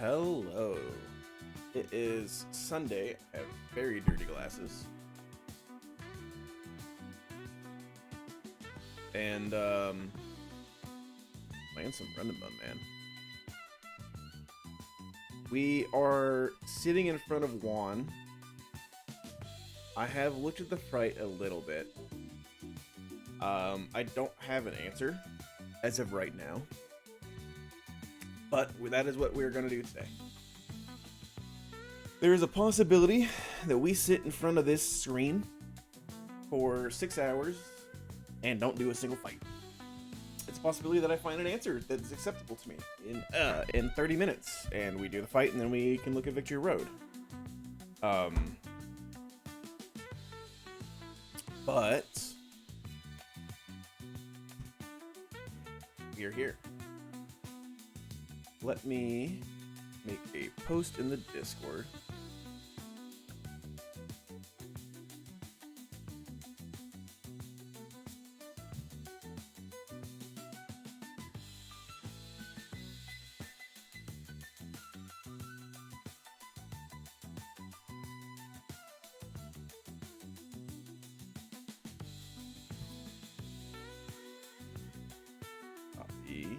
Hello. It is Sunday. I have very dirty glasses. And, playing some Run&Bun, man. We are sitting in front of Juan. I have looked at the fight a little bit. I don't have an answer as of right now. But that is what we're going to do today. There is a possibility that we sit in front of this screen for 6 hours and don't do a single fight. It's a possibility that I find an answer that's acceptable to me in 30 minutes, and we do the fight, and then we can look at Victory Road. But we are here. Let me make a post in the Discord. Copy.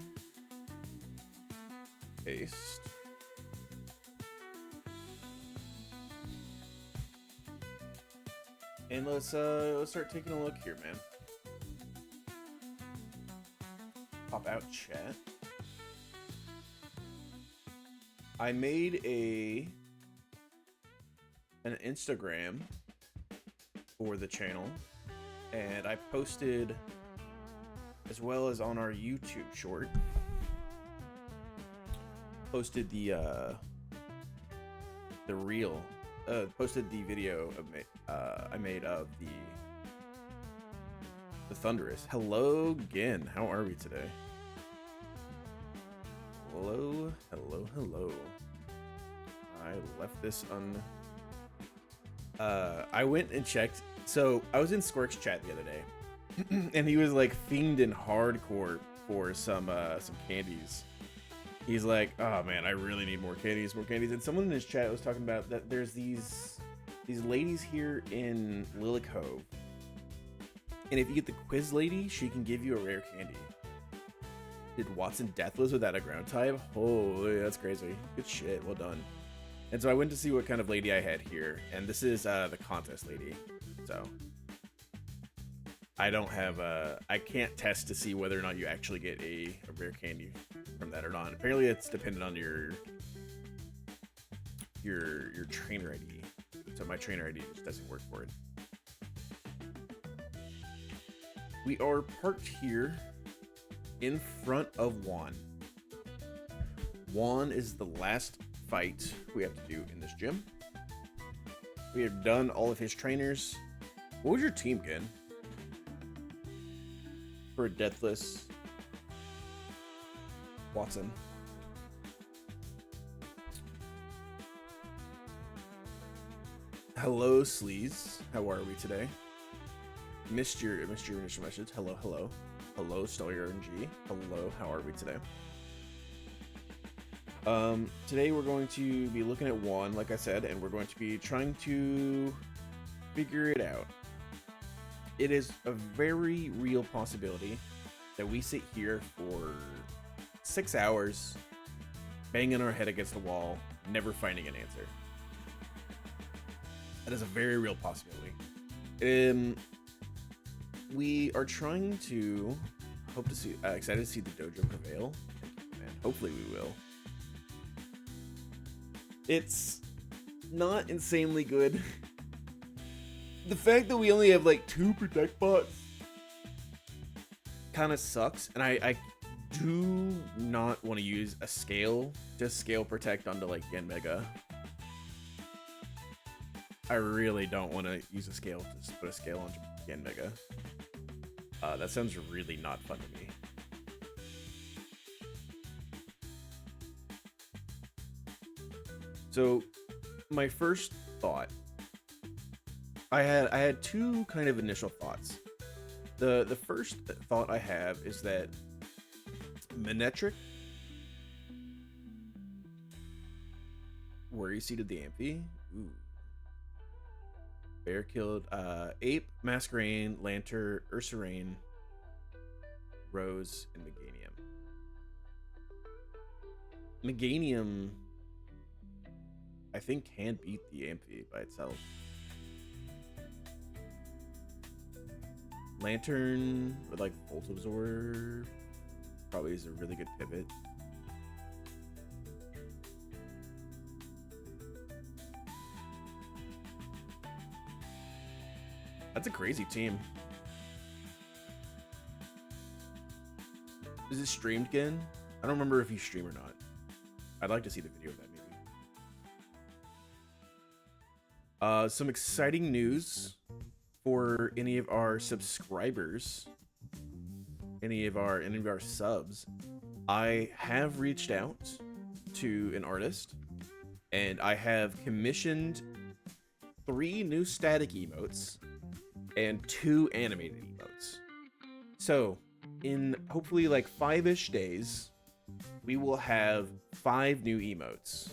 Paste. And let's start taking a look here, man. Pop out chat. I made an Instagram for the channel, and I posted as well as on our YouTube short. Posted the reel, posted the video I made of the Thunderous. Hello again. How are we today? Hello, hello, hello. I left this I went and checked. So I was in Squirk's chat the other day, and he was like fiending hardcore for some candies. He's like, oh man, I really need more candies. And someone in his chat was talking about that there's these ladies here in Lily Cove. And if you get the quiz lady, she can give you a rare candy. Did Watson deathless without a ground type? Holy, that's crazy. Good shit, well done. And so I went to see what kind of lady I had here. And this is the contest lady. So I don't have I can't test to see whether or not you actually get a rare candy from that or not. Apparently it's dependent on your trainer ID. So my trainer ID just doesn't work for it. We are parked here in front of Juan. Juan is the last fight we have to do in this gym. We have done all of his trainers. What was your team again? For a deathless Watson. Hello, Sleaze. How are we today? Missed your initial message. Hello, hello. Hello, Stollier RNG. Hello, how are we today? Today we're going to be looking at Juan, like I said, and we're going to be trying to figure it out. It is a very real possibility that we sit here for 6 hours, banging our head against the wall, never finding an answer. That is a very real possibility. We are trying to hope to see, excited to see the Dojo prevail, and hopefully we will. It's not insanely good. The fact that we only have like 2 protect bots kind of sucks, and I do not want to use a scale, just scale protect onto like Gen Mega. I really don't want to use a scale, just put a scale on Gen Mega. That sounds really not fun to me. So my first thought, I had 2 kind of initial thoughts. The first thought I have is that Manetric Worry seeded the Amphi. Ooh. Bear killed Ape, Masquerain, Lantern, Ursarain, Rose, and Meganium. Meganium, I think, can beat the Amphi by itself. Lantern with like Volt Absorb probably is a really good pivot. That's a crazy team. Is it streamed again? I don't remember if you stream or not. I'd like to see the video of that maybe. Some exciting news for any of our subscribers, any of our subs. I have reached out to an artist and I have commissioned 3 new static emotes and 2 animated emotes. So in hopefully like 5-ish days, we will have 5 new emotes.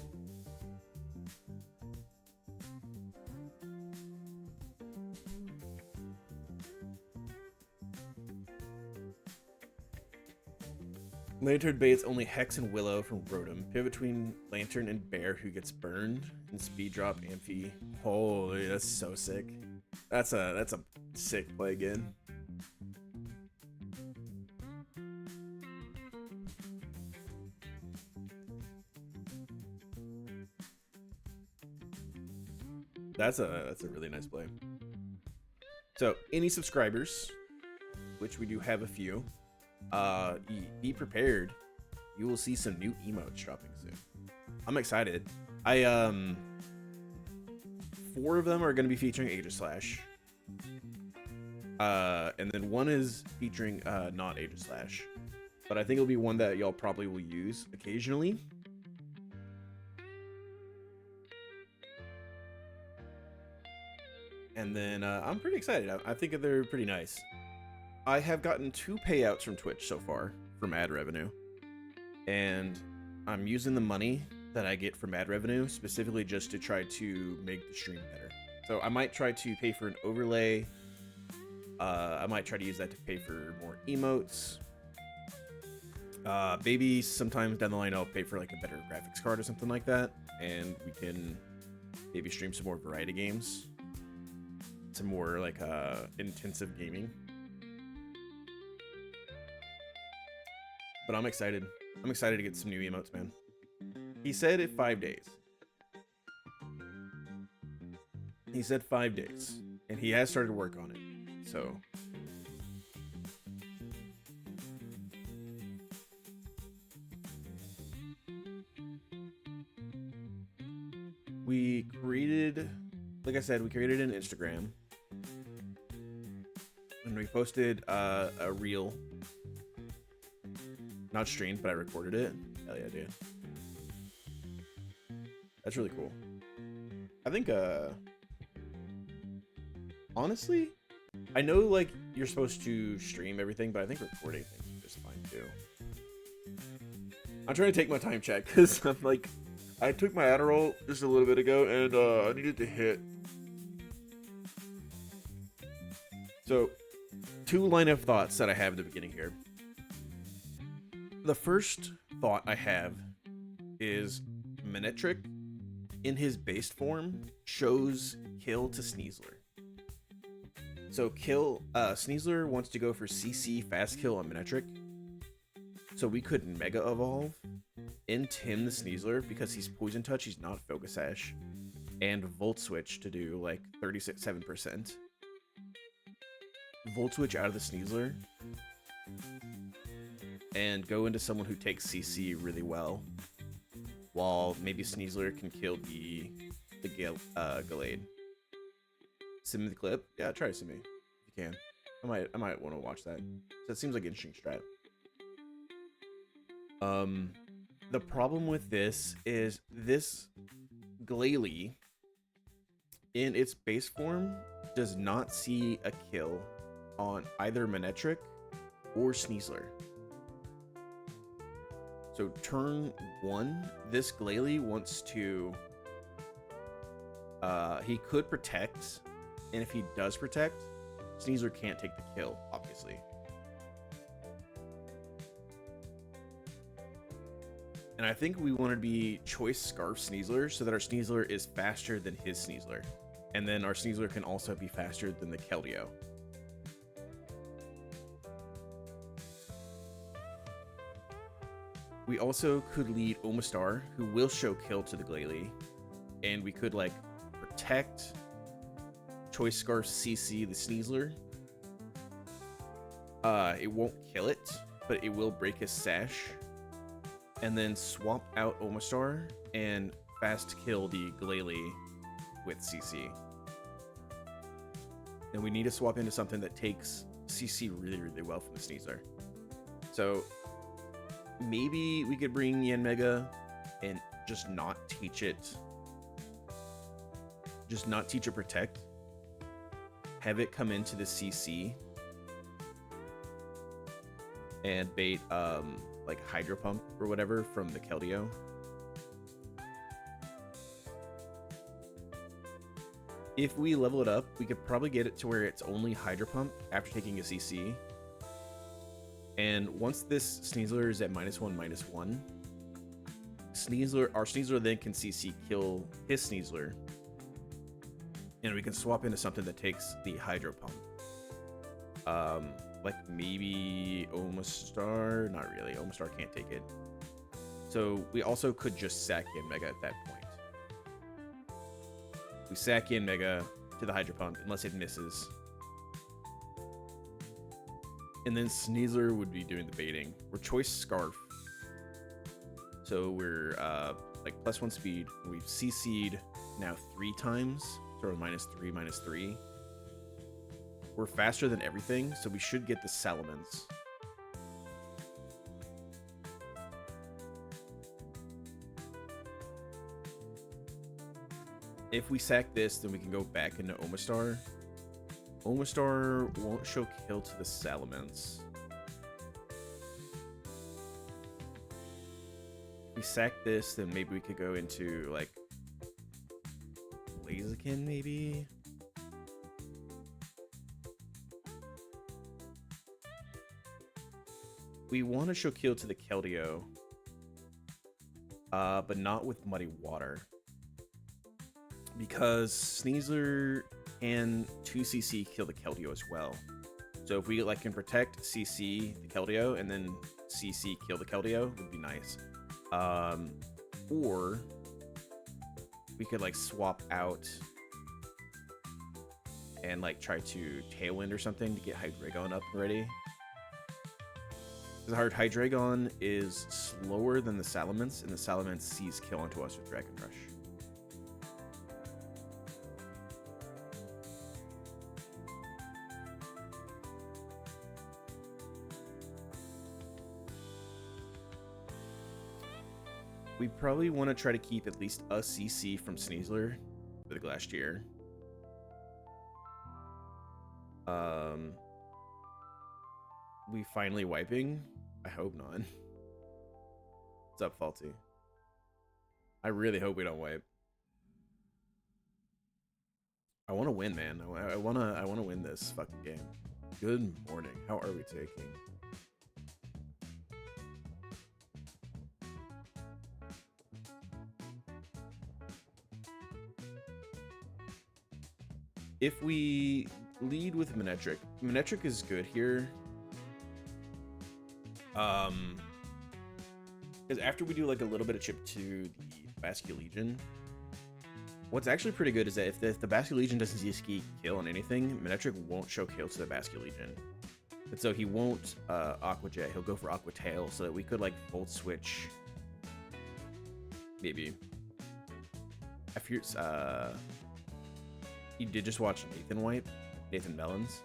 Lantern baits only Hex and Willow from Rotom. Pivot between Lantern and Bear who gets burned. And speed drop Amphi. Holy, that's so sick. That's a sick play again. That's a really nice play. So any subscribers, which we do have a few, be prepared. You will see some new emotes dropping soon. I'm excited. 4 of them are going to be featuring Aegislash. And then 1 is featuring not Aegislash. But I think it'll be one that y'all probably will use occasionally. And then I'm pretty excited. I think they're pretty nice. I have gotten 2 payouts from Twitch so far from ad revenue. And I'm using the money that I get from ad revenue specifically just to try to make the stream better. So I might try to pay for an overlay. I might try to use that to pay for more emotes. Maybe sometimes down the line I'll pay for like a better graphics card or something like that. And we can maybe stream some more variety games. Some more like intensive gaming. But I'm excited. I'm excited to get some new emotes, man. He said it 5 days. He said 5 days. And he has started work on it. So. We created, like I said, we created an Instagram. And we posted a reel. Not streamed, but I recorded it. Hell yeah, dude. That's really cool. I think, honestly, I know, like, you're supposed to stream everything, but I think recording things is just fine, too. I'm trying to take my time check, because I'm, like, I took my Adderall just a little bit ago, and, I needed to hit. So, 2 line of thoughts that I have at the beginning here. The first thought I have is Manectric in his base form shows kill to Sneasler. So Sneasler wants to go for CC fast kill on Manectric. So we could Mega Evolve into him the Sneasler because he's Poison Touch, he's not Focus Sash, and Volt Switch to do like 37%. Volt Switch out of the Sneasler and go into someone who takes CC really well, while maybe Sneasler can kill the Gallade. Send me the clip. Yeah, try to send me if you can. I might want to watch that. That seems like an interesting strat. The problem with this is this Glalie in its base form does not see a kill on either Manectric or Sneasler. So turn 1, this Glalie wants to He could protect, and if he does protect, Sneasler can't take the kill, obviously. And I think we want to be choice Scarf Sneasler so that our Sneasler is faster than his Sneasler. And then our Sneasler can also be faster than the Keldeo. We also could lead Omastar, who will show kill to the Glalie. And we could, like, protect, choice Scarf CC the Sneasler. It won't kill it, but it will break his sash. And then swap out Omastar and fast kill the Glalie with CC. And we need to swap into something that takes CC really, really well from the Sneasler. So maybe we could bring Yanmega and just not teach it. Just not teach it protect. Have it come into the CC. And bait like Hydro Pump or whatever from the Keldeo. If we level it up, we could probably get it to where it's only Hydro Pump after taking a CC. And once this Sneasler is at -1/-1, our Sneasler then can CC kill his Sneasler. And we can swap into something that takes the Hydro Pump. Like maybe Omastar? Not really. Omastar can't take it. So we also could just sack Yanmega at that point. We sack Yanmega to the Hydro Pump unless it misses. And then Sneasler would be doing the baiting. We're choice Scarf. So we're like +1 speed. We've CC'd now 3 times. So we're -3/-3. We're faster than everything, so we should get the Salamence. If we sack this, then we can go back into Omastar. Omastar won't show kill to the Salamence. If we sack this, then maybe we could go into, like, Blaziken, maybe? We want to show kill to the Keldeo, but not with Muddy Water. Because Sneasler can 2CC kill the Keldeo as well. So if we like can protect CC the Keldeo and then CC kill the Keldeo, would be nice. Or we could like swap out and like try to Tailwind or something to get Hydreigon up already. The Hydreigon is slower than the Salamence, and the Salamence sees kill onto us with Dragon Rush. We probably want to try to keep at least a CC from Sneasler for the Glastier. We finally wiping? I hope not. What's up, Faulty? I really hope we don't wipe. I want to win, man. I want to win this fucking game. Good morning. How are we taking? If we lead with Manectric, Manectric is good here. Because after we do like a little bit of chip to the Basculegion, what's actually pretty good is that if the Basculegion doesn't see a ski kill on anything, Manectric won't show kill to the Basculegion. And so he won't Aqua Jet, he'll go for Aqua Tail so that we could like Volt Switch. Maybe. I fear you did just watch Nathan wipe, Nathan Melons.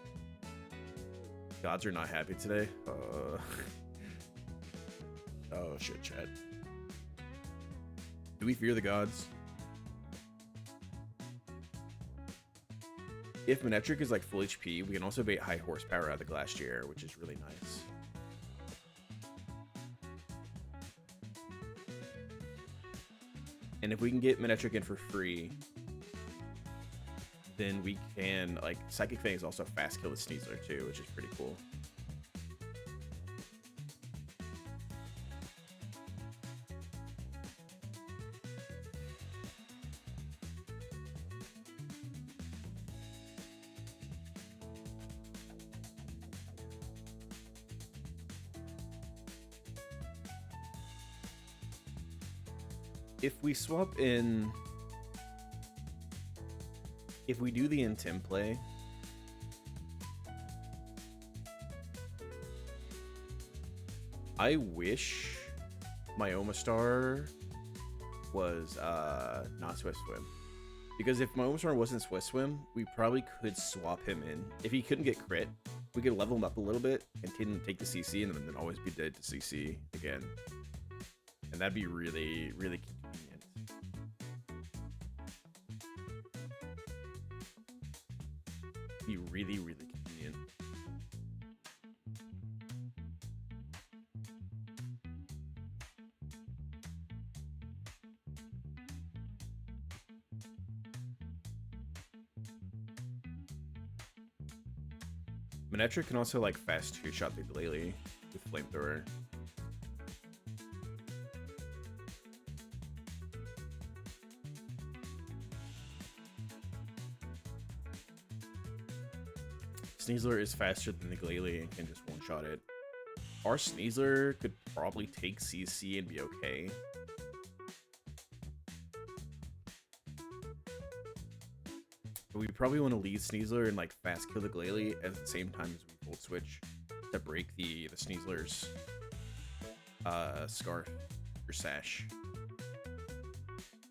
Gods are not happy today. Oh shit, chat. Do we fear the gods? If Manectric is like full HP, we can also bait high horsepower out of the Glastier, which is really nice. And if we can get Manectric in for free, then we can, like, Psychic Fang is also fast kill the Sneasler too, which is pretty cool. If we swap in, if we do the Intim play, I wish my Omastar was not Swift Swim. Because if my Omastar wasn't Swift Swim, we probably could swap him in. If he couldn't get crit, we could level him up a little bit and take the CC and then always be dead to CC again. And that'd be really, really convenient. Be really, really convenient. Manectric can also like fast two-shot the Glalie with Flamethrower. Sneasler is faster than the Glalie and can just one-shot it. Our Sneasler could probably take CC and be okay. But we probably want to lead Sneasler and like fast kill the Glalie at the same time as we Volt Switch to break the Sneasler's Scarf or Sash.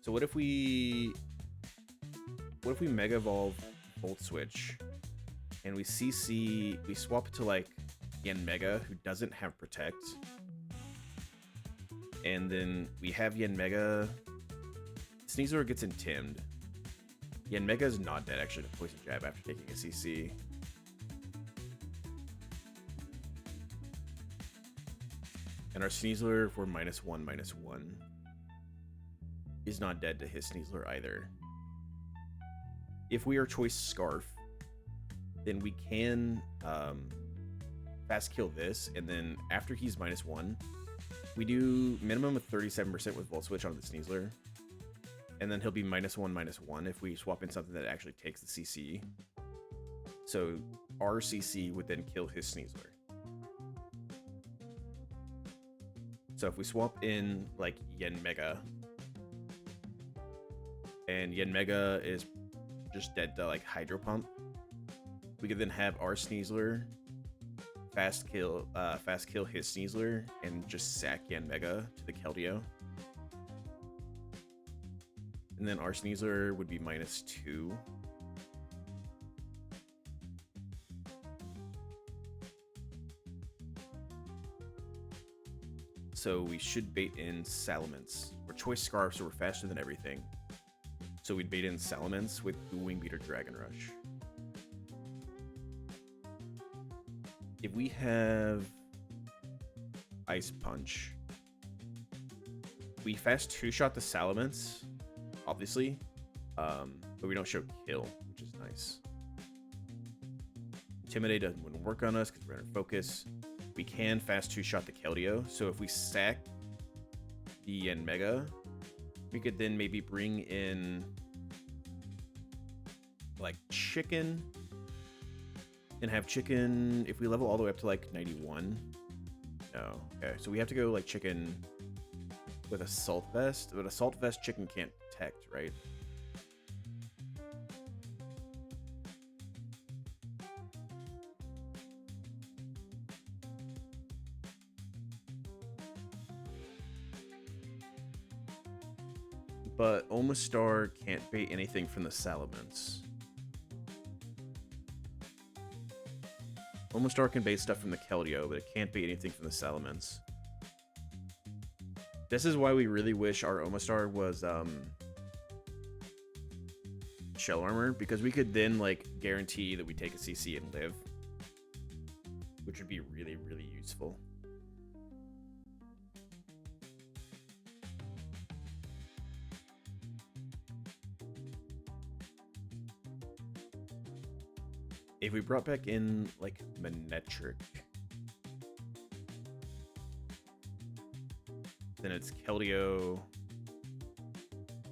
So what if we Mega Evolve Volt Switch and we CC, we swap it to like Yanmega, who doesn't have Protect, and then we have Yanmega. Sneasler gets intimed. Yanmega is not dead actually to Poison Jab after taking a CC. And our Sneasler for -1/-1 is not dead to his Sneasler either. If we are choice Scarf, then we can fast kill this, and then after he's -1, we do minimum of 37% with Volt Switch on the Sneasler, and then he'll be -1/-1 if we swap in something that actually takes the CC. So our CC would then kill his Sneasler. So if we swap in like Yanmega, and Yanmega is just dead to like Hydro Pump, we could then have our Sneasler fast kill his Sneasler and just sack Yanmega to the Keldeo. And then our Sneasler would be -2. So we should bait in Salamence. We're choice Scarf, so we're faster than everything. So we'd bait in Salamence with Wing Beater Dragon Rush. If we have Ice Punch, we fast two-shot the Salamence, obviously, but we don't show kill, which is nice. Intimidate wouldn't work on us because we're under focus. We can fast two-shot the Keldeo, so if we stack the Yanmega, we could then maybe bring in like Chicken, and have Chicken, if we level all the way up to like 91. No, okay, so we have to go like Chicken with Assault Vest, but Assault Vest Chicken can't protect, right? But Omastar can't bait anything from the Salamence. Omastar can bait stuff from the Keldeo, but it can't bait anything from the Salamence. This is why we really wish our Omastar was Shell Armor, because we could then like guarantee that we take a CC and live, which would be really, really useful. If we brought back in like Manetric, then it's Keldeo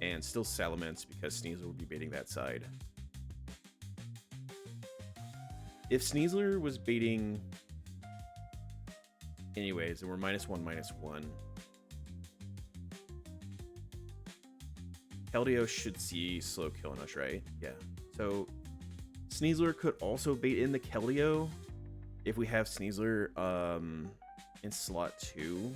and still Salamence because Sneasler would be baiting that side. If Sneasler was baiting anyways, and we're -1/-1, Keldeo should see slow killing us, right? Yeah. So Sneasler could also bait in the Keldeo if we have Sneasler in slot 2.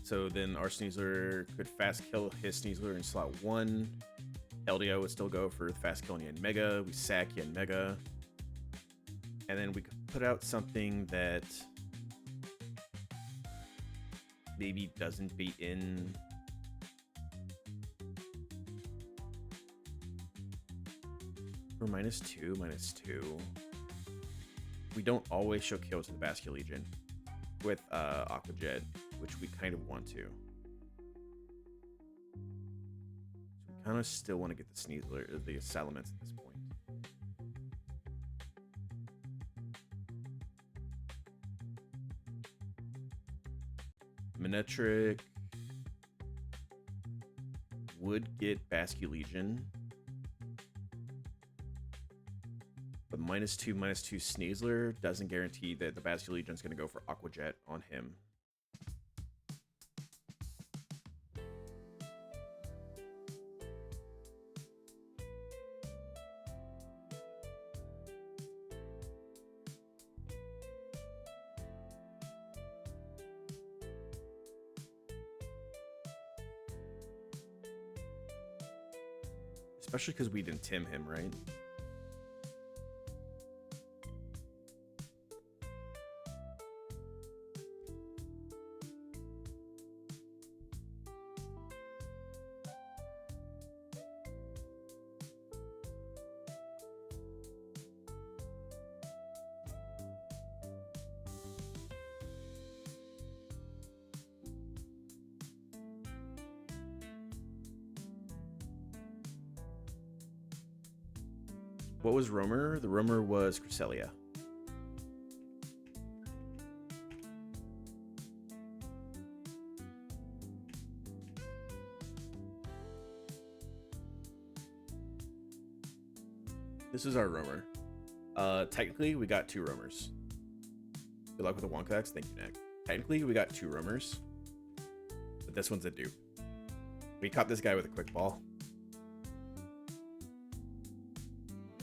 So then our Sneasler could fast kill his Sneasler in slot 1. Keldeo would still go for fast killing Yanmega. We sack Yanmega. And then we could put out something that maybe doesn't bait in. For -2/-2. We don't always show kills to the Basket Legion with Aqua Jet, which we kind of want to. So we kind of still want to get the Sneasler, the Salamence at this point. Manetric would get Basket Legion, but -2/-2 Sneasler doesn't guarantee that the Basket Legion is going to go for Aqua Jet on him. Especially because we didn't Tim him, right? What was Roamer? The Roamer was Cresselia. This is our Roamer. Technically, we got 2 Roamers. Good luck with the Wonkax. Thank you, Nick. Technically, we got 2 Roamers, but this one's a dupe. We caught this guy with a quick ball.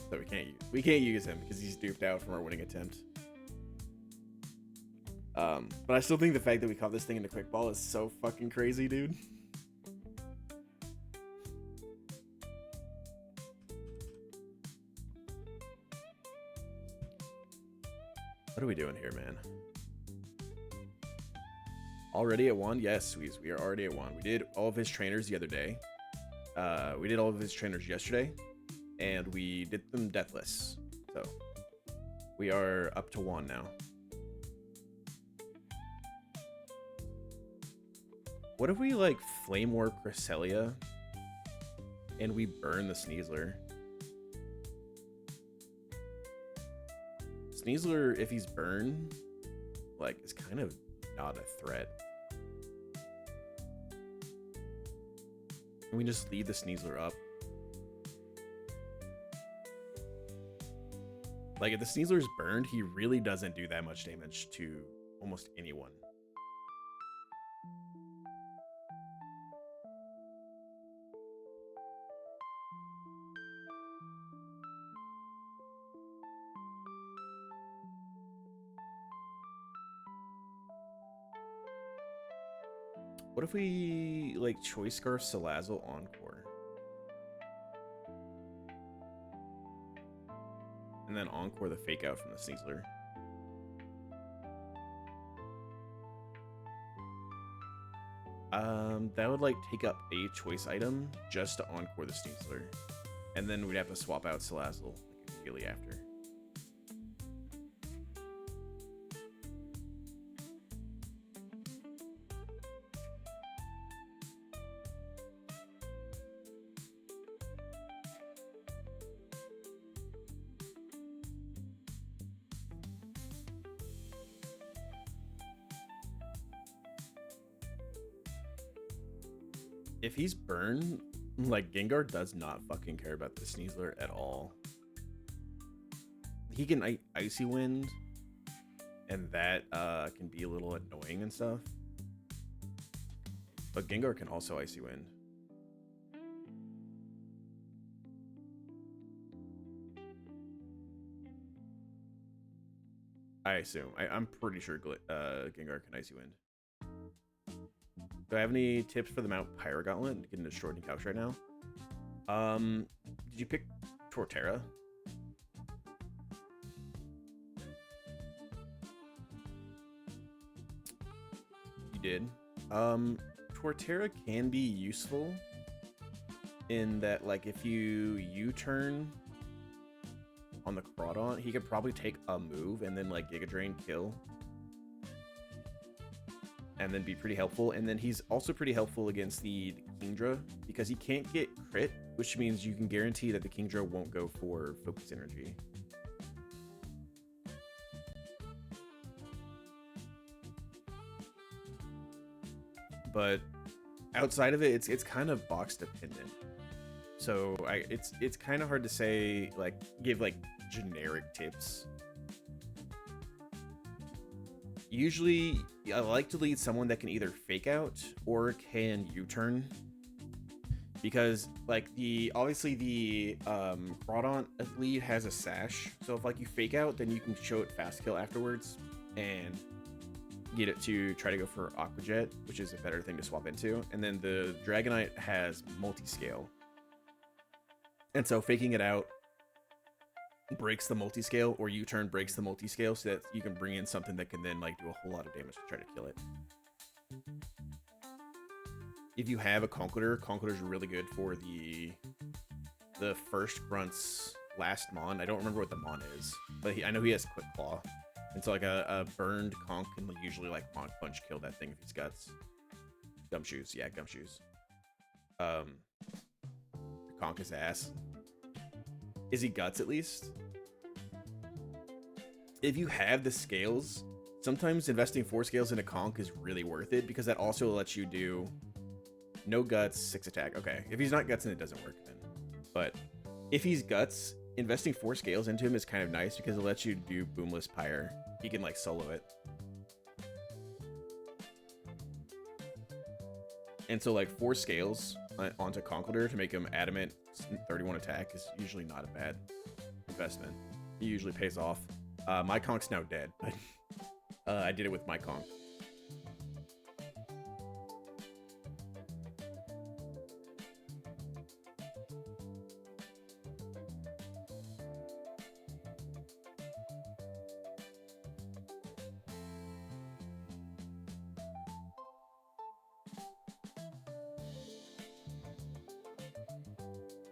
So we can't use him because he's duped out from our winning attempt. But I still think the fact that we caught this thing in a quick ball is so fucking crazy, dude. What are we doing here, man? Already at 1? Yes, we are already at 1. We did all of his trainers the other day. We did all of his trainers yesterday. And we did them deathless. So we are up to 1 now. What if we like Flame Warp Cresselia and we burn the Sneasler? Sneasler, if he's burned, like, is kind of not a threat. And we just leave the Sneasler up. Like, if the Sneasler's burned, he really doesn't do that much damage to almost anyone. What if we, like, Choice Scarf Salazzle Encore? And then Encore the Fake Out from the Sneasler. That would, like, take up a choice item just to Encore the Sneasler. And then we'd have to swap out Salazzle, like, immediately after. if he's burned, like Gengar does not fucking care about the Sneasler at all. He can Icy Wind, and that can be a little annoying and stuff. But Gengar can also Icy Wind. I assume. I'm pretty sure Gengar can Icy Wind. Do I have any tips for the Mount Pyro Gauntlet? Getting destroyed in couch right now. Did you pick Torterra? You did. Torterra can be useful in that, like, if you U-turn on the Crawdaunt, he could probably take a move and then like Giga Drain kill. And then be pretty helpful. And then he's also pretty helpful against the Kingdra because he can't get crit, which means you can guarantee that the Kingdra won't go for focus energy. But outside of it, it's kind of box dependent. So it's kind of hard to say, like, give like generic tips. Usually I like to lead someone that can either fake out or can U-turn, because like obviously the Crawdaunt lead has a sash, so if like you fake out, then you can show it fast kill afterwards and get it to try to go for Aqua Jet, which is a better thing to swap into. And then the Dragonite has multi-scale, and so faking it out breaks the multi-scale, or U-turn breaks the multi-scale, so that you can bring in something that can then like do a whole lot of damage to try to kill it. If you have a Conkeldurr is really good for the first Grunt's last Mon. I don't remember what the Mon is, but I know he has Quick Claw, and so like a burned Conk can usually like Mon Punch kill that thing if he's Guts. Gumshoes, yeah, Gumshoes. Conk is ass. Is he Guts at least? If you have the scales, sometimes investing 4 scales in a Conk is really worth it, because that also lets you do no Guts, 6 attack. Okay, if he's not Guts, then it doesn't work then. But if he's Guts, investing 4 scales into him is kind of nice because it lets you do Boomless Pyre. He can like solo it. And so like 4 scales onto Conkeldurr to make him adamant 31 attack is usually not a bad investment. It usually pays off. My Conk's now dead. I did it with my Conk.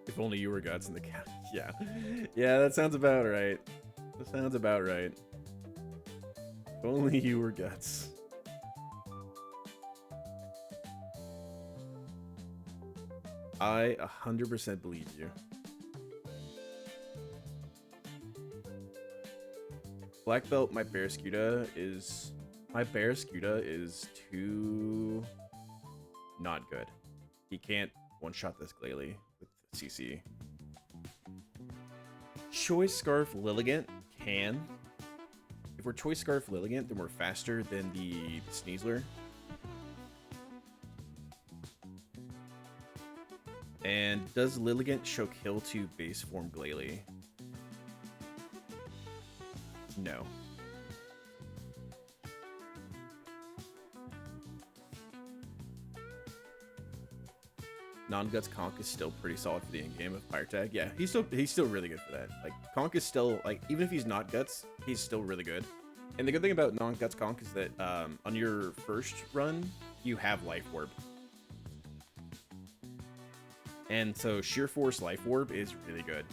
If only you were Guts in the county. Yeah. Yeah, that sounds about right. That sounds about right. If only you were Guts. I 100% believe you. Black Belt, my Barraskewda is too not good. He can't one-shot this Glalie with CC. Choice Scarf Lilligant can. If we're Choice Scarf Lilligant, then we're faster than the Sneasler. And does Lilligant show kill to base form Glalie? No. Non-Guts Conk is still pretty solid for the in-game of Fire Tag. Yeah, he's still really good for that. Like, Conk is still, like, even if he's not Guts, he's still really good. And the good thing about non-Guts Conk is that on your first run, you have Life Orb. And so Sheer Force Life Orb is really good.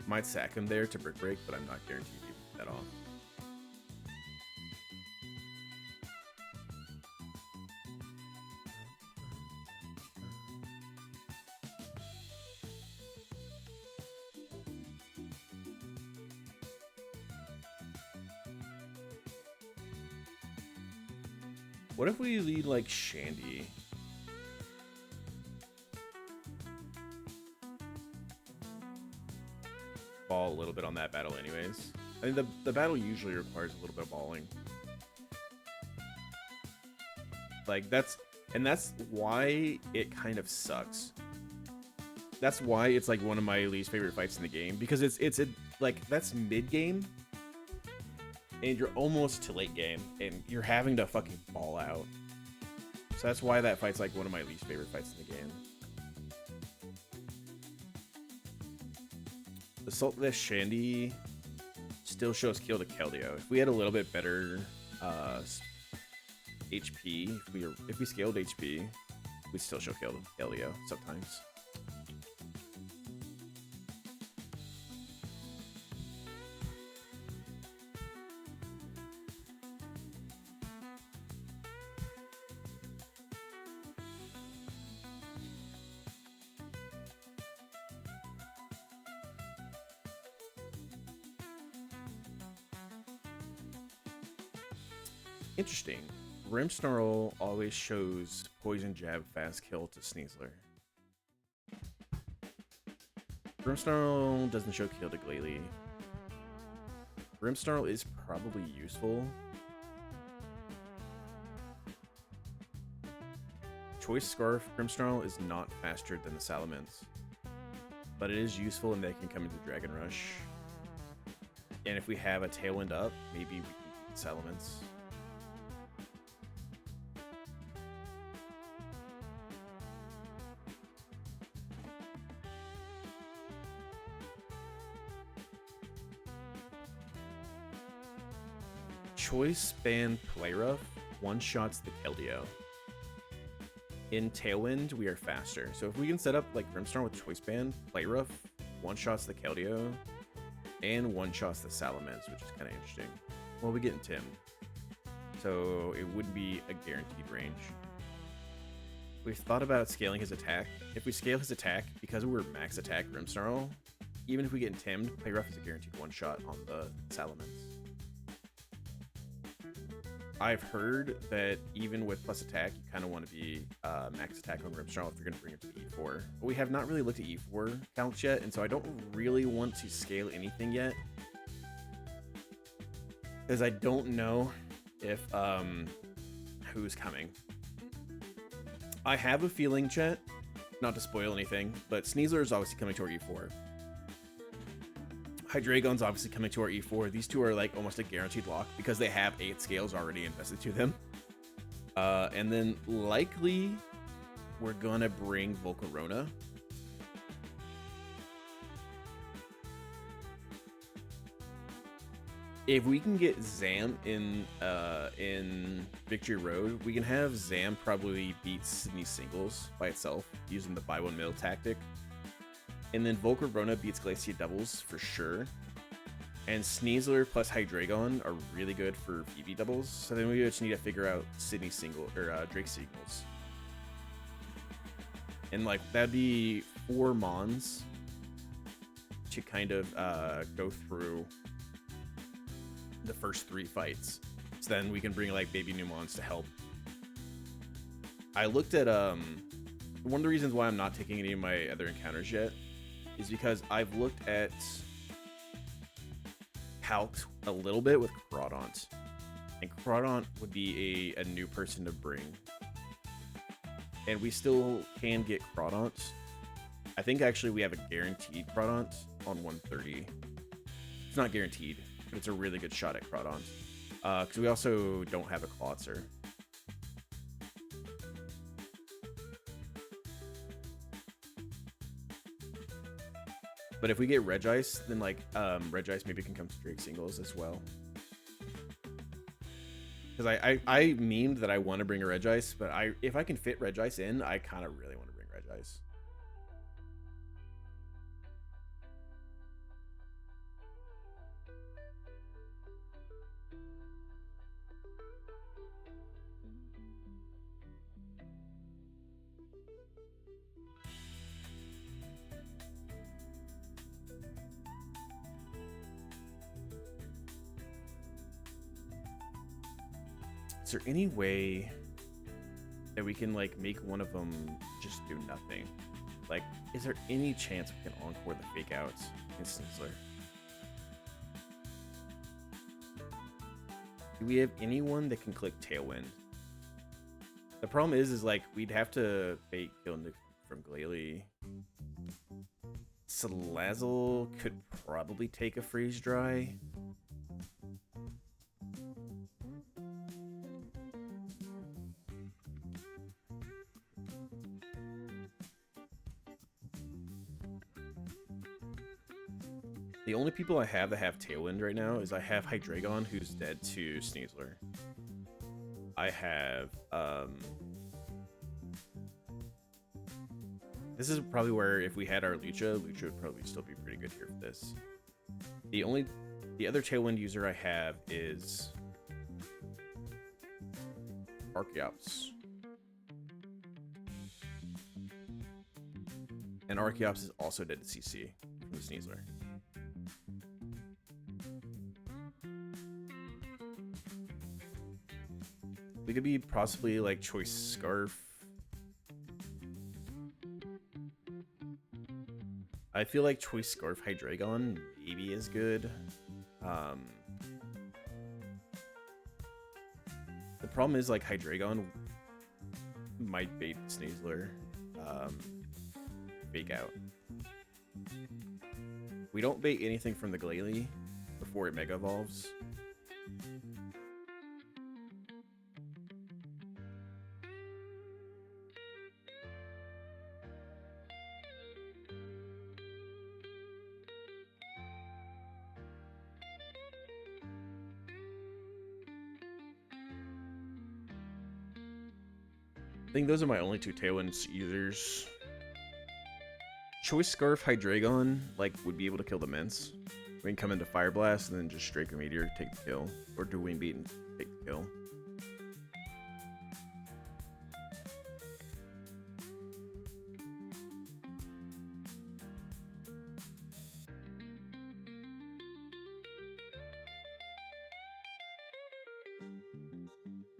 Might sack him there to Brick Break, but I'm not guaranteed at all. What if we lead like Shandy? Ball a little bit on that battle anyways. I mean, the battle usually requires a little bit of balling. Like, that's why it kind of sucks. That's why it's like one of my least favorite fights in the game, because it's like, that's mid game and you're almost to late game and you're having to fucking ball out. So that's why that fight's like one of my least favorite fights in the game. Assault this Shandy still shows kill to Keldeo. If we had a little bit better HP, if we scaled HP, we'd still show kill to Keldeo sometimes. Interesting. Grimmsnarl always shows poison jab fast kill to Sneasler. Grimmsnarl doesn't show kill to Glalie. Grimmsnarl is probably useful. Choice Scarf Grimmsnarl is not faster than the Salamence, but it is useful and they can come into Dragon Rush. And if we have a Tailwind up, maybe we can beat Salamence. Choice Band Play Rough one-shots the Keldeo. In Tailwind, we are faster. So if we can set up like Grimmsnarl with Choice Band, Play Rough one-shots the Keldeo, and one-shots the Salamence, which is kind of interesting. Well, we get in Tim, so it would be a guaranteed range. We've thought about scaling his attack. If we scale his attack, because we're max attack Grimmsnarl, even if we get Timmed, Play Rough is a guaranteed one-shot on the Salamence. I've heard that even with plus attack, you kind of want to be max attack on Grimmsnarl if you're going to bring it to E4. But we have not really looked at E4 counts yet, and so I don't really want to scale anything yet. Because I don't know if who's coming. I have a feeling, chat, not to spoil anything, but Sneasler is obviously coming to our E4. Hydreigon's obviously coming to our E4. These two are like almost a guaranteed lock because they have 8 scales already invested to them. And then likely we're gonna bring Volcarona. If we can get Zam in Victory Road, we can have Zam probably beat Sydney Singles by itself using the buy one mill tactic. And then Volcarona beats Glacier doubles for sure. And Sneasler plus Hydreigon are really good for PV doubles. So then we just need to figure out Sydney single or Drake singles. And like that'd be 4 Mons to kind of go through the first 3 fights. So then we can bring like baby new Mons to help. I looked at one of the reasons why I'm not taking any of my other encounters yet is because I've looked at calcs a little bit with Crawdaunt, and Crawdaunt would be a new person to bring, and we still can get Crawdaunt. I think actually we have a guaranteed Crawdaunt on 130. It's not guaranteed, but it's a really good shot at Crawdaunt, because we also don't have a Clawitzer. But if we get Regice, then like Regice maybe can come to Drake singles as well. Because I memed that I want to bring a Regice, but if I can fit Regice in, I kind of really want to bring Regice. Is there any way and we can like make one of them just do nothing. Like, is there any chance we can encore the fake outs in Sneasler? Do we have anyone that can click Tailwind? The problem is like we'd have to bait kill Nuke from Glalie. Salazzle could probably take a freeze dry. The only people I have that have Tailwind right now is I have Hydreigon, who's dead to Sneasler. I have, this is probably where if we had our Lucha would probably still be pretty good here for this. The other Tailwind user I have is Archeops. And Archeops is also dead to CC from the Sneasler. We could be possibly like Choice Scarf. I feel like Choice Scarf Hydreigon maybe is good. The problem is like Hydreigon might bait Sneasler. Fake out. We don't bait anything from the Glalie before it Mega Evolves. I think those are my only two Tailwind users. Choice Scarf Hydreigon like would be able to kill the Mints. We can come into Fire Blast and then just Draco Meteor take the kill, or do Wing Beat and take the kill.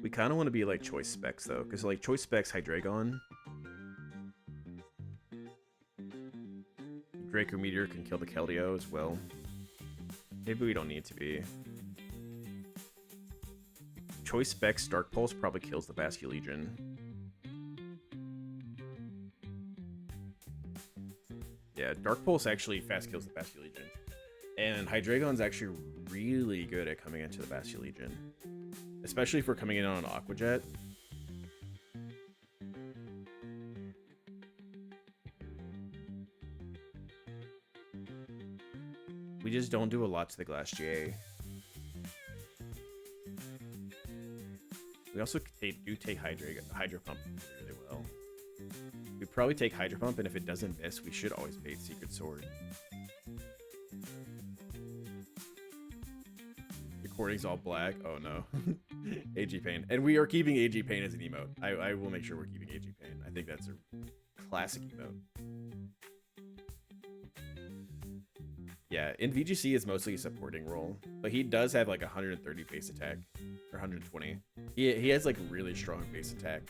We kind of want to be like Choice Specs though, because like Choice Specs Hydreigon, Draco Meteor can kill the Keldeo as well. Maybe we don't need to be. Choice Specs Dark Pulse probably kills the Basculegion. Yeah, Dark Pulse actually fast kills the Basculegion. And Hydreigon's actually really good at coming into the Basculegion. Especially if we're coming in on an Aqua Jet. We just don't do a lot to the Glass GA. We also do take Hydro Pump really well. We probably take Hydro Pump, and if it doesn't miss, we should always bait Secret Sword. Recording's all black. Oh no. AG Pain. And we are keeping AG Pain as an emote. I will make sure we're keeping AG Pain. I think that's a classic emote. Yeah, in VGC it's mostly a supporting role, but he does have like 130 base attack, or 120. He has like really strong base attack.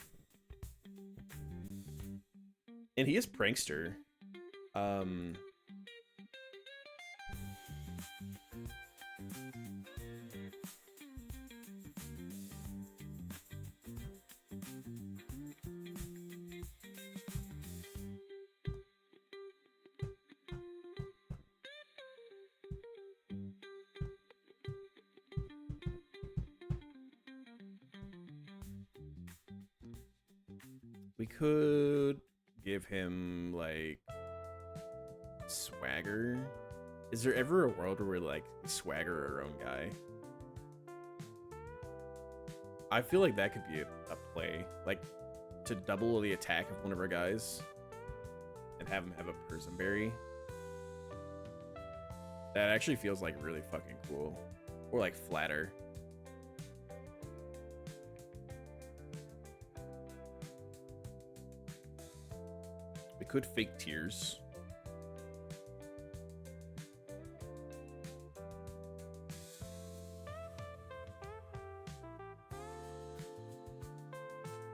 And he is Prankster. We could give him like Swagger. Is there ever a world where we're like Swagger our own guy? I feel like that could be a play, like to double the attack of one of our guys and have him have a Prison Berry. That actually feels like really fucking cool. Or like Flatter. We could fake Tears.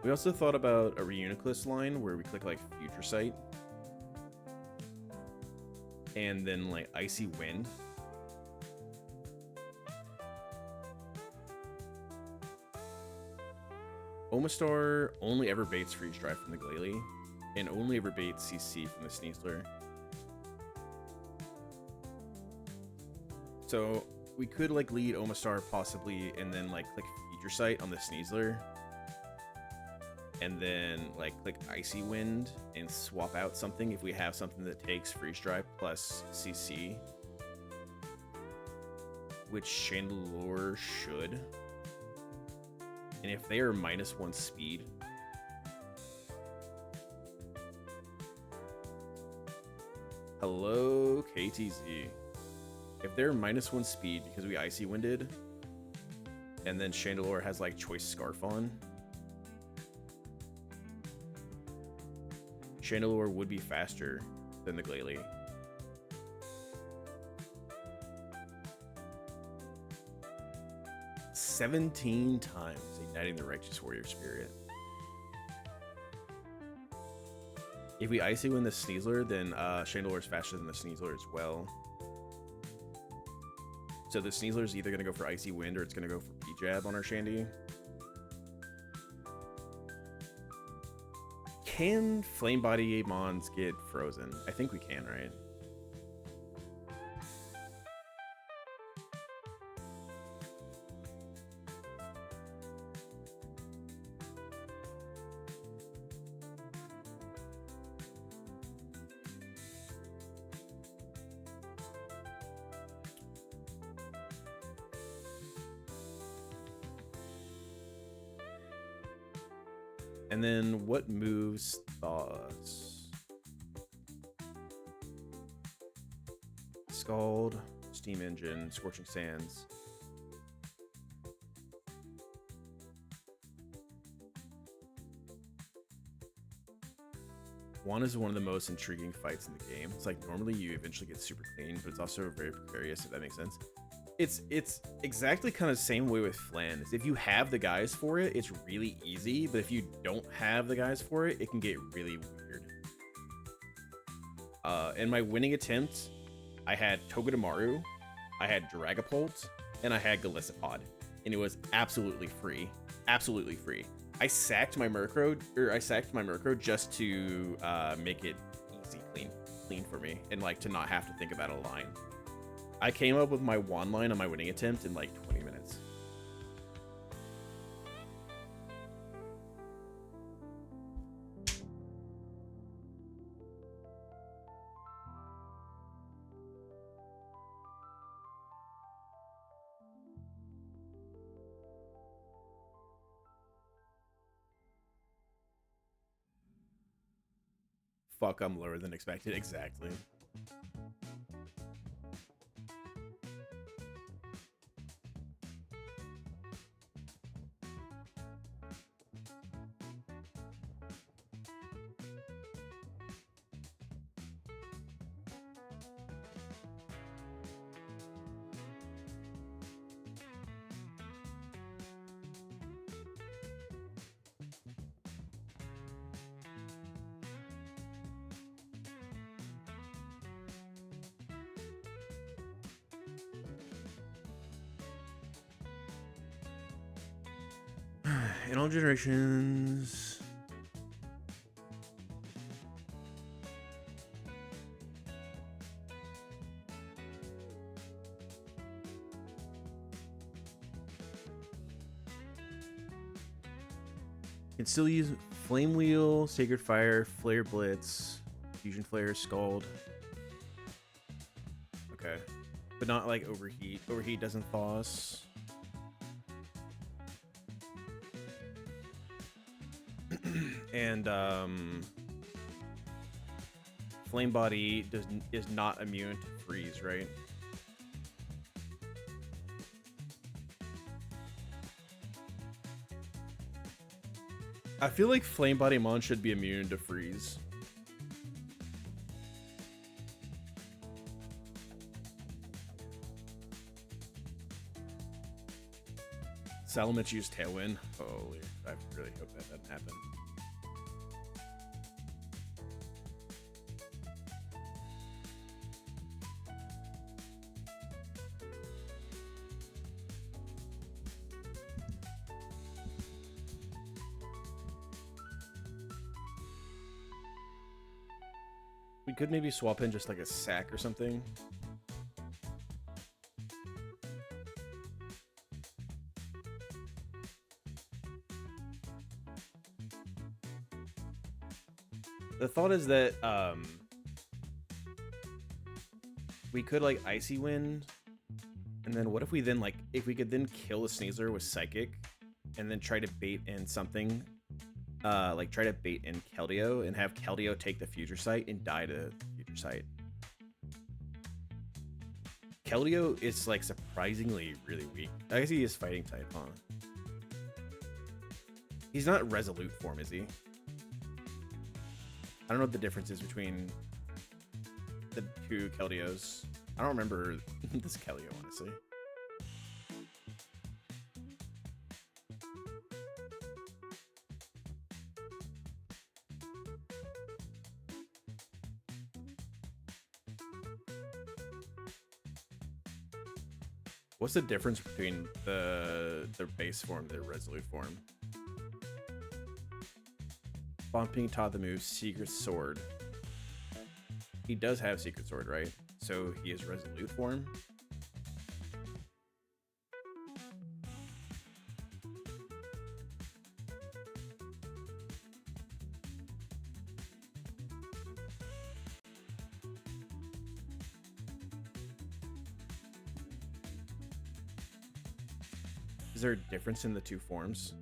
We also thought about a Reuniclus line where we click like Future Sight and then like Icy Wind. Omastar only ever baits Freeze Drive from the Glalie and only ever baits CC from the Sneasler. So we could like lead Omastar possibly and then like click Future Sight on the Sneasler. And then like click Icy Wind and swap out something if we have something that takes Freeze Drive plus CC. Which Chandelure should. And if they are -1 speed. Hello, KTZ. If they're -1 speed because we Icy Winded, and then Chandelure has like Choice Scarf on, Chandelure would be faster than the Glalie. "17 times igniting the Righteous Warrior Spirit." If we Icy Wind the Sneasler, then Chandelure is faster than the Sneasler as well. So the Sneasler is either going to go for Icy Wind or it's going to go for P-Jab on our Shandy. Can Flame Body Mons get frozen? I think we can, right? And then what moves Thaws? Scald, Steam Engine, Scorching Sands. One is one of the most intriguing fights in the game. It's like normally you eventually get super clean, but it's also very precarious, if that makes sense. It's exactly kind of the same way with Flan. If you have the guys for it, it's really easy, but if you don't have the guys for it, it can get really weird. In my winning attempt, I had Togedemaru, I had Dragapult, and I had Golisopod, and it was absolutely free. Absolutely free. I sacked my Murkrow just to make it easy, clean for me, and like to not have to think about a line. I came up with my wand line on my winning attempt in like 20 minutes. Fuck, I'm lower than expected. Exactly. In all generations, you can still use Flame Wheel, Sacred Fire, Flare Blitz, Fusion Flare, Scald. Okay, but not like Overheat. Overheat doesn't thaw us. And Flame Body is not immune to freeze, right? I feel like Flame Body Mon should be immune to freeze. Salamence use Tailwind. Holy, I really hope that doesn't happen. We could maybe swap in just like a sack or something. The thought is that we could like Icy Wind, and then what if we then like if we could then kill the Sneasler with Psychic, and then try to bait in something, like try to bait in Keldeo and have Keldeo take the Future Sight and die to Future Sight. Keldeo is like surprisingly really weak. I guess he is Fighting type, huh? He's not Resolute form, is he? I don't know what the difference is between the two Keldeos. I don't remember this Keldeo, honestly. What's the difference between the base form and the Resolute form? Bumping taught the move Secret Sword. He does have Secret Sword, right? So he is Resolute form. Is there a difference in the two forms?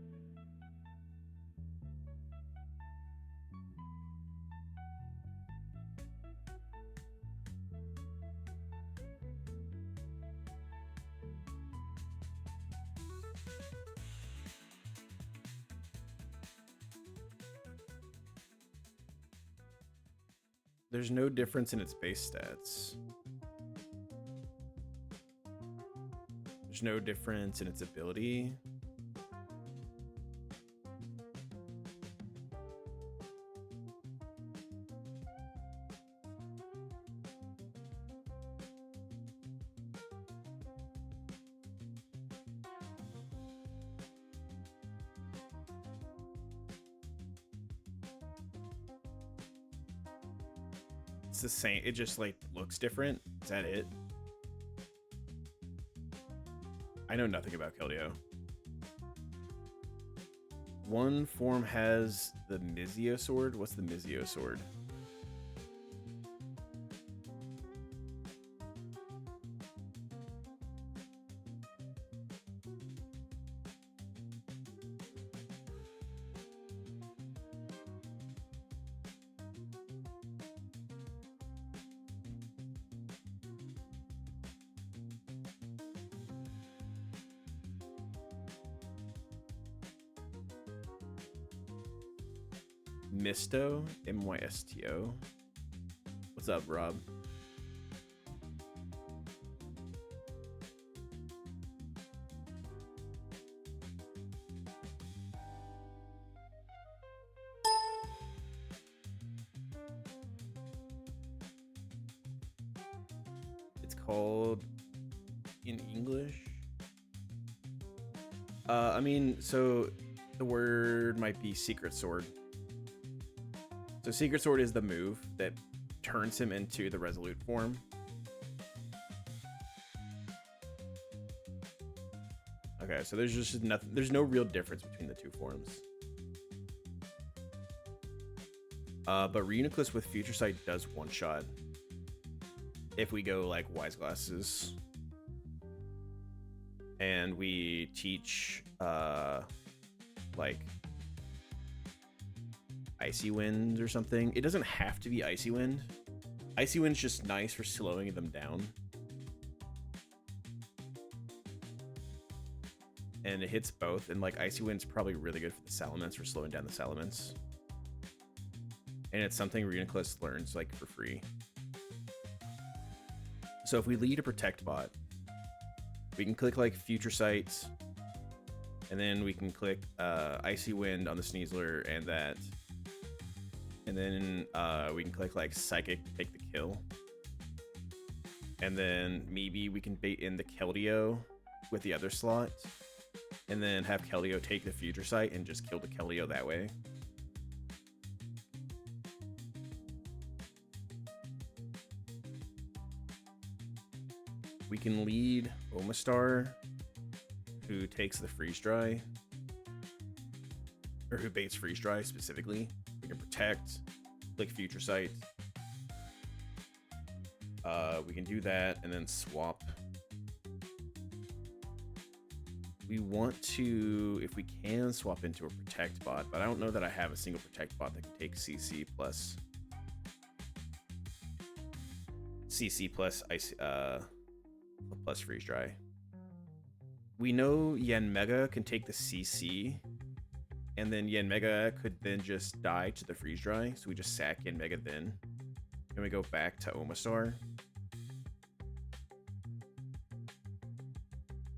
There's no difference in its base stats. There's no difference in its ability. It's the same. It just like looks different. Is that it? I know nothing about Keldeo. One form has the Mizio sword. What's the Mizio sword? Mysto, M-Y-S-T-O. What's up, Rob? It's called in English. I mean, so the word might be Secret Sword. So Secret Sword is the move that turns him into the Resolute form. Okay, so there's just nothing. There's no real difference between the two forms. But Reuniclus with Future Sight does one shot. If we go like Wise Glasses, and we teach like Icy Wind or something. It doesn't have to be Icy Wind. Icy Wind's just nice for slowing them down. And it hits both, and like Icy Wind's probably really good for the Salamence for slowing down the Salamence. And it's something Reuniclus learns like for free. So if we lead a Protect bot, we can click like Future Sight And then we can click Icy Wind on the Sneasler and that. And then we can click like Psychic to take the kill. And then maybe we can bait in the Keldeo with the other slot. And then have Keldeo take the Future Sight and just kill the Keldeo that way. We can lead Omastar, who takes the Freeze Dry, or who baits Freeze Dry specifically. We can protect, click Future Sight. We can do that and then swap. We want to, if we can, swap into a Protect bot, but I don't know that I have a single Protect bot that can take CC plus Ice, plus Freeze Dry. We know Yanmega can take the CC, and then Yanmega could then just die to the Freeze Dry, so we just sack Yanmega then. And we go back to Omastar.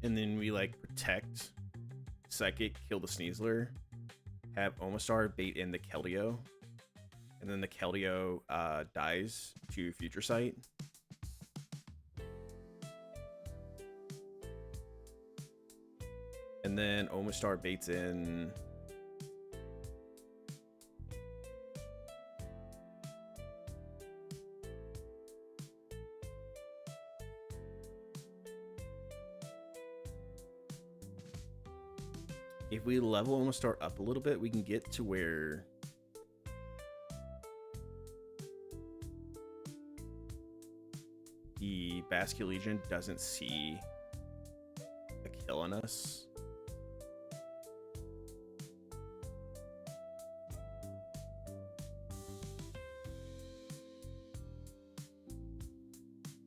And then we like protect, Psychic, kill the Sneasler, have Omastar bait in the Keldeo, and then the Keldeo dies to Future Sight. And then Omastar baits in if we level Omastar up a little bit, we can get to where the Basque Legion doesn't see a kill on us.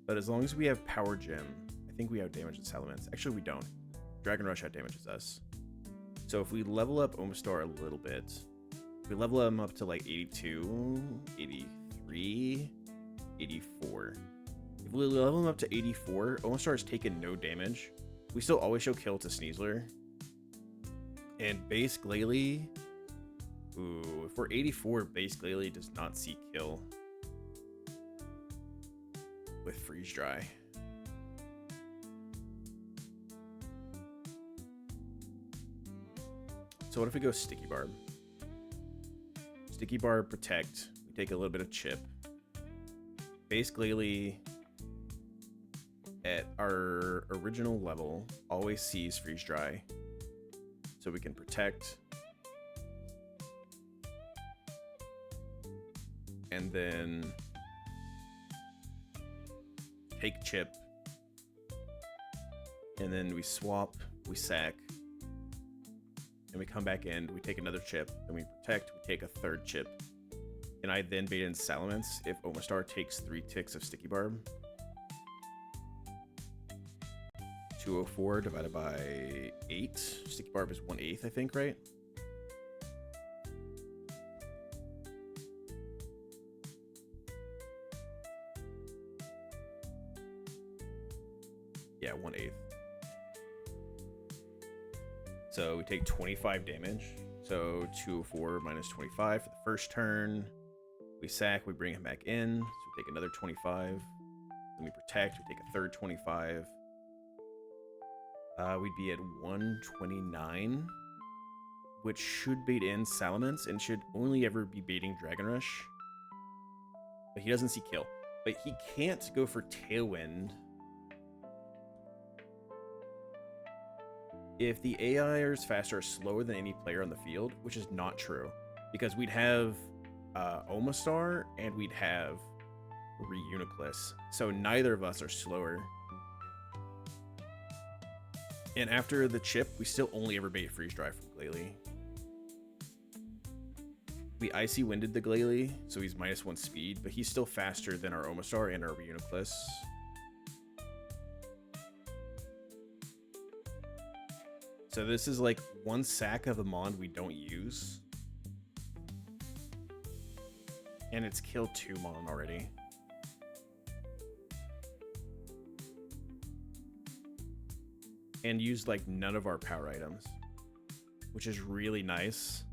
But as long as we have Power Gem, I think we have damage and Salamence. Actually, we don't. Dragon Rush outdamages us. So if we level up Omastar a little bit, if we level him up to like 82, 83, 84. If we level him up to 84, Omastar has taken no damage. We still always show kill to Sneasler. And Base Glalie, ooh, if we're 84, Base Glalie does not see kill with Freeze Dry. So what if we go Sticky Barb? Sticky Barb, protect. We take a little bit of chip. Base Glalie at our original level always sees Freeze Dry. So we can protect. And then take chip. And then we swap, we sack. And we come back in, we take another chip, then we protect, we take a third chip. And I then bait in Salamence if Omastar takes 3 ticks of Sticky Barb. 204 divided by 8. Sticky Barb is 1/8, I think, right? Yeah, 1/8. So we take 25 damage. So 204 minus 25 for the first turn. We sack, we bring him back in. So we take another 25. Then we protect, we take a third 25. We'd be at 129, which should bait in Salamence and should only ever be baiting Dragon Rush. But he doesn't see kill. But he can't go for Tailwind if the AIers faster or slower than any player on the field, which is not true, because we'd have Omastar and we'd have Reuniclus, so neither of us are slower. And after the chip, we still only ever bait Freeze Dry from Glalie. We Icy Winded the Glalie, so he's -1 speed, but he's still faster than our Omastar and our Reuniclus. So this is like 1 sack of a Mond we don't use. And it's killed 2 Mond already. And used like none of our power items. which is really nice.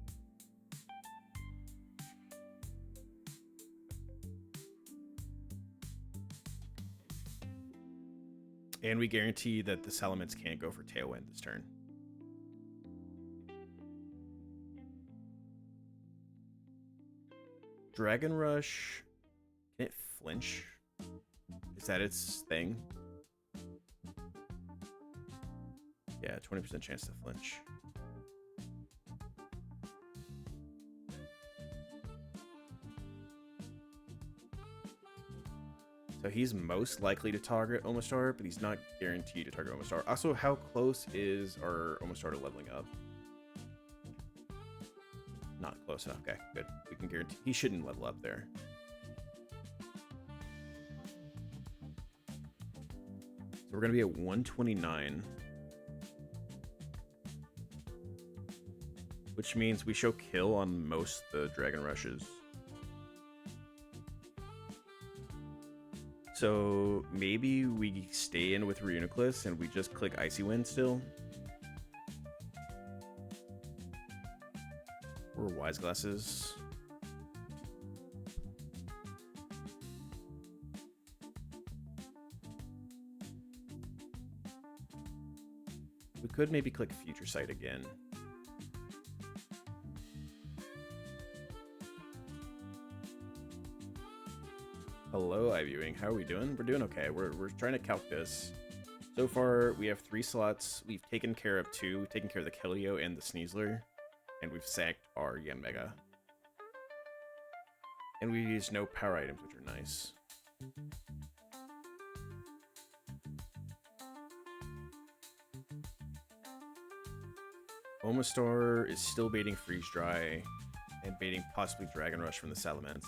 And we guarantee that the Salamence can't go for Tailwind this turn. Dragon Rush, can it flinch? Is that its thing? Yeah, 20% chance to flinch. So he's most likely to target Omastar, but he's not guaranteed to target Omastar. Also, how close is our Omastar to leveling up? Not close enough. Okay, good. We can guarantee he shouldn't level up there. So we're going to be at 129. Which means we show kill on most of the Dragon Rushes. So maybe we stay in with Reuniclus and we just click Icy Wind still. Or Wise Glasses. We could maybe click Future Sight again. Hello, iViewing. How are we doing? We're doing okay. We're trying to calc this. So far, we have 3 slots. We've taken care of 2. We've taken care of the Keldeo and the Sneasler. And we've sacked our Yanmega. And we used no power items, which are nice. Omastar is still baiting Freeze Dry and baiting possibly Dragon Rush from the Salamence.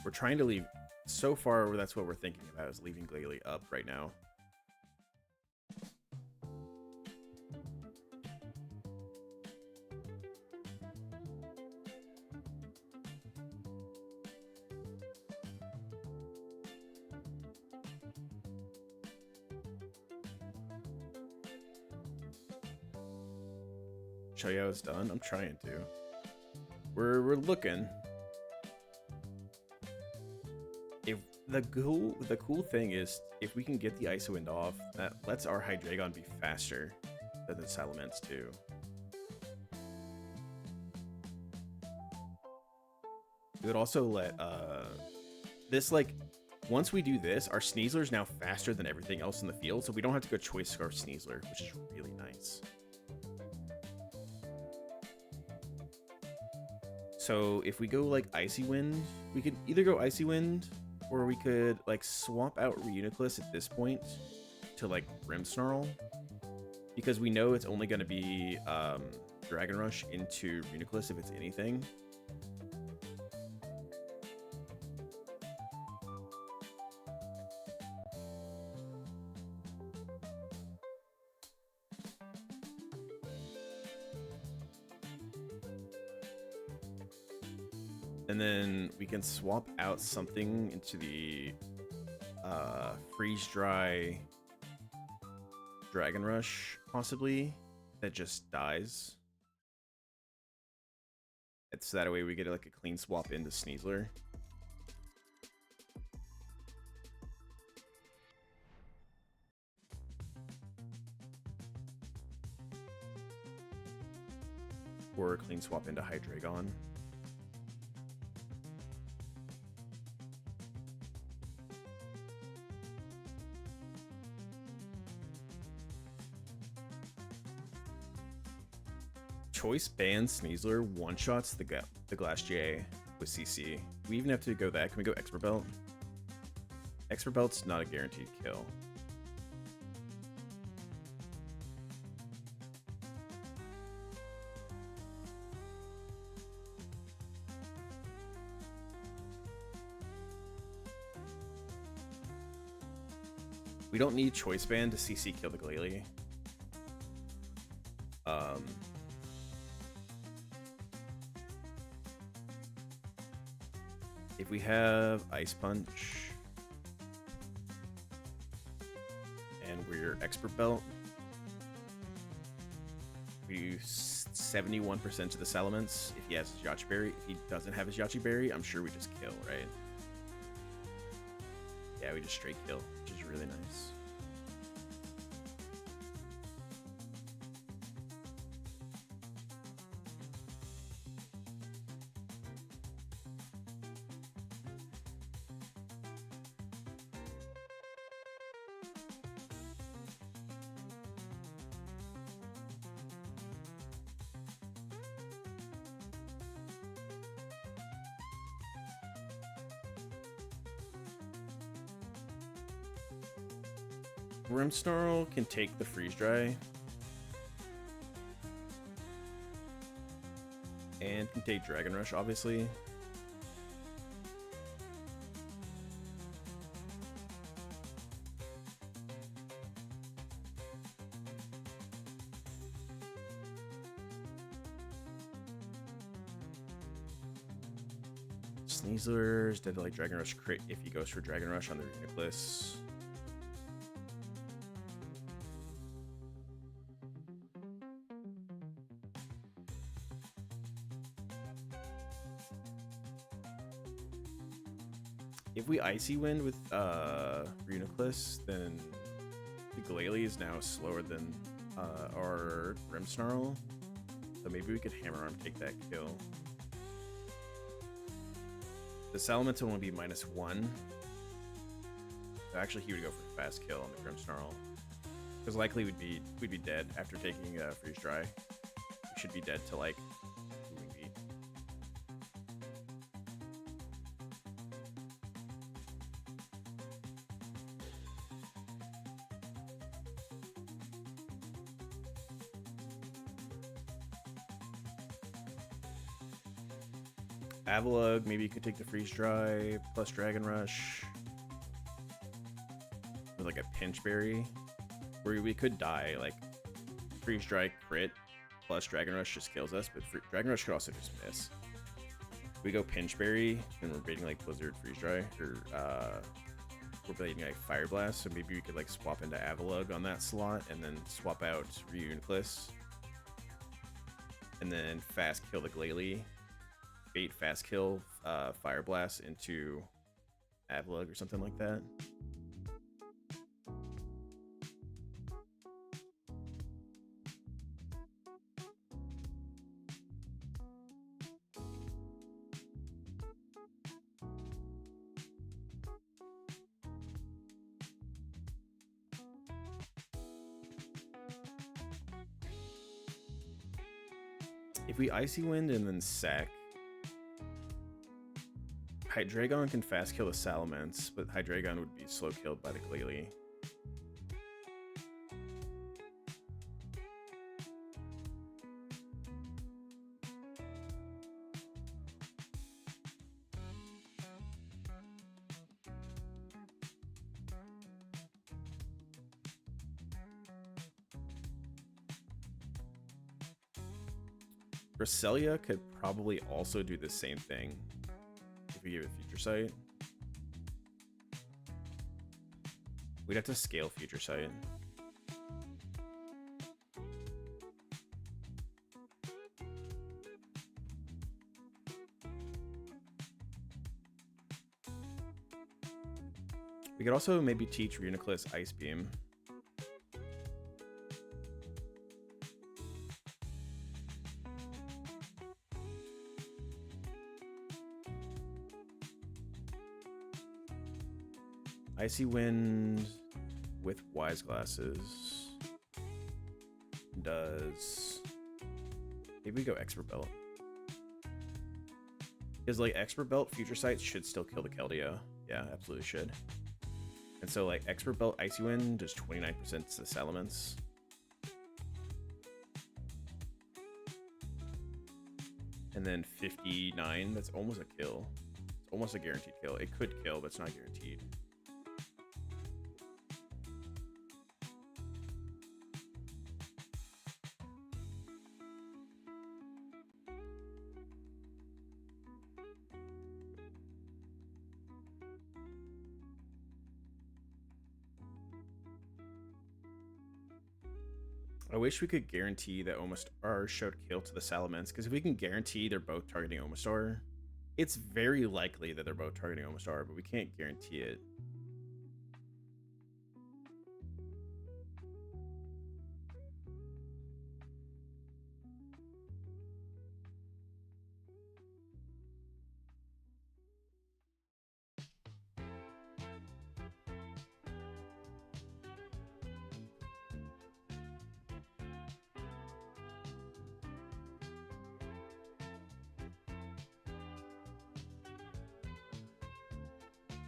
We're trying to leave... So far, that's what we're thinking about, is leaving Glalie up right now. Choyo is done? I'm trying to. We're looking. If the cool thing is, if we can get the Icy Wind off, that lets our Hydreigon be faster than the Salamence too. It would also let this, like, once we do this, our Sneasler is now faster than everything else in the field, so we don't have to go Choice Scarf Sneasler, which is really nice. So if we go like Icy Wind, we could either go Icy Wind, or we could like swap out Reuniclus at this point to like Grimmsnarl, because we know it's only going to be Dragon Rush into Reuniclus if it's anything. And then we can swap out something into the Freeze Dry Dragon Rush, possibly, that just dies. It's that way we get like a clean swap into Sneasler. Or a clean swap into Hydreigon. Choice Band Sneasler one-shots the Glass J with CC. We even have to go that. Can we go Expert Belt? Expert Belt's not a guaranteed kill. We don't need Choice Band to CC kill the Glalie. If we have Ice Punch and we're Expert Belt, we 71% of the Salamence if he has his Yachi Berry. If he doesn't have his Yachi Berry, I'm sure we just kill, right? Yeah, we just straight kill, which is really nice. Grimmsnarl can take the freeze dry and can take Dragon Rush, obviously. Sneaslers did like Dragon Rush crit if he goes for Dragon Rush on the Reuniclus. If we Icy Wind with Reuniclus, then the Glalie is now slower than our Grimmsnarl. So maybe we could Hammer Arm take that kill. The Salamence will be -1. So actually, he would go for fast kill on the Grimmsnarl. Because likely we'd be dead after taking Freeze Dry. We should be dead to like Moving Beat. Avalugg, maybe you could take the Freeze Dry plus Dragon Rush. Or like a Pinch Berry. Where we could die, like Freeze Dry crit plus Dragon Rush just kills us, but Dragon Rush could also just miss. If we go Pinch Berry, and we're baiting like Blizzard Freeze Dry, or we're baiting like Fire Blast, so maybe we could like swap into Avalugg on that slot, and then swap out Reuniclus. And then fast kill the Glalie. Bait fast kill Fire Blast into Avalugg or something like that. If we Icy Wind and then sack, Hydreigon can fast kill the Salamence, but Hydreigon would be slow killed by the Glalie. Cresselia could probably also do the same thing if we give it Future Sight. We'd have to scale Future Sight. We could also maybe teach Reuniclus Ice Beam. Icy Wind with Wise Glasses does... Maybe we go Expert Belt. Because like Expert Belt, Future Sight should still kill the Keldeo. Yeah, absolutely should. And so like Expert Belt Icy Wind does 29% to the Salamence. And then 59, that's almost a kill. It's almost a guaranteed kill. It could kill, but it's not guaranteed. I wish we could guarantee that Omastar showed kill to the Salamence, because if we can guarantee they're both targeting Omastar, it's very likely that they're both targeting Omastar, but we can't guarantee it.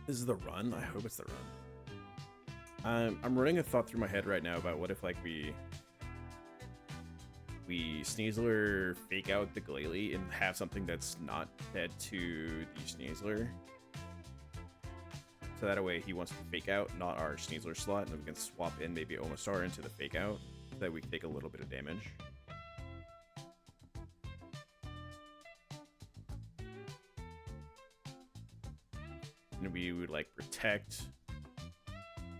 This is the run? I hope it's the run. I'm running a thought through my head right now about what if like we Sneasler fake out the Glalie and have something that's not dead to the Sneasler. So that way he wants to fake out, not our Sneasler slot, and we can swap in maybe Omastar into the fake out so that we take a little bit of damage. And we would like protect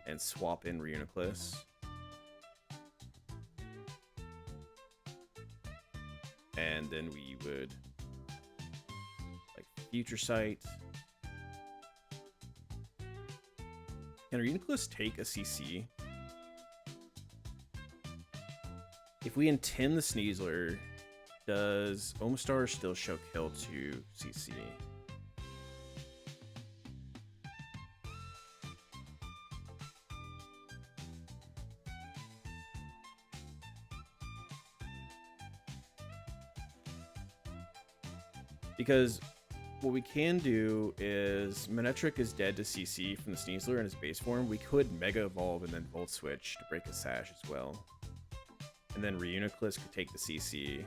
and swap in Reuniclus. And then we would like Future Sight. Can Reuniclus take a CC? If we intend the Sneasler, does Omastar still show kill to CC? Because what we can do is Manectric is dead to CC from the Sneasler in his base form. We could Mega Evolve and then Volt Switch to break his Sash as well. And then Reuniclus could take the CC.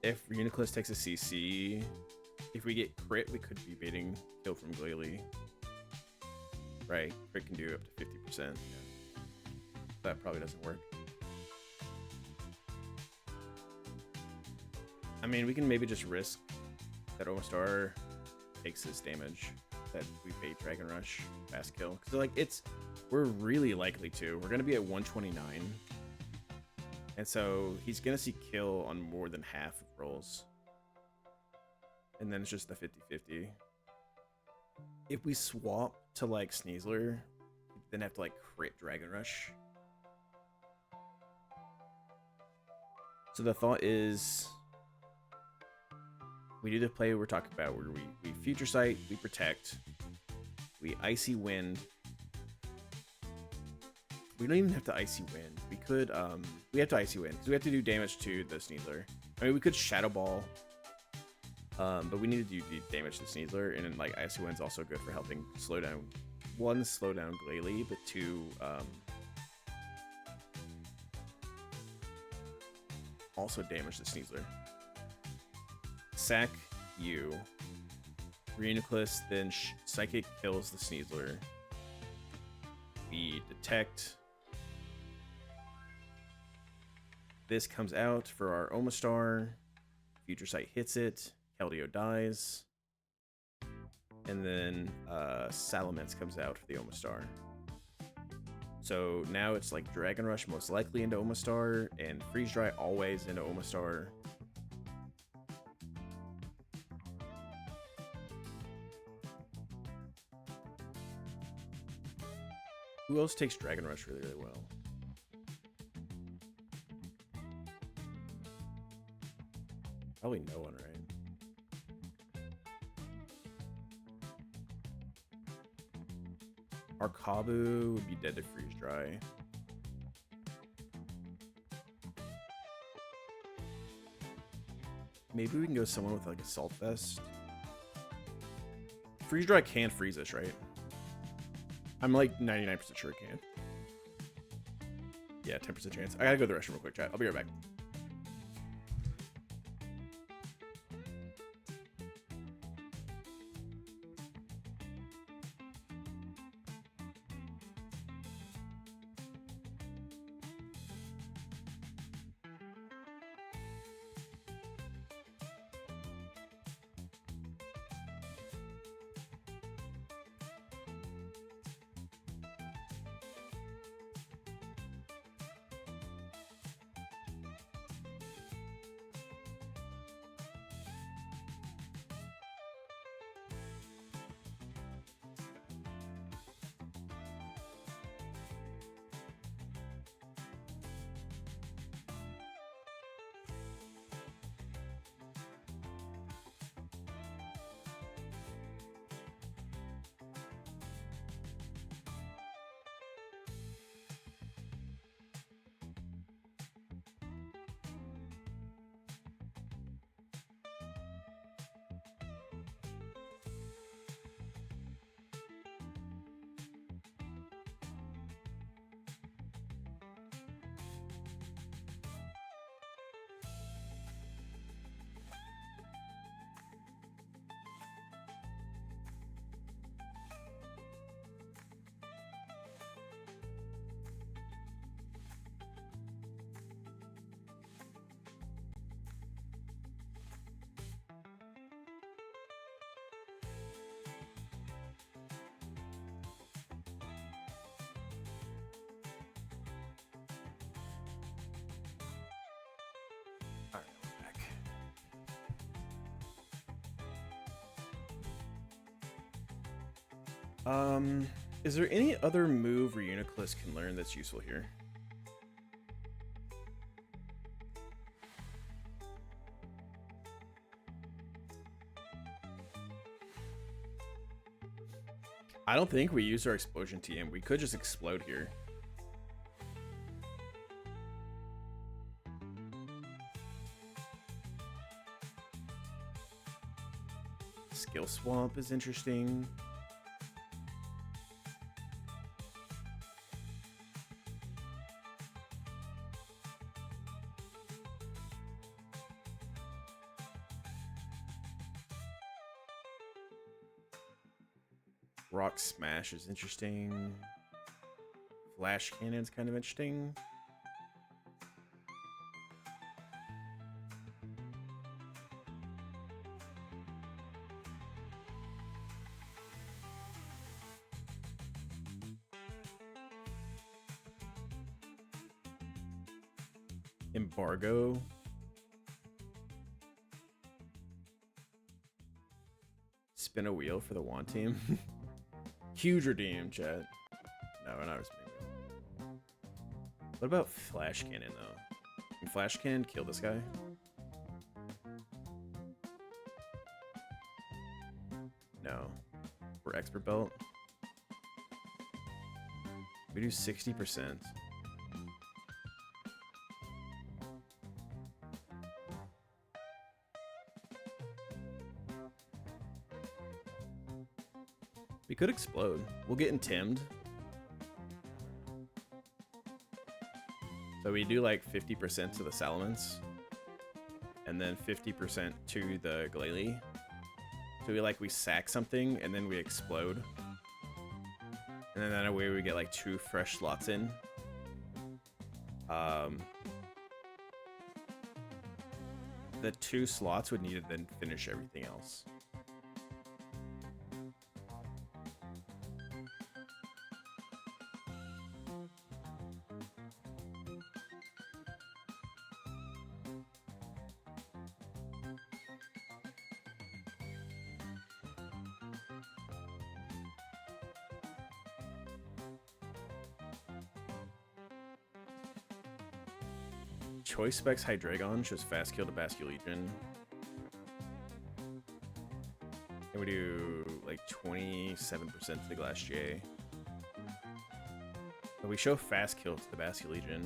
If Reuniclus takes a CC, if we get crit, we could be baiting kill from Glalie. Right, crit can do up to 50%. That probably doesn't work. I mean, we can maybe just risk that Omastar takes this damage, that we bait Dragon Rush, fast kill. Because like we're really likely to. We're gonna be at 129. And so he's going to see kill on more than half of rolls. And then it's just the 50-50. If we swap to like Sneasler, then have to like crit Dragon Rush. So the thought is we do the play we're talking about where we Future Sight, we protect, we Icy Wind. We don't even have to Icy Wind. We could, we have to Icy Wind, because we have to do damage to the Sneasler. I mean, we could Shadow Ball, but we need to do damage to the Sneasler, and then, like, Icy Wind's also good for helping slow down, one, slow down Glalie, but two, also damage the Sneasler. Sack you. Reuniclus, then Psychic kills the Sneasler. We detect. This comes out for our Omastar. Future Sight hits it. Keldeo dies. And then Salamence comes out for the Omastar. So now it's like Dragon Rush most likely into Omastar, and Freeze Dry always into Omastar. Who else takes Dragon Rush really, really well? Probably no one, right? Arkabu would be dead to Freeze Dry. Maybe we can go someone with like Assault Vest. Freeze Dry can freeze us, right? I'm like 99% sure it can. Yeah, 10% chance. I gotta go to the restroom real quick, chat. I'll be right back. Is there any other move Reuniclus can learn that's useful here? I don't think we used our explosion TM. We could just explode here. Skill swamp is interesting. Rock smash is interesting. Flash cannon's kind of interesting. Embargo. Spin a wheel for the wand team. Huge redeem, chat. No, we're not spinning wheel. What about flash cannon though? Can flash cannon kill this guy? No. For expert belt. We do 60%. We could explode. We'll get intimed. So we do like 50% to the Salamence. And then 50% to the Glalie. So we sack something and then we explode. And then that way we get like 2 fresh slots in. The 2 slots would need to then finish everything else. Choice Specs Hydreigon shows fast kill to Basculegion. And we do like 27% to the Glass J. But we show fast kill to the Basculegion.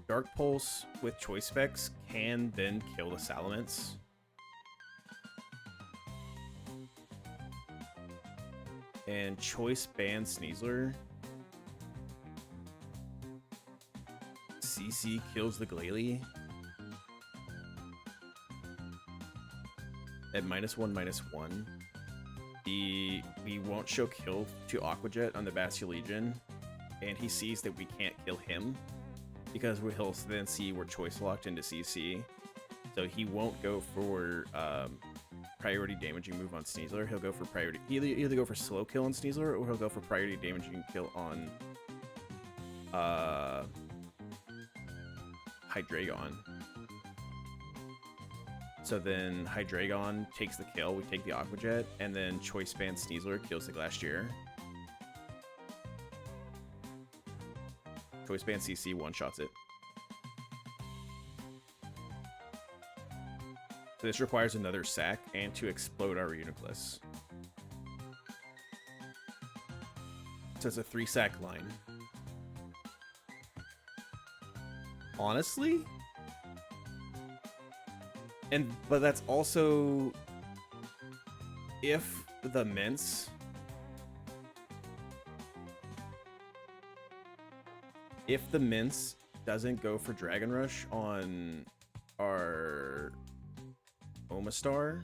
Dark Pulse with Choice Specs can then kill the Salamence. And Choice Band Sneasler. CC kills the Glalie. At -1/-1. We won't show kill to Aquajet on the Basculegion. And he sees that we can't kill him. Because he'll then see we're choice locked into CC. So he won't go for priority damaging move on Sneasler. He'll go for priority. He'll either go for slow kill on Sneasler or he'll go for priority damaging kill on Hydreigon. So then Hydreigon takes the kill, we take the Aquajet, and then Choice Band Sneasler kills the Glacier. Choice Band CC one-shots it. So this requires another sack and to explode our Reuniclus. So it's a 3-sack line. Honestly? But that's also if the mince doesn't go for Dragon Rush on our Omastar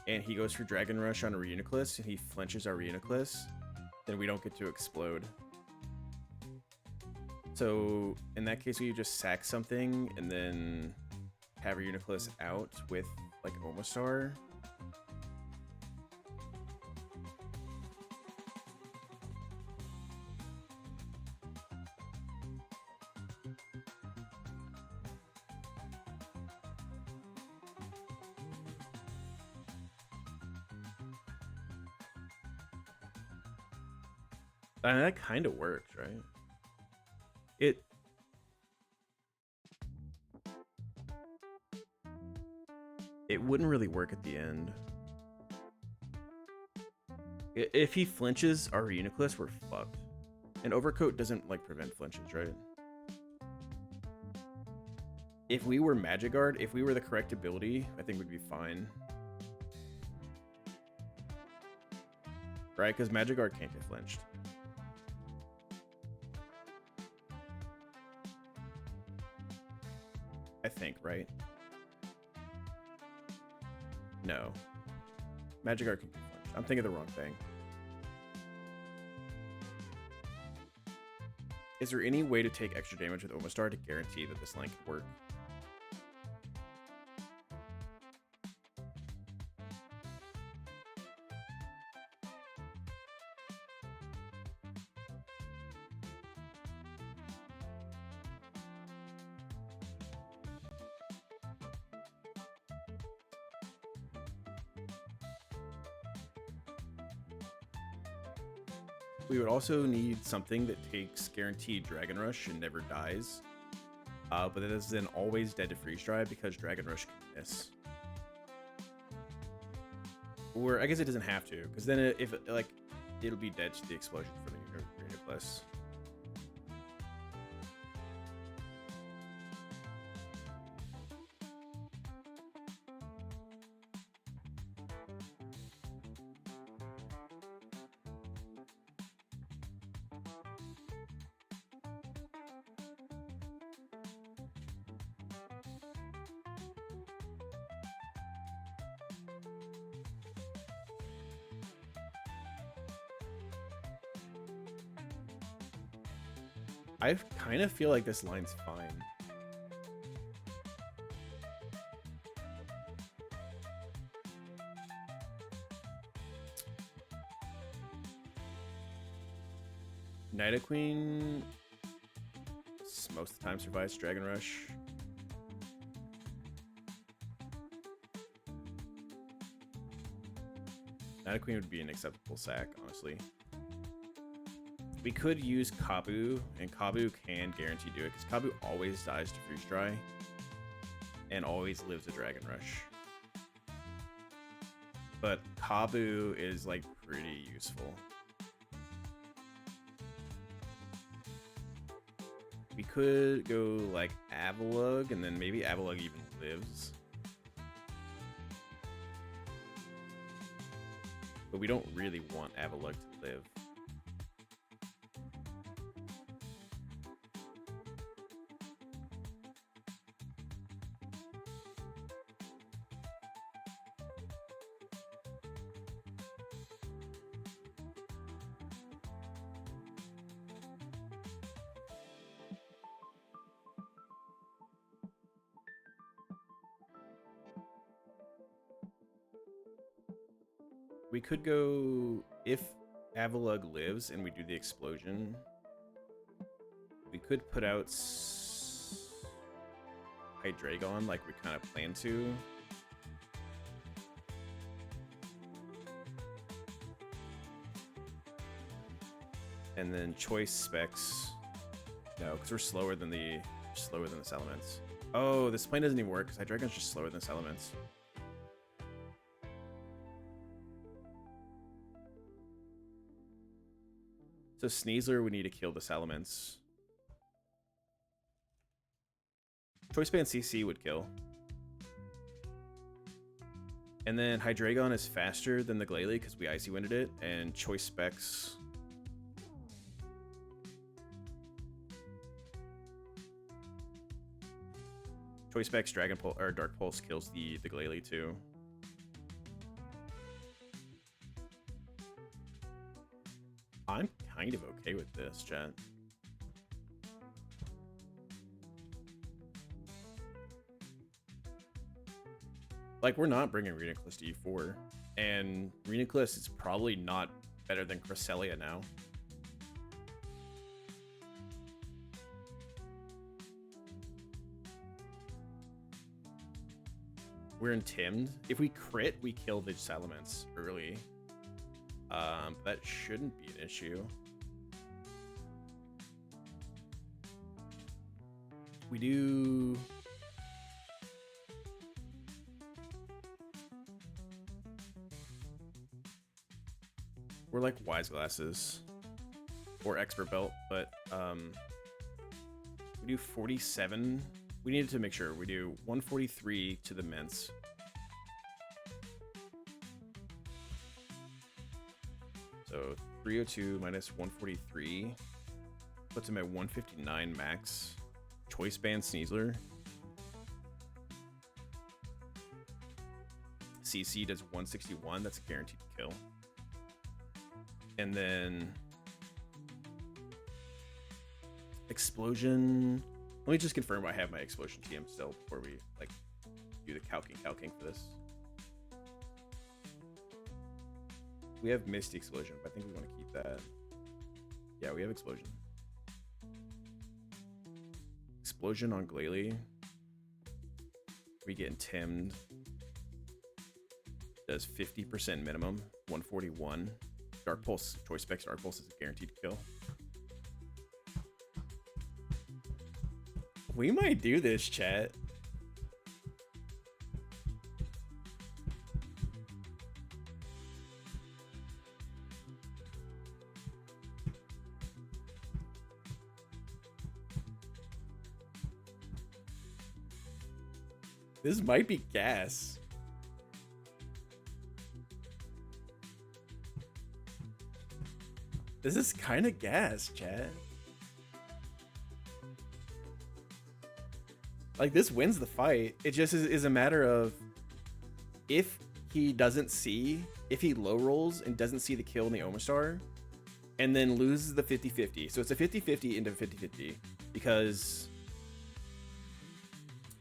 and he goes for Dragon Rush on a Reuniclus and he flinches our Reuniclus, then we don't get to explode. So in that case, we just sack something and then have Reuniclus out with like Omastar. And that kind of works, right? It wouldn't really work at the end. If he flinches our Uniclus, we're fucked. And Overcoat doesn't like prevent flinches, right? If we were Magic Guard, if we were the correct ability, I think we'd be fine. Right? Because Magic Guard can't get flinched. I think, right? No. Magic Guard can get flinched. I'm thinking the wrong thing. Is there any way to take extra damage with Omastar to guarantee that this line can work? We would also need something that takes guaranteed Dragon Rush and never dies. But that is then always dead to Freeze Dry because Dragon Rush can miss. Or I guess it doesn't have to, because then it'll be dead to the explosion for the Uniclus. I kind of feel like this line's fine. Nidoqueen most of the time survives Dragon Rush. Nidoqueen would be an acceptable sack, honestly. We could use Kabu, and Kabu can guarantee do it, because Kabu always dies to Freeze Dry, and always lives a Dragon Rush. But Kabu is, like, pretty useful. We could go, like, Avalugg, and then maybe Avalugg even lives. But we don't really want Avalugg to live. We could go, if Avalugg lives and we do the explosion, we could put out Hydreigon like we kind of plan to. And then choice specs. No, because we're slower than the Salamence. Oh, this plan doesn't even work because Hydreigon's just slower than Salamence. So Sneasler would need to kill the Salamence. Choice Band CC would kill. And then Hydreigon is faster than the Glalie because we Icy Winded it, and Choice Specs. Choice Specs Dragon Pulse or Dark Pulse kills the Glalie too. I'm kind of okay with this, chat. Like, we're not bringing Reuniclus to E4, and Reuniclus is probably not better than Cresselia now. We're intimed. If we crit, we kill the Salamence early. That shouldn't be an issue. We do... We're like Wise Glasses or Expert Belt, but we do 47. We needed to make sure we do 143 to the mints. So 302 minus 143 puts him at 159 max. Choice band Sneasler. CC does 161. That's a guaranteed kill. And then Explosion. Let me just confirm I have my Explosion TM still before we like do the calking for this. We have Misty Explosion, but I think we want to keep that. Yeah, we have Explosion. Explosion on Glalie. We getting timmed. Does 50% minimum. 141. Dark Pulse, Choice Specs Dark Pulse is a guaranteed kill. We might do this, chat. This might be gas. This is kind of gas, chat. Like, this wins the fight. It just is a matter of if he doesn't see, if he low rolls and doesn't see the kill in the Omastar, and then loses the 50-50. So it's a 50-50 into 50-50 because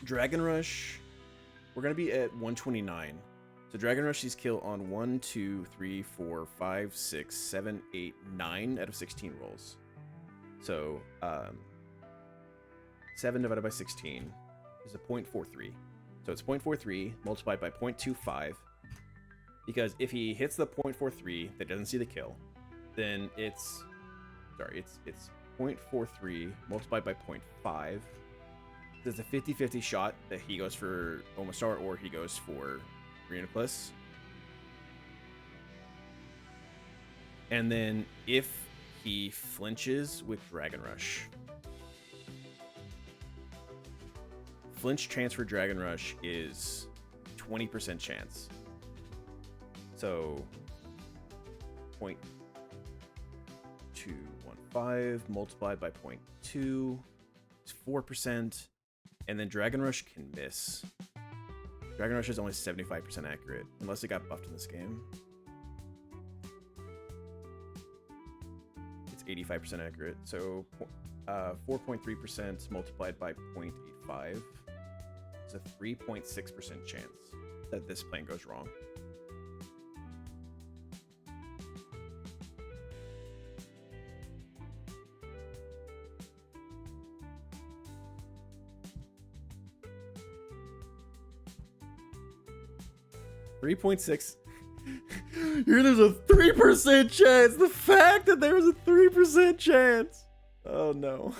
Dragon Rush, we're going to be at 129. So Dragon Rush these kill on 1, 2, 3, 4, 5, 6, 7, 8, 9 out of 16 rolls. So 7 divided by 16 is a 0.43. So it's 0.43 multiplied by 0.25. Because if he hits the 0.43 that doesn't see the kill, then it's 0.43 multiplied by 0.5. There's a 50-50 shot that he goes for Omastar or he goes for Reuniclus. And then if he flinches with Dragon Rush, flinch transfer Dragon Rush is 20% chance. So 0.215 multiplied by 0.2 is 4%. And then Dragon Rush can miss. Dragon Rush is only 75% accurate, unless it got buffed in this game. It's 85% accurate, so 4.3% multiplied by 0.85 is a 3.6% chance that this plan goes wrong. .6. Here, there's a 3% chance. The fact that there was a 3% chance. Oh no.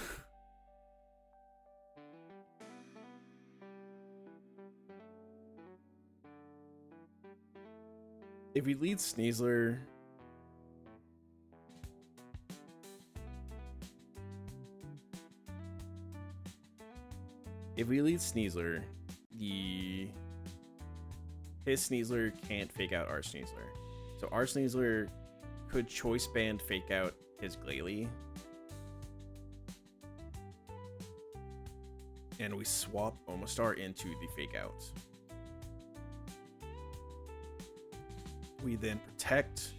If we lead Sneasler, his Sneasler can't fake out our Sneasler. So our Sneasler could choice band fake out his Glalie. And we swap Omastar into the fake out. We then protect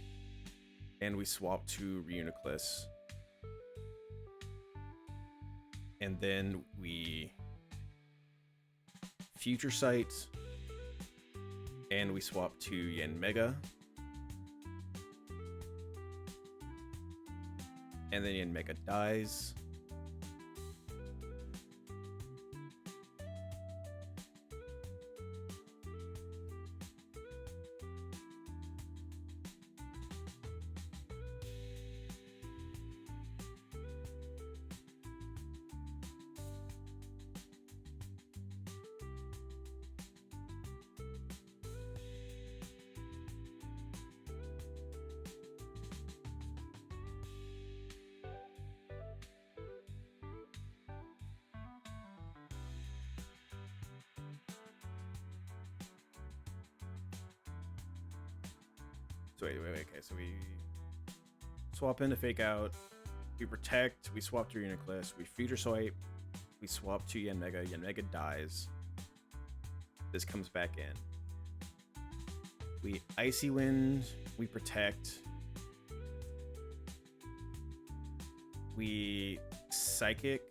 and we swap to Reuniclus. And then we Future Sight. And we swap to Yen Mega. And then Yen Mega dies. So wait. Okay, so we swap into fake out. We protect. We swap to Uniclus. We future swipe. We swap to Yanmega. Yanmega dies. This comes back in. We Icy Wind. We protect. We Psychic.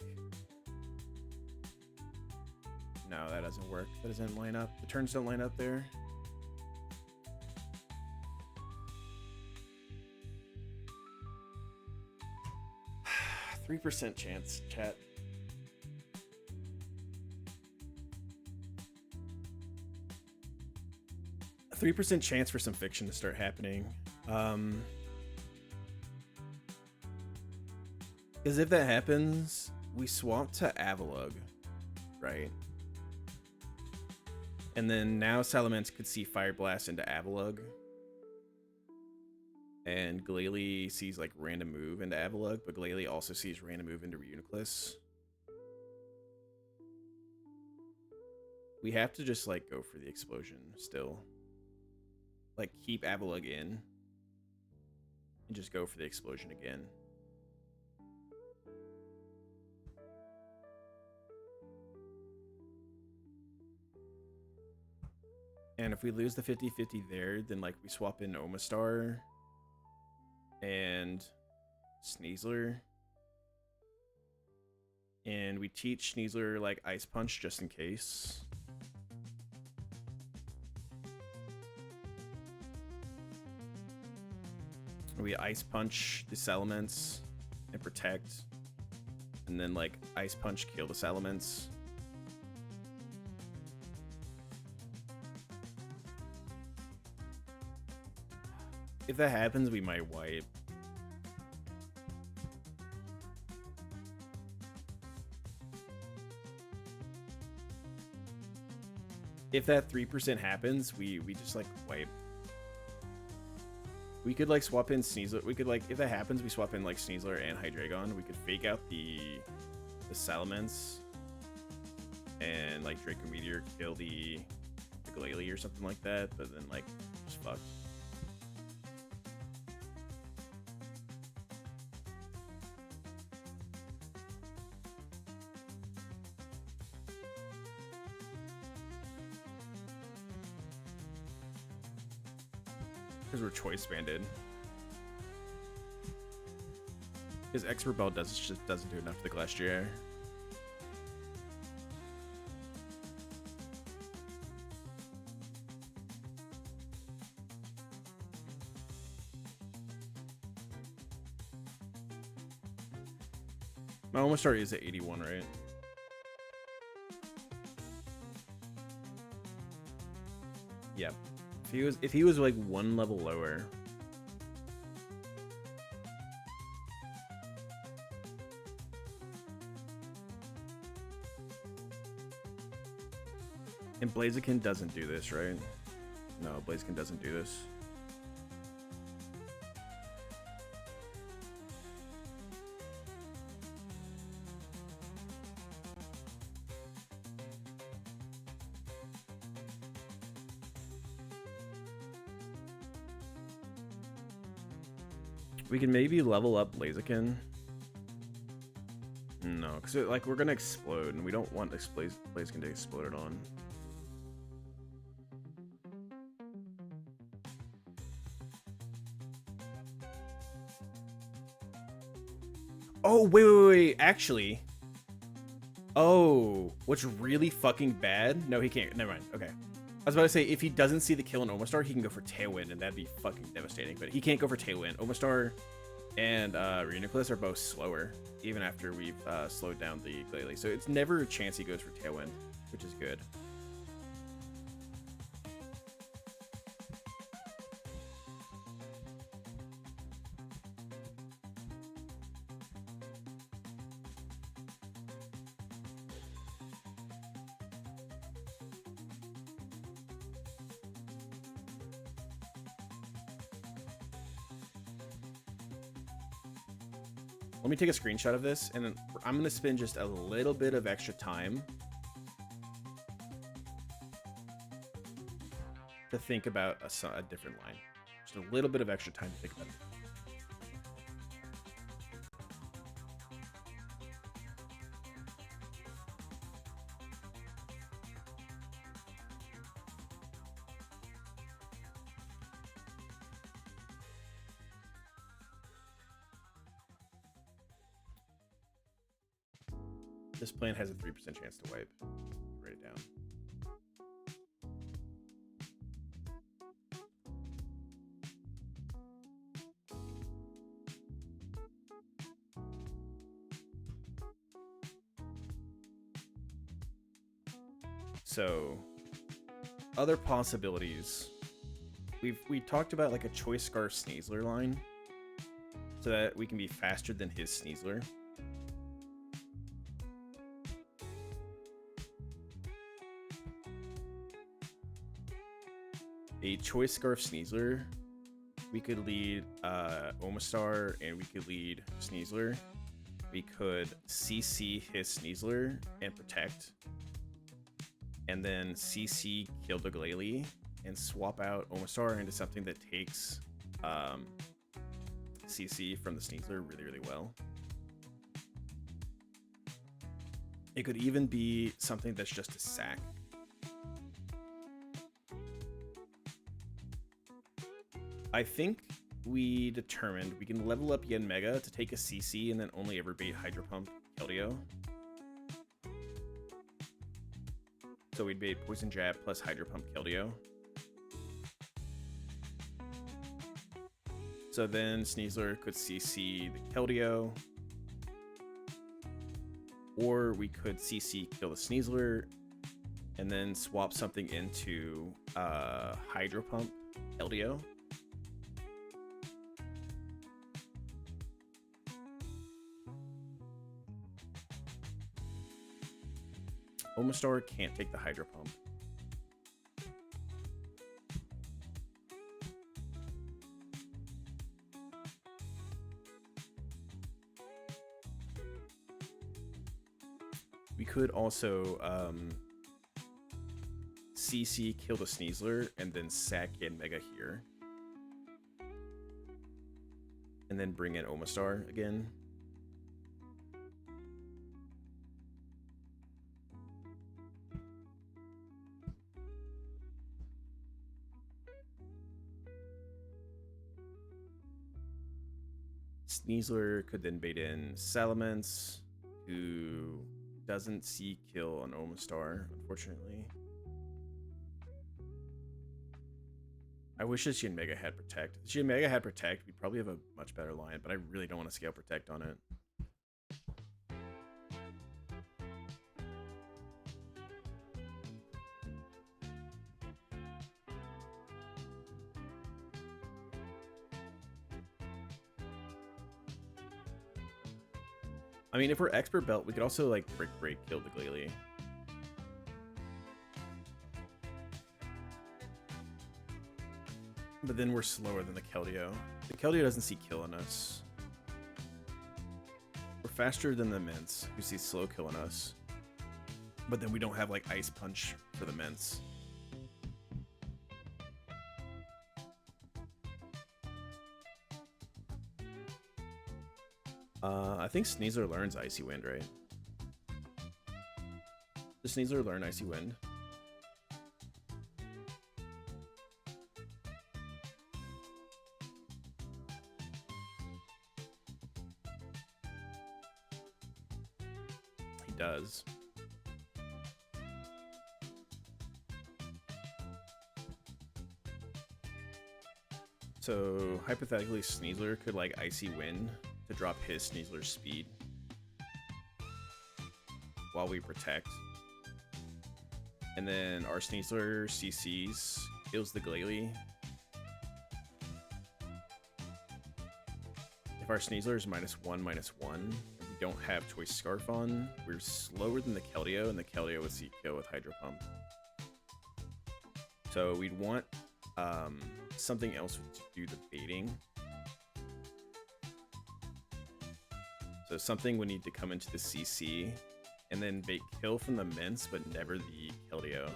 No, that doesn't work. That doesn't line up. The turns don't line up there. 3% chance, chat. 3% chance for some fiction to start happening. Because if that happens, we swap to Avalugg, right? And then now Salamence could see Fire Blast into Avalugg. And Glalie sees like random move into Avalugg, but Glalie also sees random move into Uniclus. We have to just like go for the explosion still. Like keep Avalugg in and just go for the explosion again. And if we lose the 50-50 there, then like we swap in Omastar and Sneasler. And we teach Sneasler like Ice Punch just in case. We Ice Punch the Salamence and protect. And then like Ice Punch kill the Salamence. If that happens, we might wipe. If that 3% happens, we just like wipe. We could like swap in Sneasler. We could like, if that happens, we swap in like Sneasler and Hydreigon. We could fake out the Salamence and like Draco Meteor kill the Glalie or something like that. But then like just fucked. Because we're choice banded. His Expert Bell just doesn't do enough to the Glacier. My Omastar is at 81, right? Yep. If he was like one level lower. And Blaziken doesn't do this, right? No, Blaziken doesn't do this. We can maybe level up Blaziken. No, because like we're gonna explode, and we don't want Blaziken to explode on. Oh wait! Actually, oh, what's really fucking bad? No, he can't. Never mind. Okay. I was about to say, if he doesn't see the kill in Omastar, he can go for Tailwind, and that'd be fucking devastating. But he can't go for Tailwind. Omastar and Uniclus are both slower, even after we've slowed down the Glalie. So it's never a chance he goes for Tailwind, which is good. Let me take a screenshot of this, and then I'm going to spend just a little bit of extra time to think about a different line. Just a little bit of extra time to think about it. This plan has a 3% chance to wipe. Write it down. So, other possibilities. We talked about like a Choice Scarf Sneasler line, so that we can be faster than his Sneasler. A Choice Scarf Sneasler, we could lead Omastar and we could lead Sneasler. We could CC his Sneasler and protect, and then CC kill the Glalie and swap out Omastar into something that takes CC from the Sneasler really, really well. It could even be something that's just a sack. I think we determined we can level up Yanmega to take a CC and then only ever bait Hydro Pump Keldeo. So we'd bait Poison Jab plus Hydro Pump Keldeo. So then Sneasler could CC the Keldeo. Or we could CC kill the Sneasler and then swap something into Hydro Pump Keldeo. Omastar can't take the Hydro Pump. We could also CC kill the Sneasler and then sack Yanmega here. And then bring in Omastar again. Sneasler could then bait in Salamence, who doesn't see kill on Omastar, unfortunately. I wish this Yanmega had Protect. If Yanmega had Protect, we'd probably have a much better line, but I really don't want to scale Protect on it. I mean, if we're Expert Belt, we could also, like, Break kill the Glalie. But then we're slower than the Keldeo. The Keldeo doesn't see kill on us. We're faster than the Mints, who see slow kill on us. But then we don't have, like, Ice Punch for the Mints. I think Sneasler learns Icy Wind, right? Does Sneasler learn Icy Wind? He does. So, hypothetically, Sneasler could, like, Icy Wind to drop his Sneasler's speed while we protect. And then our Sneasler CCs, kills the Glalie. If our Sneasler is -1/-1, and we don't have Choice Scarf on, we're slower than the Keldeo, and the Keldeo would see kill with Hydro Pump. So we'd want something else to do the baiting. So something would need to come into the CC and then bait kill from the Mints, but never the Keldeo.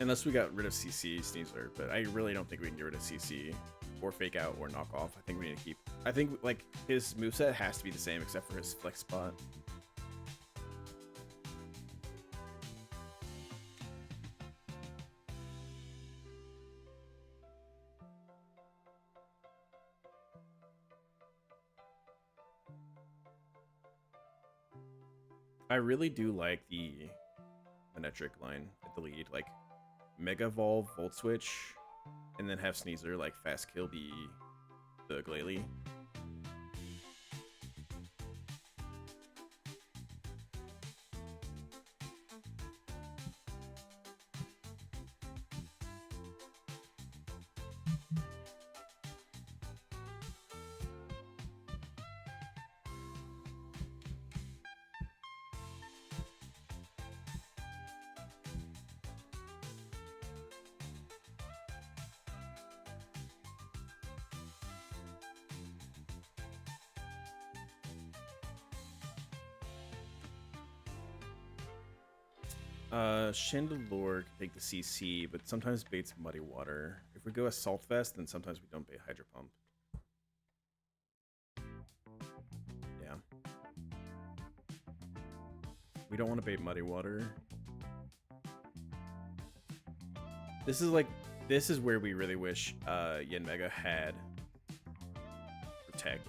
Unless we got rid of CC Sneasler, but I really don't think we can get rid of CC or fake out or knock off. I think we need to keep. I think like his moveset has to be the same except for his flex spot. I really do like the Manetric line at the lead, like Mega Evolve, Volt Switch, and then have Sneasler like fast kill be the Glalie. Chandelure can take the CC, but sometimes baits Muddy Water. If we go Assault Vest, then sometimes we don't bait Hydro Pump. Yeah. We don't want to bait Muddy Water. This is where we really wish Yanmega had Protect.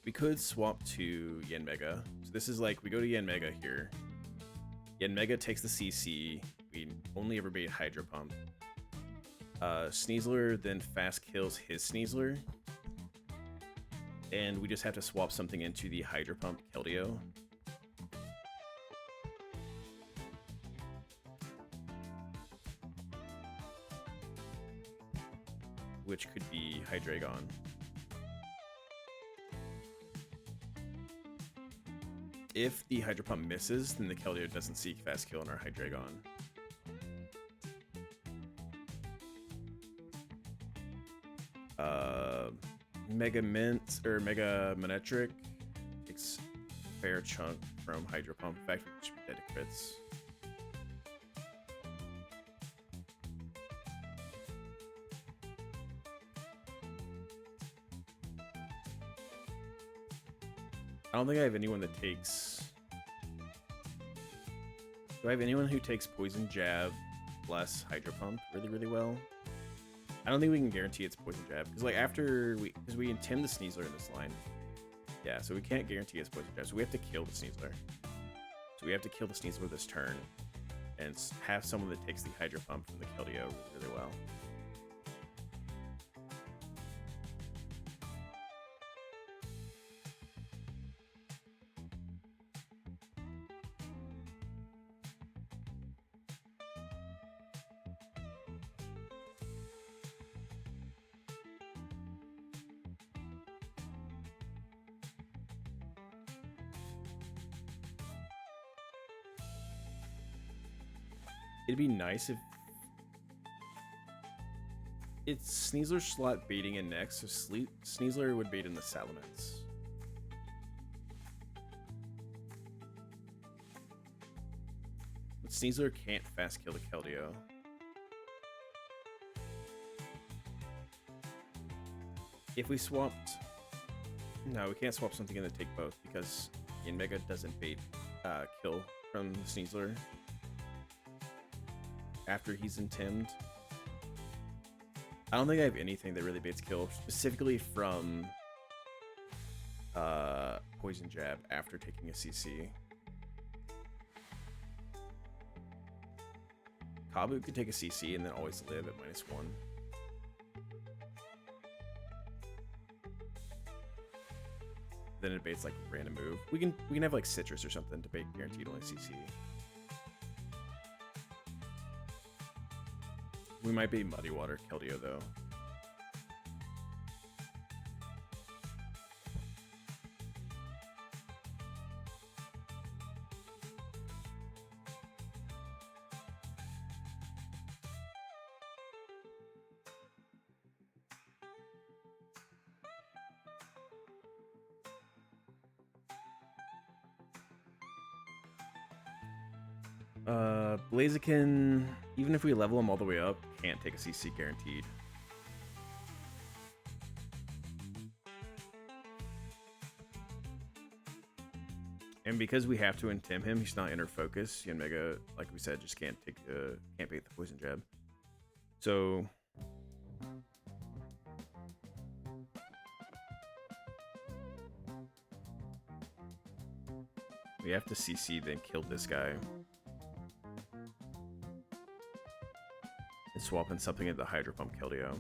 We could swap to Yanmega. So this is like, we go to Yanmega here. Yanmega takes the CC. We only ever bait Hydro Pump. Sneasler then fast kills his Sneasler. And we just have to swap something into the Hydro Pump Keldeo. Which could be Hydreigon. If the Hydro Pump misses, then the Keldeo doesn't seek fast kill on our Hydreigon. Mega Mint or Mega Manetric takes a fair chunk from Hydro Pump. In fact, we should be dead to crits. I don't think I have anyone that takes... Do I have anyone who takes Poison Jab plus Hydro Pump really, really well? I don't think we can guarantee it's Poison Jab. Because like after we... Because we intim the Sneasler in this line. Yeah, so we can't guarantee it's Poison Jab. So we have to kill the Sneasler. So we have to kill the Sneasler this turn. And have someone that takes the Hydro Pump from the Keldeo really, really well. It'd be nice if it's Sneasler slot baiting in next, so Sneasler would bait in the Salamence. But Sneasler can't fast kill the Keldeo. If we swapped... No, we can't swap something in to take both because Yanmega doesn't bait kill from Sneasler after he's intimed. I don't think I have anything that really baits kill, specifically from Poison Jab after taking a CC. Kabu could take a CC and then always live at -1. Then it baits like random move. We can have like Citrus or something to bait guaranteed only CC. We might be Muddy Water Keldeo though. Blaziken, even if we level him all the way up, can't take a CC guaranteed. And because we have to intim him, he's not inner focus. Yanmega, like we said, just can't bait the poison jab. So we have to CC, then kill this guy. And swap in something into Hydro Pump Keldeo.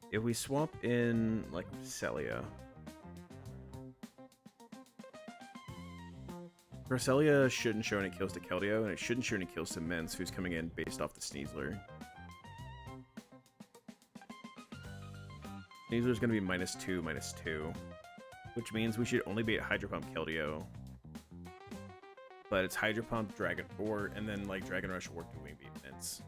If we swap in, like, Cresselia. Cresselia shouldn't show any kills to Keldeo, and it shouldn't show any kills to Mence, who's coming in based off the Sneasler. Sneasler's gonna be -2, -2. Which means we should only bait Hydro Pump Keldeo. But it's Hydro Pump, Dragon, and then, like, Dragon Rush or Wing Beat Mence.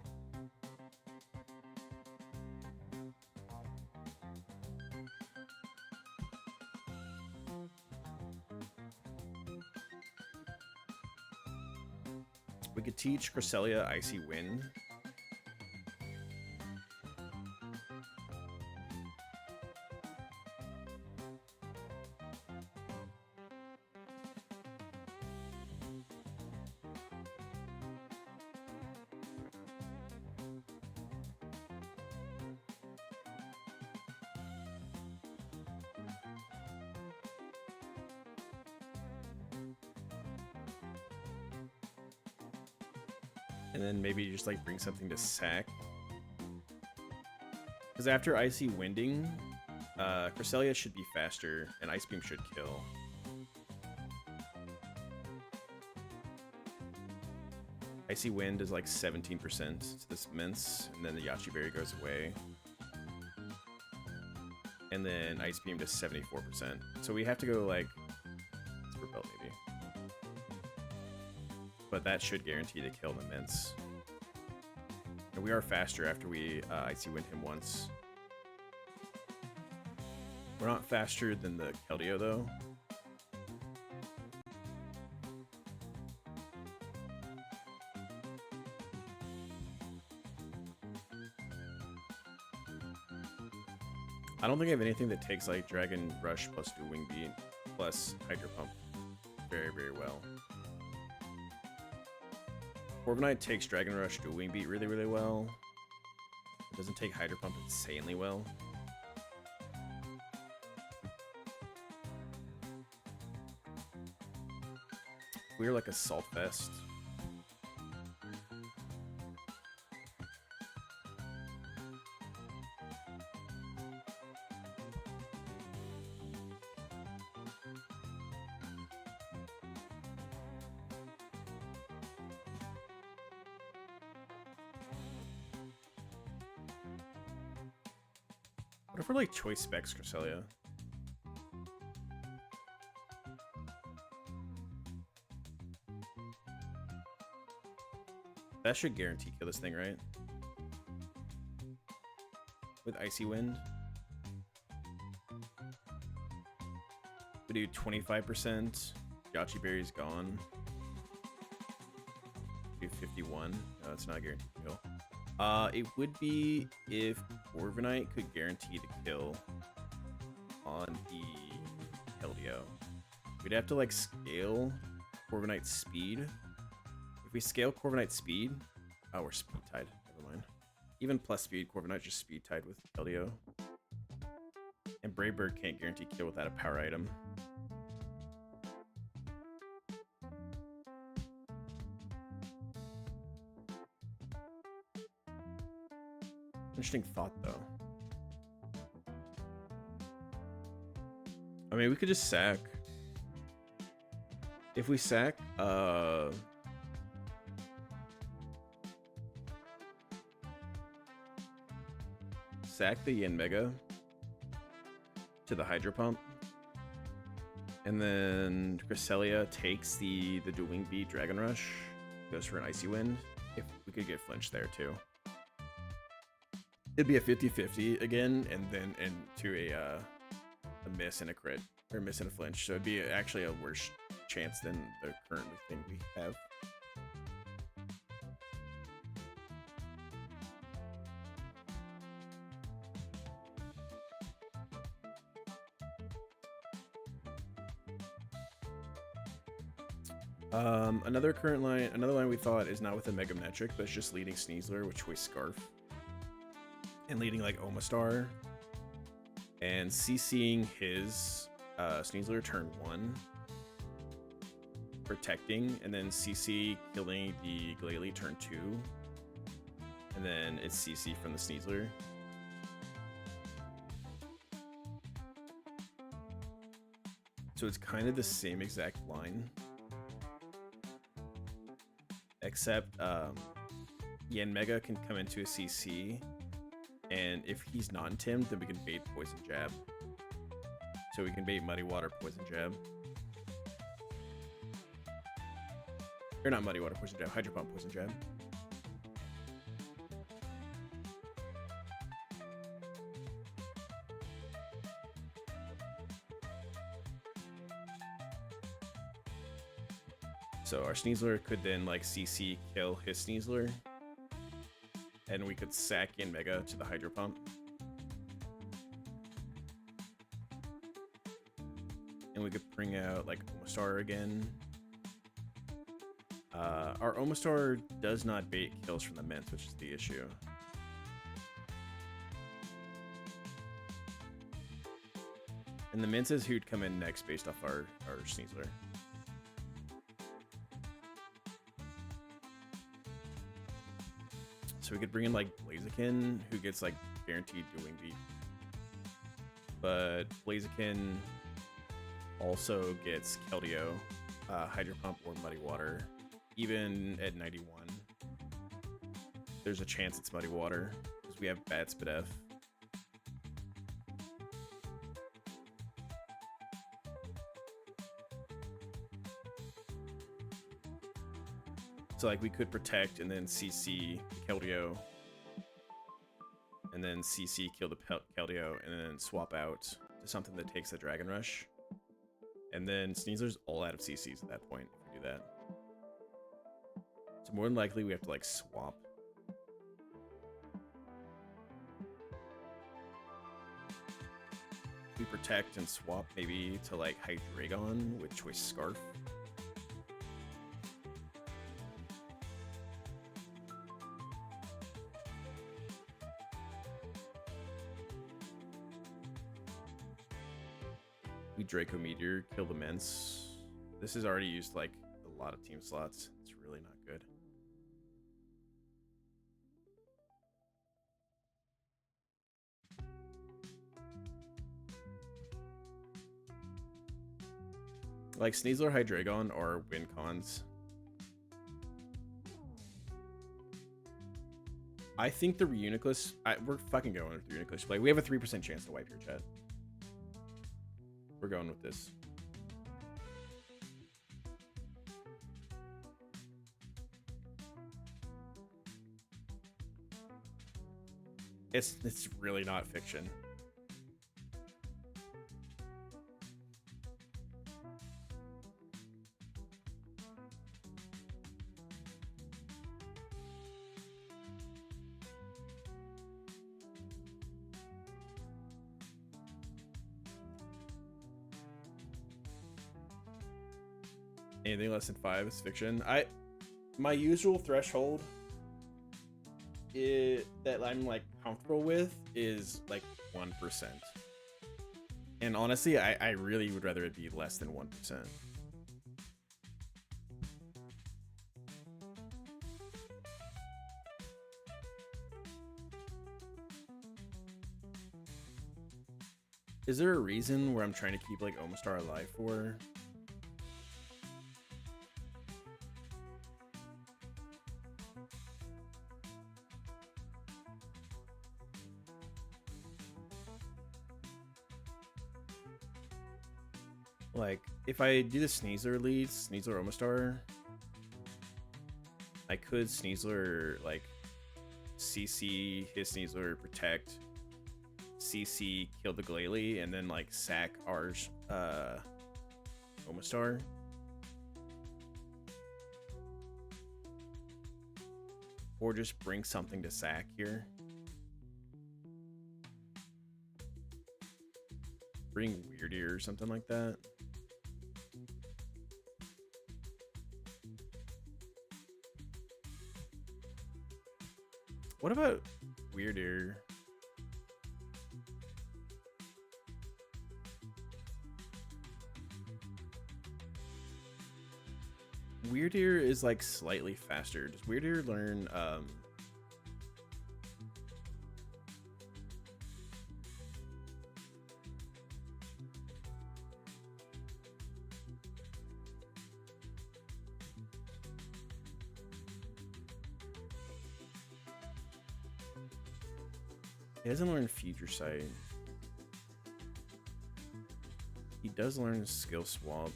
We could teach Cresselia Icy Wind. And then maybe just like bring something to sack. Because after Icy Winding, Cresselia should be faster and Ice Beam should kill. Icy Wind is like 17% to this Mence, and then the Yachi Berry goes away. And then Ice Beam to 74%. So we have to go like Super Belt maybe. But that should guarantee to kill the Mence. And we are faster after we Icy Wind him once. We're not faster than the Keldeo though. I don't think I have anything that takes like Dragon Rush plus Dual Wing Beat plus Hydro Pump very, very well. Corviknight takes Dragon Rush Dual Wing Beat really, really well. It doesn't take Hydro Pump insanely well. We're like a Salt Fest. What if we're like choice specs Cresselia? That should guarantee kill this thing, right? With Icy Wind. We do 25%. Yachi Berry's gone. Do 51. No, it's not a guaranteed kill. It would be if Corviknight could guarantee the kill on the Keldeo. We'd have to like scale Corviknight's speed. If we scale Corviknight's speed, oh, we're speed tied. Never mind. Even plus speed, Corviknight's just speed tied with Keldeo. And Brave Bird can't guarantee kill without a power item. Interesting thought, though. I mean, we could just sack. If we sack, sack the Yanmega to the Hydro Pump, and then Cresselia takes the Dual Wing Beat Dragon Rush, goes for an Icy Wind. If we could get flinch there too. It'd be a 50-50 again, and then into a miss and a crit, or miss and a flinch. So it'd be actually a worse chance than the current thing we have. Another line we thought is not with a Mega Metric, but it's just leading Sneasler with Choice Scarf. And leading like Omastar. And CCing his Sneasler turn 1. Protecting, and then CC killing the Glalie turn 2. And then it's CC from the Sneasler. So it's kind of the same exact line. Except Yanmega can come into a CC, and if he's non-timmed, then we can bait Poison Jab. So we can bait Muddy Water, Poison Jab. Or not Muddy Water, Poison Jab, Hydro Pump, Poison Jab. So our Sneasler could then like CC kill his Sneasler, and we could sack in Mega to the Hydro Pump. And we could bring out like Omastar again. Our Omastar does not bait kills from the Mints, which is the issue. And the Mints is who'd come in next based off our Sneasler. So we could bring in like Blaziken, who gets like guaranteed doing beat. But Blaziken also gets Keldeo, Hydro Pump, or Muddy Water. Even at 91, there's a chance it's Muddy Water because we have bad Spadef. So like we could protect and then CC Keldeo, and then CC kill the Keldeo, and then swap out to something that takes the Dragon Rush. And then Sneasler's all out of CCs at that point if we do that. So more than likely we have to like swap. We protect and swap maybe to like Hydreigon with Choice Scarf. We Draco Meteor, kill the Ments. This is already used like a lot of team slots. It's really not good. Like Sneasler, Hydreigon are win cons. I think the Reuniclus, we're fucking going with the Reuniclus play. We have a 3% chance to wipe your chat. We're going with this. It's really not fiction. Anything less than 5 is fiction. My usual threshold that I'm like comfortable with is like 1%. And honestly, I really would rather it be less than 1%. Is there a reason where I'm trying to keep like Omastar alive for? Like, if I do the Sneasler lead, Sneasler Omastar, I could Sneasler, like, CC his Sneasler, protect, CC kill the Glalie, and then, like, sack our Omastar. Or just bring something to sack here. Bring Weird Ear or something like that. What about Weird Ear? Weird Ear is like slightly faster. Does Weird Ear learn he doesn't learn Future Sight. He does learn Skill Swap.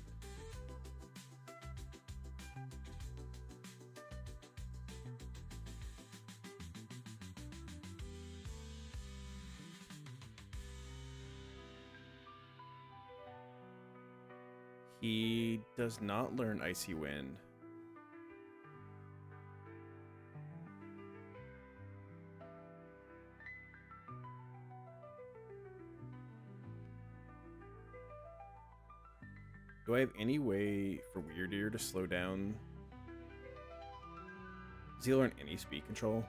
He does not learn Icy Wind. Do I have any way for Weird Ear to slow down? Does he learn any speed control?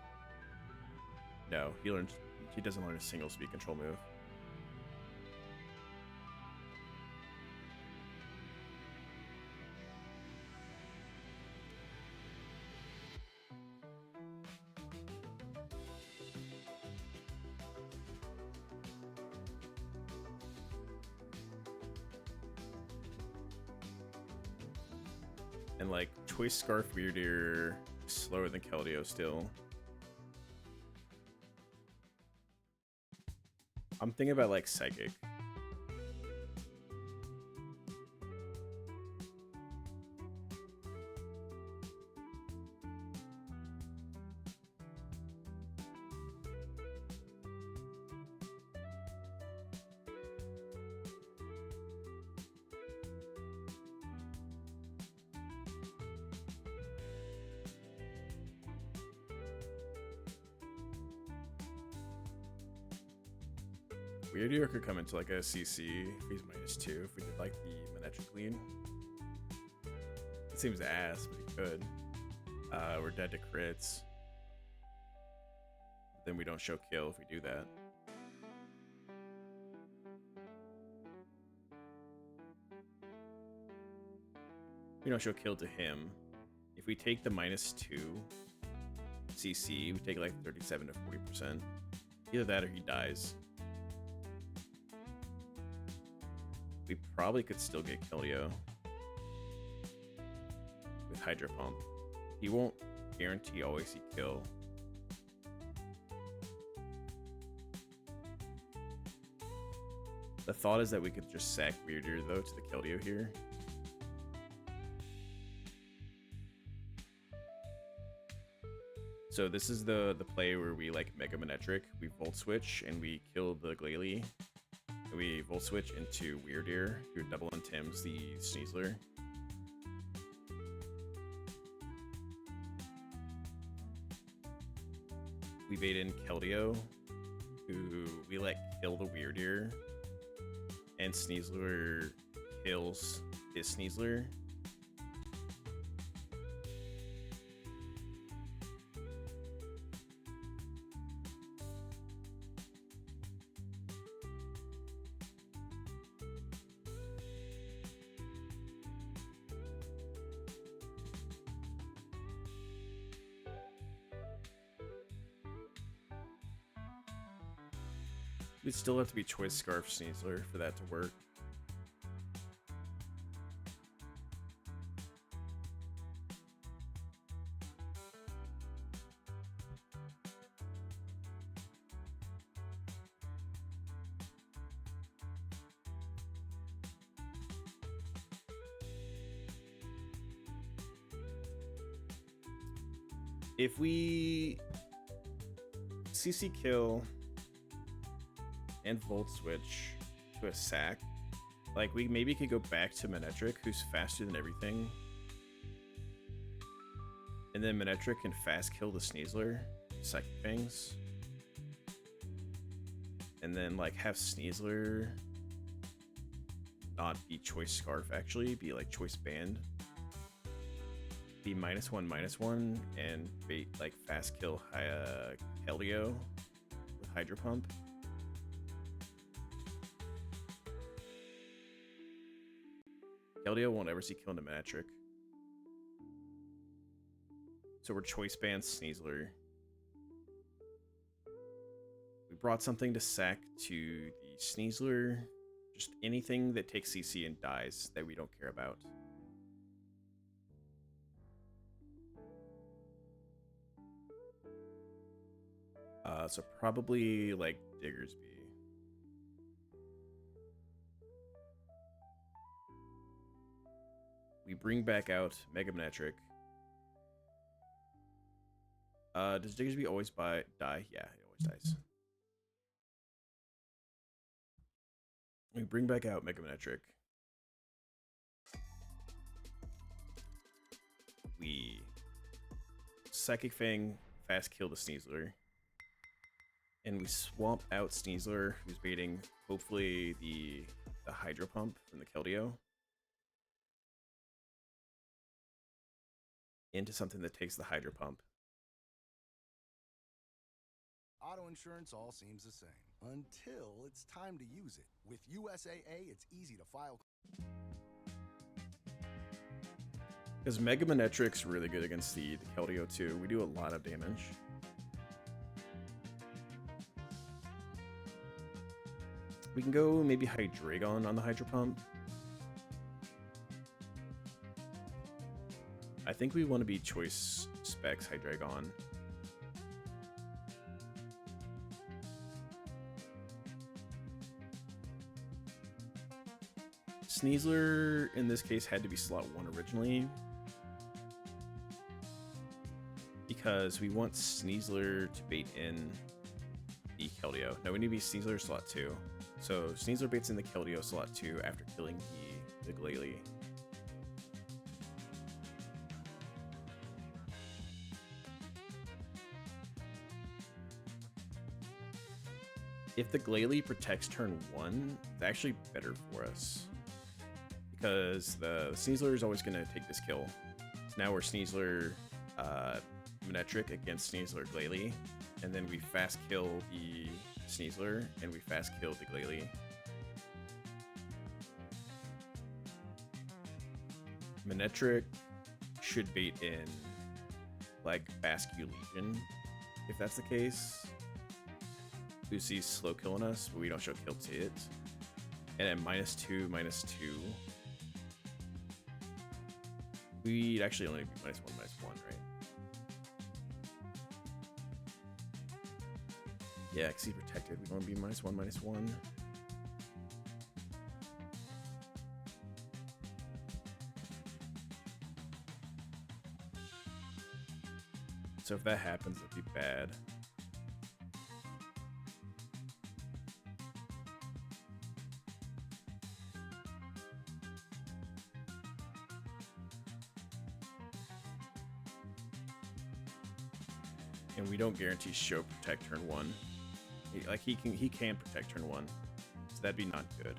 No, he doesn't learn a single speed control move. And like Choice Scarf Weird Ear is slower than Keldeo still. I'm thinking about like Psychic. Weird Ear could come into like a CC if he's -2 if we did like the Manectric lead. It seems ass, but he could. We're dead to crits. Then we don't show kill if we do that. We don't show kill to him. If we take the -2 CC, we take like 37 to 40%. Either that or he dies. We probably could still get Keldeo with Hydro Pump. He won't guarantee always see kill. The thought is that we could just sack Weird Ear though to the Keldeo here. So this is the play where we like Mega Manectric, we Volt Switch, and we kill the Glalie. We Volt Switch into Weird Ear, who double and Tim's the Sneasler. We bait in Keldeo, who we let kill the Weird Ear, and Sneasler kills his Sneasler. We'd still have to be Choice Scarf Sneasler for that to work. If we CC kill and Volt Switch to a sack, like we maybe could go back to Manetric, who's faster than everything. And then Manetric can fast kill the Sneasler, Psychic Fangs. And then like have Sneasler not be Choice Scarf, actually be like Choice Band. Be -1/-1 and bait like fast kill Keldeo with Hydro Pump. Keldeo won't ever see kill into Manetric. So we're Choice Band Sneasler. We brought something to sack to the Sneasler. Just anything that takes CC and dies that we don't care about. So probably like Diggersby. We bring back out Mega Manetric. Does Diggersby always die? Yeah, it always dies. We bring back out Mega Manetric. We Psychic Fang fast kill the Sneasler. And we swamp out Sneasler, who's baiting hopefully the Hydro Pump from the Keldeo, into something that takes the Hydro Pump. Auto insurance all seems the same until it's time to use it. With USAA, it's easy to file. Because Mega Manetric's really good against the Keldeo too. We do a lot of damage. We can go maybe Hydreigon on the Hydro Pump. I think we want to be Choice Specs Hydreigon. Sneasler in this case had to be slot 1 originally, because we want Sneasler to bait in the Keldeo. No, we need to be Sneasler slot 2. So Sneasler baits in the Keldeo slot 2 after killing the Glalie. If the Glalie protects turn 1, it's actually better for us, because the Sneasler is always going to take this kill. So now we're Sneasler Manetric against Sneasler Glalie, and then we fast kill the Sneasler and we fast kill the Glalie. Manetric should bait in like Bascu Legion if that's the case. Lucy's slow killing us, but we don't show kill to it. And at -2/-2, we'd actually only be -1/-1, right? Yeah, because he's protected. We want to be -1/-1. So if that happens, it'd be bad. And we don't guarantee show protect turn 1. He can protect turn 1, so that'd be not good.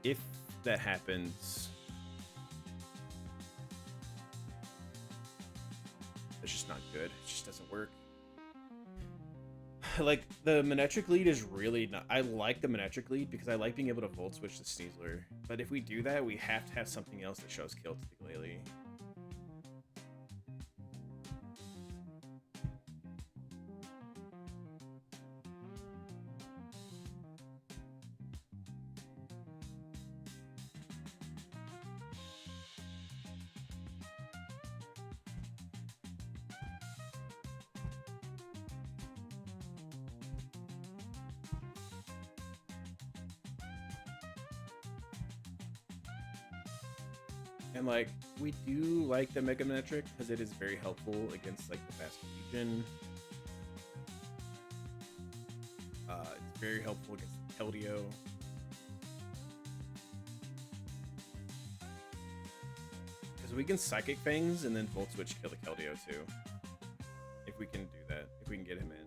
If that happens, it's just not good. It just doesn't work. Like, the Manetric lead is really not... I like the Manetric lead because I like being able to Volt Switch the Sneasler. But if we do that, we have to have something else that shows kill to the Glalie. And like, we do like the Mega Metric because it is very helpful against like the Fast Legion. It's very helpful against the Keldeo. Because we can Psychic Fangs and then Volt Switch kill the Keldeo too. If we can do that, if we can get him in.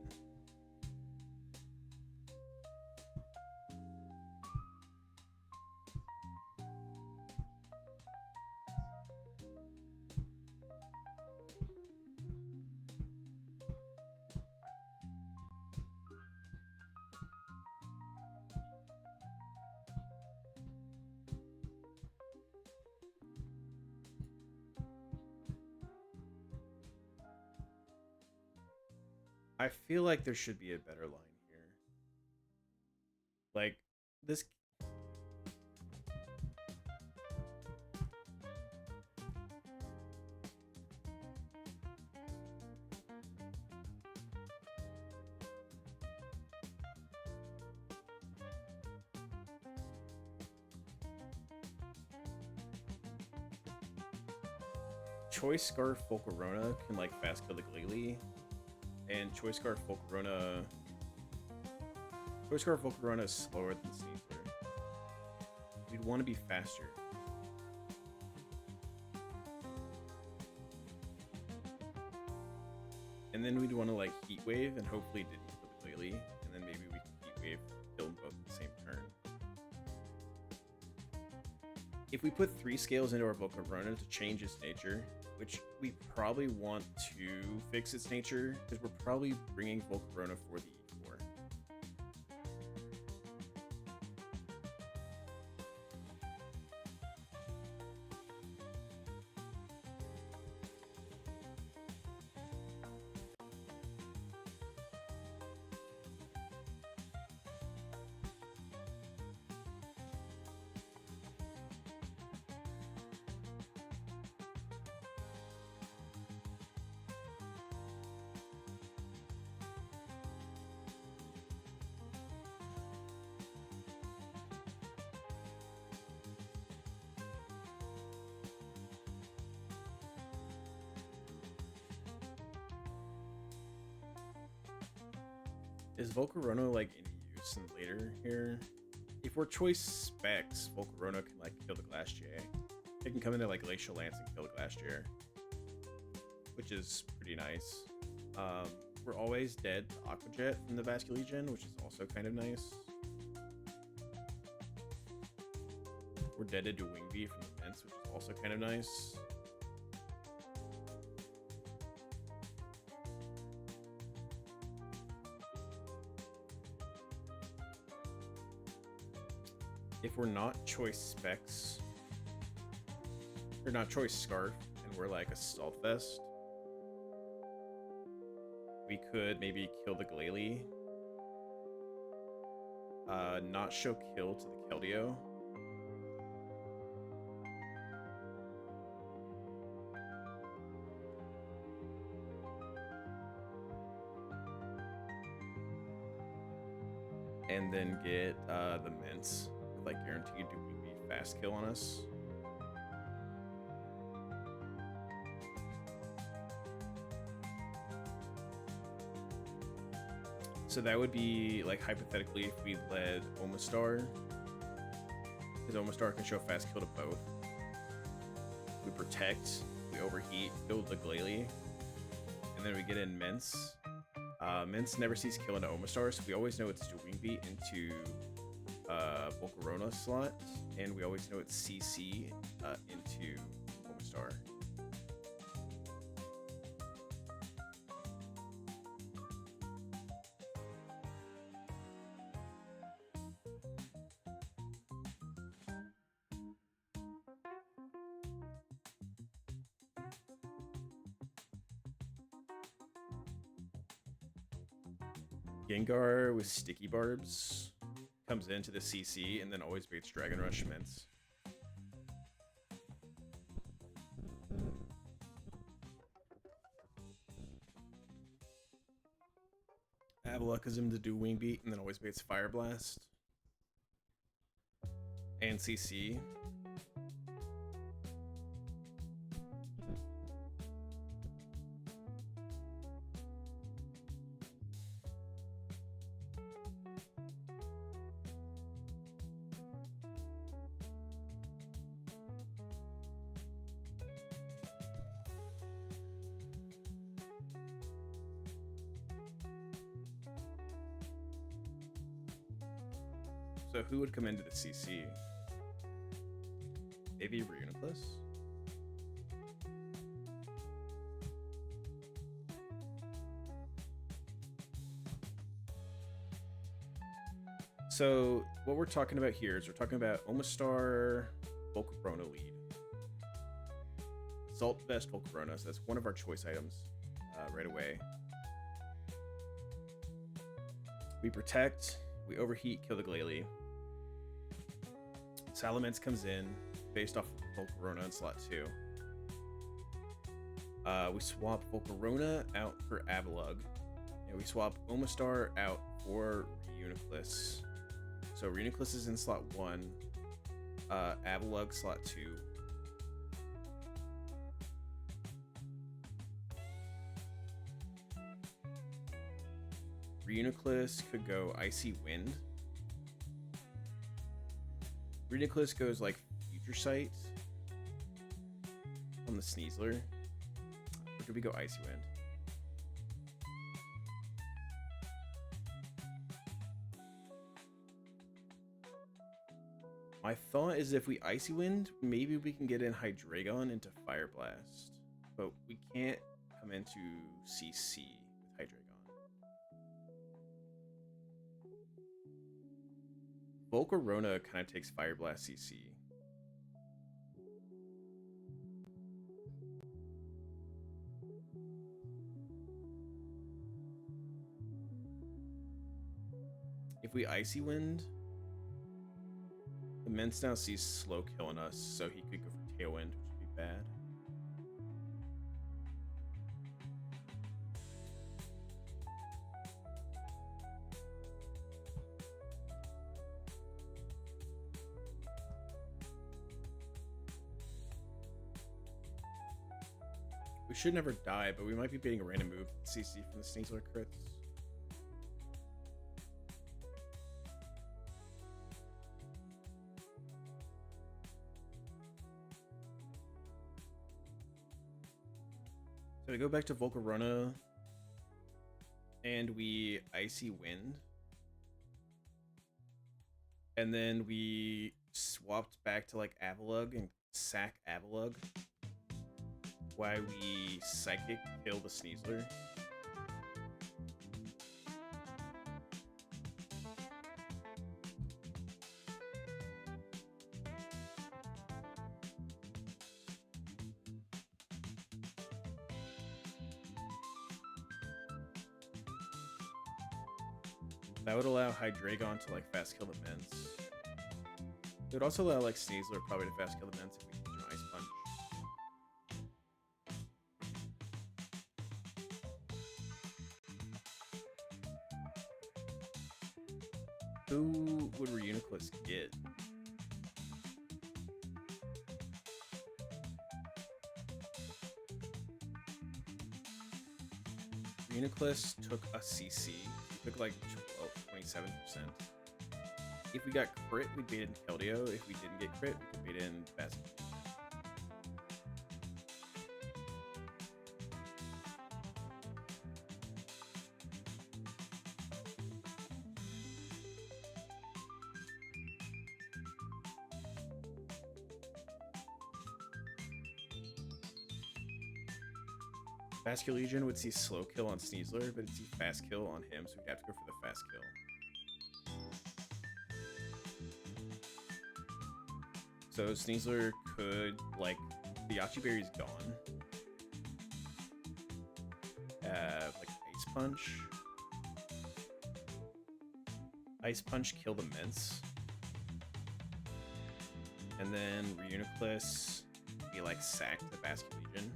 I feel like there should be a better line here. Like, this... Choice Scarf Volcarona can like fast kill the Glalie, and Choice Scarf Volcarona is slower than Sneasler. We'd want to be faster. And then we'd want to like Heat Wave and hopefully didn't kill the Glalie, and then maybe we can Heat Wave, kill them both at the same turn. If we put 3 scales into our Volcarona to change its nature, which we probably want to fix its nature, because we're probably bringing Volcarona for the E4. Is Volcarona like any use in later here? If we're choice specs, Volcarona can like kill the Glass J. It can come into like Glacial Lance and kill the Glass J, which is pretty nice. We're always dead to Aqua Jet from the Vasculegion, which is also kind of nice. We're deaded to Wing Bee from the Fence, which is also kind of nice. If we're not choice specs, or not choice Scarf, and we're like a Salt Vest, we could maybe kill the Glalie, not show kill to the Keldeo, and then get the Mints. Like guaranteed to be fast kill on us. So that would be like hypothetically if we led Omastar, because Omastar can show fast kill to both. We protect, we overheat, kill the Glalie, and then we get in Mince. Mince never sees kill into Omastar, so we always know it's to Wing Beat into Volcarona slot, and we always know it's CC into Omastar. Gengar with Sticky Barbs comes into the CC and then always baits Dragon Rush Mints. Avalakazim to do Wing Beat and then always baits Fire Blast. And CC. So who would come into the CC? Maybe Reuniclus? So what we're talking about here is we're talking about Omastar, Volcarona lead. Assault Vest, Volcarona, so that's one of our choice items right away. We protect, we overheat, kill the Glalie. Salamence comes in based off of Volcarona in slot 2. We swap Volcarona out for Avalugg, and we swap Omastar out for Reuniclus. So Reuniclus is in slot 1, Avalugg slot 2. Reuniclus could go Icy Wind. Reuniclus goes like Future Sight on the Sneasler. Or could we go Icy Wind? My thought is if we Icy Wind, maybe we can get in Hydreigon into Fire Blast. But we can't come into CC with Hydreigon. Volcarona kind of takes Fire Blast CC. If we Icy Wind, the Mence now sees slow killing us, so he could go for Tailwind, which would be bad. We should never die, but we might be beating a random move CC from the Sneasler crits. So we go back to Volcarona, and we Icy Wind. And then we swapped back to like Avalugg and sack Avalugg. Why we Psychic kill the Sneasler. That would allow Hydreigon to like fast kill the Mence. It would also allow like Sneasler probably to fast kill the Mence if we can Ice Punch. Who would Reuniclus get? Reuniclus took a CC. He took like 27%. If we got crit, we'd beat in Keldeo. If we didn't get crit, we could beat in Bastion. Basculegion would see slow kill on Sneasler, but it'd see fast kill on him, so we'd have to go for the fast kill. So Sneasler could, like, the Yachi Berry's gone. Like Ice Punch. Ice Punch kill the Mence. And then Reuniclus be like sack the Basculegion.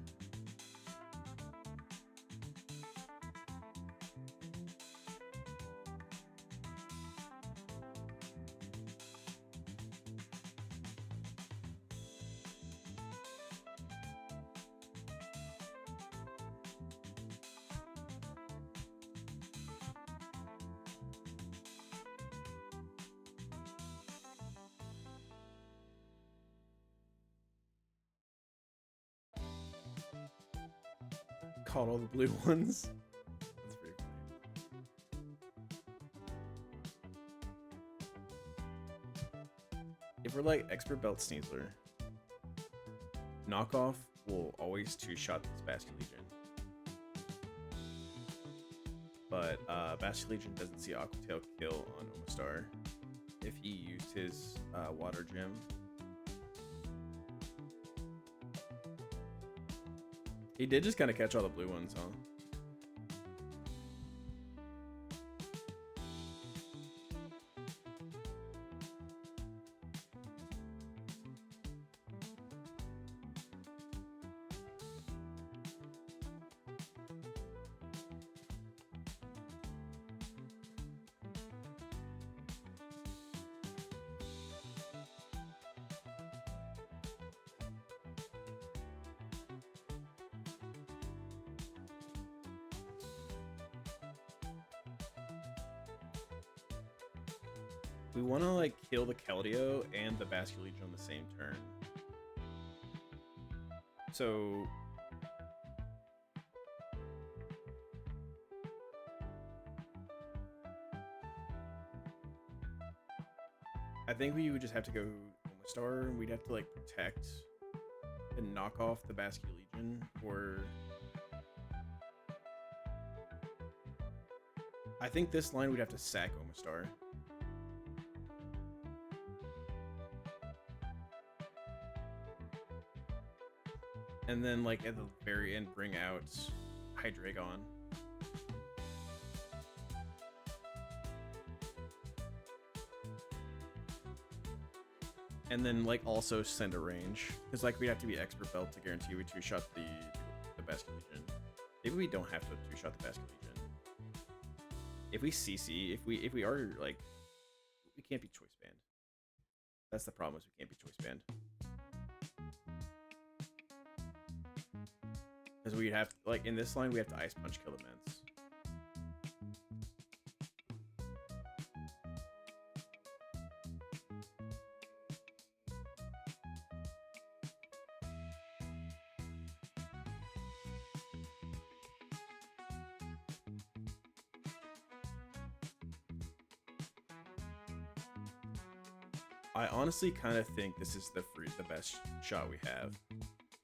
Caught all the blue ones. That's pretty funny. we're like expert belt Sneasler, knockoff will always two-shot this Bastion Legion. But Bastion Legion doesn't see Aquatail kill on Omastar if he used his water gem. He did just kind of catch all the blue ones, huh? We want to like kill the Keldeo and the Bastion Legion on the same turn. So I think we would just have to go Omastar, and we'd have to like protect and knock off the Bastion Legion, or I think this line we'd have to sack Omastar. And then, like, at the very end, bring out Hydreigon. And then, like, also send a range. Because, like, we'd have to be expert belt to guarantee we two-shot the Bastion Legion. Maybe we don't have to two-shot the Bastion Legion. If we CC, if we are, like, we can't be choice banned. That's the problem, is we can't be choice banned. Because we'd have, like, in this line, we have to Ice Punch kill immense. I honestly kind of think this is the best shot we have.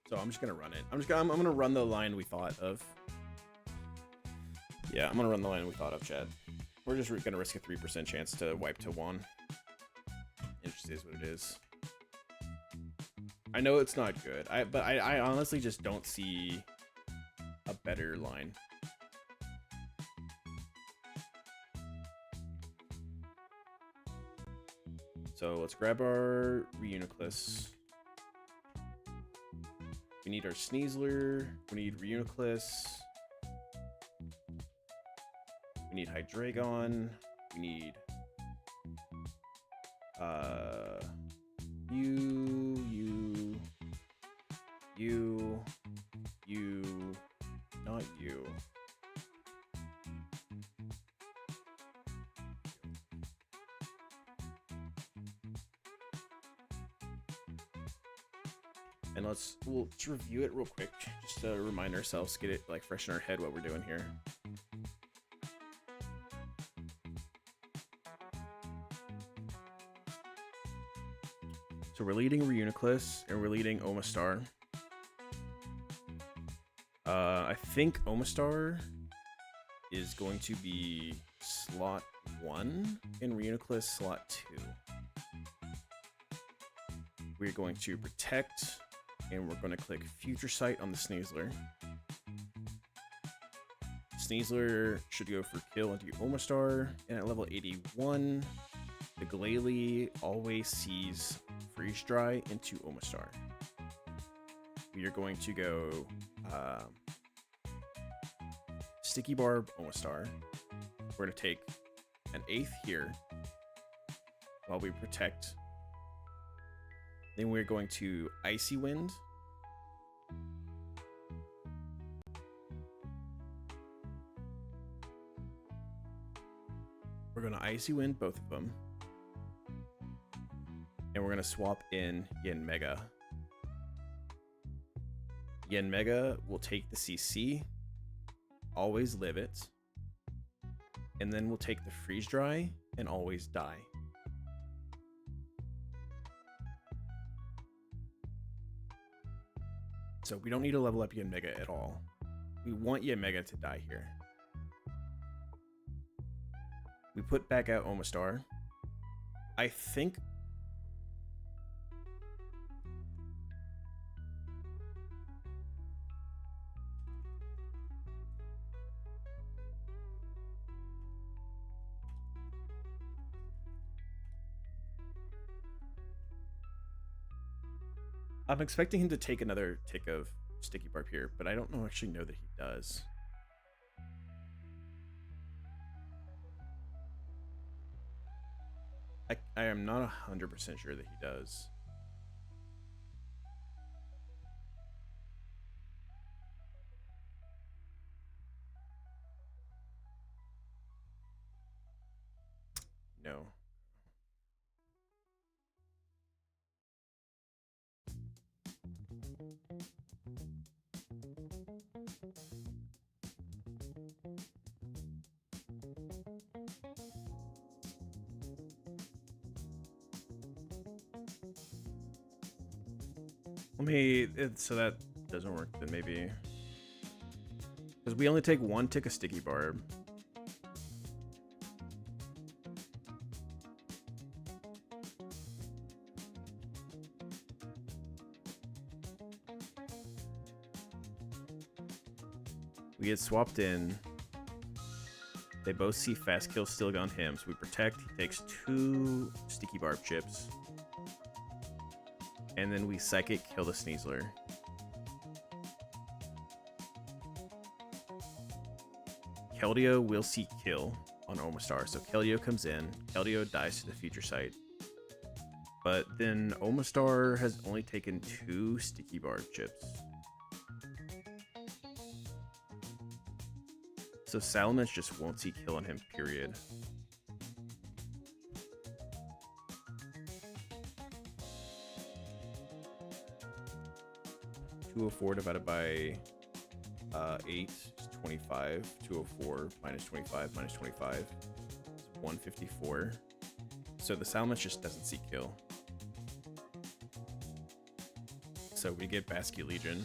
So I'm just gonna run it. I'm gonna run the line we thought of. Yeah, I'm gonna run the line we thought of, Chad. We're just gonna risk a 3% chance to wipe to 1. It just is what it is. I know it's not good. But I honestly just don't see a better line. So let's grab our Reuniclus. We need our Sneasler. We need Reuniclus. We need Hydreigon. We need not you. And we'll review it real quick, just to remind ourselves, get it like fresh in our head what we're doing here. So we're leading Reuniclus and we're leading Omastar. I think Omastar is going to be slot 1 and Reuniclus slot 2. We're going to protect, and we're going to click Future Sight on the Sneasler. Sneasler should go for kill into Omastar, and at level 81, the Glalie always sees Freeze Dry into Omastar. We are going to go Sticky Barb Omastar. We're going to take an 8th here while we protect. Then we're going to Icy Wind. We're going to Icy Wind both of them. And we're going to swap in Yanmega. Yanmega will take the CC, always live it, and then we'll take the Freeze Dry and always die. So we don't need to level up Yen Mega at all. We want Yen Mega to die here. We put back out Omastar. I think... I'm expecting him to take another tick of Sticky Barb here, but I don't actually know that he does. I am not 100% sure that he does. No. So that doesn't work then maybe. Because we only take one tick of Sticky Barb. We get swapped in. They both see Fast Kill still on him, so we protect. He takes 2 Sticky Barb chips. And then we Psychic kill the Sneasler. Keldeo will see kill on Omastar. So Keldeo comes in. Keldeo dies to the Future Sight. But then Omastar has only taken 2 Sticky Barb chips. So Salamence just won't see kill on him, period. $204 divided by 8 is 25. 204 minus 25 minus 25 is 154. So the Salamence just doesn't see kill. So we get Basket Legion.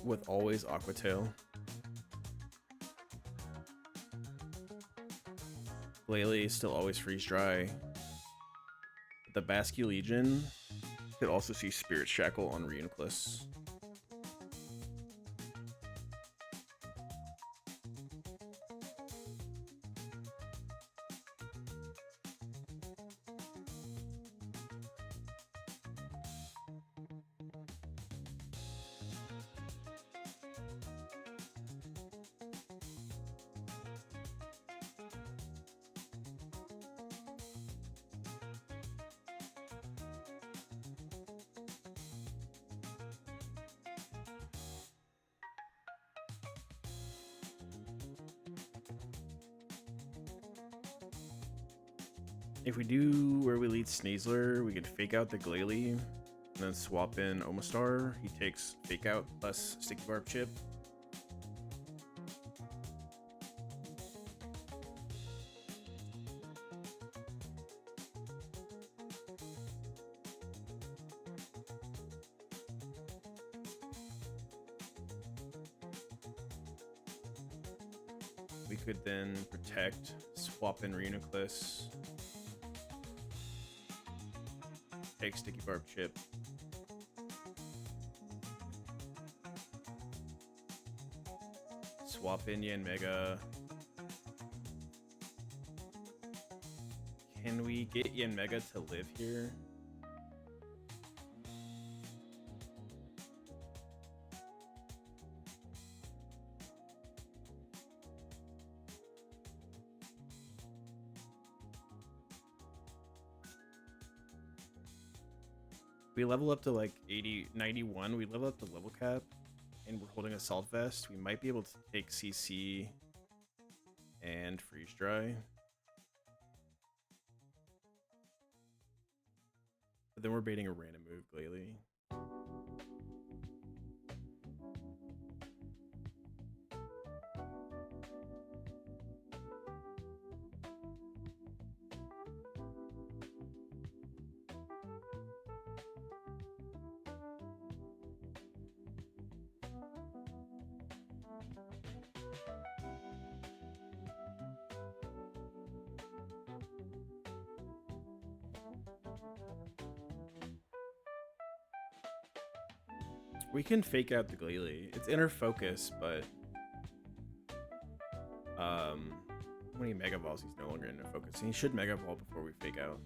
With always Aqua Tail. Glalie is still always Freeze Dry. The Basque Legion could also see Spirit Shackle on Reuniclus. If we do where we lead Sneasler, we can fake out the Glalie and then swap in Omastar. He takes fake out plus Sticky Barb chip. We could then protect, swap in Reuniclus. Take Sticky Barb chip. Swap in Yen Mega. Can we get Yen Mega to live here? We level up to like 91. We level up to level cap, and we're holding Assault Vest. We might be able to take CC and Freeze Dry. But then we're baiting a random move, Glalie. We can fake out the Glalie. It's inner focus, but when he Mega Balls, he's no longer inner focus. And he should Mega Ball before we fake out.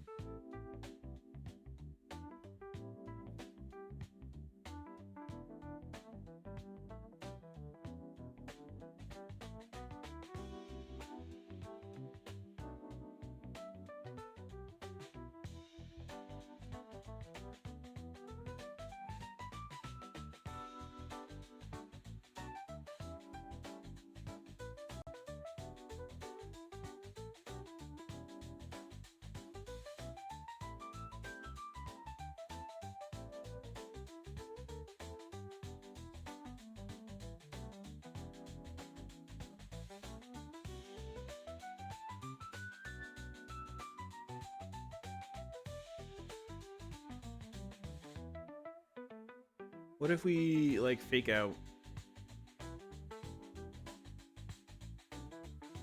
What if we like fake out,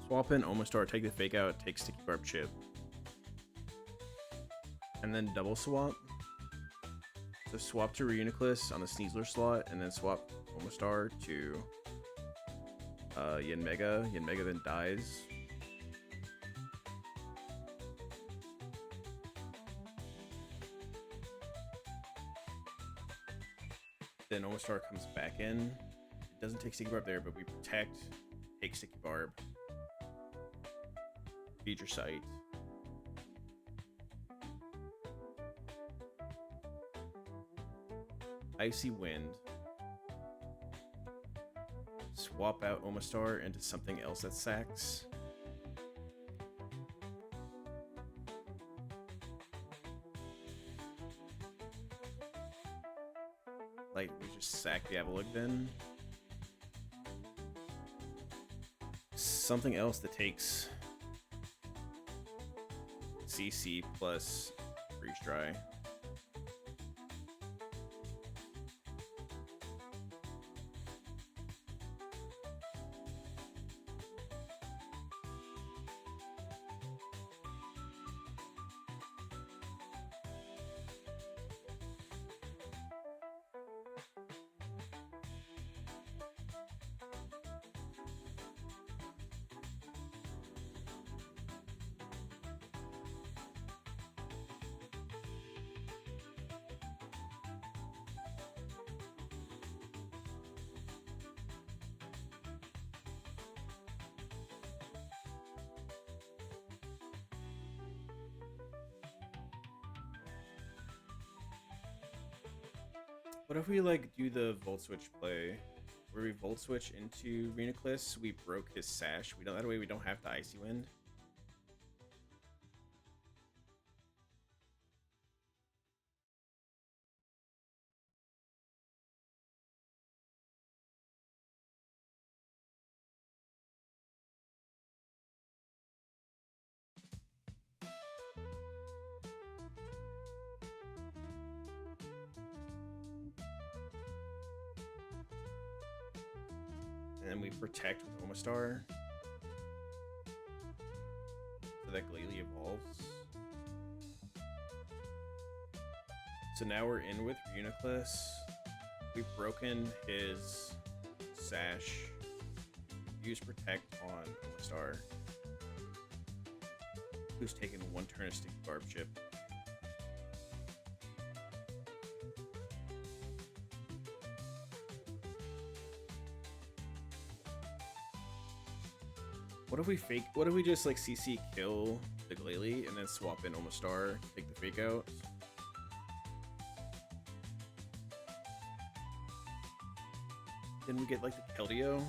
swap in Omastar, take the fake out, take Sticky Barb Chip, and then double swap? So swap to Reuniclus on the Sneasler slot, and then swap Omastar to Yanmega. Yanmega then dies. Then Omastar comes back in. It doesn't take Sticky Barb there, but we protect, take Sticky Barb. Feed your sight. Icy Wind. Swap out Omastar into something else that sacks. Like, we just sack the Avalugg then. Something else that takes CC plus Freeze Dry. What if we like do the Volt Switch play, where we Volt Switch into Reuniclus, we broke his Sash. We don't, that way we don't have to Icy Wind. And then we protect with Omastar, so that Glalie evolves. So now we're in with Reuniclus. We've broken his Sash. Use Protect on Omastar, who's taken one turn of Sticky Barb Chip. What if we just like CC kill the Glalie and then swap in Omastar, take the fake out? Then we get like the Keldeo.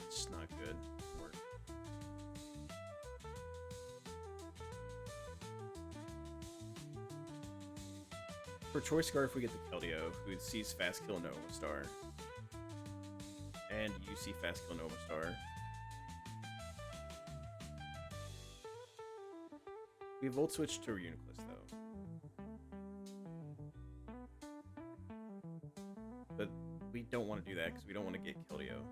It's not good. Work. For Choice Scarf, we get the Keldeo, who sees Fast Kill no Omastar. And you see Fast Kill no Omastar. We Volt Switch to Reuniclus, though. But we don't want to do that, because we don't want to get Keldeo.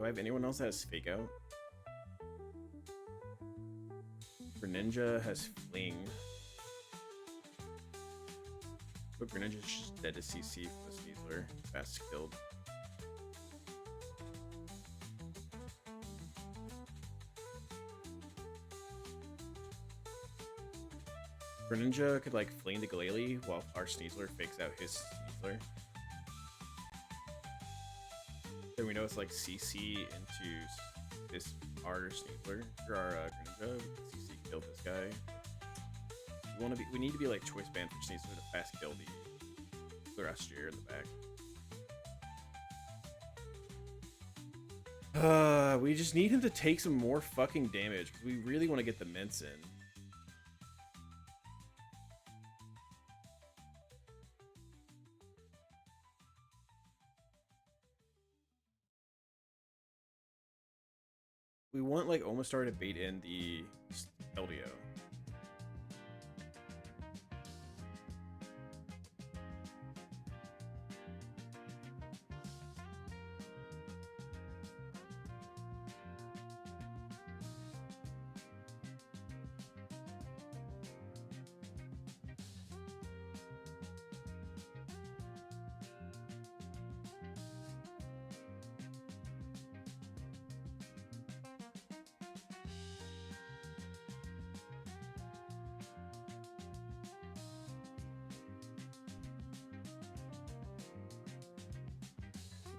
I have anyone else that has fake out? Greninja has fling. But Greninja's just dead to CC for the Sneasler. Fast killed. Greninja could like fling the Glalie while our Sneasler fakes out his Sneasler. Then we know it's like CC into this our Sneasler or our Greninja. CC killed this guy. We need to be like choice band for Sneasler to fast kill the Rastier in the back. We just need him to take some more fucking damage because we really want to get the mints in. We want like Omastar to bait in the LDO.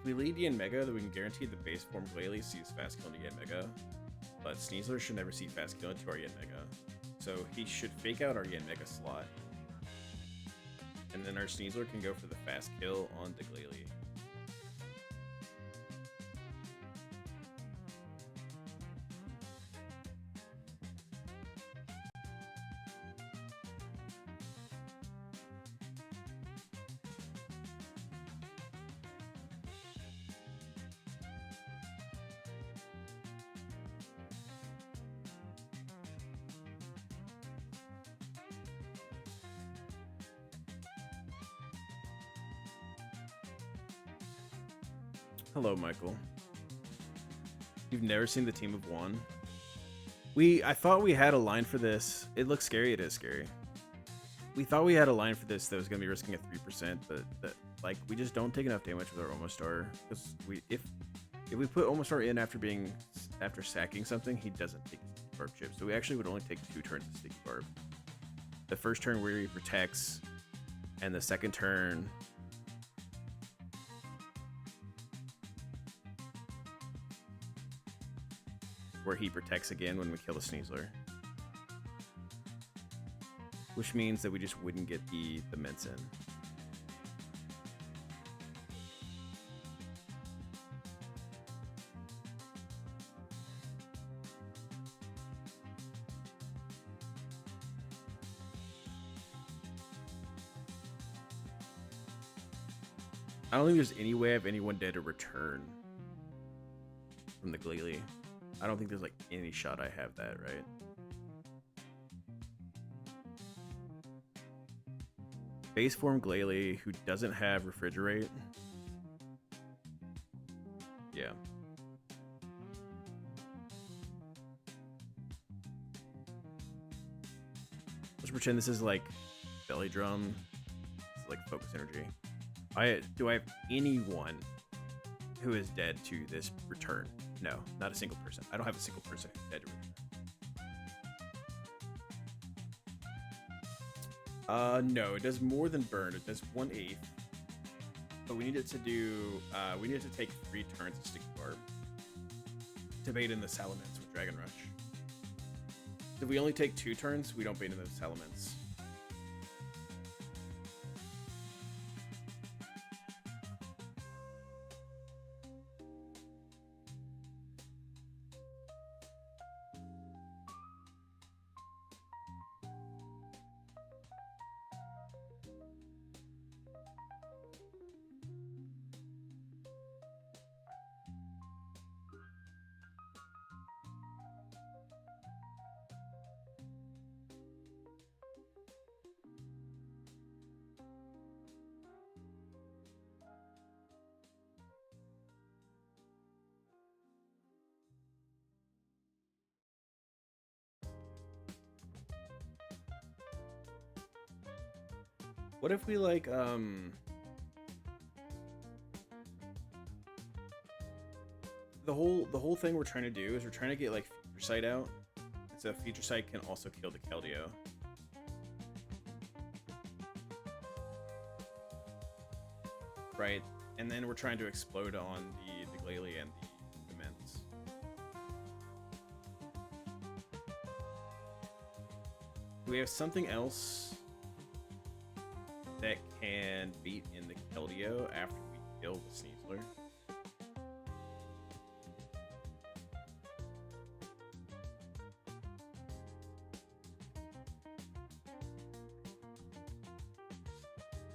If we lead Yen Mega, then we can guarantee the base form Glalie sees fast kill into Yen Mega. But Sneasler should never see fast kill into our Yen Mega. So he should fake out our Yen Mega slot. And then our Sneasler can go for the fast kill on the Glalie. Hello, Michael. You've never seen the Team of One? I thought we had a line for this. It looks scary. It is scary. We thought we had a line for this that was going to be risking a 3%, but like we just don't take enough damage with our Omastar. Because if we put Omastar in after sacking something, he doesn't take Sticky Barb chip. So we actually would only take 2 turns of Sticky Barb. The first turn where he protects, and the second turn where he protects again when we kill the Sneasler. Which means that we just wouldn't get the mints in. I don't think there's any way I have anyone dead to return from the Glalie. I don't think there's like any shot I have that, right? Base form Glalie who doesn't have refrigerate. Yeah. Let's pretend this is like belly drum. It's like focus energy. Do I have anyone who is dead to this return? No, not a single person. I don't have a single person who's dead to return. No, it does more than burn. It does 1/8. But we need it to do. We need it to take 3 turns of Sticky Barb to bait in the Salamence with Dragon Rush. If we only take 2 turns, we don't bait in the Salamence. What if we like the whole thing we're trying to do is we're trying to get like feature sight out. So feature sight can also kill the Keldeo. Right? And then we're trying to explode on the Glalie and the Immense. Do we have something else that can beat in the Keldeo after we kill the Sneasler?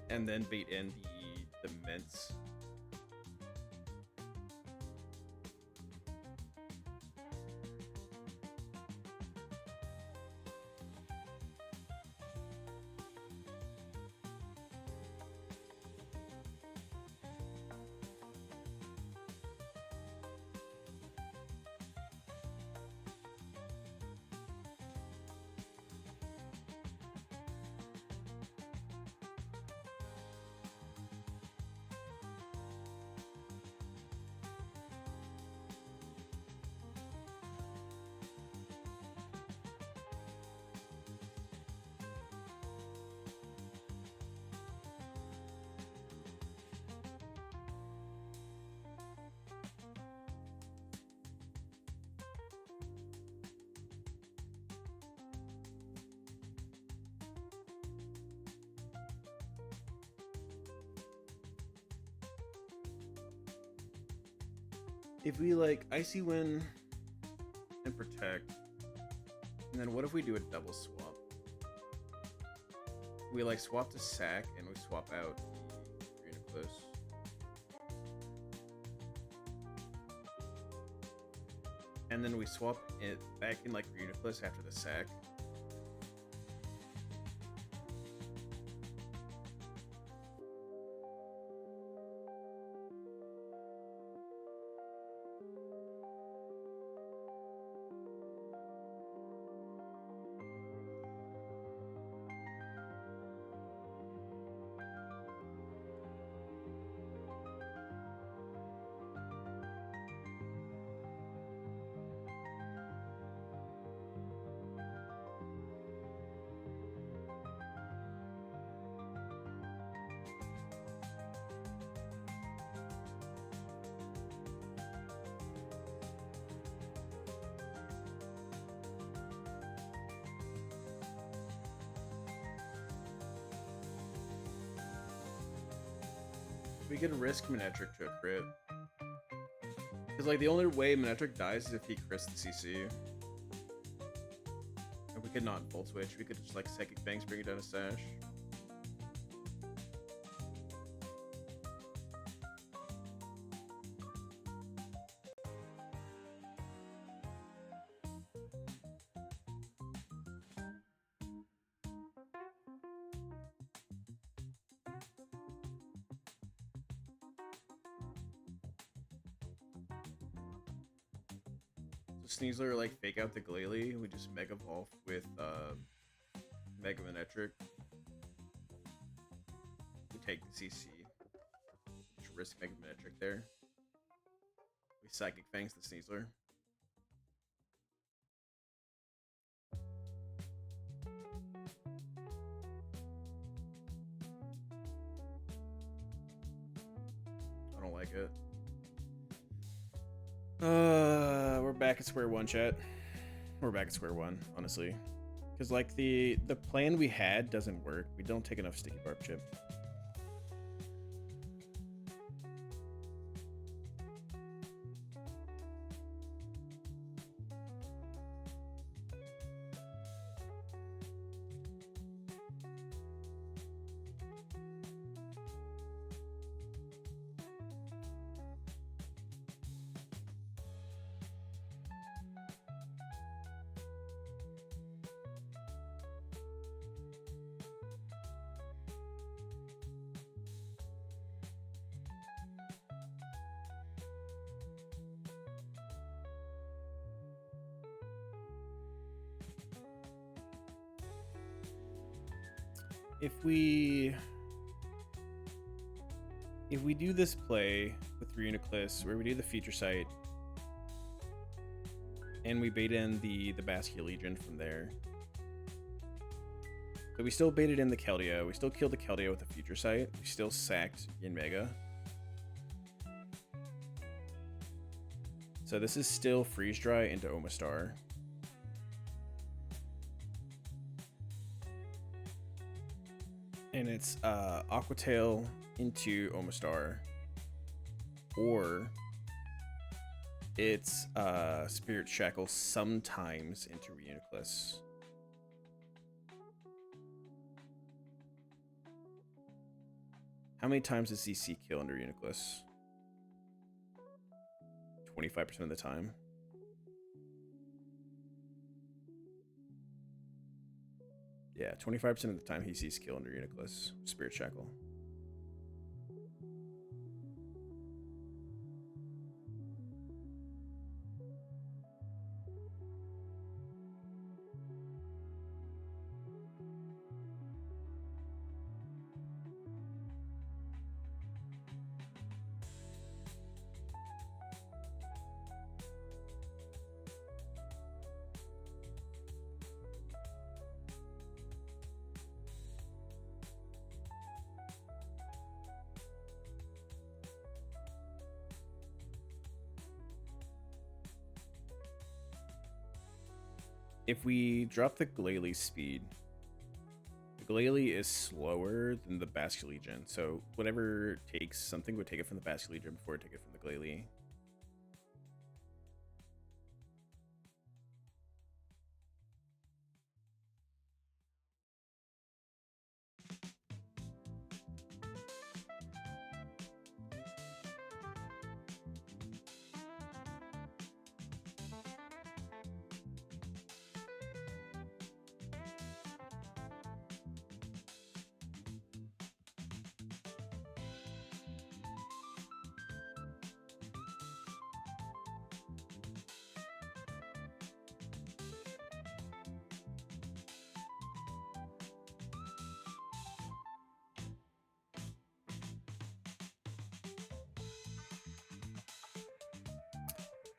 And then beat in the Mints. If we like Icy Wind and Protect, and then what if we do a double swap? We like swap to Sack and we swap out the Runiculus. And then we swap it back in like Runiculus after the Sack. We can risk Manectric to a crit. Because like the only way Manectric dies is if he crits the CC. And we could not Volt Switch, we could just like Psychic Bangs, bring it down a Sash. Sneasler like fake out the Glalie, we just Mega Evolve with Mega Manectric. We take the CC. Just risk Mega Manectric there. We Psychic Fangs the Sneasler. I don't like it. We're back at square one, chat. We're back at square one, honestly. Because, like, the plan we had doesn't work. We don't take enough Sticky Barb Chip. If we if we do this play with Reuniclus, where we do the feature site, and we bait in the Basket Legion from there. So we still baited in the Keldeo. We still killed the Keldeo with the future sight. We still sacked Yanmega. So this is still Freeze Dry into Omastar. And it's Aqua Tail into Omastar. Or it's Spirit Shackle sometimes into Reuniclus. How many times does CC kill under Reuniclus? 25% of the time. Yeah, 25% of the time he sees kill under Reuniclus. Spirit Shackle. If we drop the Glalie speed, the Glalie is slower than the Basket Legion, so whatever takes something would take it from the Basket Legion before it take it from the Glalie.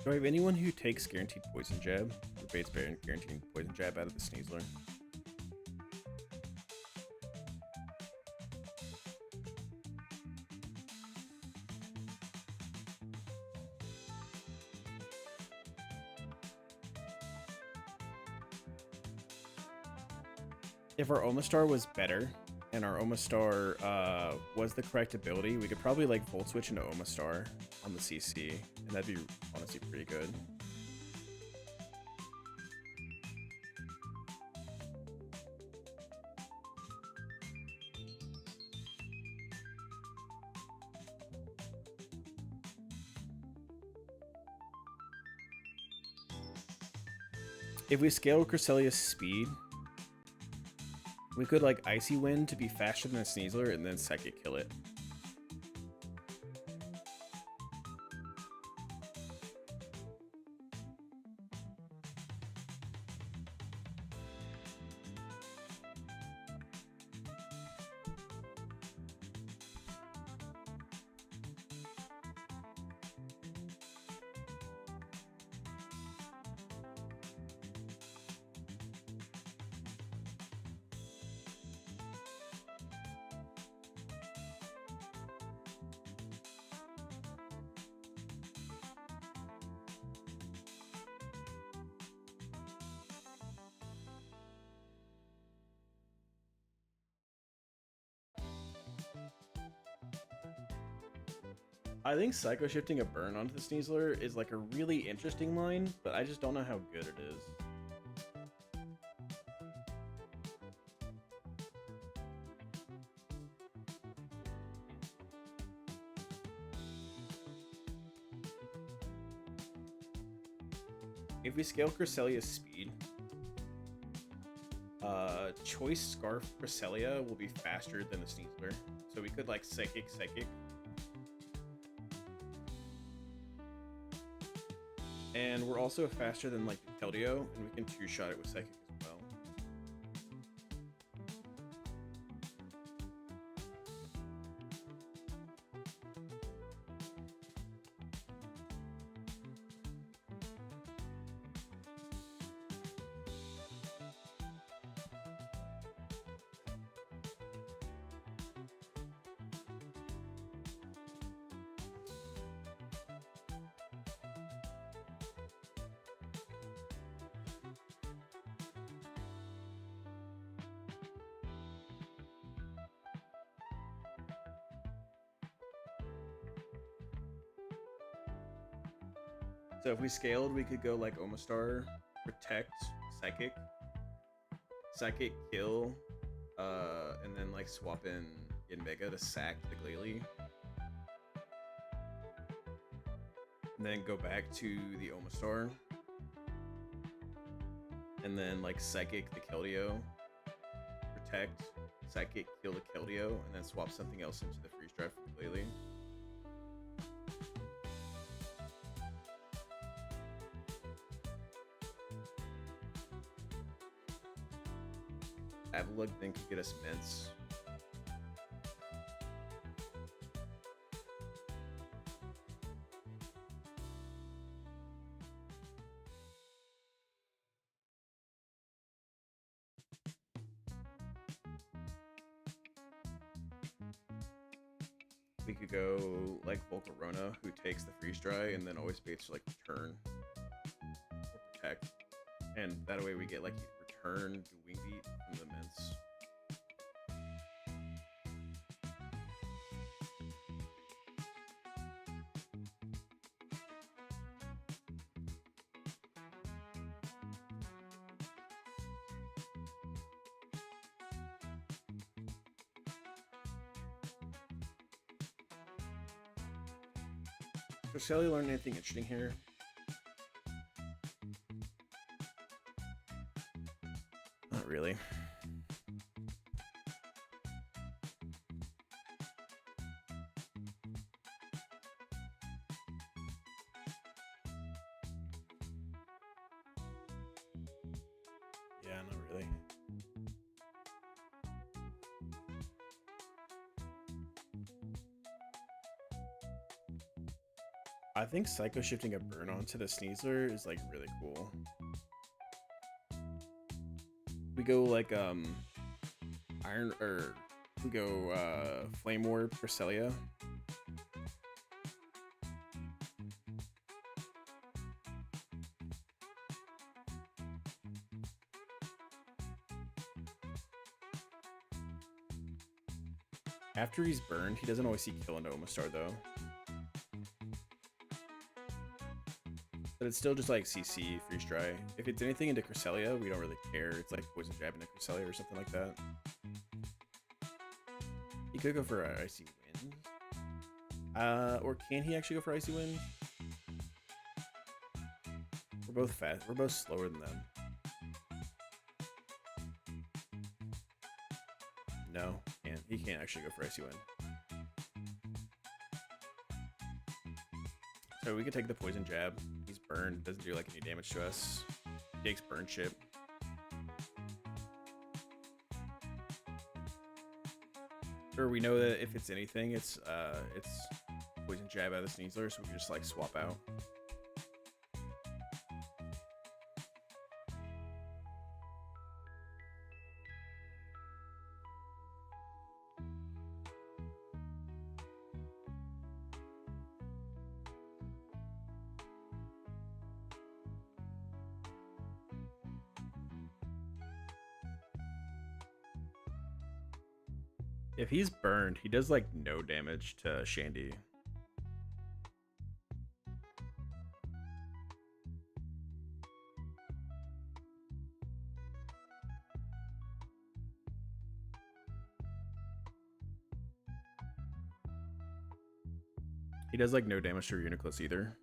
Do I have anyone who takes guaranteed poison jab? Or baits guaranteed poison jab out of the Sneasler? If our Omastar was better, and our Omastar was the correct ability, we could probably like Volt Switch into Omastar on the CC, and that'd be honestly pretty good. If we scale Cresselia's speed, we could like Icy Wind to be faster than a Sneasler and then Psychic kill it. I think Psycho Shifting a burn onto the Sneasler is like a really interesting line, but I just don't know how good it is. If we scale Cresselia's speed, Choice Scarf Cresselia will be faster than the Sneasler, so we could like Psychic. And we're also faster than like the Keldeo, and we can two-shot it with Psychic as well. So if we scaled, we could go like Omastar, Protect, Psychic, Kill, and then like swap in Mega to sack the Glalie. And then go back to the Omastar. And then like Psychic the Keldeo, Protect, Psychic, kill the Keldeo, and then swap something else into the freeze drive for the Glalie. Avalugg then could get us Mints. We could go like Volcarona, who takes the freeze dry and then always baits like return or protect, and that way we get like return the wing beat from the mints. So Sally learned anything interesting here? Not really. Yeah, not really. I think Psycho shifting a burn onto the Sneasler is like really cool. We go like we go Flame Orb for Celia. After he's burned, he doesn't always see kill into Omastar though. But it's still just like CC, freeze dry. If it's anything into Cresselia, we don't really care. It's like poison jab into Cresselia or something like that. He could go for Icy Wind. Or can he actually go for Icy Wind? We're both fast. We're both slower than them. No, he can't actually go for Icy Wind. So we could take the poison jab. He's burned, doesn't do like any damage to us. He takes burn chip. Or we know that if it's anything, it's poison jab out of the Sneasler, so we can just like swap out. If he's burned, he does like no damage to Shandy. He does like no damage to Uniclus either.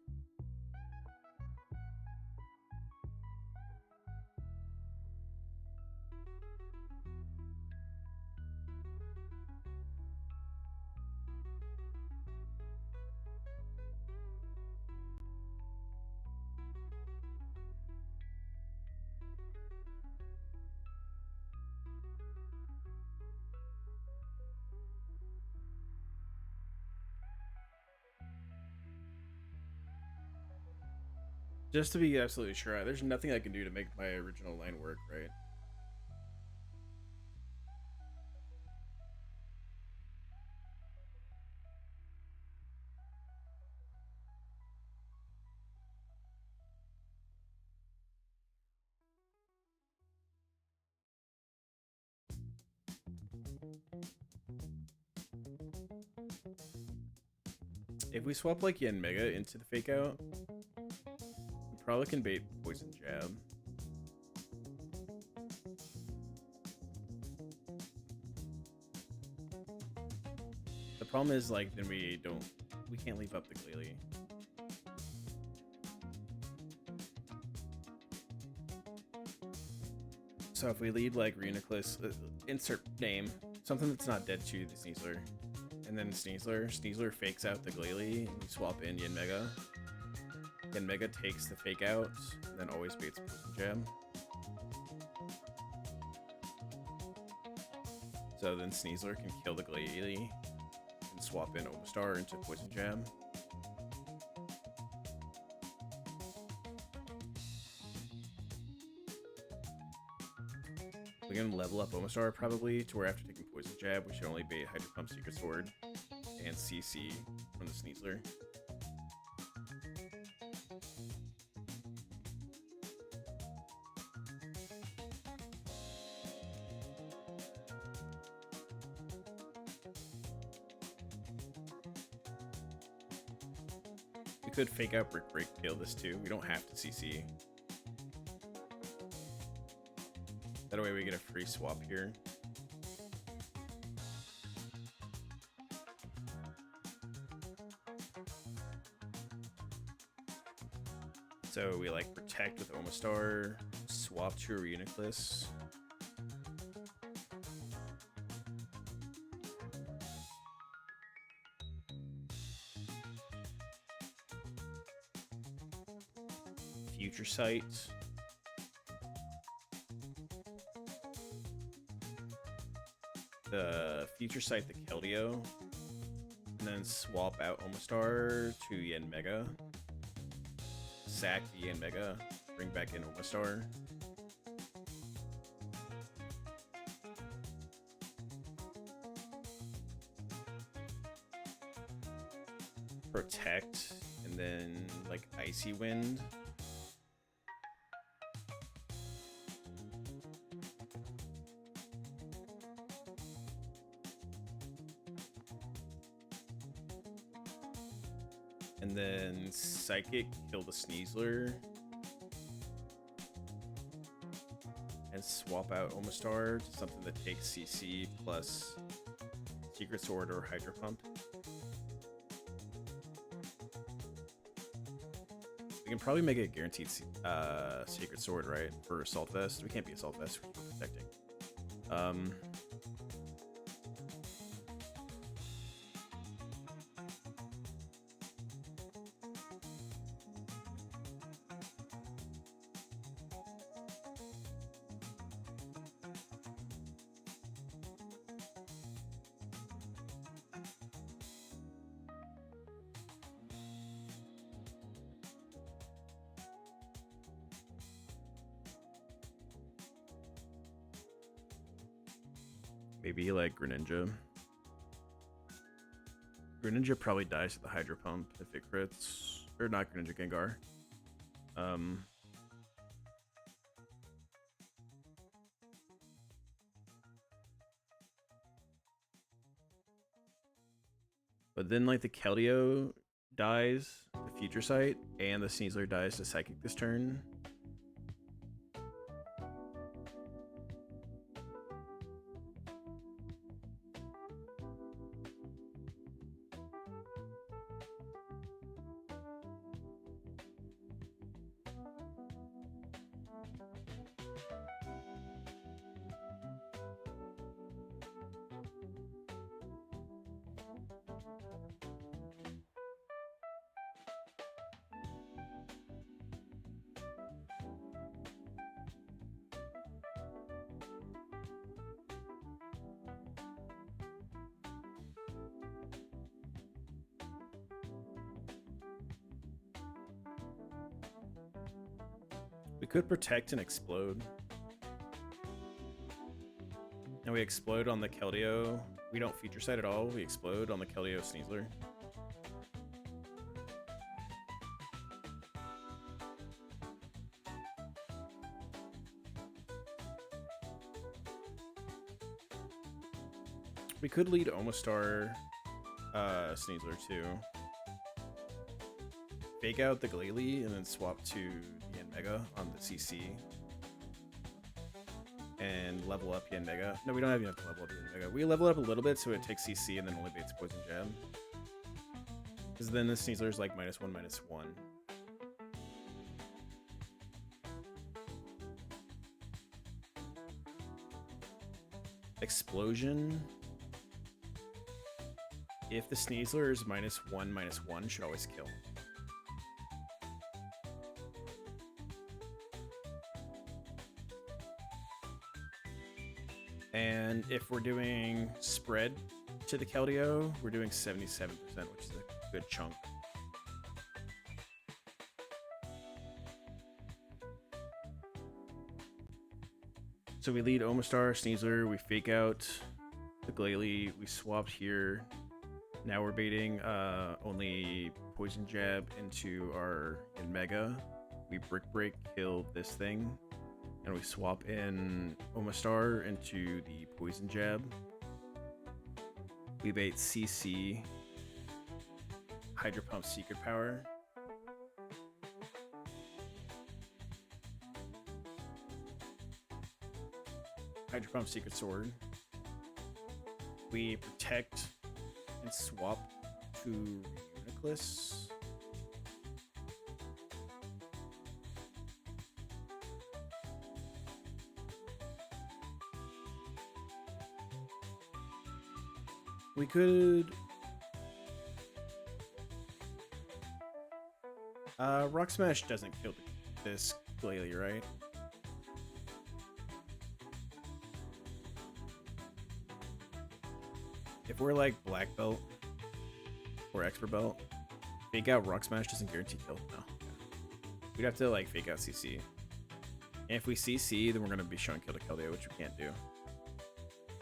Just to be absolutely sure, there's nothing I can do to make my original line work, right? If we swap like Yen Mega into the fake out, probably can bait poison jab. The problem is, like, then we can't leave up the Glalie. So if we lead like Reuniclus, insert name, something that's not dead to the Sneasler, and then Sneasler fakes out the Glalie, and we swap in Yanmega. Yanmega takes the fake out, and then always baits Poison Jab. So then Sneasler can kill the Glalie and swap in Omastar into Poison Jab. We can level up Omastar probably to where after taking Poison Jab, we should only bait Hydro Pump, Secret Sword, and CC from the Sneasler. We could fake out Brick Break, kill this too. We don't have to CC. That way we get a free swap here. So we like protect with Omastar, swap to a Reuniclus. Future Sight. The Future Sight the Keldeo, and then swap out Omastar to Yanmega. Sack the Yanmega, bring back in Omastar. Protect, and then like Icy Wind. And then Psychic, kill the Sneasler. And swap out Omastar to something that takes CC plus Secret Sword or Hydro Pump. We can probably make it a guaranteed Secret Sword, right? For Assault Vest. We can't be Assault Vest, we're protecting. Maybe like Greninja. Greninja probably dies to the Hydro Pump if it crits. Or not Greninja, Gengar. But then like the Keldeo dies to Future Sight, and the Sneasler dies to Psychic this turn. We could protect and explode. And we explode on the Keldeo. We don't Future Sight at all. We explode on the Keldeo Sneasler. We could lead Omastar Sneasler too. Fake out the Glalie and then swap to Mega on the CC. And level up Yen Mega. No, we don't have enough to level up Yen Mega. We level up a little bit so it takes CC and then only baits Poison Jab. Because then the Sneasler is like -1/-1. Explosion. If the Sneasler is -1/-1, should always kill. And if we're doing spread to the Keldeo, we're doing 77%, which is a good chunk. So we lead Omastar, Sneasler, we fake out the Glalie, we swapped here. Now we're baiting only Poison Jab into our Mega. We Brick Break, kill this thing. And we swap in Omastar into the Poison Jab. We bait CC, Hydro Pump Secret Power. Hydro Pump Secret Sword. We protect and swap to Uniclus. We could Rock Smash doesn't kill this Glalie, right? If we're like black belt or expert belt, fake out Rock Smash doesn't guarantee kill. No. We'd have to like fake out CC. And if we CC, then we're gonna be showing kill to Keldeo, which we can't do.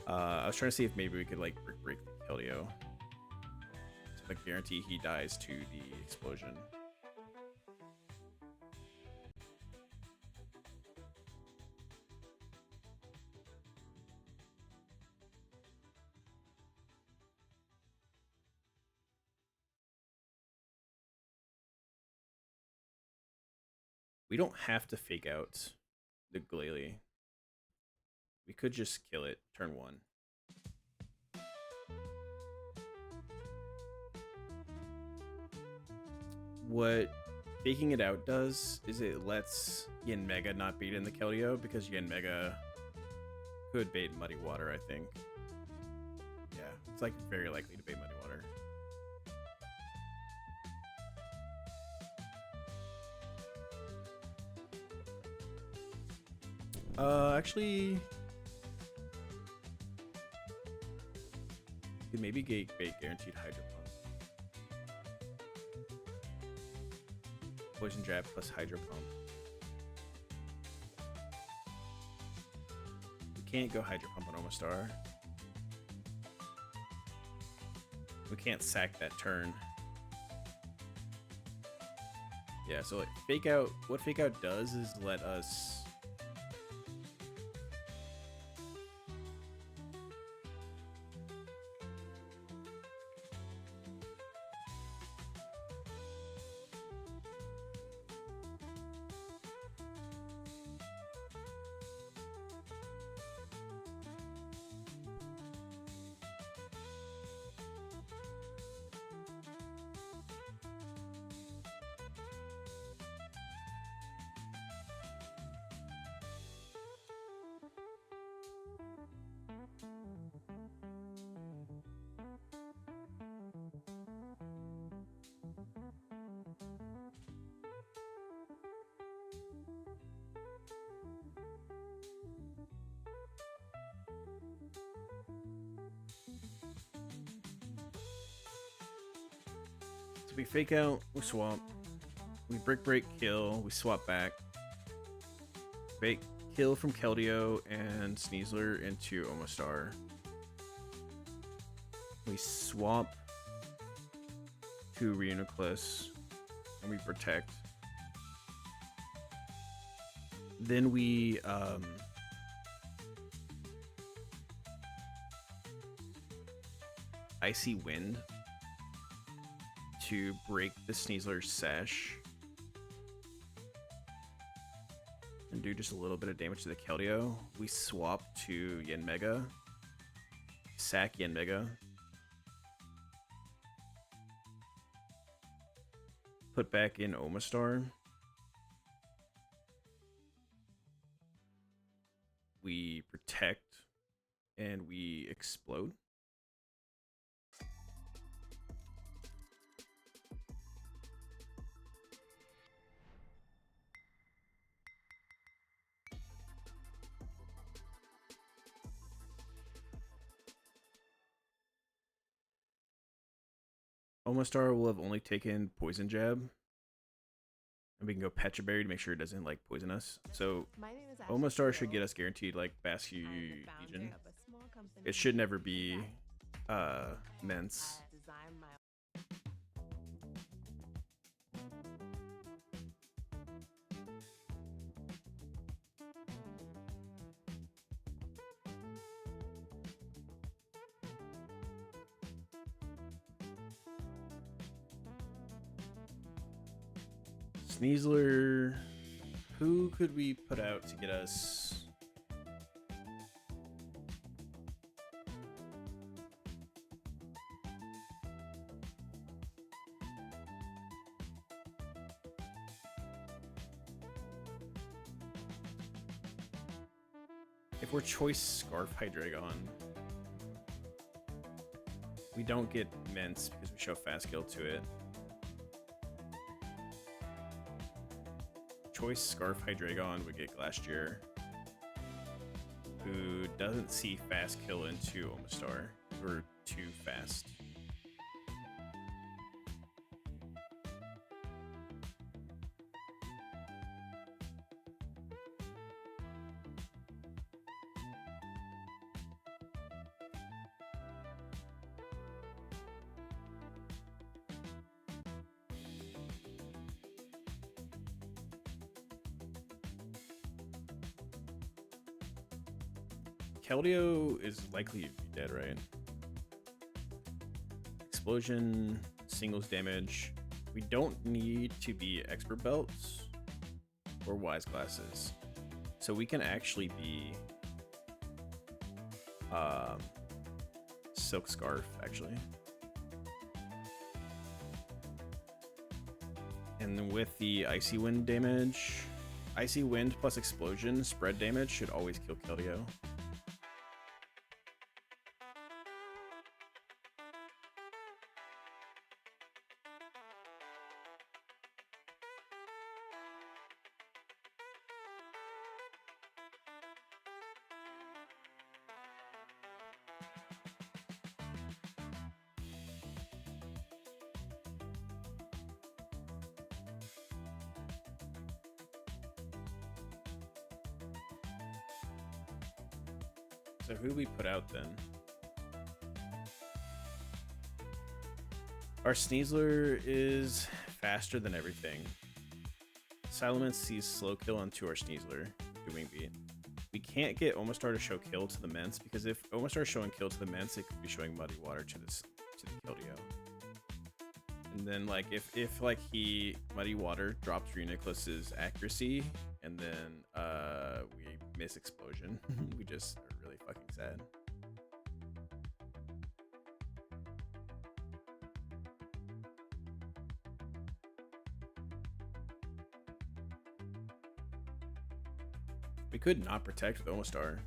I was trying to see if maybe we could like break the Keldeo to like guarantee he dies to the explosion. We don't have to fake out the Glalie. We could just kill it turn 1. What faking it out does is it lets Yen Mega not bait in the Keldeo because Yen Mega could bait Muddy Water, I think. Yeah, it's like very likely to bait Muddy Water. Actually, you could maybe bait guaranteed Hydro Pump. Poison Jab plus Hydro Pump. We can't go Hydro Pump on Omastar. We can't sack that turn. Yeah, so like fake out, what fake out does is let us we fake out, we swap, we brick break kill, we swap back, bait kill from Keldeo and Sneasler into Omastar. We swap to Reuniclus and we protect. Then we Icy Wind to break the Sneasler's Sash. do just a little bit of damage to the Keldeo, we swap to Yanmega, sack Yanmega, put back in Omastar, we protect, and we explode. Omastar will have only taken Poison Jab. And we can go Petra Berry to make sure it doesn't like poison us. So Omastar should get us guaranteed like Bascu Legion. It should never be Mence. Sneasler, who could we put out to get us? If we're choice Scarf Hydreigon, we don't get Mence because we show Fast Kill to it. Choice Scarf Hydreigon would get Glastrier, who doesn't see Fast Kill into Omastar. We're too fast. Keldeo is likely to be dead, right? Explosion, singles damage. We don't need to be expert belts or wise glasses. So we can actually be Silk Scarf, actually. And then with the Icy Wind damage, Icy Wind plus Explosion spread damage should always kill Keldeo. So who do we put out then? Our Sneasler is faster than everything. Salamence sees slow kill onto our Sneasler, doing beat. We can't get Omastar to show kill to the Mence because if Omastar is showing kill to the Mence, it could be showing Muddy Water to the Keldeo. And then like if like he Muddy Water drops Reuniclus's accuracy and then we miss Explosion, we just are really fucking sad. We could not protect with Omastar.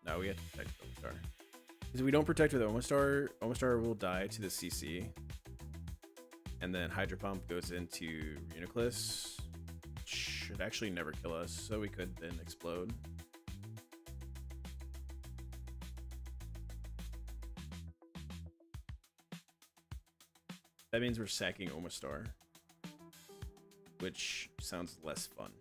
No, we have to protect with Omastar. Because if we don't protect with Omastar, Omastar will die to the CC. And then Hydro Pump goes into Reuniclus. Should actually never kill us, so we could then explode. That means we're sacking Omastar, which sounds less fun.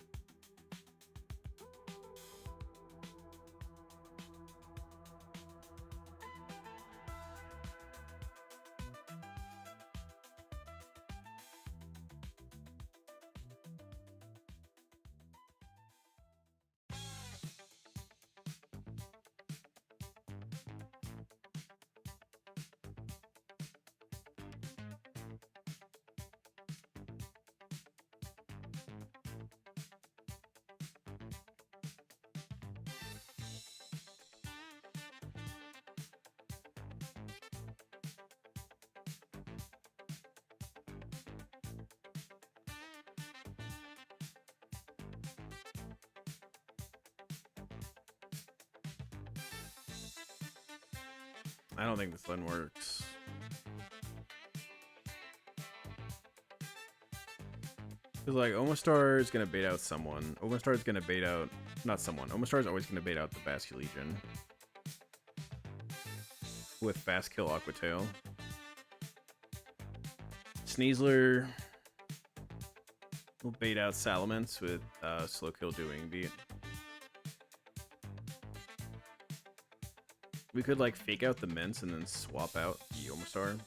I don't think this one works. Because, like, Omastar is going to bait out someone. Omastar is going to bait out... Not someone. Omastar is always going to bait out the Basque Legion. With Fast Kill Aquatail. Sneasler will bait out Salamence with Slow Kill Doing Beat. We could, like, fake out the Mints and then swap out the Omastar.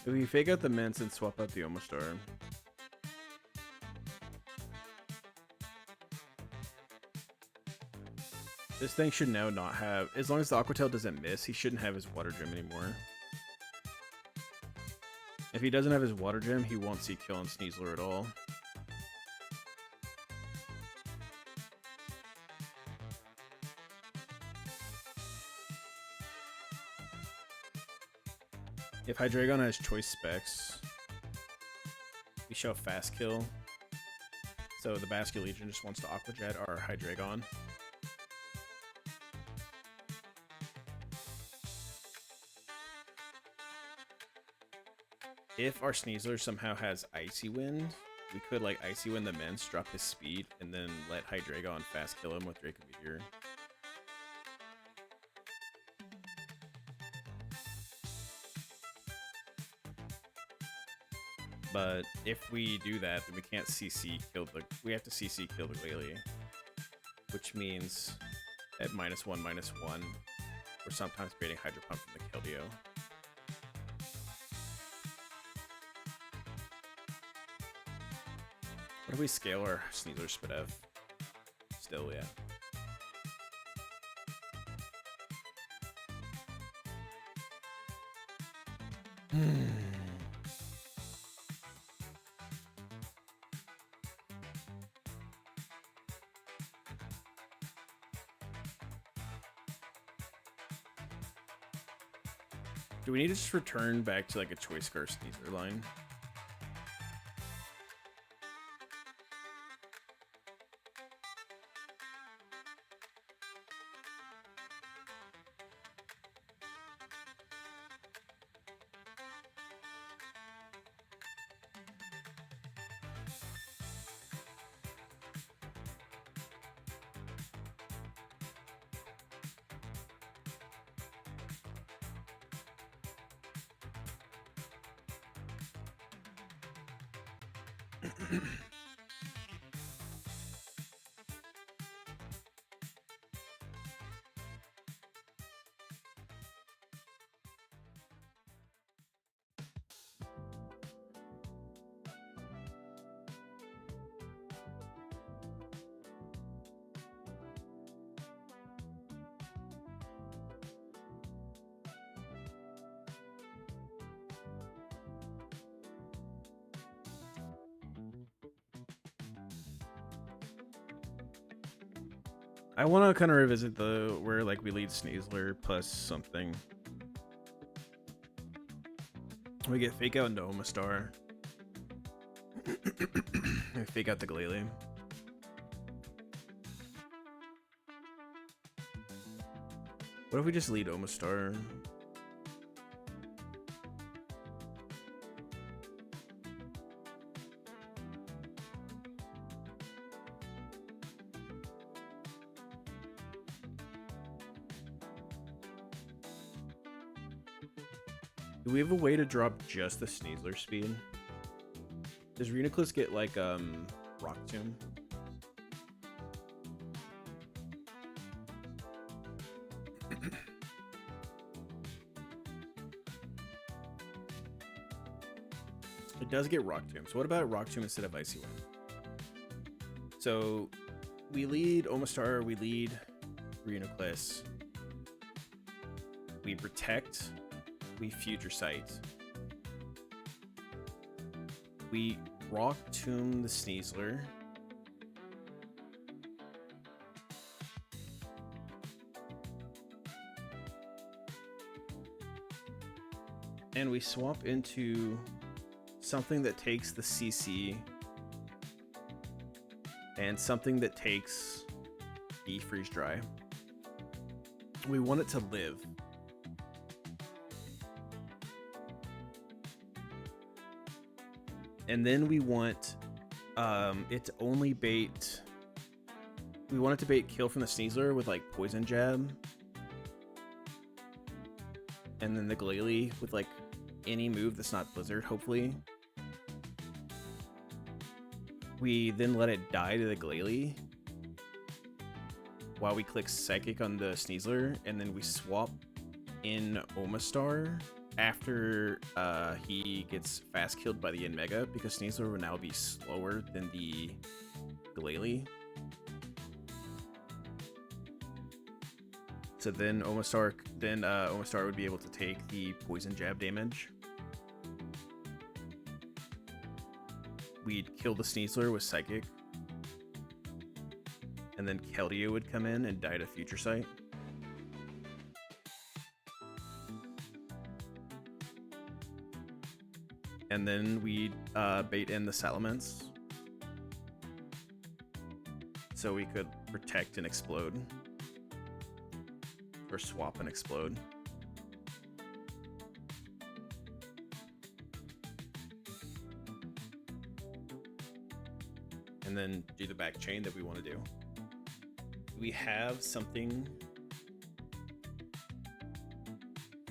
If we fake out the Mints and swap out the Omastar. This thing should now not have... As long as the Aquatail doesn't miss, he shouldn't have his Water Gem anymore. If he doesn't have his Water Gem, he won't see kill on Sneasler at all. If Hydreigon has choice specs, we show Fast Kill. So the Basque Legion just wants to Aqua Jet our Hydreigon. If our Sneasler somehow has Icy Wind, we could like Icy Wind the Mints, drop his speed, and then let Hydreigon Fast Kill him with Draco Meteor. But if we do that, then we can't CC kill the... We have to CC kill the Glalie. Which means at -1/-1, we're sometimes baiting Hydro Pump from the Keldeo. What if we scale our Sneasler Spidev? Still, yeah. Do we need to just return back to like a Choice Scar Sneasler line? I want to kind of revisit the where like we lead Sneasler plus something. We get fake out into Omastar. We fake out the Glalie. What if we just lead Omastar? Do we have a way to drop just the Sneasler speed? Does Reuniclus get like Rock Tomb? It does get Rock Tomb. So what about Rock Tomb instead of Icy Wind? So we lead Omastar, we lead Reuniclus. We protect, we Future Sight. We Rock Tomb the Sneasler. And we swap into something that takes the CC and something that takes the freeze dry. We want it to live. And then we want it to only bait. We want it to bait kill from the Sneasler with like poison jab. And then the Glalie with like any move that's not Blizzard, hopefully. We then let it die to the Glalie while we click Psychic on the Sneasler, and then we swap in Omastar after he gets fast killed by the Yanmega, because Sneasler will now be slower than the Glalie. So then Omastar would be able to take the poison jab damage. We'd kill the Sneasler with Psychic. And then Keldeo would come in and die to Future Sight. And then we'd bait in the Salamence. So we could protect and explode. Or swap and explode. And then do the back chain that we want to do. We have something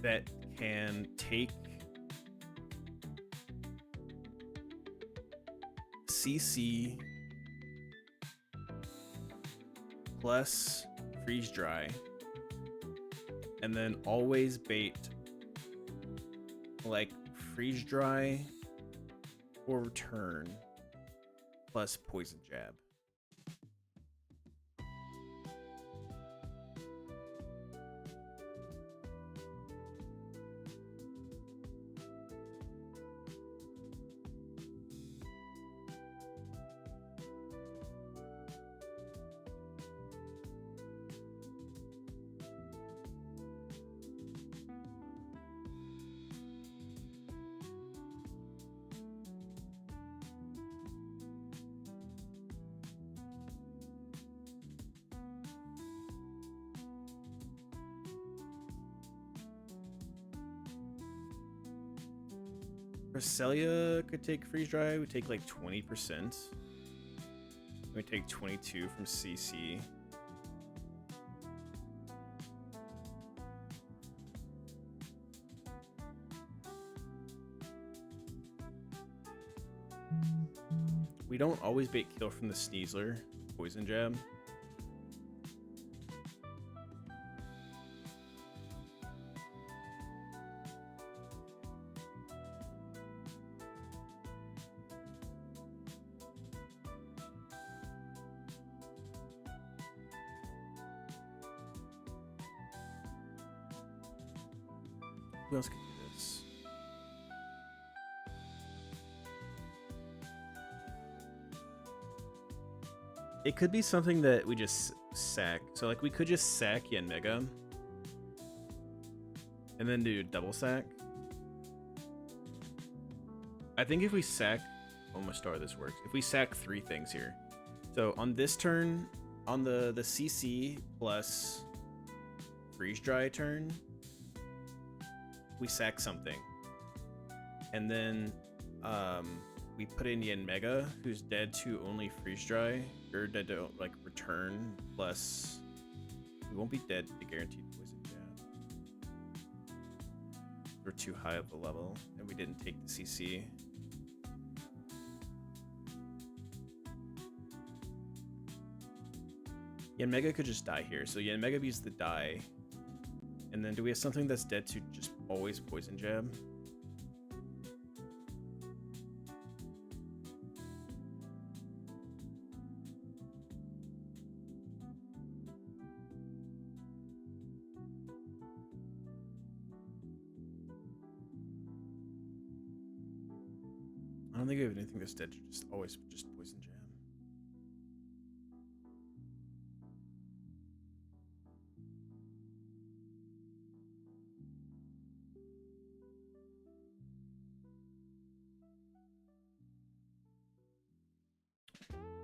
that can take CC plus freeze dry, and then always bait like freeze dry or return plus poison jab. Cresselia could take freeze dry. We take like 20%. We take 22 from CC. We don't always bait kill from the Sneasler. Poison jab. Who else can do this? It could be something that we just sack. So like we could just sack Yanmega and then do double sack. I think if we sack Omastar, this works. If we sack 3 things here. So on this turn, on the CC plus freeze dry turn, we sack something, and then we put in Yanmega, who's dead to only freeze dry, or dead to like return, plus we won't be dead to guaranteed poison jab. We're too high of a level, and we didn't take the CC. Yanmega could just die here, so Yanmega beats the die. And then do we have something that's dead to just always poison jab? don't think we have anything that's dead. Just always just poison jab.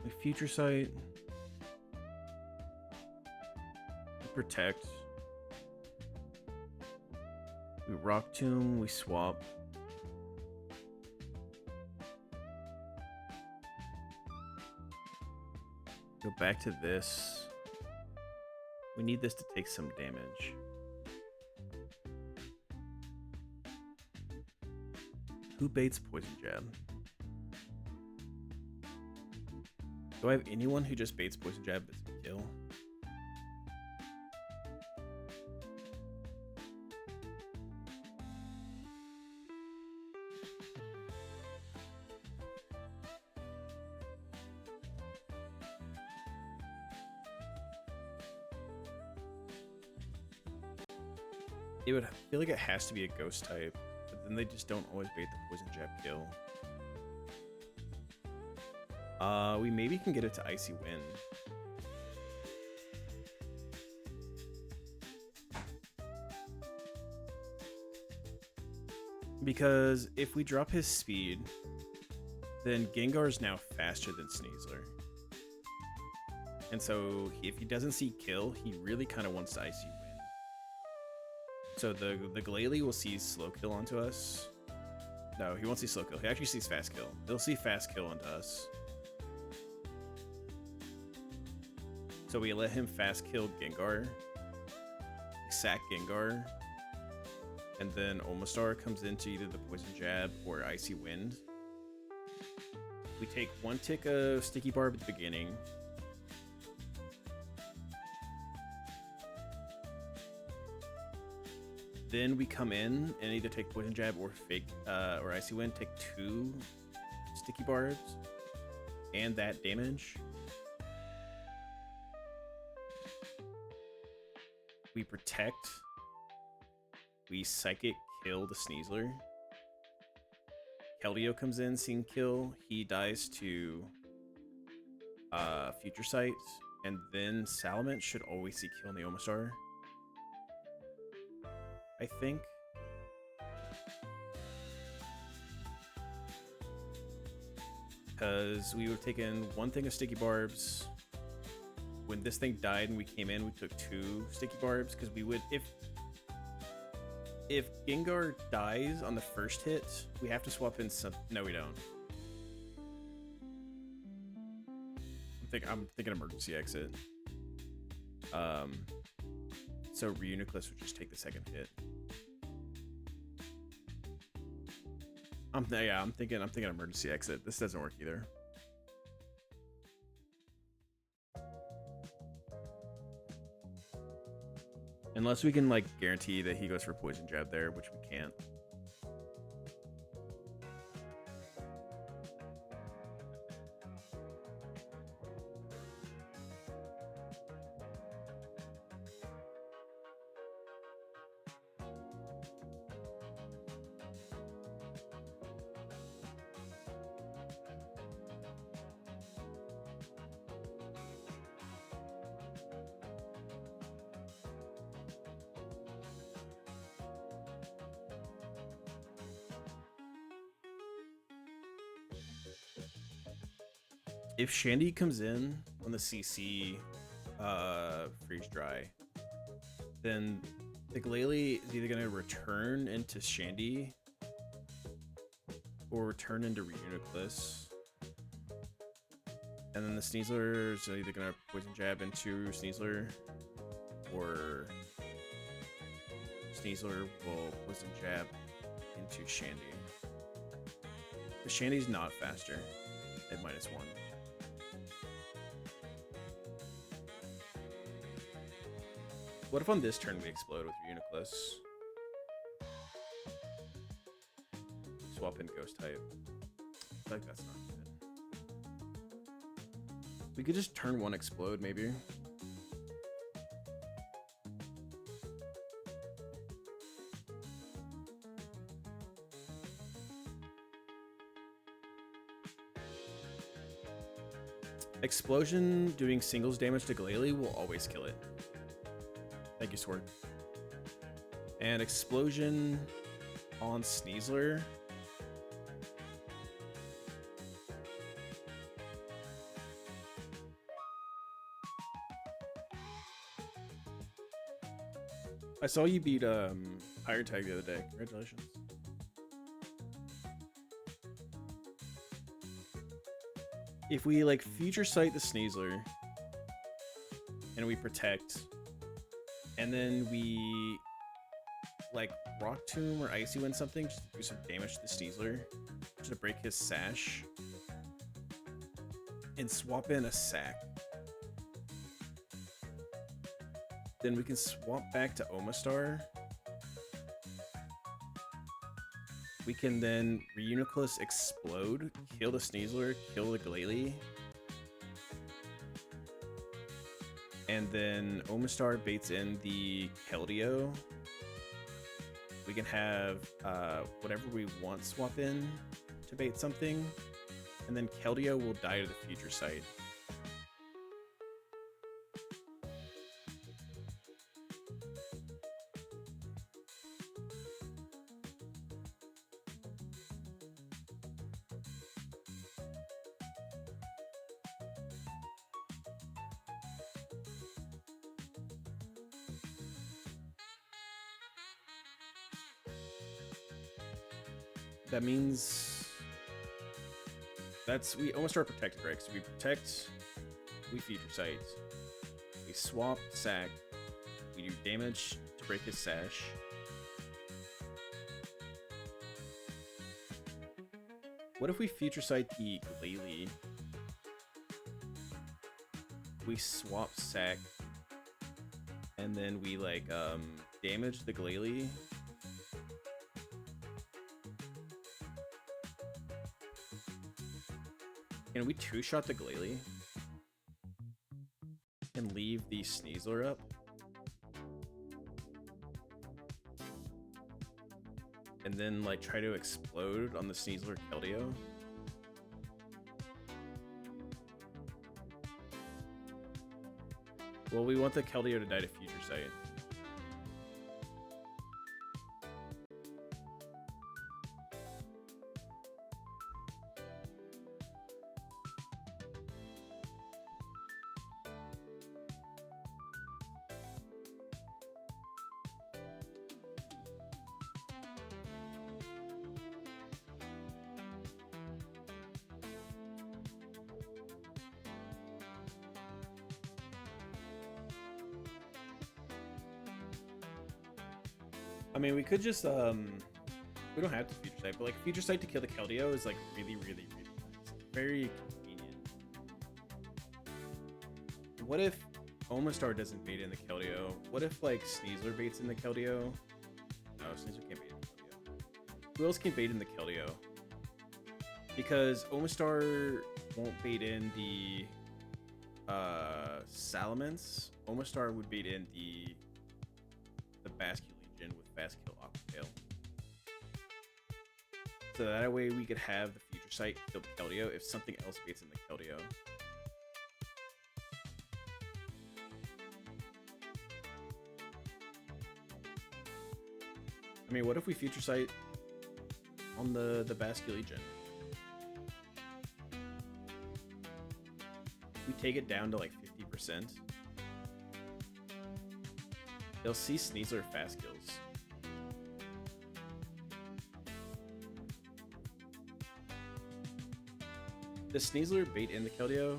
We future sight. We protect. We rock tomb. We swap. Go back to this. We need this to take some damage. Who baits poison jab? Do I have anyone who just baits poison jab but doesn't kill? It would feel like it has to be a ghost type, but then they just don't always bait the poison jab kill. We maybe can get it to Icy Wind. Because if we drop his speed, then Gengar is now faster than Sneasler. And so if he doesn't see kill, he really kind of wants to Icy Wind. So the Glalie will see slow kill onto us. No, he won't see slow kill. He actually sees fast kill. He'll see fast kill onto us. So we let him fast kill Gengar, sack Gengar, and then Omastar comes into either the Poison Jab or Icy Wind. We take one tick of Sticky Barb at the beginning. Then we come in and either take Poison Jab or or Icy Wind, take 2 Sticky Barbs and that damage. We protect. We Psychic kill the Sneasler. Keldeo comes in, seeing kill. He dies to Future Sight. And then Salamence should always see kill in the Omastar, I think. Because we would have taken one thing of Sticky Barbs. When this thing died and we came in, we took 2 Sticky Barbs. Because we would, if Gengar dies on the first hit, we have to swap in some. No, we don't. I'm thinking emergency exit. So Reuniclus would just take the second hit. I'm thinking emergency exit. This doesn't work either. Unless we can like guarantee that he goes for Poison Jab there, which we can't. If Shandy comes in on the CC freeze dry, then the Glalie is either going to return into Shandy or return into Reuniclus. And then the Sneasler is either going to Poison Jab into Sneasler, or Sneasler will Poison Jab into Shandy. But Shandy's not faster at -1. What if on this turn we explode with Reuniclus? Swap in Ghost type. I feel like that's not good. We could just turn 1 explode, maybe. Explosion doing singles damage to Glalie will always kill it. Thank you, Sword. And Explosion on Sneasler. I saw you beat Iron Tag the other day. Congratulations. If we like future sight the Sneasler and we protect, and then we like Rock Tomb or Icy Wind something just to do some damage to the Sneasler, just to break his sash, and swap in a sack, then we can swap back to Omastar. We can then Reuniclus explode, kill the Sneasler, kill the Glalie. And then Omastar baits in the Keldeo. We can have whatever we want swap in to bait something. And then Keldeo will die to the future sight. That means we almost are protected, right? So we protect, we future sight, we swap sack, we do damage to break his sash. What if we future sight the Glalie? We swap sack, and then we like damage the Glalie. Can we two-shot the Glalie and leave the Sneasler up? And then like try to explode on the Sneasler Keldeo? Well, we want the Keldeo to die to future sight. I mean, we could just, we don't have to future sight, but like future sight to kill the Keldeo is like really, really, really nice. Very convenient. What if Omastar doesn't bait in the Keldeo? What if like Sneasler baits in the Keldeo? No, Sneasler can't bait in the Keldeo. Who else can bait in the Keldeo? Because Omastar won't bait in the Salamence. Omastar would bait in the Basculegion with Fast Kill Aquatail. So that way we could have the future sight kill the Keldeo if something else baits in the Keldeo. I mean, what if we future sight on the Basculegion? We take it down to like 50%. They'll see Sneasler fast kills. Does Sneasler bait in the Keldeo?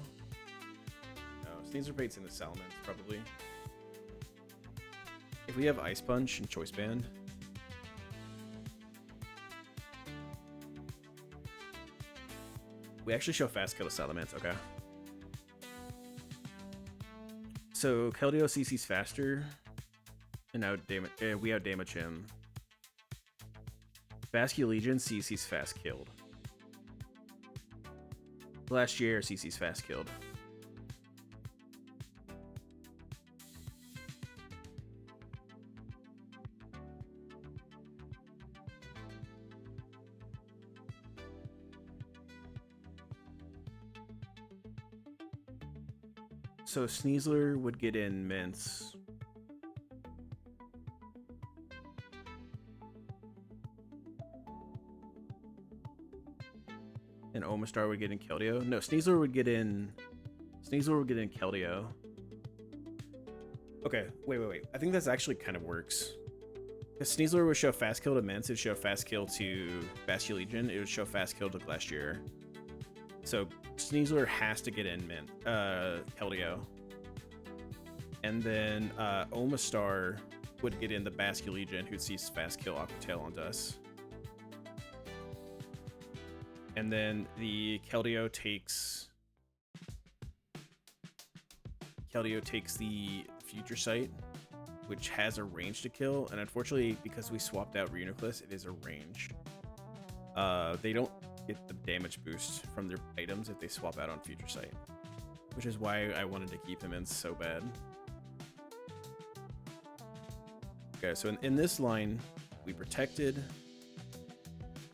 No, Sneasler baits in the Salamence, probably. If we have Ice Punch and Choice Band, we actually show fast kill to Salamence, okay. So Keldeo CC's faster, and we out damage him. Basculegion CC's fast killed. Last year CC's fast killed. So Sneasler would get in Mince. And Omastar would get in Keldeo. No, Sneasler would get in Keldeo. Okay, wait. I think that's actually kind of works. Because Sneasler would show fast kill to Mince, it would show fast kill to Basculegion, it would show fast kill to Glacier. So Sneasler has to get in Keldeo. And then Omastar would get in the Basculegion, who sees fast kill Aquatail onto us. And then the Keldeo takes the Future Sight, which has a range to kill, and unfortunately, because we swapped out Reuniclus, it is a range. They don't get the damage boost from their items if they swap out on Future Sight, which is why I wanted to keep him in so bad. Okay, so in this line, we protected,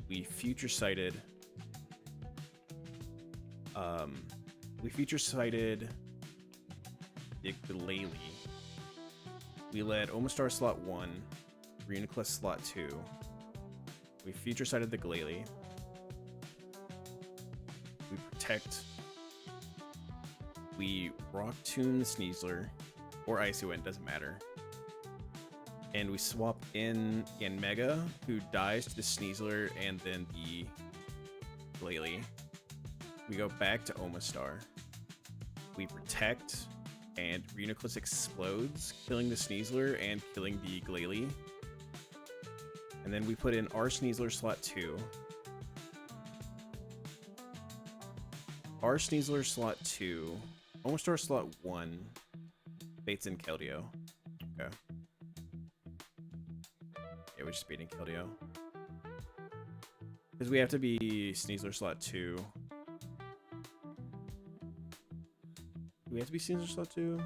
we Future Sighted, the Glalie. We led Omastar slot 1, Reuniclus slot 2. We Future Sighted the Glalie. We protect. We Rock Tomb the Sneasler, or Icy Wind, doesn't matter. And we swap in Mega, who dies to the Sneasler and then the Glalie. We go back to Omastar. We protect, and Reuniclus explodes, killing the Sneasler and killing the Glalie. And then we put in our Sneasler slot 2. Our Sneasler slot 2. Omastar slot 1. Baits in Keldeo. Okay. Yeah, we're just baiting Keldeo. Because we have to be Sneasler slot 2. Do we have to be Sneasler slot 2?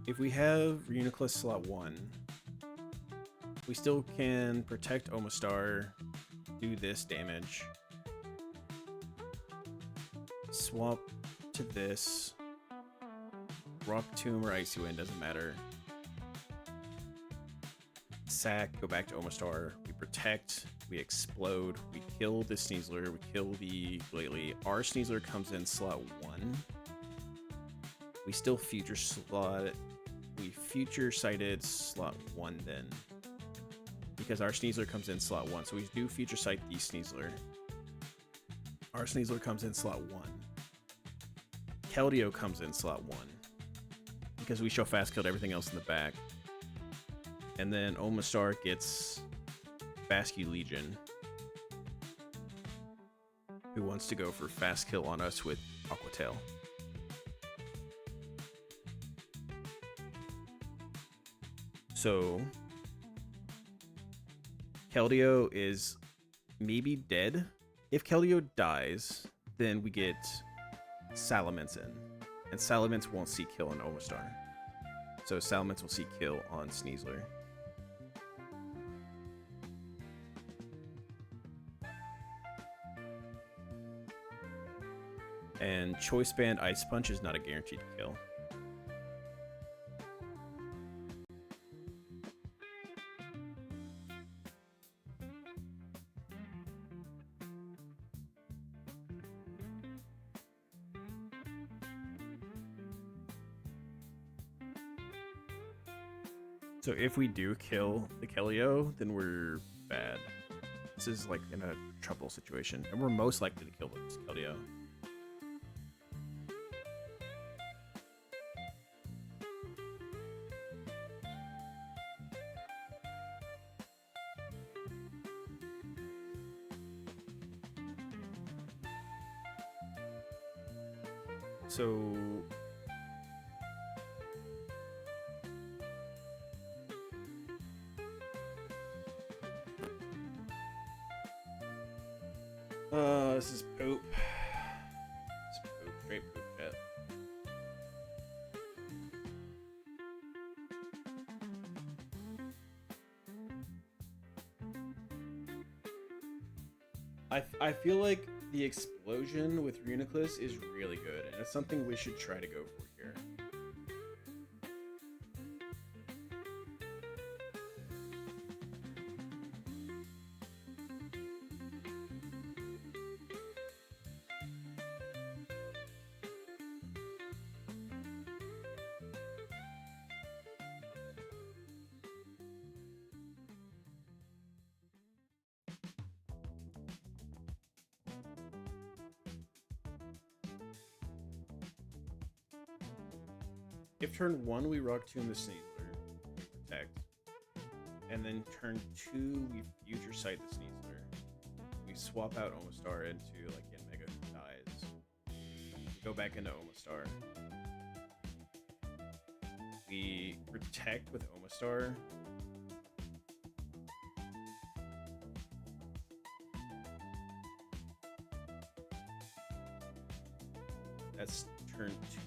If we have Reuniclus slot 1, we still can protect Omastar, do this damage, swap to this, Rock Tomb or Icy Wind, doesn't matter. Sack, go back to Omastar, we protect, we explode, we kill the Sneasler, we kill the Glalie. Our Sneasler comes in slot 1. We still Future Sighted slot 1 then. Because our Sneasler comes in slot 1. So we do Future Sight the Sneasler. Our Sneasler comes in slot 1. Keldeo comes in slot 1. Because we show fast killed everything else in the back. And then Omastar gets Basculegion, who wants to go for fast kill on us with Aquatail. So Keldeo is maybe dead. If Keldeo dies, then we get Salamence in. And Salamence won't see kill on Omastar. So Salamence will see kill on Sneasler. And Choice Band Ice Punch is not a guaranteed kill. So if we do kill the Keldeo, then we're bad. This is like in a trouble situation, and we're most likely to kill this Keldeo. So this is poop. It's poop, straight poop chat. I feel like the explosion with Reuniclus is really good, and it's something we should try to go for here. If turn 1 we rock Tomb the Sneasler, we protect. And then turn 2 we Future Sight the Sneasler. We swap out Omastar into like Mega who dies. We go back into Omastar. We protect with Omastar. That's turn 2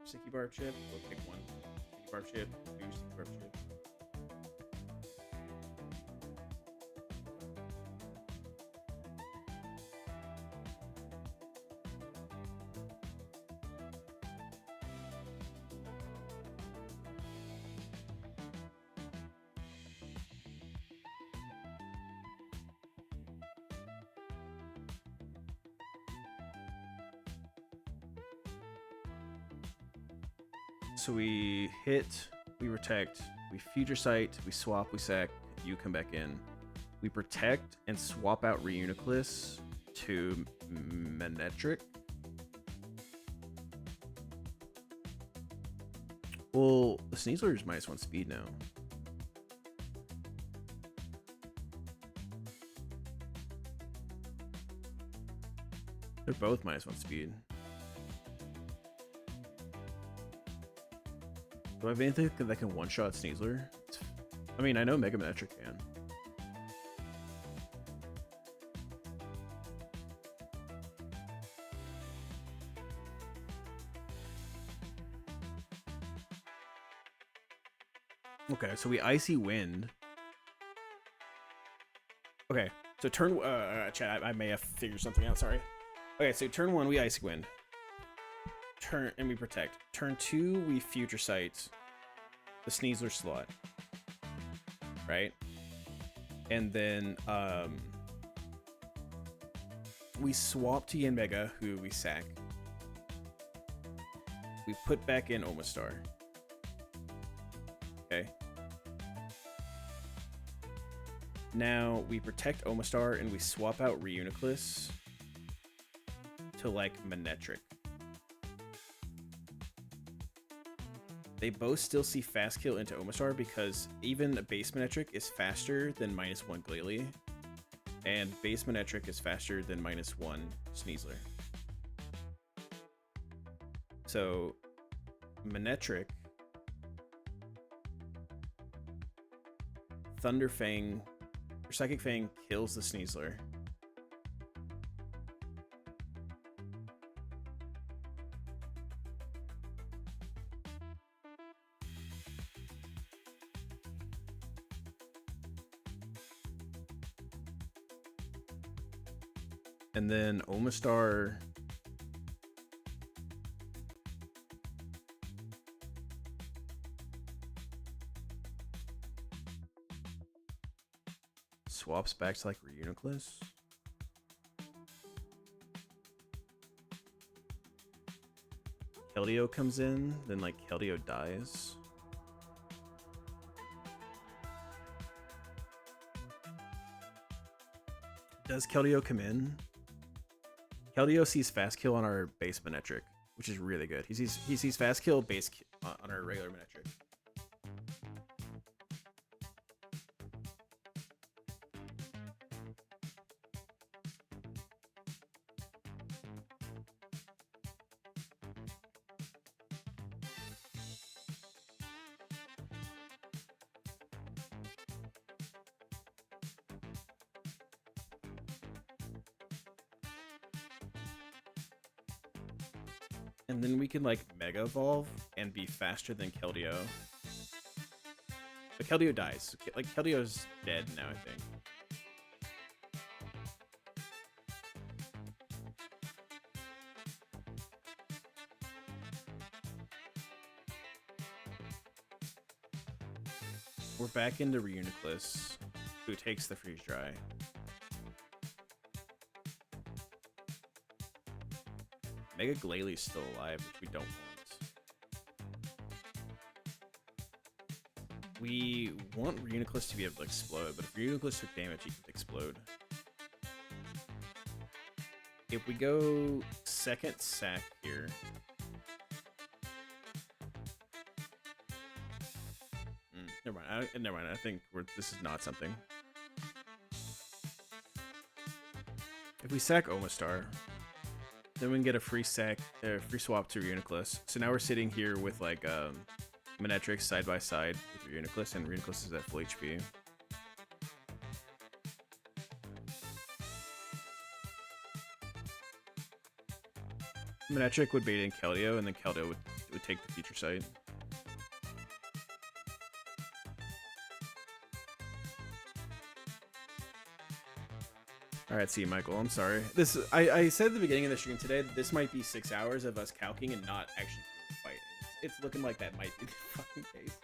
Sticky Barb Chip. We'll pick 1 Sticky Barb Chip, 2 Sticky Barb Chip. So we hit, we protect, we Future Sight, we swap, we sack, you come back in. We protect and swap out Reuniclus to Manectric. Well, the Sneasler is -1 speed now. They're both -1 speed. Do I have anything that can one-shot Sneasler? I mean, I know Mega Manectric can. Okay, so we Icy Wind. Okay, so turn... chat, I may have figured something out, sorry. Okay, so turn 1, we Icy Wind. And we protect. Turn 2, we Future Sight the Sneasler slot. Right? And then we swap to Yanmega, who we sack. We put back in Omastar. Okay. Now we protect Omastar and we swap out Reuniclus to like Manectric. They both still see fast kill into Omastar because even a base Manectric is faster than -1 Glalie, and base Manectric is faster than -1 Sneasler. So Manectric, Thunder Fang, or Psychic Fang kills the Sneasler. And then Omastar swaps back to like Reuniclus. Keldeo comes in, then like Keldeo dies. Does Keldeo come in? Keldeo sees fast kill on our base Manectric, which is really good. He sees fast kill on our regular Manectric. And then we can like Mega Evolve and be faster than Keldeo. But Keldeo dies. Like Keldeo's dead now, I think. We're back into Reuniclus, who takes the freeze dry. Mega Glalie still alive, which we don't want. We want Reuniclus to be able to explode, but if Reuniclus took damage, he could explode. If we go second sack here, never mind. Never mind. I think this is not something. If we sack Omastar, then we can get a free sack, free swap to Reuniclus. So now we're sitting here with like Manectric side by side with Reuniclus, and Reuniclus is at full HP. Manectric would bait in Keldeo, and then Keldeo would take the Future Sight. Alright, see you, Michael. I'm sorry. I said at the beginning of the stream today that this might be 6 hours of us calking and not actually doing the fight. It's looking like that might be the fucking case.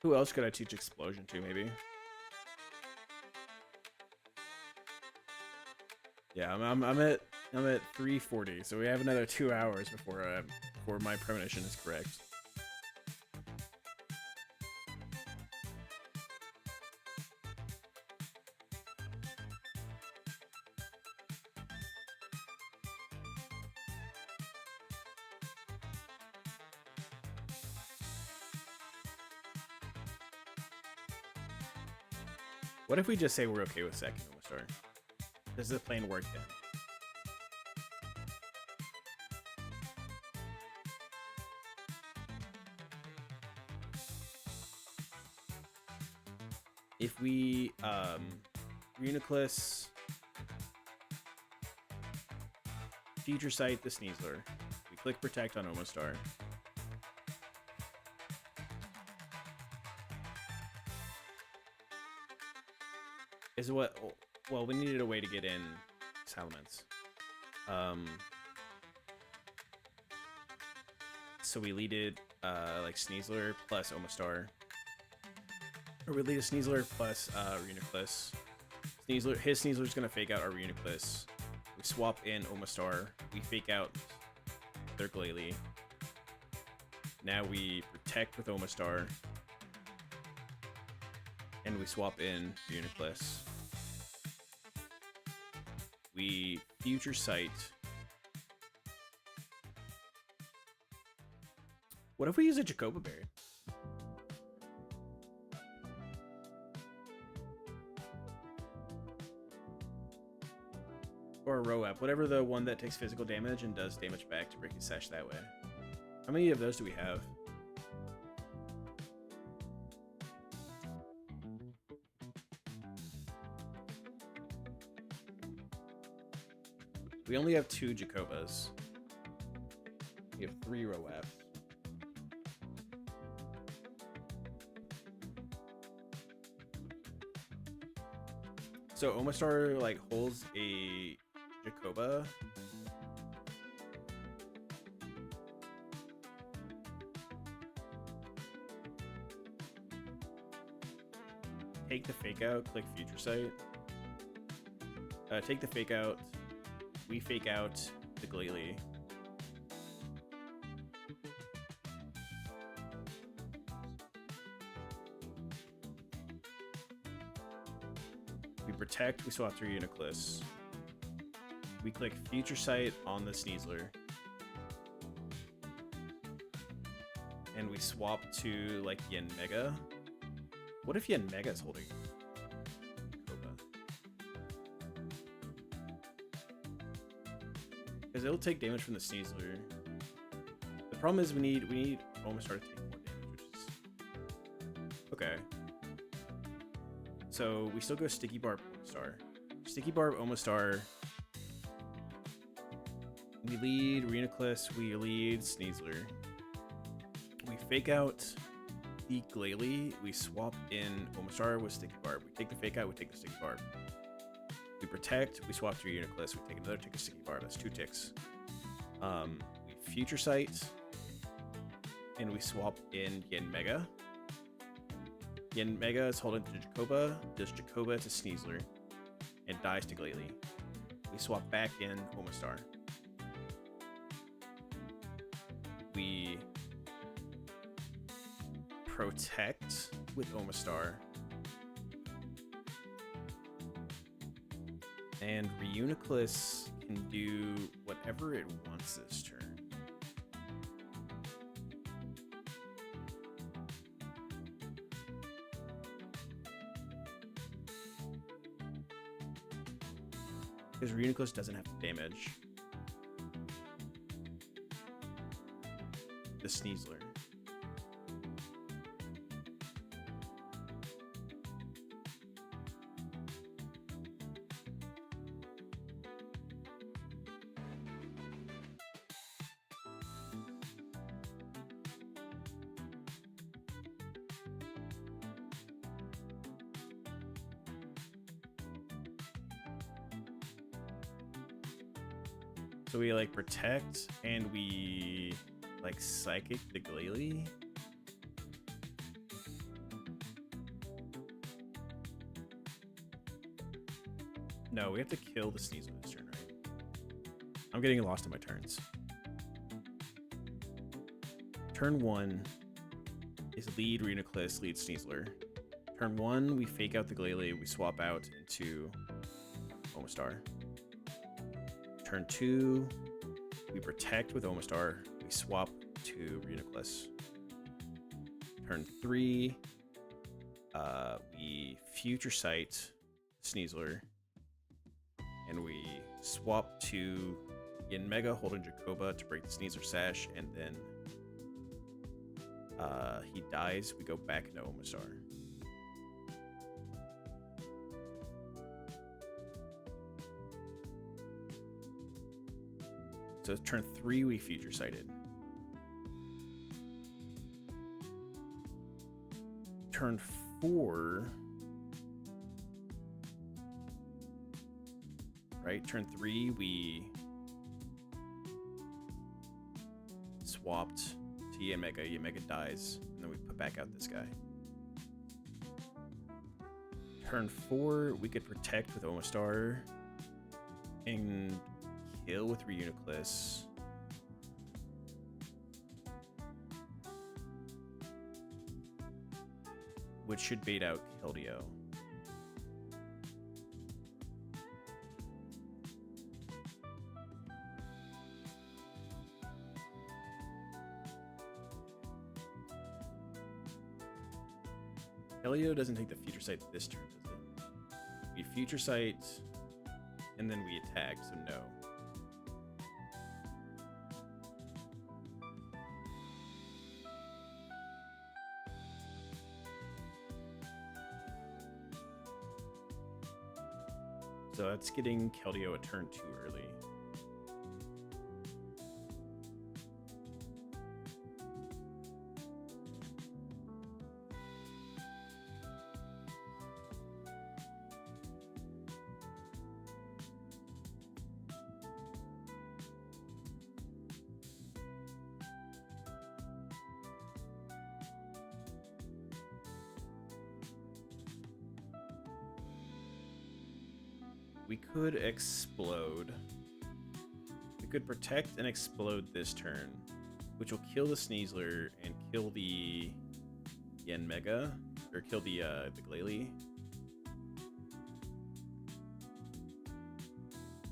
Who else could I teach Explosion to, maybe? Yeah, I'm at 3:40, so we have another 2 hours before my premonition is correct. What if we just say we're okay with sacking Omastar? Does the plan work then? If we Reuniclus, Future Sight the Sneasler, we click Protect on Omastar. Is what? Well, we needed a way to get in Salamence. So we leaded like Sneasler plus Omastar. Or we lead a Sneasler plus Reuniclus. His Sneasler's gonna fake out our Reuniclus. We swap in Omastar. We fake out their Glalie. Now we protect with Omastar. And we swap in Reuniclus. We Future Sight. What if we use a Jacoba Berry? Or a Roap, whatever the one that takes physical damage and does damage back to break his sash that way. How many of those do we have? We only have 2 Jacobas. We have 3 Roaps. So Omastar like holds a Jacoba. Take the fake out, click Future Sight. Take the fake out. We fake out the Glalie. We protect, we swap through Reuniclus. We click Future Sight on the Sneasler. And we swap to like Yanmega. What if Yanmega's holding Jacoba? Because it'll take damage from the Sneasler. The problem is we need Omastar to take more damage, which is okay. So we still go Sticky Barb Omastar. Sticky Barb Omastar. We lead Reuniclus, we lead Sneasler. We fake out the Glalie, we swap in Omastar with Sticky Barb. We take the Fake Out, we take the Sticky Barb. We protect, we swap to Uniclus, we take another tick of Sticky Barb. That's 2 ticks. We Future Sight, and we swap in Yen Mega. Yen Mega is holding to Jacoba, does Jacoba to Sneasler, and dies to Glalie. We swap back in Omastar. We protect with Omastar. And Reuniclus can do whatever it wants this turn. Because Reuniclus doesn't have to damage the Sneasler. So we like protect and we like psychic the Glalie. No, we have to kill the Sneasler this turn, right? I'm getting lost in my turns. Turn 1 is lead Reuniclus, lead Sneasler. Turn 1, we fake out the Glalie, we swap out into Omastar. Turn 2, we protect with Omastar, we swap to Reuniclus. Turn 3, we Future Sight Sneasler, and we swap to Yen Mega holding Jacoba to break the Sneasler Sash, and then he dies, we go back into Omastar. So turn 3, we Future Sighted. Turn 4, right? Turn 3, we swapped to Yamega. Yamega dies, and then we put back out this guy. Turn 4, we could protect with Omastar and kill with Reuniclus. Which should bait out Keldeo. Keldeo doesn't take the Future Sight this turn, does it? We Future Sight, and then we attack, so no. So that's getting Keldeo a turn too early. We could explode. We could protect and explode this turn, which will kill the Sneasler and kill the Yen Mega, or kill the Glalie.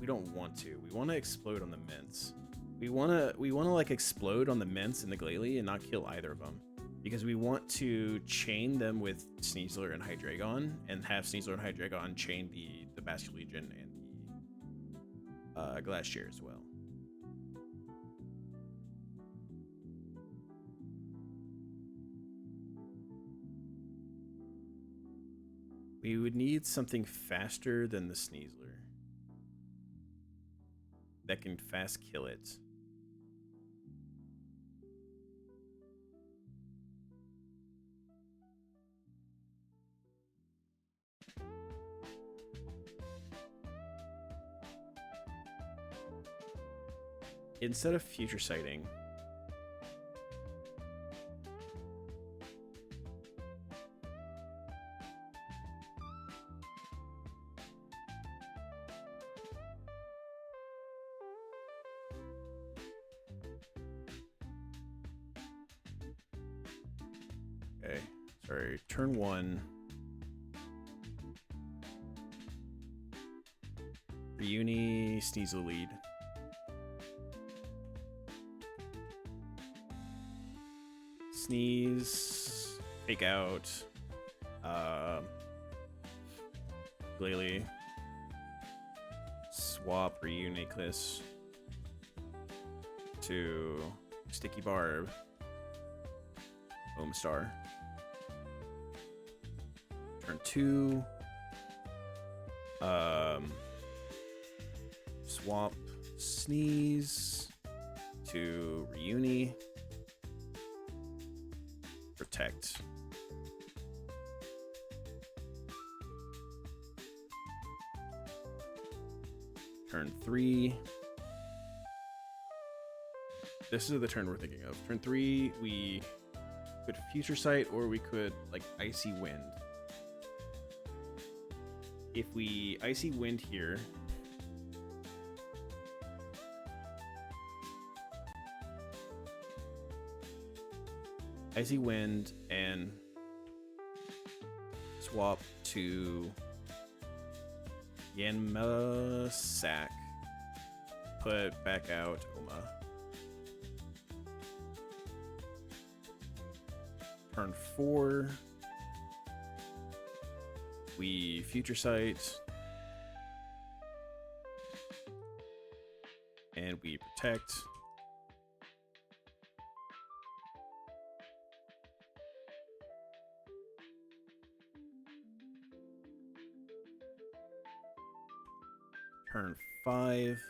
We don't want to. We want to explode on the mints. We want to like explode on the mints and the Glalie and not kill either of them, because we want to chain them with Sneasler and Hydreigon, and have Sneasler and Hydreigon chain the Basculegion and the Glacier as well. We would need something faster than the Sneasler that can fast kill it. instead of future sighting, okay, sorry, turn 1. Reuni, Sneasel lead. Sneeze, fake out, Glalie, swap Reuniclus to Sticky Barb, Homestar. Turn 2, swap Sneeze to Reuni, protect. Turn 3. This is the turn we're thinking of. Turn 3, we could Future Sight, or we could like Icy Wind. If we Icy Wind here, Icy Wind and swap to Yanma Sack, put back out Oma. Turn 4, we Future Sight, and we protect. Turn 5.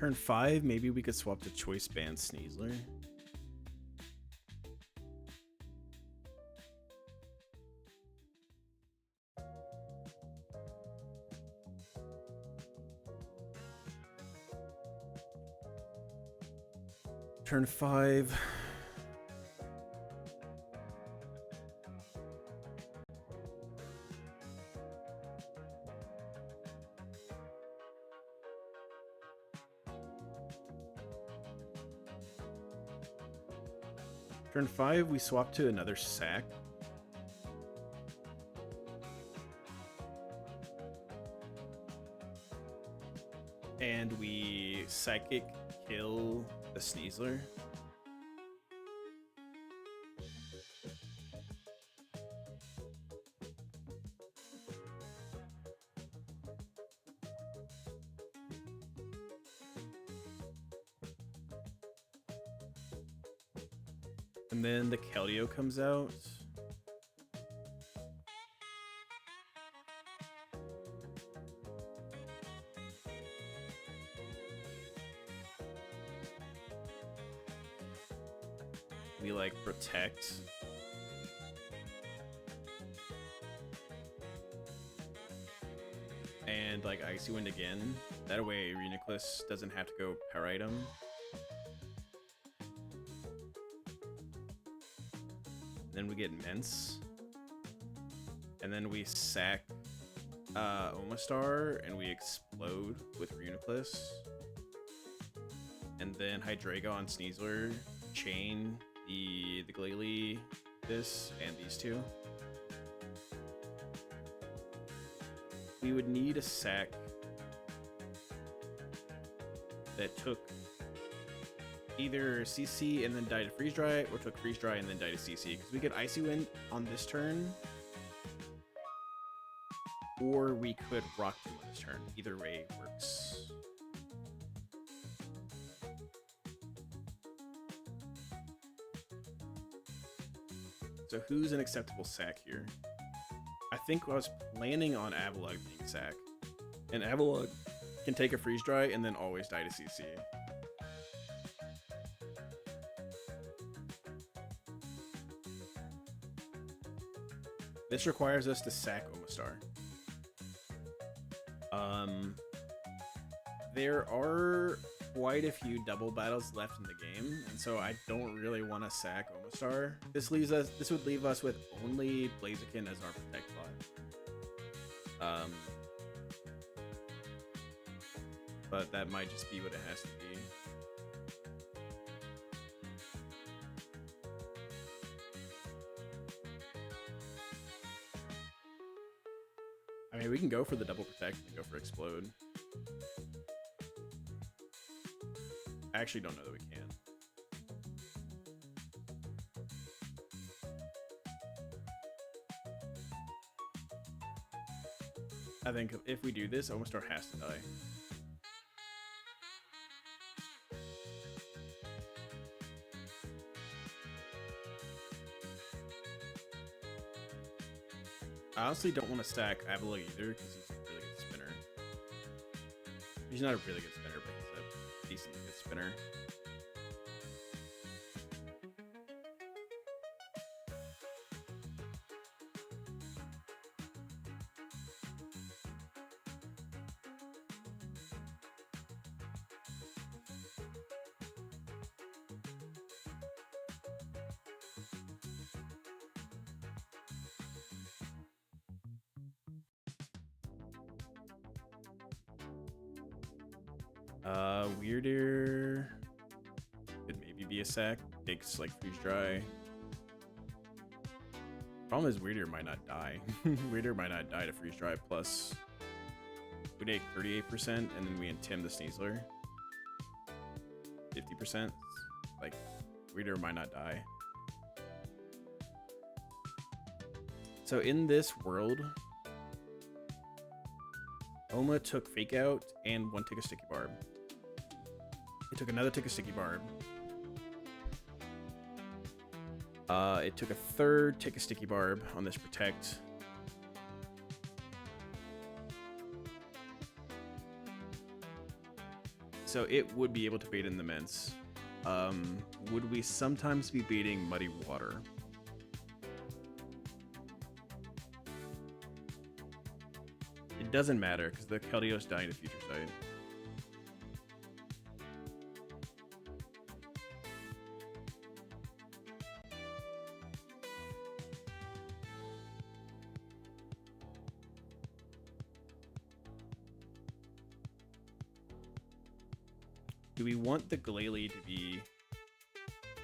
Turn 5, maybe we could swap to Choice Band Sneasler. Turn 5. Turn 5, we swap to another sack. And we Psychic kill the Sneasler. And then the Keldeo comes out. We like protect. And like Icy Wind again. That way Reuniclus doesn't have to go power item. Then we get Mince. And then we sack Omastar and we explode with Reuniclus. And then Hydreigo on Sneasler, chain the Glalie, this, and these two. We would need a sack that took either CC and then die to Freeze Dry, or took Freeze Dry and then die to CC. Because we could Icy Wind on this turn, or we could Rock Tomb on this turn. Either way works. So who's an acceptable sack here? I think I was planning on Avalug being sack. And Avalug can take a freeze dry and then always die to CC. This requires us to sack Omastar. There are quite a few double battles left in the game, and so I don't really want to sack Omastar. This would leave us with only Blaziken as our protect bot. But that might just be what it has to be. I mean, we can go for the double protect and go for explode. I actually don't know that we can. I think if we do this, Omastar has to die. I honestly don't want to stack Avalug either because he's a really good spinner. He's not a really good spinner, but he's a decently good spinner. Weirder could maybe be a sack. Takes like freeze dry. Problem is Weirder might not die. Weirder might not die to freeze dry. Plus, we take 38%, and then we intim the Sneasler. 50%. Like Weirder might not die. So in this world, Oma took Fake Out and one tick of Sticky Barb. It took another tick of Sticky Barb. It took a third tick of Sticky Barb on this Protect. So it would be able to bait in the Mints. Would we sometimes be baiting Muddy Water? It doesn't matter because the Keldio's dying to Future Sight. Do we want the Glalie to be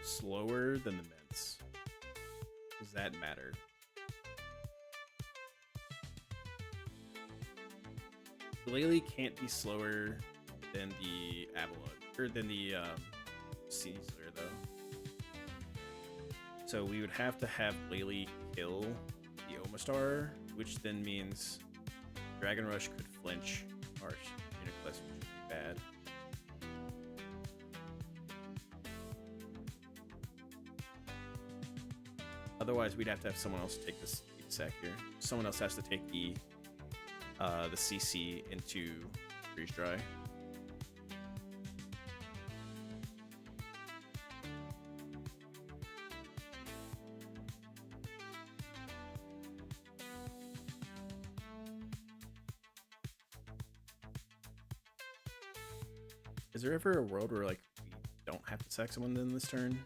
slower than the Mints? Does that matter? Glalie can't be slower than the Avalug, or than the Caesar, though. So we would have to have Glalie kill the Omastar, which then means Dragon Rush could flinch our Uniclus, which would be bad. Otherwise, we'd have to have someone else take this sack here. Someone else has to take the CC into freeze dry. Is there ever a world where like we don't have to sack someone in this turn?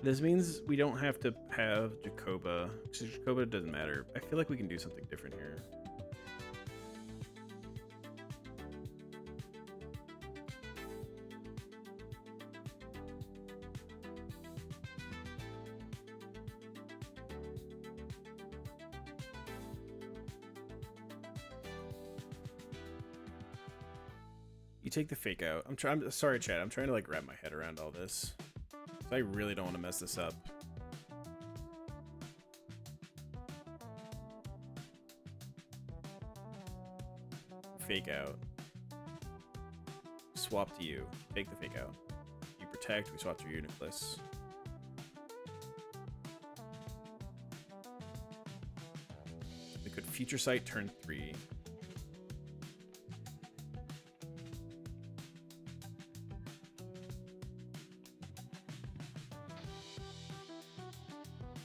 This means we don't have to have Jacoba, because Jacoba doesn't matter. I feel like we can do something different here. You take the fake out. I'm sorry, chat. I'm trying to like wrap my head around all this. I really don't want to mess this up. Fake out. Swap to you. Take the fake out. You protect. We swap to your Uniclus. We could future sight turn 3.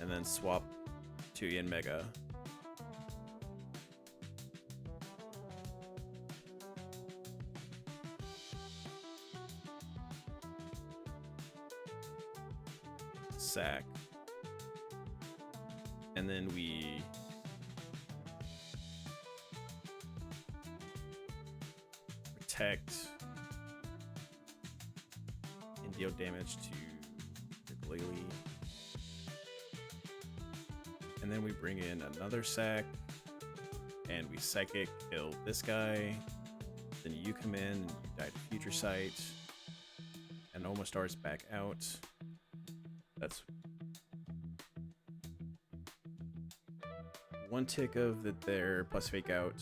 And then swap to Yin Mega. Sack. And then we protect and deal damage to the Glalie. And then we bring in another sack and we psychic kill this guy. Then you come in and you die to future sight. And Omastar's back out. That's 1 tick of it there plus fake out.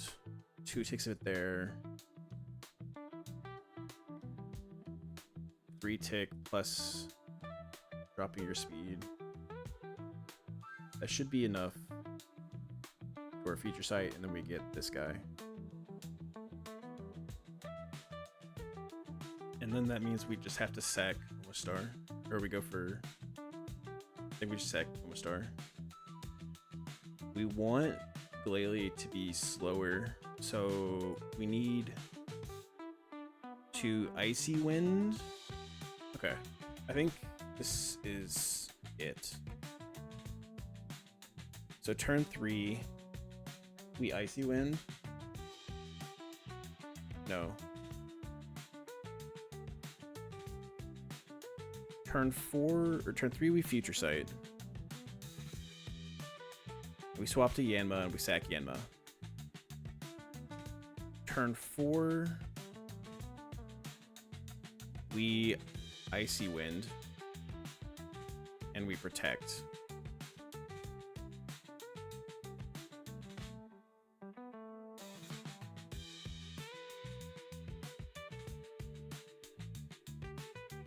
2 ticks of it there. 3 tick plus dropping your speed. That should be enough for a future sight, and then we get this guy. And then that means we just have to sack Omastar. Or we go for... I think we just sack Omastar. We want Glalie to be slower, so we need to Icy Wind. Okay, I think this is it. So turn 3, we Icy Wind. No. Turn 4 or turn 3, we future sight. We swap to Yanma and we sack Yanma. Turn 4, we Icy Wind and we protect.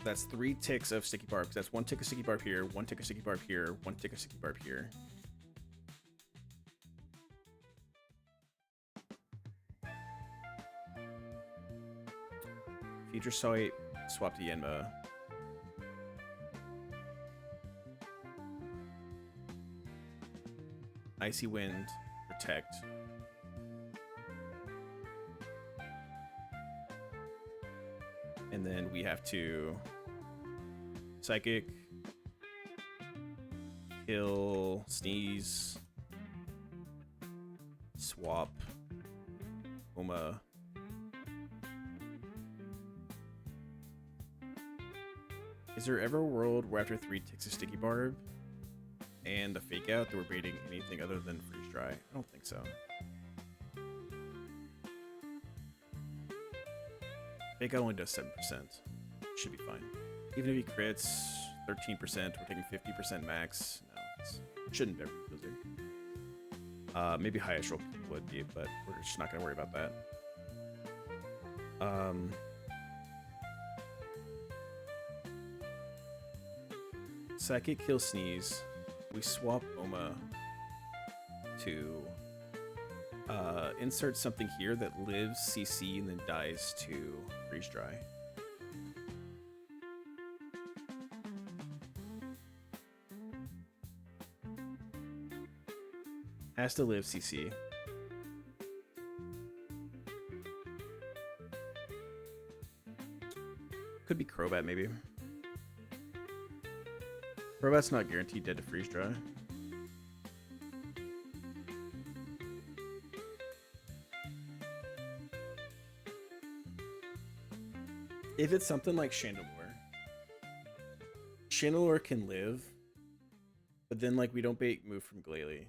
That's 3 ticks of Sticky Barb. That's 1 tick of Sticky Barb here, 1 tick of Sticky Barb here, 1 tick of Sticky Barb here. Future Sight, swap to Yanma. Icy Wind, protect. And then we have to Psychic, kill, sneeze, swap, Oma. Is there ever a world where after 3 ticks of Sticky Barb and a fake out that we're baiting anything other than freeze dry? I don't think so. Fake out only does 7%. Should be fine. Even if he crits 13%, we're taking 50% max. No, it shouldn't ever be Blizzard. Maybe highest roll would be, but we're just not gonna worry about that. Psychic kill sneeze. We swap Oma to insert something here that lives CC and then dies to freeze dry. Has to live CC. Could be Crobat maybe. Crobat's not guaranteed dead to freeze dry. If it's something like Chandelure, Chandelure can live, but then like we don't bait move from Glalie.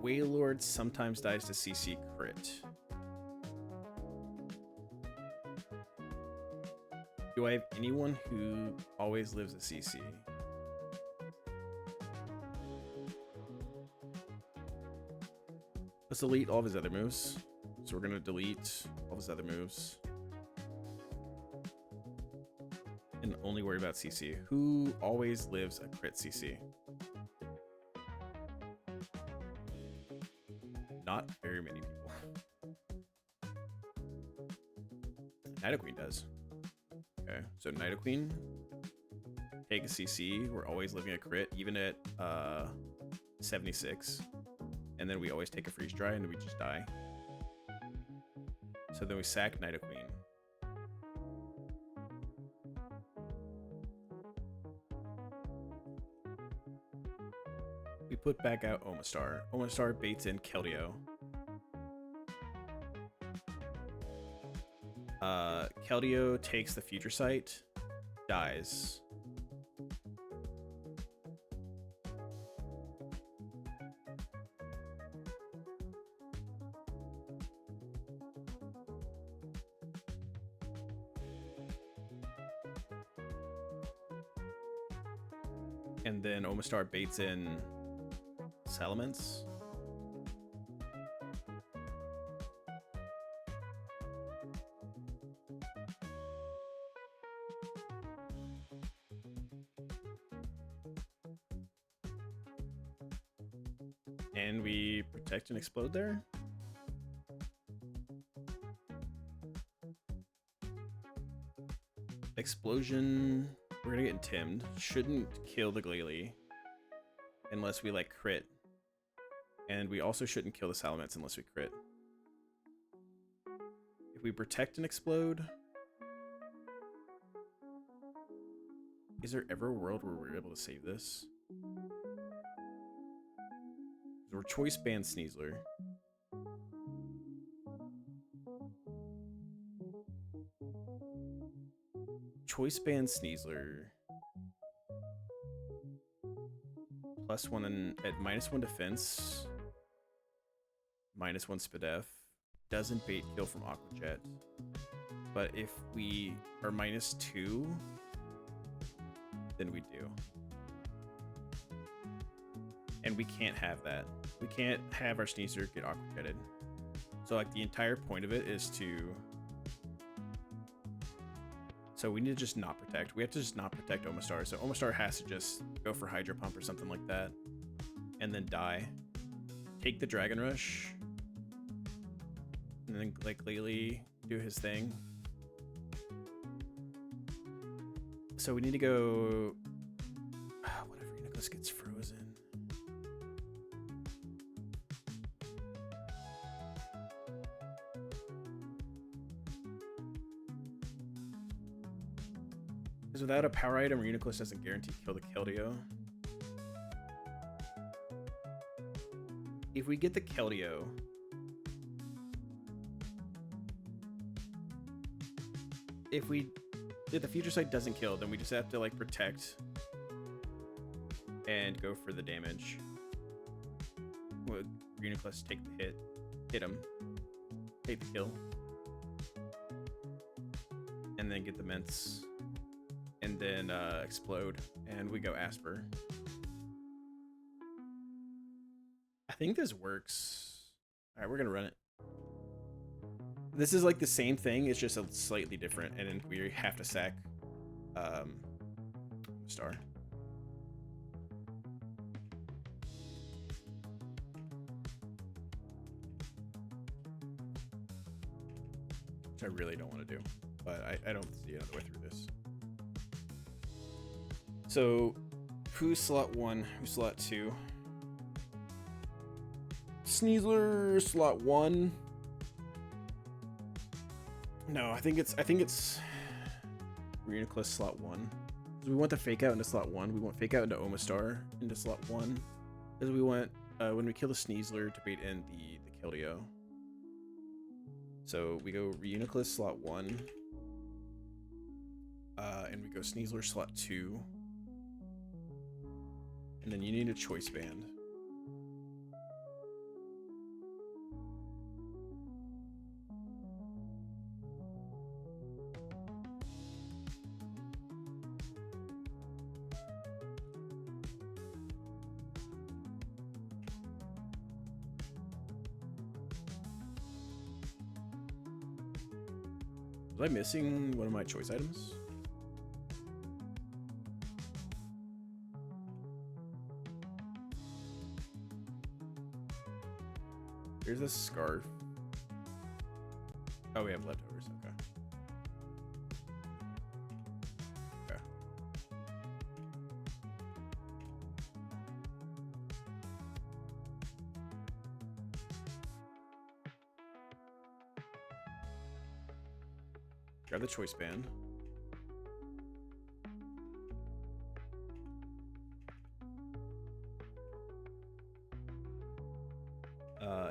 Wailord sometimes dies to CC crit. Do I have anyone who always lives a CC? Let's delete all of his other moves. So we're gonna delete all of his other moves. And only worry about CC. Who always lives a crit CC? Not very many people. Nidoqueen does. Okay, so Nidoqueen, take a CC. We're always living a crit, even at 76. And then we always take a freeze dry and we just die. So then we sack Nidoqueen. We put back out Omastar. Omastar baits in Keldeo. Keldeo takes the Future Sight, dies. And then Omastar baits in Salamence. And we protect and explode there. Explosion. We're gonna get intimed. Shouldn't kill the Glalie unless we like crit. And we also shouldn't kill the Salamence unless we crit. If we protect and explode, is there ever a world where we're able to save this? We're choice band Sneasler. Choice band Sneasler. +1 and at -1 defense. -1 Spadef. Doesn't bait kill from Aqua Jet. But if we are -2, then we do. And we can't have that. We can't have our Sneasler get Aqua Jetted. So like the entire point of it is to... So we need to just not protect. We have to just not protect Omastar. So Omastar has to just go for Hydro Pump or something like that. And then die. Take the Dragon Rush. And then like Glalie do his thing. So we need to go... whatever, Nicholas gets frozen. Because without a power item, Reuniclus doesn't guarantee kill the Keldeo. If we get the Keldeo, if the Future Sight doesn't kill, then we just have to like protect and go for the damage. Would Reuniclus take the hit him, take the kill, and then get the Mints. And then explode, and we go Asper. I think this works. All right, we're gonna run it. This is like the same thing, it's just a slightly different, and then we have to sack Star. Which I really don't want to do, but I don't see another way through this. So, who's slot 1? Who's slot 2? Sneasler slot 1. No, I think it's Reuniclus slot 1. So we want the fake out into slot 1. We want fake out into Omastar into slot 1. Because we want when we kill the Sneasler to bait in the Keldeo. So we go Reuniclus slot 1. And we go Sneasler slot 2. And then you need a choice band. Was I missing one of my choice items? Here's a scarf. Oh, we have leftovers. Okay. Okay. Grab the choice band.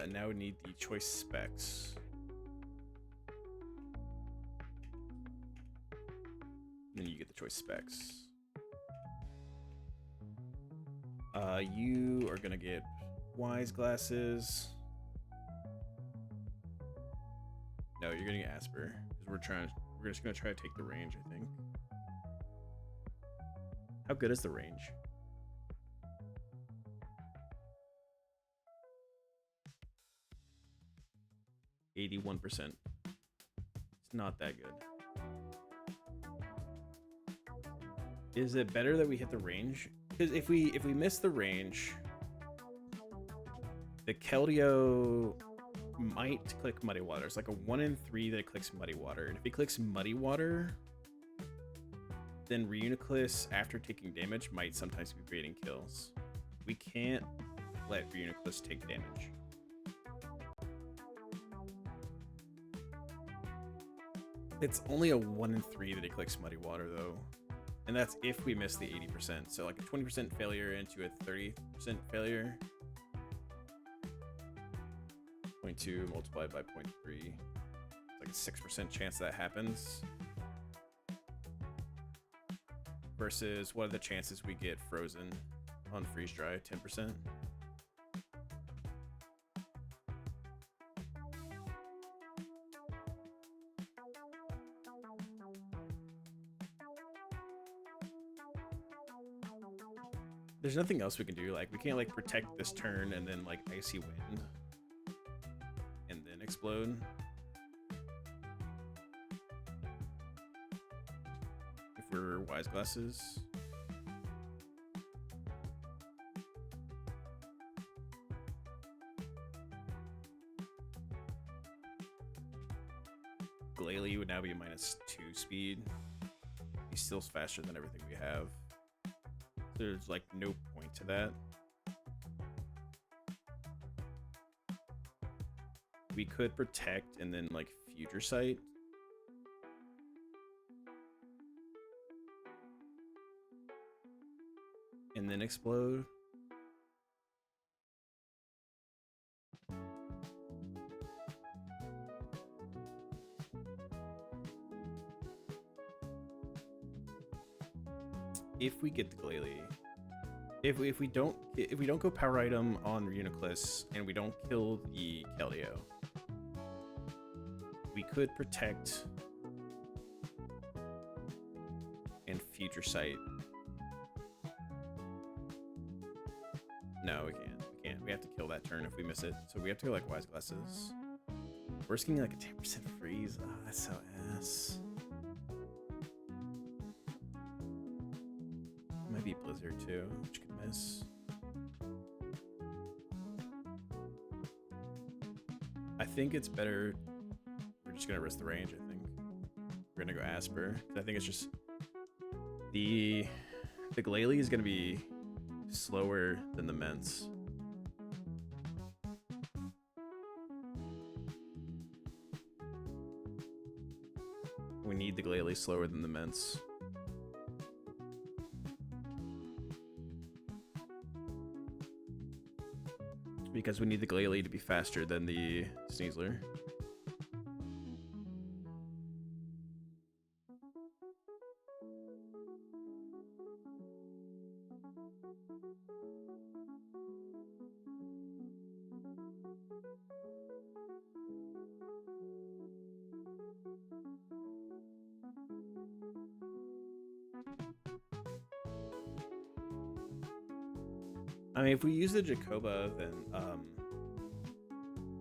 And now we need the choice specs. Then you get the choice specs. You are gonna get wise glasses. No, you're gonna get Asper because we're just gonna try to take the range, I think. How good is the range? 81%. It's not that good. Is it better that we hit the range? Because if we miss the range, the Keldeo might click Muddy Water. It's like a 1 in 3 that it clicks Muddy Water. And if he clicks Muddy Water, then Reuniclus, after taking damage, might sometimes be creating kills. We can't let Reuniclus take damage. It's only a 1 in 3 that it clicks Muddy Water, though. And that's if we miss the 80%. So like a 20% failure into a 30% failure. 0.2 multiplied by 0.3. It's like a 6% chance that happens. Versus what are the chances we get frozen on freeze dry? 10%. There's nothing else we can do. Like, we can't like protect this turn and then like icy wind and then explode. If we're wise glasses. Glalie would now be a -2 speed. He's still faster than everything we have. There's like no point to that. We could protect and then like future sight. And then explode. If we get the Glalie, if we don't go power item on Reuniclus and we don't kill the Keldeo, we could protect and future sight. No, we can't. We can't. We have to kill that turn if we miss it. So we have to go like wise glasses. We're risking like a 10% freeze. Oh, that's so ass. Might be Blizzard too, which could miss. I think it's better. We're just gonna risk the range. I think we're gonna go Asper. I think it's just the Glalie is gonna be slower than the Ments. We need the Glalie slower than the Ments. Because we need the Glalie to be faster than the Sneasler. I mean, if we use the Jacoba, then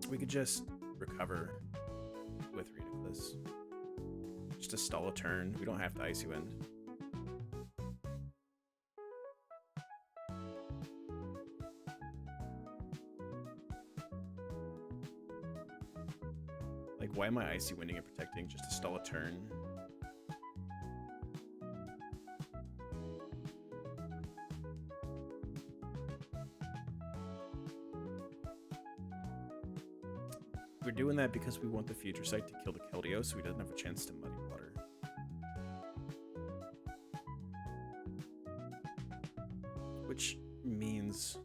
we could just recover with Reuniclus. just to stall a turn. We don't have to Icy Wind. Like, why am I Icy Winding and protecting just to stall a turn? We're doing that because we want the future sight to kill the Keldeo so he doesn't have a chance to Muddy Water. Which means...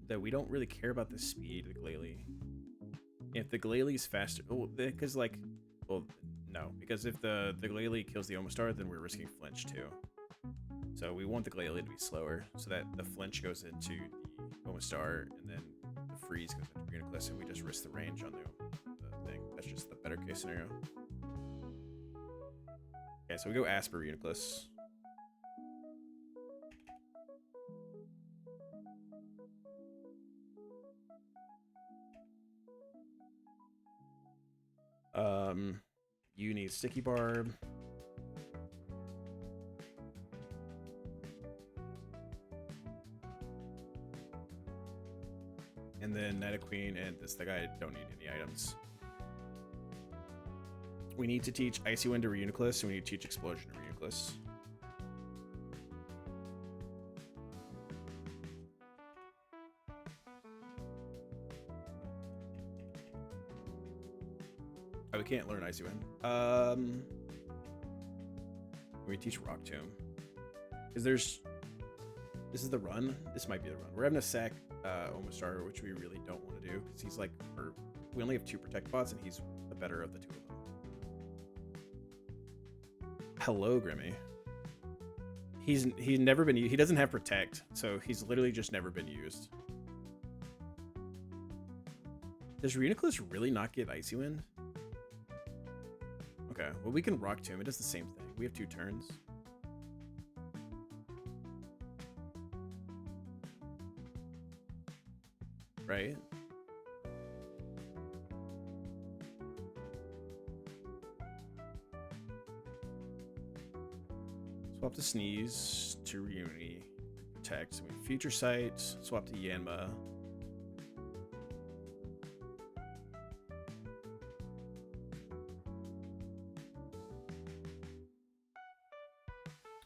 that we don't really care about the speed of the Glalie. If the Glalie's faster... Oh, because, like... Well, no. Because if the Glalie kills the Omastar, then we're risking flinch, too. So we want the Glalie to be slower, so that the flinch goes into the Omastar, and then the freeze goes into Uniclus, and we just risk the range on the thing. That's just the better case scenario. Okay, so we go Asper Uniclus. You need Sticky Barb. And then Nidoqueen and this guy don't need any items. We need to teach Icy Wind to Reuniclus, and we need to teach Explosion to Reuniclus. Oh, we can't learn Icy Wind. We teach Rock Tomb. Because there's... This is the run. This might be the run. We're having to sack Omastar, which we really don't want to do, because he's like... we only have 2 Protect bots, and he's the better of the 2 of them. Hello, Grimmy. He's never been used. He doesn't have Protect, so he's literally just never been used. Does Reuniclus really not get Icy Wind? Okay, well, we can Rock Tomb. It does the same thing. We have 2 turns. Right? Swap to Sneeze to Reunity. Protect. So we have Future Sight. Swap to Yanma.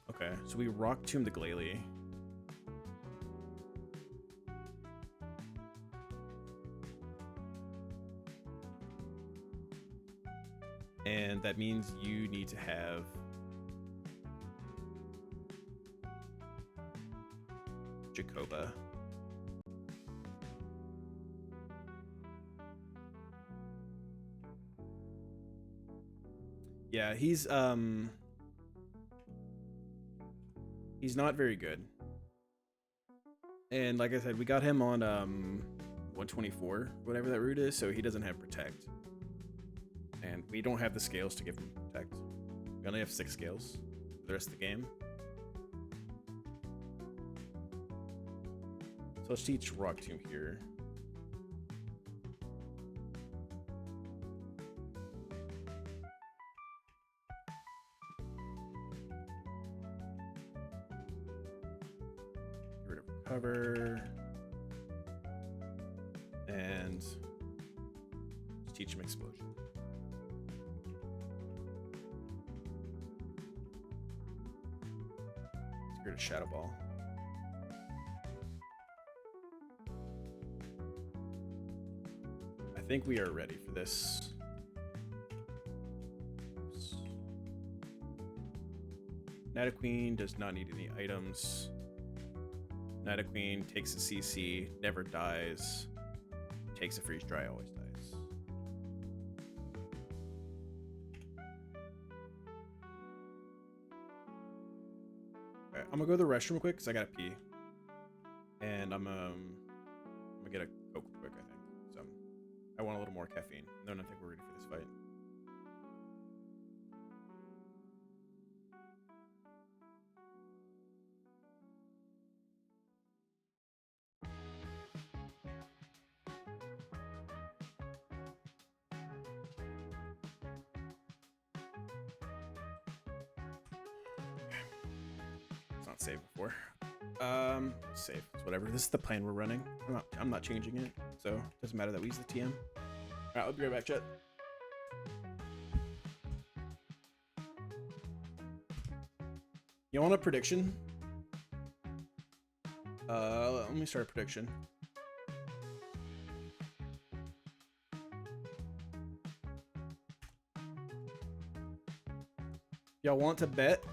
Okay, so we Rock Tomb the Glalie. And that means you need to have Jacoba. Yeah, he's not very good. And like I said, we got him on 124, whatever that route is, so he doesn't have Protect. And we don't have the scales to give him Protect. We only have 6 scales for the rest of the game. So let's teach Rock Tomb here. Get rid of Recover. And let's teach him Explosion. Let's get rid of Shadow Ball. I think we are ready for this. Oops. Nidoqueen does not need any items. Nidoqueen takes a CC, never dies. Takes a freeze dry, always dies. Alright, I'm gonna go to the restroom real quick because I gotta pee. And I'm gonna get a Coke real quick, I think. So I want a little more caffeine. No, I think we're ready for this fight. not save before. Save. It's whatever. This is the plan we're running. I'm not changing it, so it doesn't matter that we use the TM. All right, I'll be right back, chat. You want a prediction? Let me start a prediction. Y'all want to bet?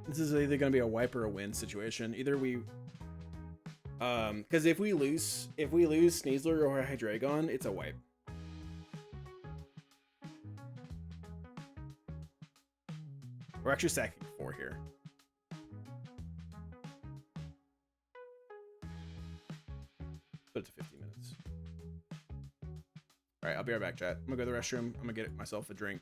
This is either going to be a wipe or a win situation. Either we, because if we lose Sneasler or Hydreigon, it's a wipe. We're actually stacking 4 here. Put it to 15 minutes. All right, I'll be right back, chat. I'm gonna go to the restroom. I'm gonna get myself a drink.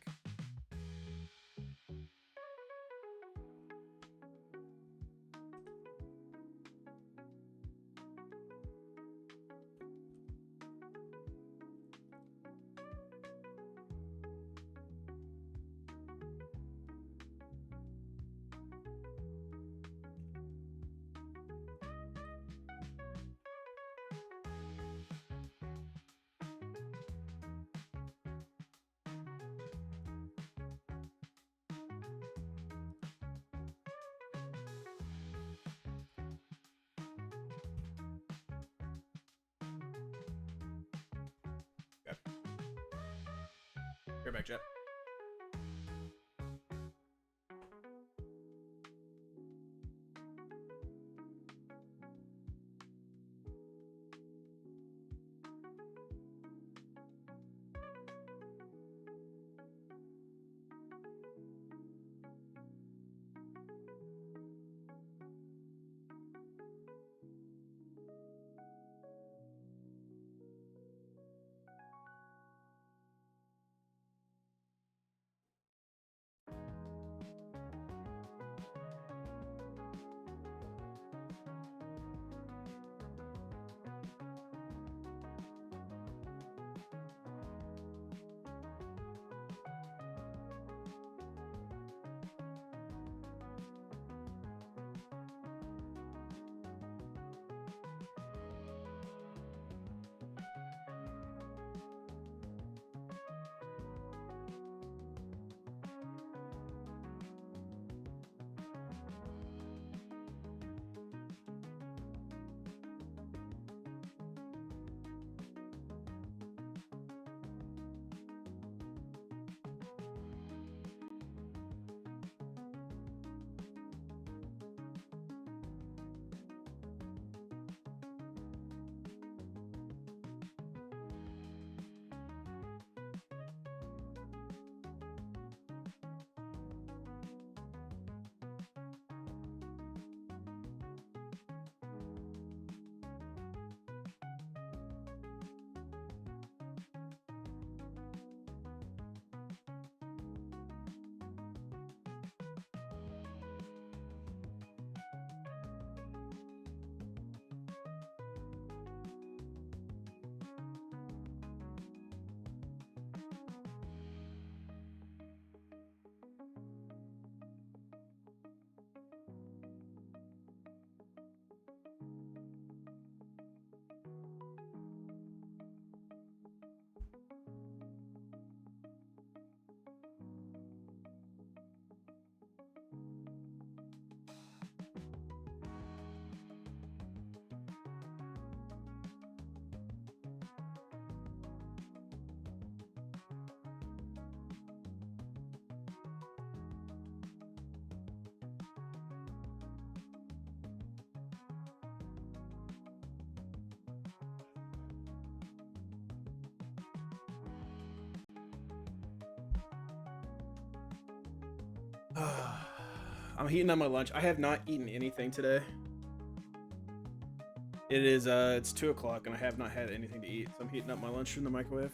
Be right back, chat. I'm heating up my lunch. I have not eaten anything today. It is it's 2 o'clock and I have not had anything to eat, so I'm heating up my lunch in the microwave.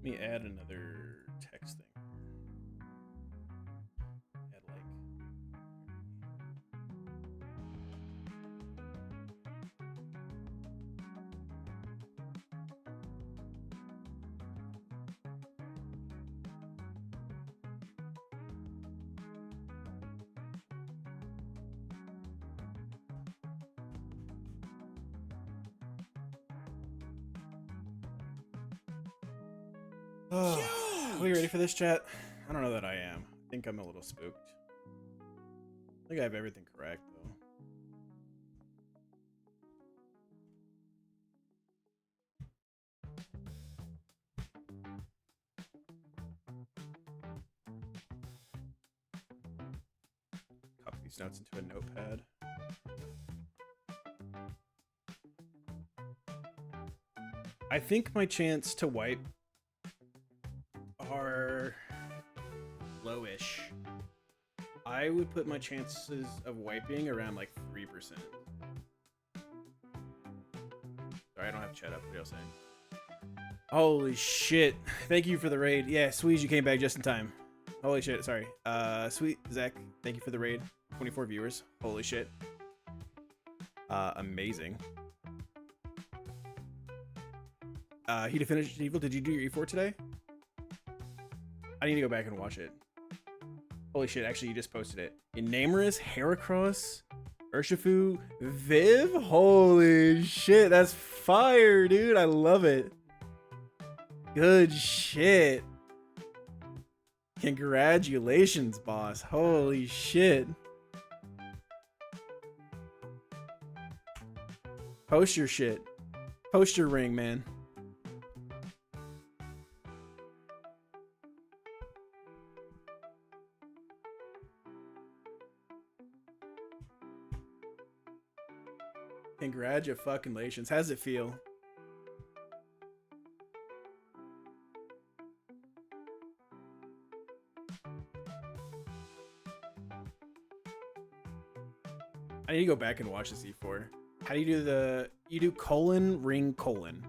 Let me add another text thing. Add like. Oh, are we ready for this, chat? I don't know that I am. I think I'm a little spooked. I think I have everything correct, though. Copy these notes into a notepad. I think my chance to wipe are lowish. I would put my chances of wiping around like 3%. Sorry, I don't have chat up. What are y'all saying? Holy shit. Thank you for the raid. Yeah, Sweet, you came back just in time. Holy shit, sorry. Sweet Zach, thank you for the raid. 24 viewers. Holy shit. Amazing. He to finish Evil, did you do your E4 today? I need to go back and watch it. Holy shit, actually you just posted it. Inamarus, Heracross, Urshifu, Viv? Holy shit, that's fire, dude. I love it. Good shit. Congratulations, boss. Holy shit. Post your shit. Post your ring, man. Congratulations. How's it feel? I need to go back and watch the C4. How do you do the... You do colon, ring, colon.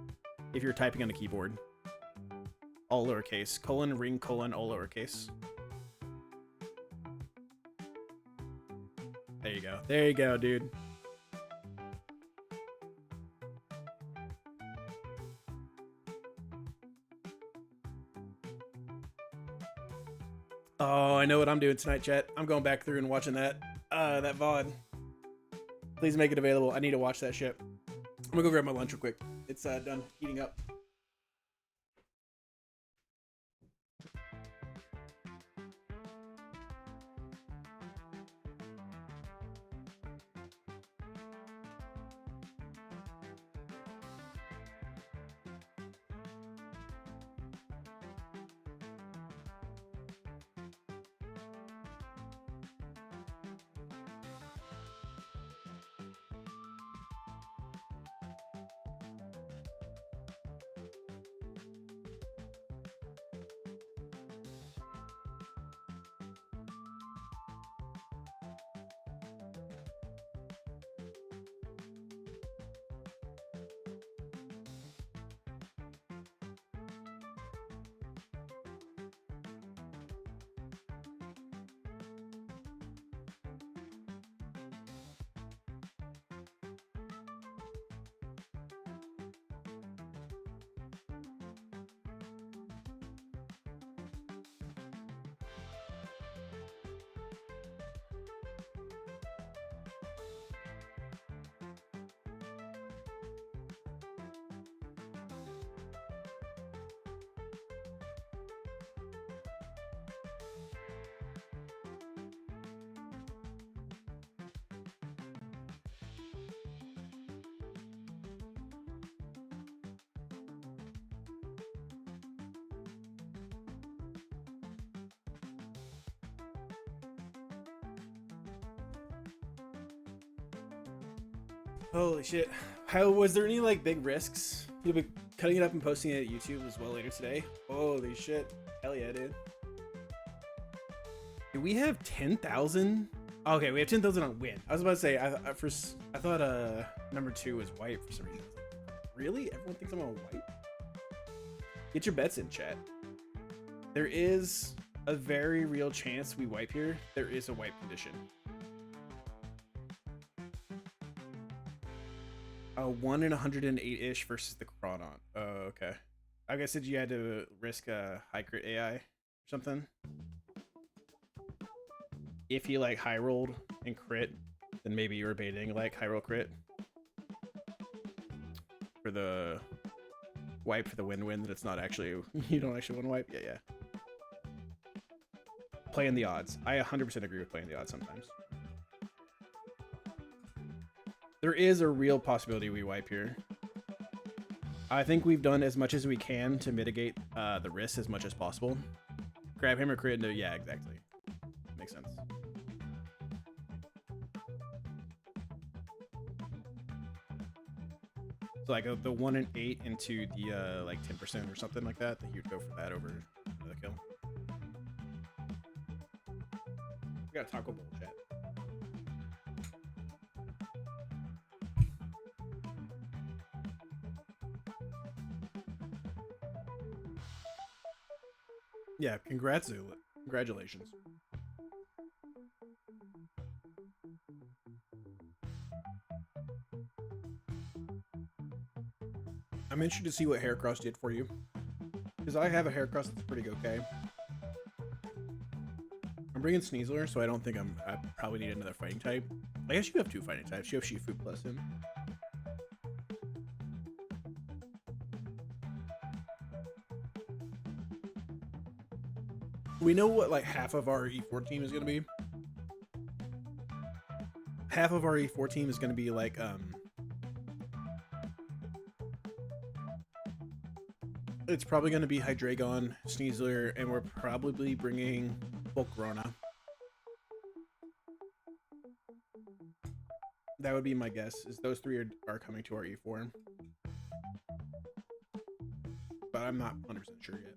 If you're typing on a keyboard. All lowercase. Colon, ring, colon, all lowercase. There you go. There you go, dude. Oh, I know what I'm doing tonight, chat. I'm going back through and watching that VOD. Please make it available. I need to watch that shit. I'm gonna go grab my lunch real quick. It's done heating up. Holy shit. How was there any like big risks? You'll be cutting it up and posting it at YouTube as well later today. Holy shit. Hell yeah, dude. Do we have 10,000? Okay, we have 10,000 on win. I was about to say, I thought number 2 was white for some reason. Really? Everyone thinks I'm on white? Get your bets in, chat. There is a very real chance we wipe here. There is a wipe condition. A 1 in 108-ish versus the Chronon. Oh, okay. I guess you had to risk a high crit AI or something. If you like high rolled and crit, then maybe you were baiting like high roll crit for the wipe for the win-win. That it's not actually you don't actually want to wipe. Yeah. Playing the odds. I 100% agree with playing the odds sometimes. There is a real possibility we wipe here. I think we've done as much as we can to mitigate the risk as much as possible. Grab him or crit. No, yeah, exactly. Makes sense. So like the 1 in 8 into the like 10% or something like that. That you'd go for that over the kill. We got a taco bowl, chat. Yeah, congrats, Zula. Congratulations. I'm interested to see what Haircross did for you. Because I have a Haircross that's pretty okay. I'm bringing Sneasler, so I don't think I probably need another fighting type. I guess you have 2 fighting types. You have Shifu plus him. We know what like half of our E4 team is gonna be. Half of our E4 team is gonna be like it's probably gonna be Hydreigon, Sneasler, and we're probably bringing Volcarona. That would be my guess. Is those 3 are coming to our E4, but I'm not 100% sure yet.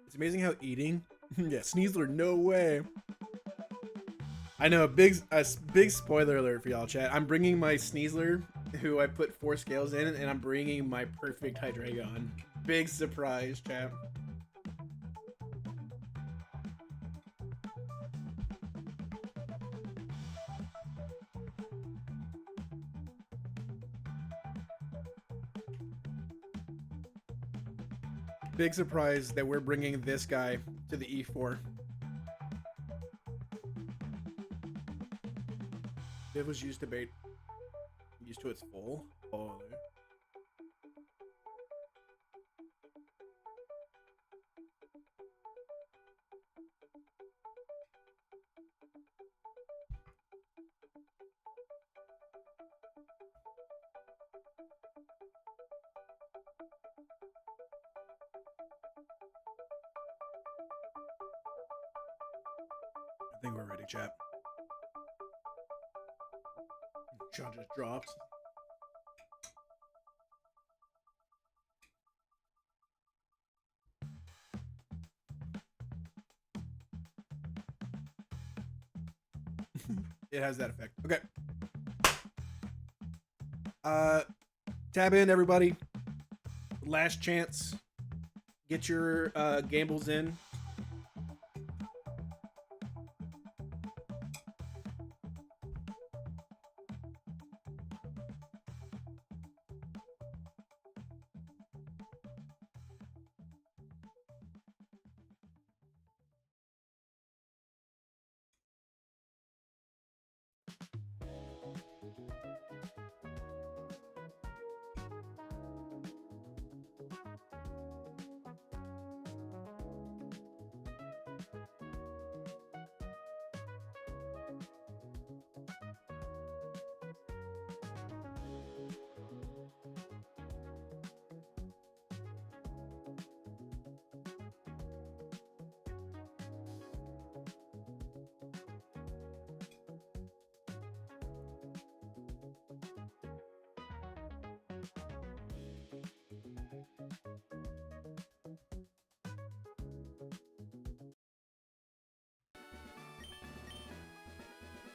It's amazing how eating. Yeah, Sneasler, no way. I know, a big spoiler alert for y'all, chat. I'm bringing my Sneasler, who I put 4 scales in, and I'm bringing my perfect Hydreigon. Big surprise, chat. Big surprise that we're bringing this guy to the E4. It was used to bait. Used to its full. Oh. I think we're ready, chat. Sean just dropped. It has that effect. Okay. Tab in, everybody. Last chance. Get your gambles in.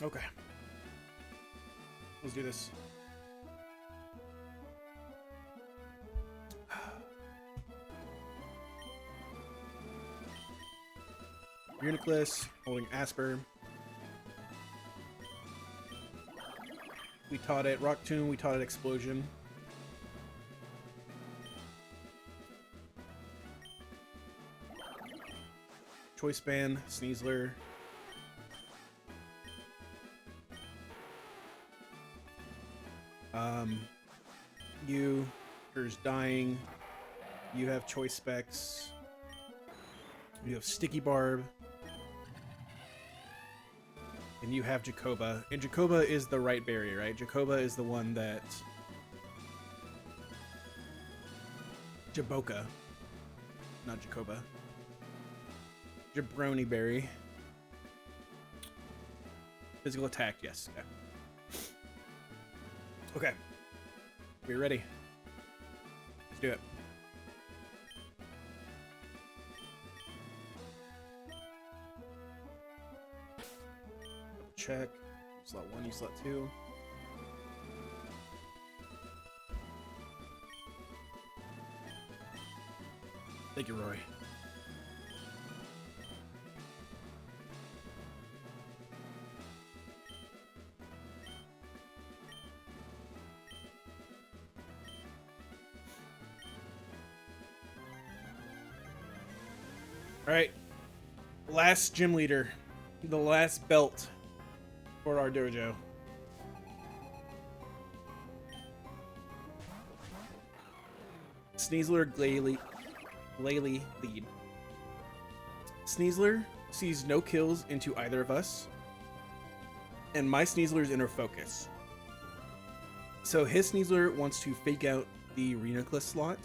Okay. Let's do this. Uniclus, holding Asper. We taught it Rock Tomb, we taught it Explosion. Choice Band, Sneasler. Here's Dying. You have Choice Specs. You have Sticky Barb. And you have Jacoba. And Jacoba is the right berry, right? Jacoba is the one that... Jaboka. Not Jacoba. Jabroni berry. Physical attack, yes. Okay. We're ready. Let's do it. Check. Slot 1, you slot 2. Thank you, Rory. All right, last gym leader, the last belt for our dojo. Sneasler, Glalie lead. Sneasler sees no kills into either of us, and my Sneasler's inner focus. So his Sneasler wants to fake out the Reuniclus slot,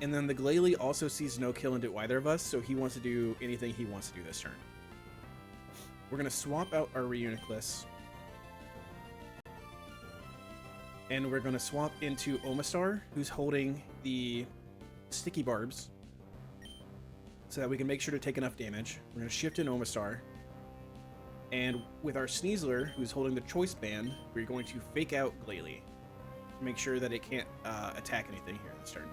and then the Glalie also sees no kill into either of us, so he wants to do anything he wants to do this turn. We're going to swap out our Reuniclus, and we're going to swap into Omastar, who's holding the Sticky Barbs, so that we can make sure to take enough damage. We're going to shift in Omastar, and with our Sneasler, who's holding the Choice Band, we're going to fake out Glalie. Make sure that it can't attack anything here this turn.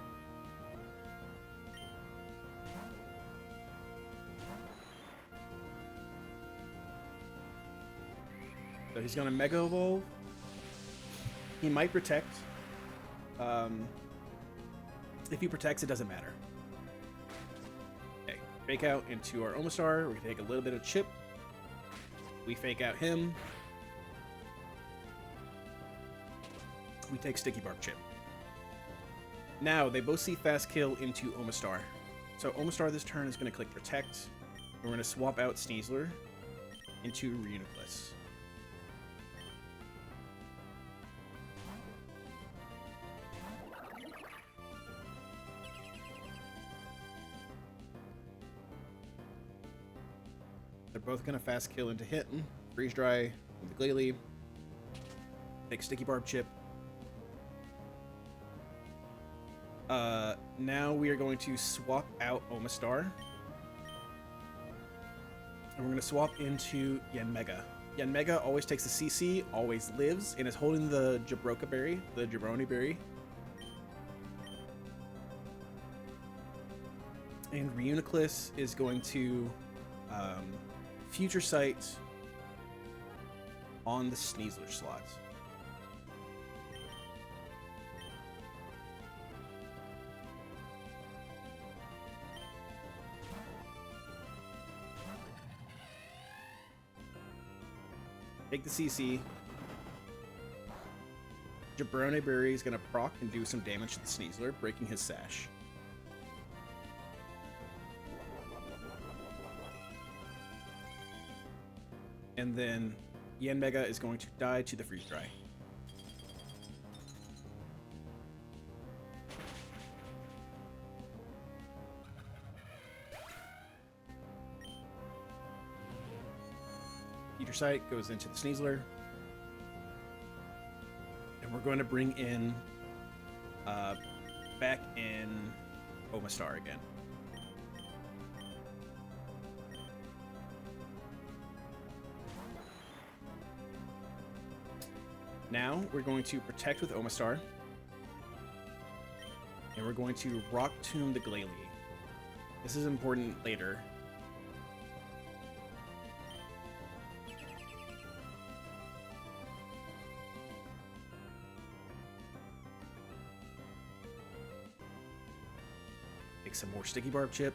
So he's going to Mega Evolve. He might protect. If he protects, it doesn't matter. Okay, fake out into our Omastar. We're going to take a little bit of chip. We fake out him. We take Sticky Barb chip. Now, they both see fast kill into Omastar. So Omastar this turn is going to click protect. We're going to swap out Sneasler into Reuniclus. They're both going to fast kill into Hinton. Freeze Dry with the Glalie. Take Sticky Barb chip. Now we are going to swap out Omastar. And we're going to swap into Yanmega. Yanmega always takes the CC, always lives, and is holding the Jabroka berry, the Jabroni berry. And Reuniclus is going to Future Sight on the Sneasler slot. Take the CC. Jabroni Berry is going to proc and do some damage to the Sneasler, breaking his sash. And then Yanmega is going to die to the Freeze Dry. Future Sight goes into the Sneasler. And we're going to bring in back in Omastar again. Now we're going to protect with Omastar. And we're going to Rock Tomb the Glalie. This is important later. Take some more Sticky Barb Chip.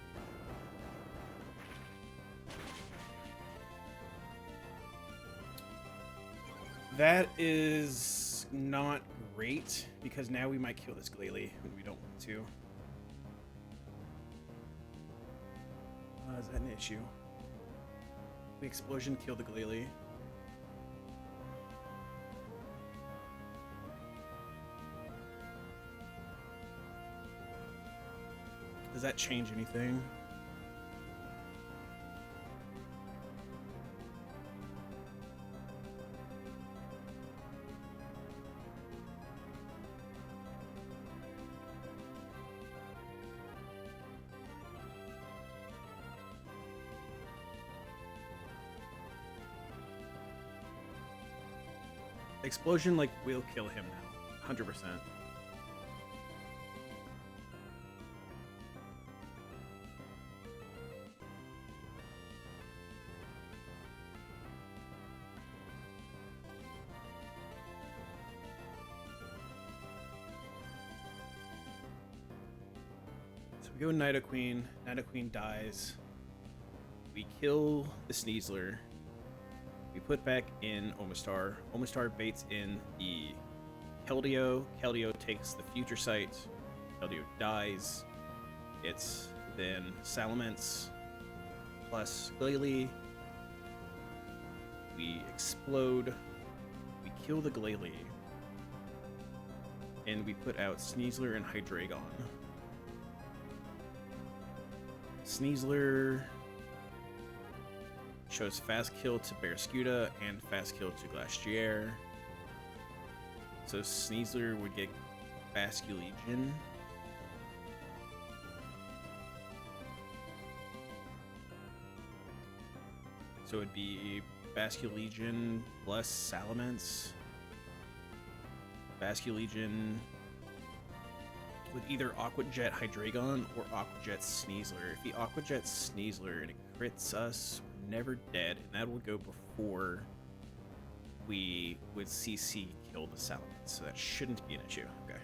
That is not great, because now we might kill this Glalie when we don't want to. Is that an issue? The explosion killed the Glalie. Does that change anything? Explosion, like, will kill him now. 100%. So we go Nidoqueen. Nidoqueen dies. We kill the Sneasler. We put back in Omastar. Omastar baits in the Keldeo. Keldeo takes the Future Sight. Keldeo dies. It's then Salamence plus Glalie. We explode. We kill the Glalie. And we put out Sneasler and Hydreigon. Sneasler shows fast kill to Barraskewda and fast kill to Glastrier. So Sneasler would get Basculegion. So it'd be Basculegion plus Salamence. Basculegion with either Aqua Jet Hydreigon or Aqua Jet Sneasler. If he Aqua Jet Sneasler and it crits us, we're never dead, and that would go before we would CC kill the Salamence, so that shouldn't be an issue. Okay.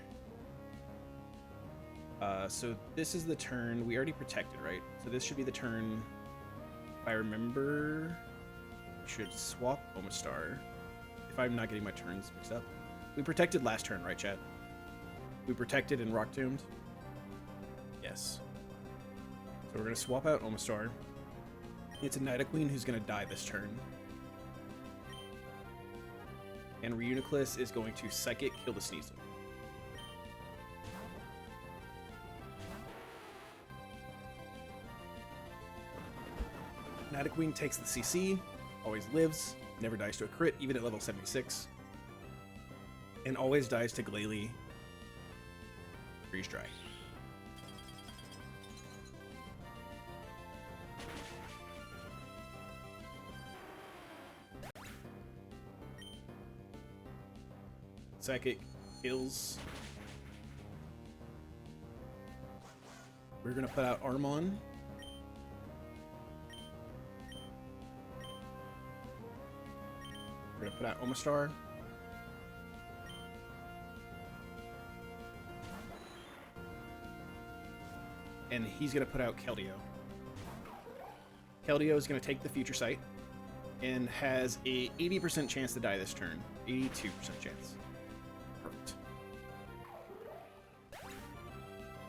So this is the turn. We already protected, right? So this should be the turn. If I remember, we should swap Omastar. If I'm not getting my turns mixed up. We protected last turn, right, chat? We protected and Rock Tombed? Yes. So we're going to swap out Omastar. It's a Nidoqueen who's going to die this turn. And Reuniclus is going to Psychic kill the Sneasler. Nidoqueen takes the CC, always lives, never dies to a crit, even at level 76. And always dies to Glalie. Freeze Dry. Psychic kills. We're gonna put out Armon. We're gonna put out Omastar. And he's going to put out Keldeo. Keldeo is going to take the Future Sight and has a 80% chance to die this turn. 82% chance. Perfect.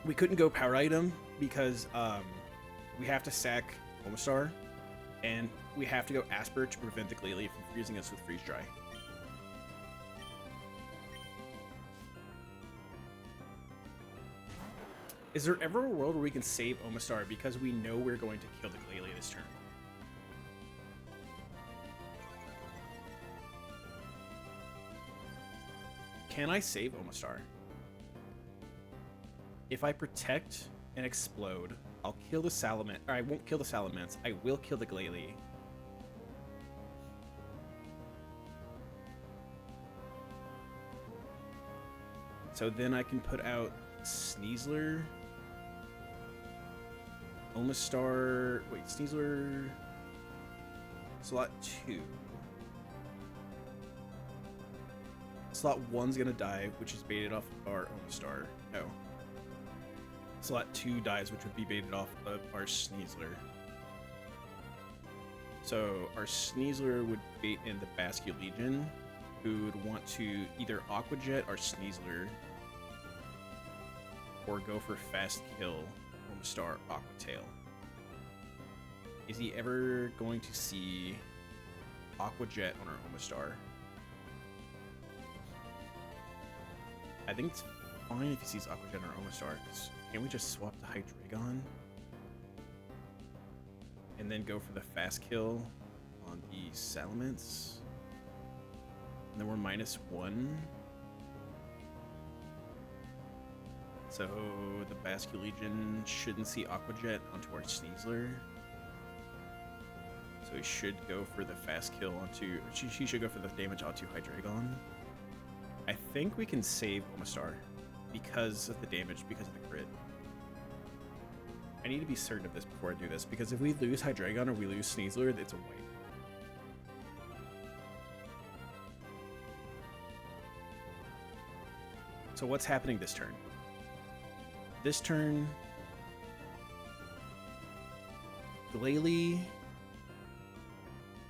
We couldn't go Power Item because we have to sack Omastar, and we have to go Asper to prevent the Glalie from freezing us with Freeze Dry. Is there ever a world where we can save Omastar because we know we're going to kill the Glalie this turn? Can I save Omastar? If I protect and explode, I'll kill the Salamence. Or I won't kill the Salamence. I will kill the Glalie. So then I can put out Sneasler, Omastar. Wait, Sneasler. Slot 2. Slot 1's gonna die, which is baited off our Omastar. No. Slot 2 dies, which would be baited off of our Sneasler. So our Sneasler would bait in the Basculegion, who would want to either Aqua Jet our Sneasler or go for Fast Kill Omastar Aqua Tail. Is he ever going to see Aqua Jet on our Omastar? I think it's fine if he sees Aqua Jet on our Omastar. Can't we just swap the Hydreigon? And then go for the fast kill on the Salamence. And then we're -1. So the Basculegion shouldn't see Aqua Jet onto our Sneasler. So he should go for the fast kill onto... She should go for the damage onto Hydreigon. I think we can save Omastar because of the damage, because of the crit. I need to be certain of this before I do this, because if we lose Hydreigon or we lose Sneasler, it's a wipe. So what's happening this turn? This turn, Glalie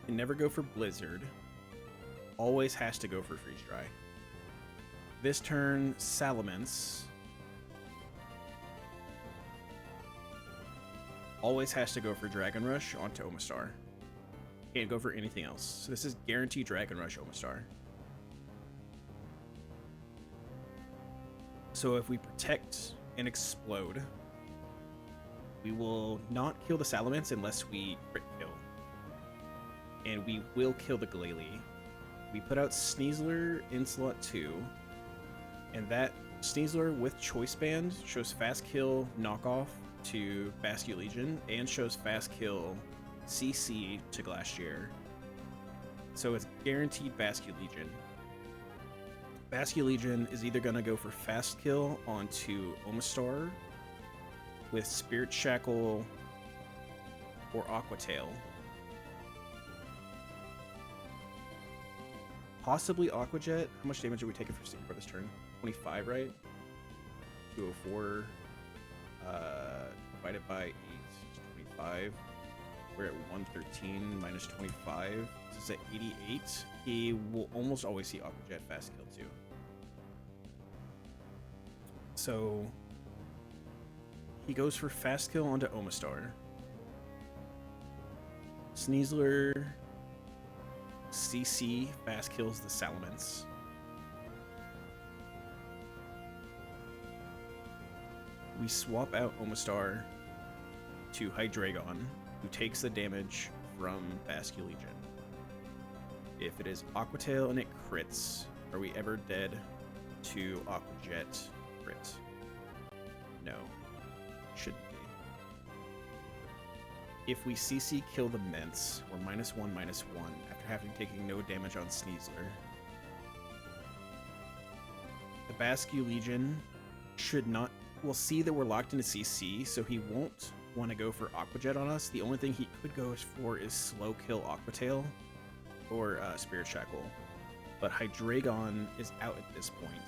can never go for Blizzard, always has to go for Freeze Dry. This turn, Salamence always has to go for Dragon Rush onto Omastar. Can't go for anything else. So this is guaranteed Dragon Rush Omastar. So if we protect and explode, we will not kill the Salamence unless we crit kill. And we will kill the Glalie. We put out Sneasler in slot 2, and that Sneasler with Choice Band shows fast kill knockoff to Basculegion and shows fast kill CC to Glacier. So it's guaranteed Basculegion. Basculegion is either going to go for fast kill onto Omastar with Spirit Shackle or Aqua Tail. Possibly Aqua Jet. How much damage are we taking for this turn? 25, right? 204. Divided by 8 is 25. We're at 113 minus 25. This is at 88. He will almost always see Aqua Jet fast kill too. So he goes for fast kill onto Omastar. Sneasler CC fast kills the Salamence. We swap out Omastar to Hydreigon, who takes the damage from Basculegion. If it is Aqua Tail and it crits, are we ever dead to Aqua Jet crit? No. Shouldn't be. If we CC kill the Mence, we're -1/-1 after having taken no damage on Sneasler. The Basculegion should not... We'll see that we're locked into CC, so he won't want to go for Aqua Jet on us. The only thing he could go for is slow kill Aqua Tail or Spirit Shackle. But Hydreigon is out at this point,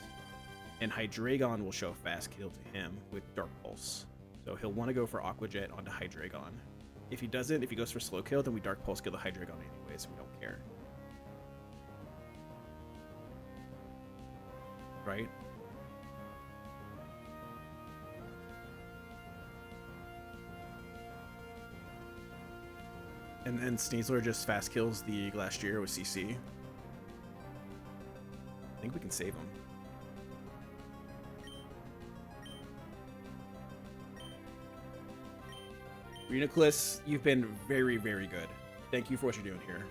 and Hydreigon will show fast kill to him with Dark Pulse. So he'll want to go for Aqua Jet onto Hydreigon. If he doesn't, if he goes for slow kill, then we Dark Pulse kill the Hydreigon anyways. We don't care. Right? And then Sneasler just fast kills the Glacier with CC. I think we can save him. Reuniclus, you've been very, very good. Thank you for what you're doing here.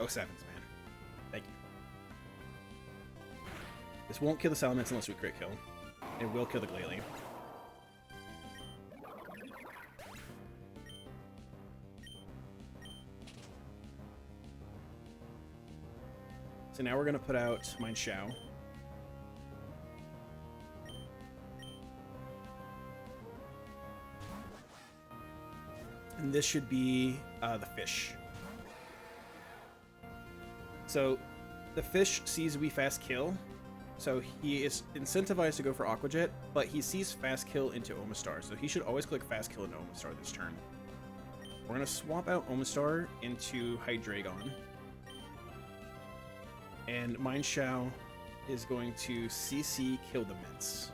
Oh, sevens, man. Thank you. This won't kill the Salamence unless we crit kill. It will kill the Glalie. So now we're going to put out Mine Shao. And this should be the fish. So the fish sees we fast kill. So he is incentivized to go for Aqua Jet, but he sees fast kill into Omastar. So he should always click fast kill into Omastar this turn. We're going to swap out Omastar into Hydreigon. And Mine Shao is going to CC kill the Mets.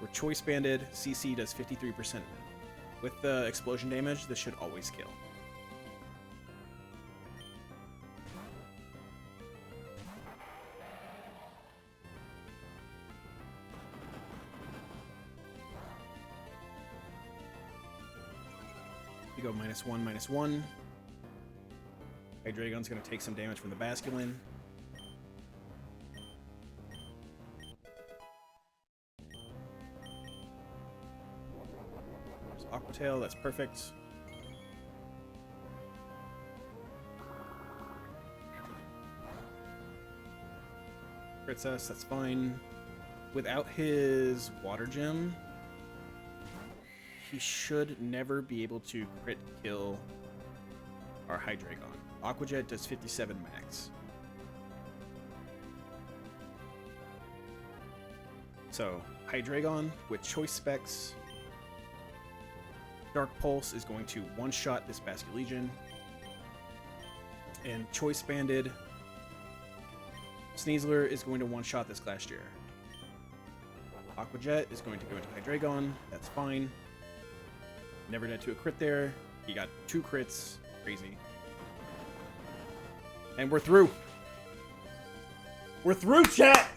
We're Choice Banded. CC does 53%. With the explosion damage, this should always kill. You go -1, -1. Hydreigon's going to take some damage from the Basculin. Aqua Tail, that's perfect. Princess, that's fine. Without his Water Gem, he should never be able to crit kill our Hydreigon. Aqua Jet does 57 max. So, Hydreigon with Choice Specs. Dark Pulse is going to one-shot this Basculegion. And Choice Banded Sneasler is going to one-shot this Glastrier. Aqua Jet is going to go into Hydreigon. That's fine. Never dead to a crit there. He got 2 crits. Crazy. And we're through. We're through, chat!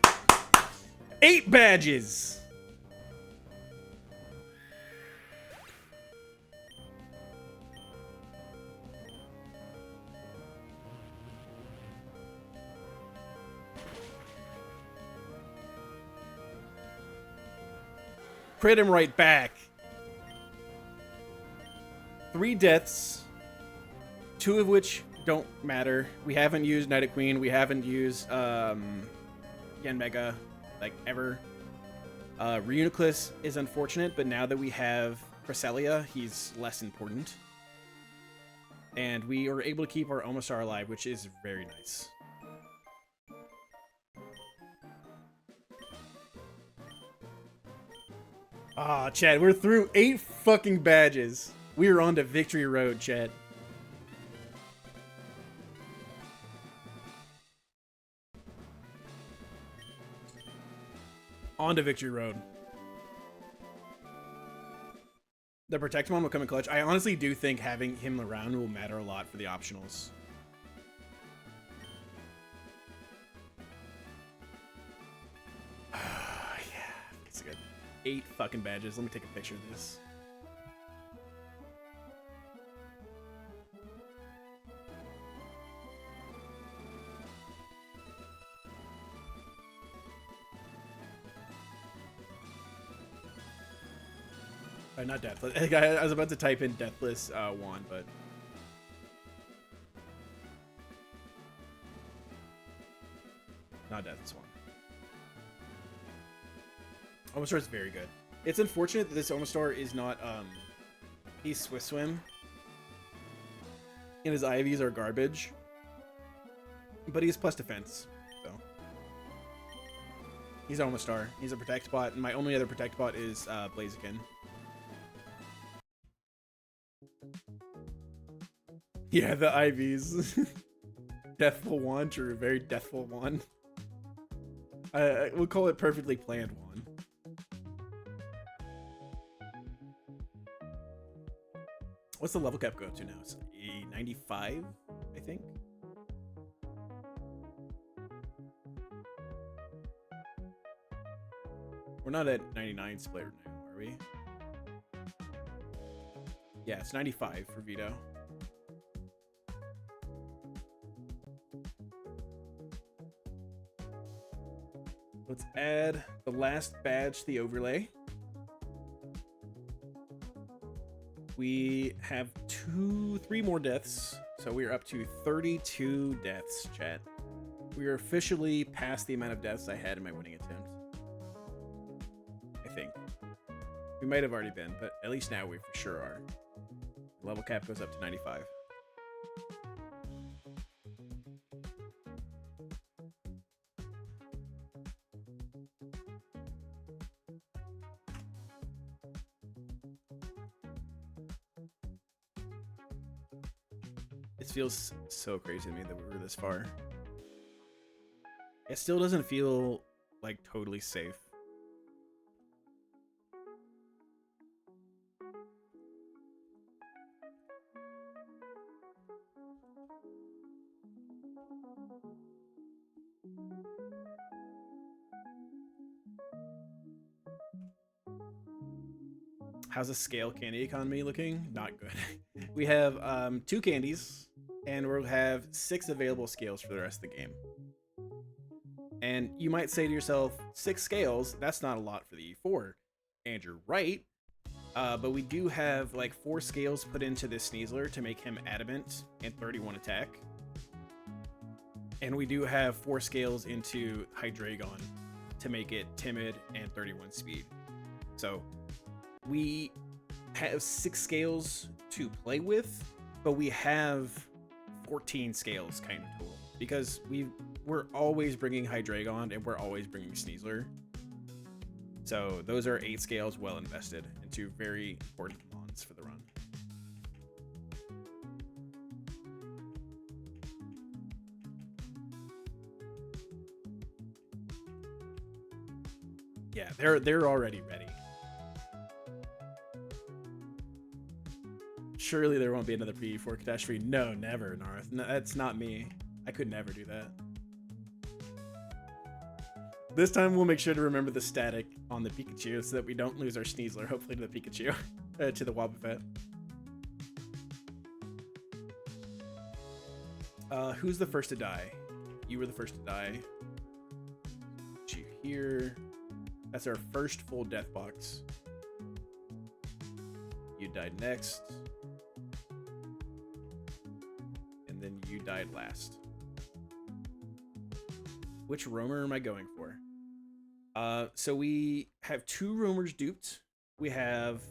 8 badges! Crit him right back. 3 deaths, 2 of which don't matter. We haven't used Night Queen. We haven't used Genmega, like, ever. Reuniclus is unfortunate, but now that we have Cresselia, he's less important. And we are able to keep our Omastar alive, which is very nice. Ah, Chad, we're through 8 fucking badges. We are on to Victory Road, Chad. On to Victory Road. The Protectamon will come in clutch. I honestly do think having him around will matter a lot for the optionals. Yeah, it's good. 8 fucking badges. Let me take a picture of this. Not Deathless. I was about to type in Deathless Wand, but not Deathless Wand. Omastar is very good. It's unfortunate that this Omastar is not, he's Swift Swim. And his IVs are garbage. But he's plus defense, so. He's Omastar. He's a Protect bot, and my only other Protect bot is Blaziken. Yeah, the IVs. Deathful one, true. Very deathful one. We'll call it perfectly planned one. What's the level cap go up to now? It's a 95, I think. We're not at 99 split now, are we? Yeah, it's 95 for Vito. Let's add the last badge to the overlay. We have 3 more deaths, so we are up to 32 deaths, chat. We are officially past the amount of deaths I had in my winning attempt. I think. We might have already been, but at least now we for sure are. The level cap goes up to 95. It feels so crazy to me that we were this far. It still doesn't feel like totally safe. How's the scale candy economy looking? Not good. We have 2 candies, and we'll have 6 available scales for the rest of the game. And you might say to yourself, 6 scales, that's not a lot for the E4. And you're right, but we do have like 4 scales put into this Sneasler to make him adamant and 31 attack. And we do have 4 scales into Hydreigon to make it timid and 31 speed. So we have 6 scales to play with, but we have 14 scales kind of total because we're always bringing Hydreigon and we're always bringing Sneasler. So those are 8 scales well invested into very important mons for the run. Yeah, they're already ready. Surely there won't be another P4 catastrophe. No, never, Narth. No, that's not me. I could never do that. This time we'll make sure to remember the static on the Pikachu so that we don't lose our Sneasler, hopefully to the Pikachu, to the Wobbuffet. Who's the first to die? You were the first to die. Put you here. That's our first full death box. You died next. And then you died last. Which roamer am I going for? So we have 2 roamers duped. We have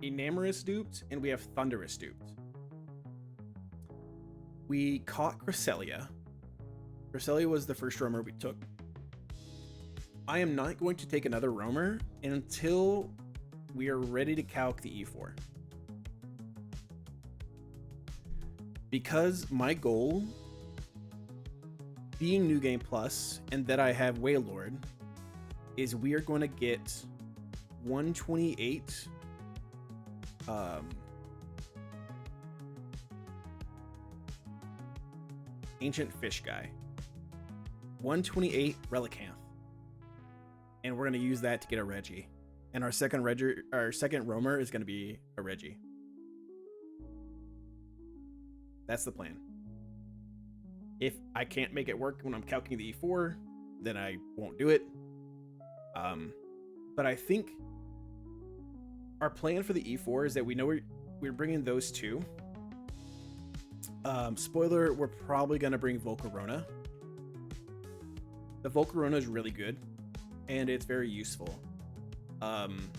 Enamorous duped, and we have Thunderous duped. We caught Cresselia. Cresselia was the first roamer we took. I am not going to take another roamer until we are ready to calc the E4. Because my goal, being New Game Plus, and that I have Wailord, is we are going to get 128 Ancient Fish Guy, 128 Relicanth, and we're going to use that to get a Reggie. And our second roamer is going to be a Reggie. That's the plan. If I can't make it work when I'm calculating the E4, then I won't do it. But I think our plan for the E4 is that we know we're bringing those 2. Spoiler, we're probably going to bring Volcarona. The Volcarona is really good, and it's very useful. I'm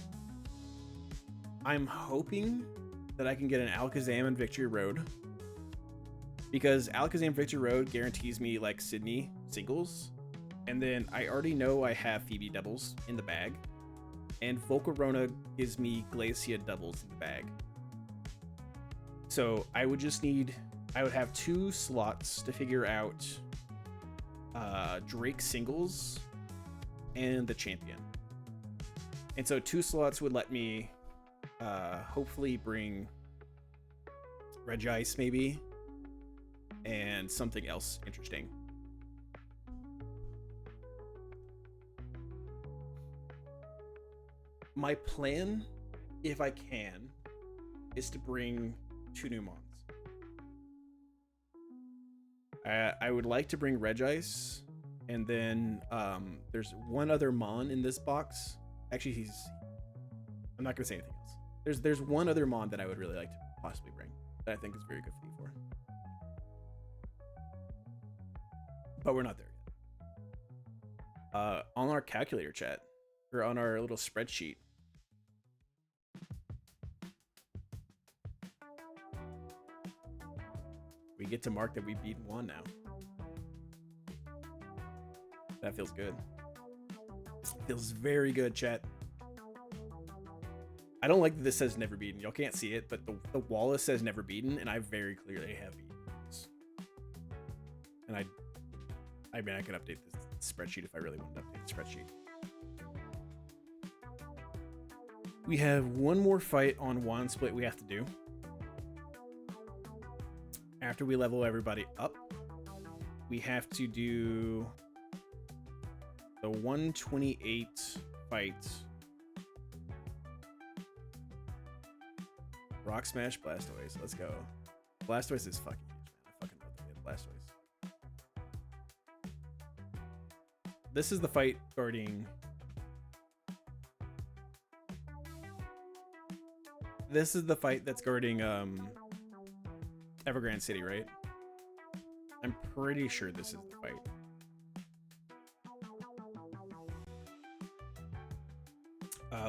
hoping that I can get an Alakazam and Victory Road, because Alakazam Victory Road guarantees me like Sydney singles, and then I already know I have Phoebe doubles in the bag, and Volcarona gives me Glacia doubles in the bag. So I would have 2 slots to figure out Drake singles and the champion. And so 2 slots would let me hopefully bring Regice maybe, and something else interesting. My plan, if I can, is to bring 2 new mons. I would like to bring Regice And then there's one other Mon in this box. Actually, I'm not gonna say anything else. There's one other Mon that I would really like to possibly bring that I think is very good for E4. But we're not there yet. On our calculator chat, or on our little spreadsheet, we get to mark that we've beaten one now. That feels good. Feels very good, chat. I don't like that this says never beaten. Y'all can't see it, but the Wallace says never beaten, and I very clearly have beaten this. And I mean, I could update this spreadsheet if I really wanted to update the spreadsheet. We have one more fight on wand split we have to do. After we level everybody up, we have to do the 128 fight. Rock Smash Blastoise. Let's go. Blastoise is fucking huge, man. I fucking love the Blastoise. This is the fight guarding. This is the fight that's guarding Evergrande City, right? I'm pretty sure this is the fight.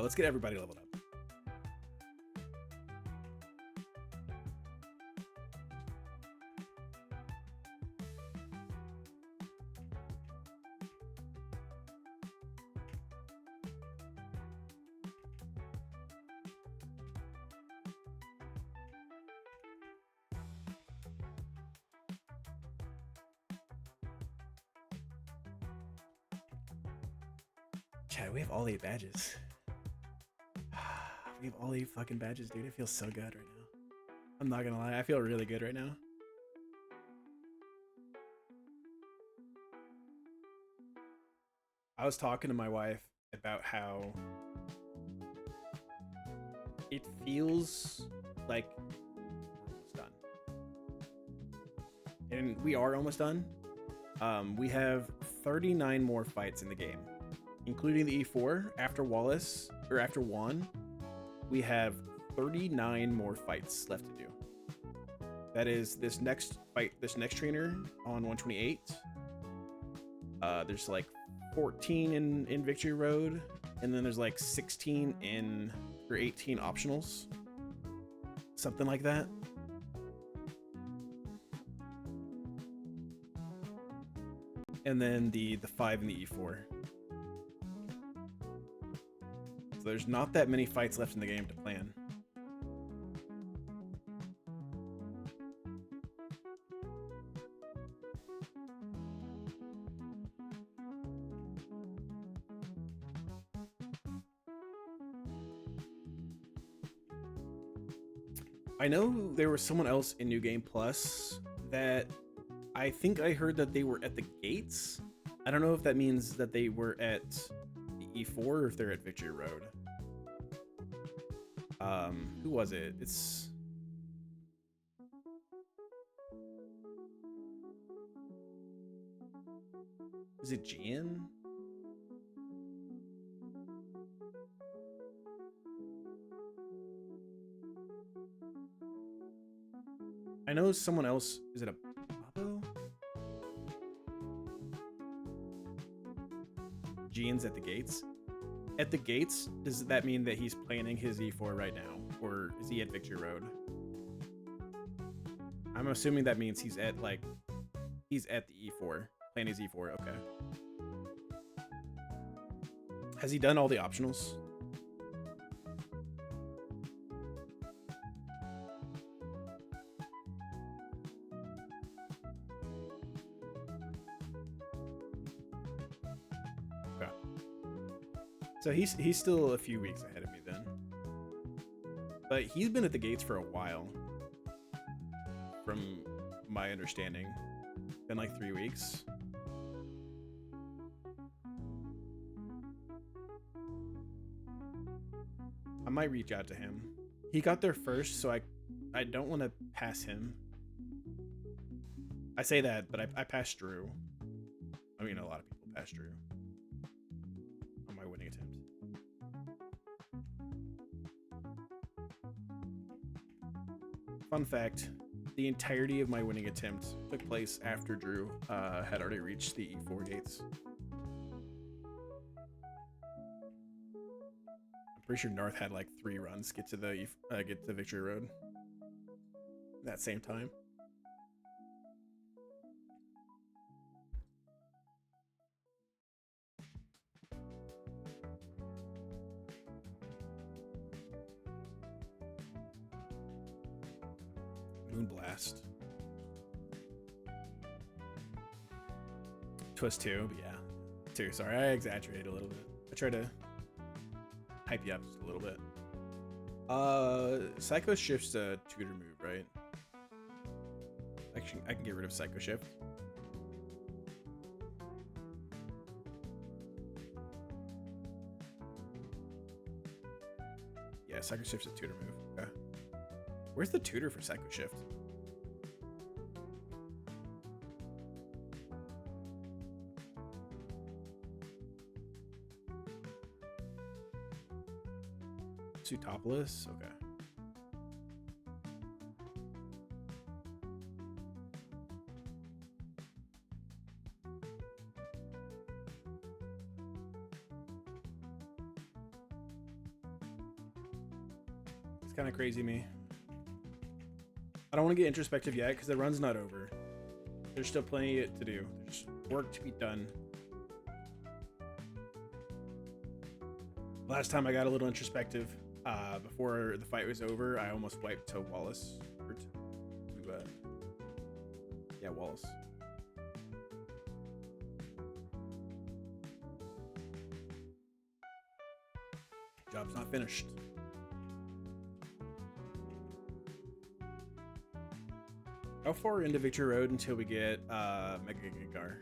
Let's get everybody leveled up. Chad, we have all 8 badges. We have all 8 fucking badges, dude. It feels so good right now. I'm not gonna lie, I feel really good right now. I was talking to my wife about how it feels like we're almost done. And we are almost done. We have 39 more fights in the game, including the E4. After Wallace, or after Juan, we have 39 more fights left to do. That is this next fight, this next trainer on 128. There's like 14 in Victory Road, and then there's like 16 or 18 optionals. Something like that. And then the 5 in the E4. So there's not that many fights left in the game to plan. I know there was someone else in New Game Plus that I think I heard that they were at the gates. I don't know if that means that they were at the E4 or if they're at Victory Road. Who was it? Is it Gian? I know someone else. Is it a Pablo? Gian's at the gates. At the gates, does that mean that he's planning his E4 right now? Or is he at Victory Road? I'm assuming that means he's at the E4. Planning his E4, okay. Has he done all the optionals? So he's still a few weeks ahead of me then. But he's been at the gates for a while. From my understanding. Been like 3 weeks. I might reach out to him. He got there first, so I don't want to pass him. I say that, but I passed Drew. I mean, a lot of people pass Drew on my winning attempt. Fun fact, the entirety of my winning attempt took place after Drew had already reached the E4 gates. I'm pretty sure North had like 3 runs get to the Victory Road that same time. Moonblast. Twist 2, but yeah. 2, sorry, I exaggerated a little bit. I try to hype you up just a little bit. Psycho Shift's a tutor move, right? Actually, I can get rid of Psycho Shift. Yeah, Psycho Shift's a tutor move. Okay. Where's the tutor for Psycho Shift? Sutopolis? Okay. It's kind of crazy me. I don't want to get introspective yet because the run's not over. There's still plenty to do. There's work to be done. Last time I got a little introspective before the fight was over, I almost wiped to Wallace. Yeah, Wallace. Job's not finished. How far into Victory Road until we get Mega Gengar?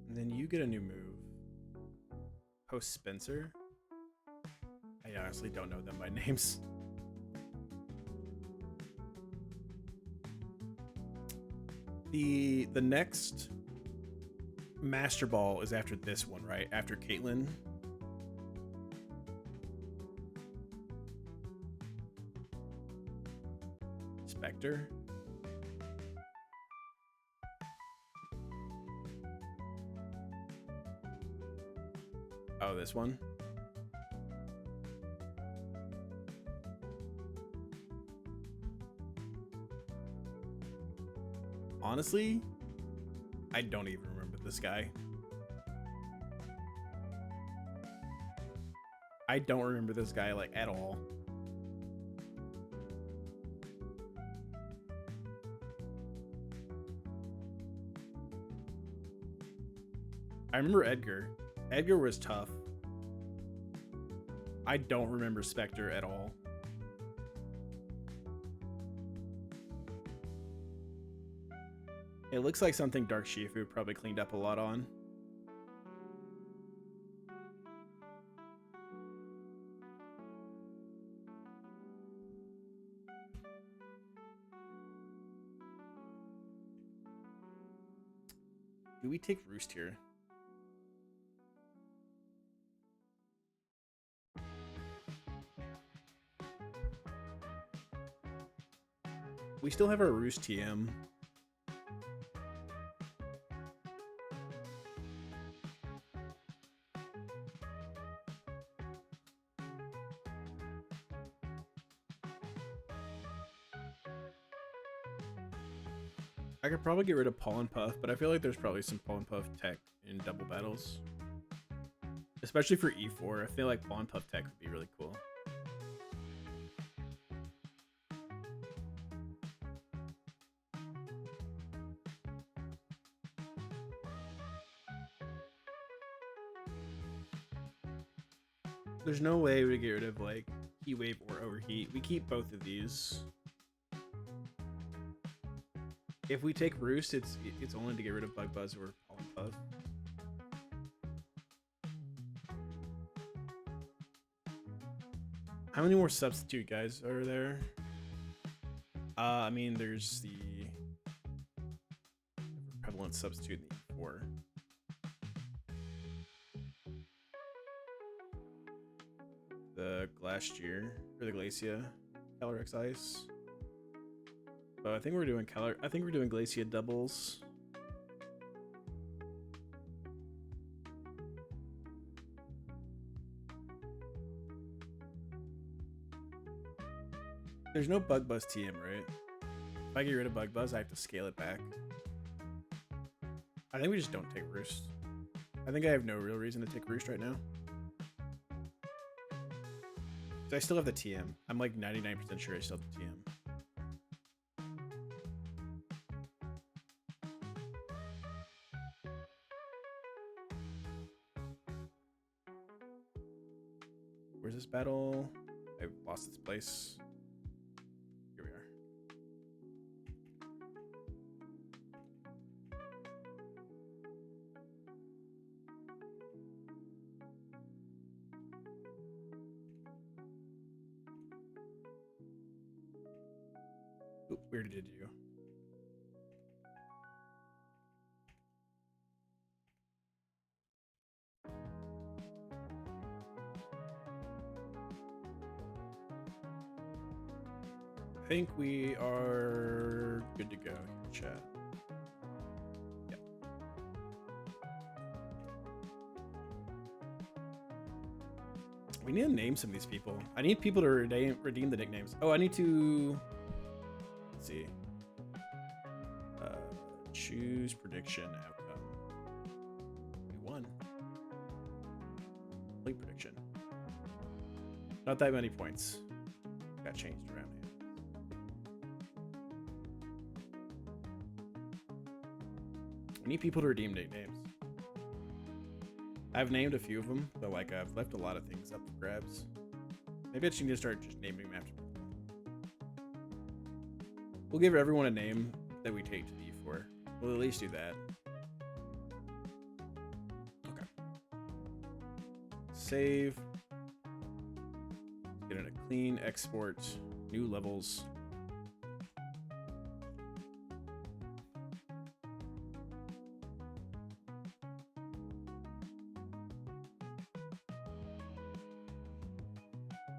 And then you get a new move. Host Spencer. I honestly don't know them by names. The next Master Ball is after this one, right? After Caitlyn. Spectre. Oh, this one. Honestly, I don't even remember this guy. I don't remember this guy like at all. I remember Edgar. Edgar was tough. I don't remember Spectre at all. It looks like something Dark Shifu probably cleaned up a lot on. Do we take Roost here? We still have our Roost TM. I could probably get rid of Pollen Puff, but I feel like there's probably some Pollen Puff tech in double battles. Especially for E4, I feel like Pollen Puff tech would be really cool. There's no way we get rid of like Heat Wave or Overheat. We keep both of these. If we take Roost, it's only to get rid of Bug Buzz or Pollen Puff. How many more substitute guys are there? I mean, there's the prevalent substitute in the E4. The Glacier or the Glacia, Calyrex Ice. But I think we're doing Glacia doubles. There's no Bug Buzz TM, right? If I get rid of Bug Buzz, I have to scale it back. I think we just don't take Roost. I think I have no real reason to take Roost right now. So I still have the TM. I'm like 99% sure I still have the TM. Where's this battle? I've lost its place. Here we are. Oop, where did you? I think we are good to go here, chat. Yep. We need to name some of these people. I need people to redeem the nicknames. Oh, I need to... Let's see. Choose prediction outcome. We won. Complete prediction. Not that many points. Got changed around here. I need people to redeem nicknames. I've named a few of them, but like I've left a lot of things up for grabs. Maybe I just need to start just naming them after people. We'll give everyone a name that we take to the E4. We'll at least do that. Okay. Save. Get in a clean export. New levels.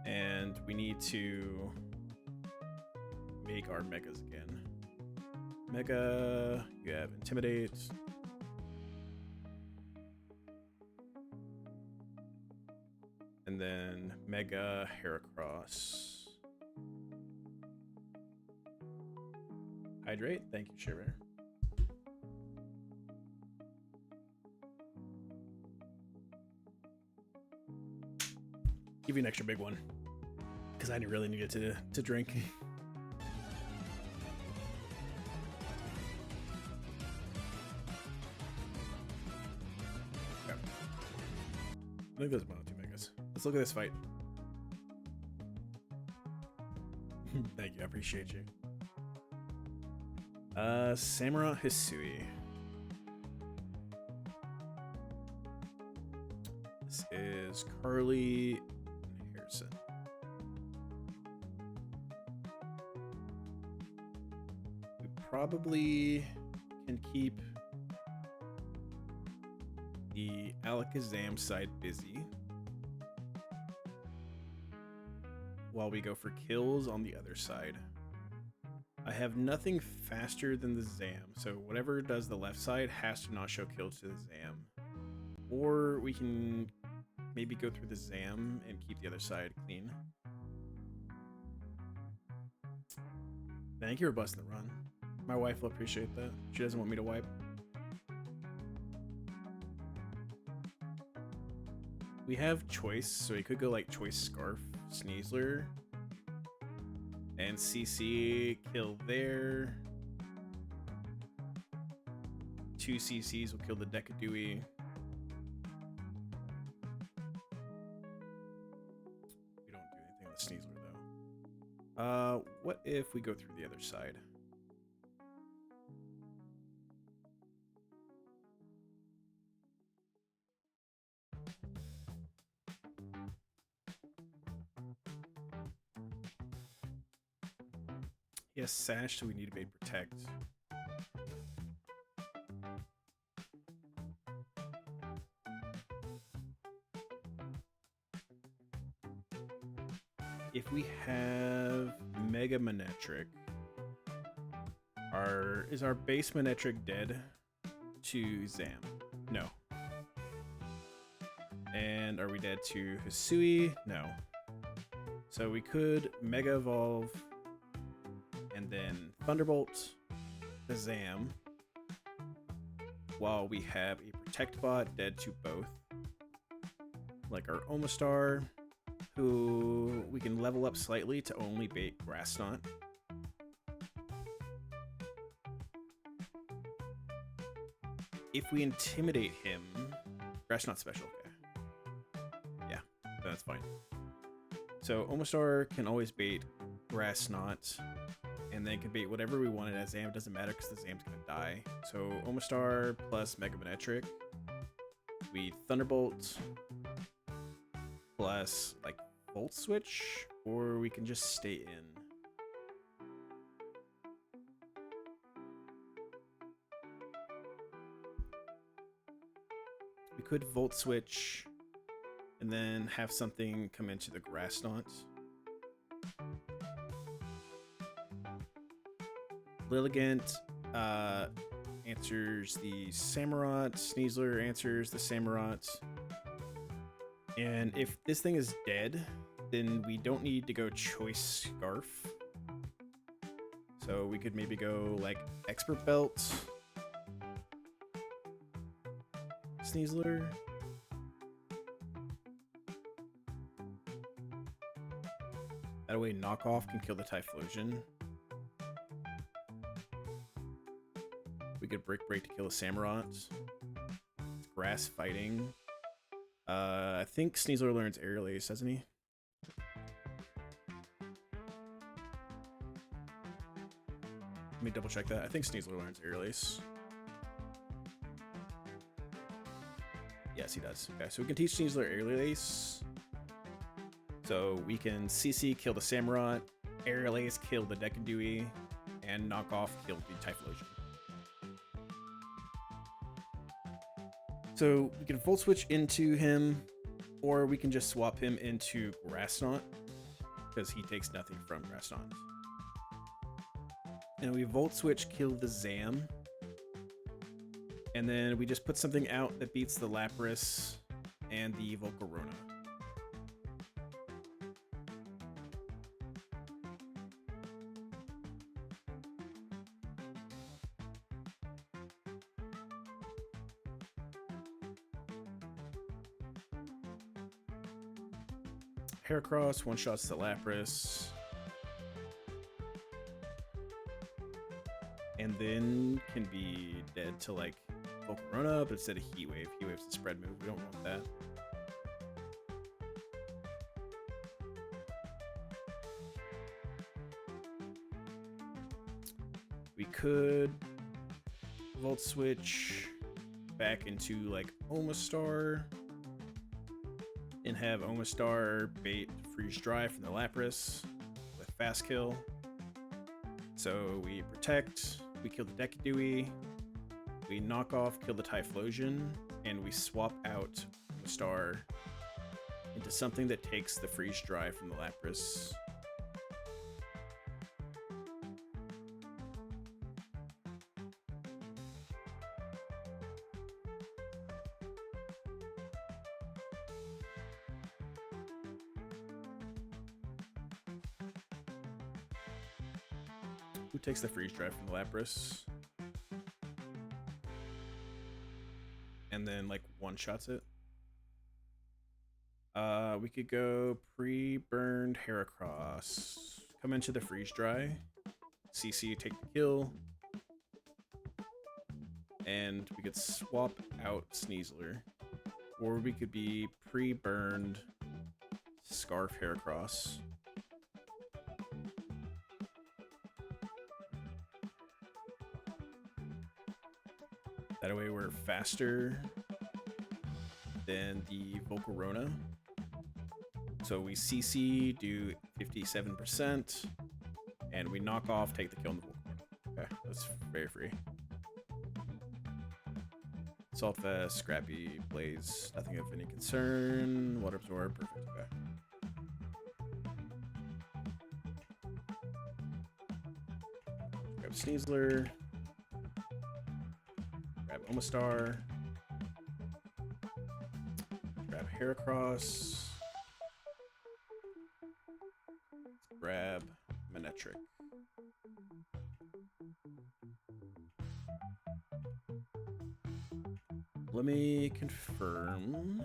And we need to make our megas again. Mega, you have Intimidate. And then Mega Heracross. Hydrate, thank you, Shiver. Give you an extra big one. Because I really needed to drink. Okay. I think there's one or two megas. Let's look at this fight. Thank you, I appreciate you. Samura Hisui. This is Carly and Harrison. We probably can keep the Alakazam side busy while we go for kills on the other side. I have nothing faster than the Zam, so whatever does the left side has to not show kills to the Zam. Or we can maybe go through the Zam and keep the other side clean. Thank you for busting the run. My wife will appreciate that. She doesn't want me to wipe. We have choice, so we could go like choice Scarf, Sneasler, and CC kill there. 2 CCs will kill the Decadui. We don't do anything with Sneasler, though. What if we go through the other side? He has Sash, so we need to bait Protect. If we have Mega Manetric, is our base Manetric dead to Zam? No. And are we dead to Hisui? No. So we could Mega Evolve and then Thunderbolt the Zam while we have a Protect bot dead to both. Like our Omastar, who we can level up slightly to only bait Grass Knot. If we intimidate him, Grass Knot special, okay. Yeah, that's fine. So Omastar can always bait Grass Knot, and then can bait whatever we wanted as Zam. It doesn't matter because the Zam's gonna die. So Omastar plus Mega Manetric. We Thunderbolt plus like Volt Switch, or we can just stay in. We could Volt Switch and then have something come into the Grass Knot. Lilligant answers the Samurott. Sneasler answers the Samurott. And if this thing is dead, then we don't need to go Choice Scarf. So we could maybe go like Expert Belt, Sneasler. That way Knockoff can kill the Typhlosion. We could Break to kill the Samurott. It's Grass Fighting. I think Sneasler learns Aerial Ace, doesn't he? Let me double check that. I think Sneasler learns Aerial Ace. Yes, he does. Okay, so we can teach Sneasler Aerial Ace. So we can CC kill the Samurott, Aerial Ace kill the Dekadui, and Knockoff kill the Typhlosion. So we can Volt Switch into him, or we can just swap him into Grass Knot, because he takes nothing from Grass Knot. And we Volt Switch, kill the Zam, and then we just put something out that beats the Lapras and the Volcarona. Heracross one-shots the Lapras. And then can be dead to like Volcarona, but instead of Heat Wave. Heat Wave's the spread move. We don't want that. We could Volt Switch back into like Omastar and have Omastar bait Freeze Dry from the Lapras with Fast Kill. So we Protect, we kill the Dekadui, we Knockoff, kill the Typhlosion, and we swap out Omastar into something that takes the Freeze Dry from the Lapras. Who takes the Freeze Dry from the Lapras? And then like one-shots it. We could go pre-burned Heracross. Come into the Freeze Dry. CC, take the kill. And we could swap out Sneasler. Or we could be pre-burned Scarf Heracross. That way we're faster than the Volcarona. So we CC, do 57%. And we knock off, take the kill in the Vulcan. Okay, that's very free. Salt Vest, Scrappy, Blaze, nothing of any concern. Water Absorb, perfect, okay. Grab Sneasler. Grab Omastar. Grab Heracross. Grab Manectric. Let me confirm.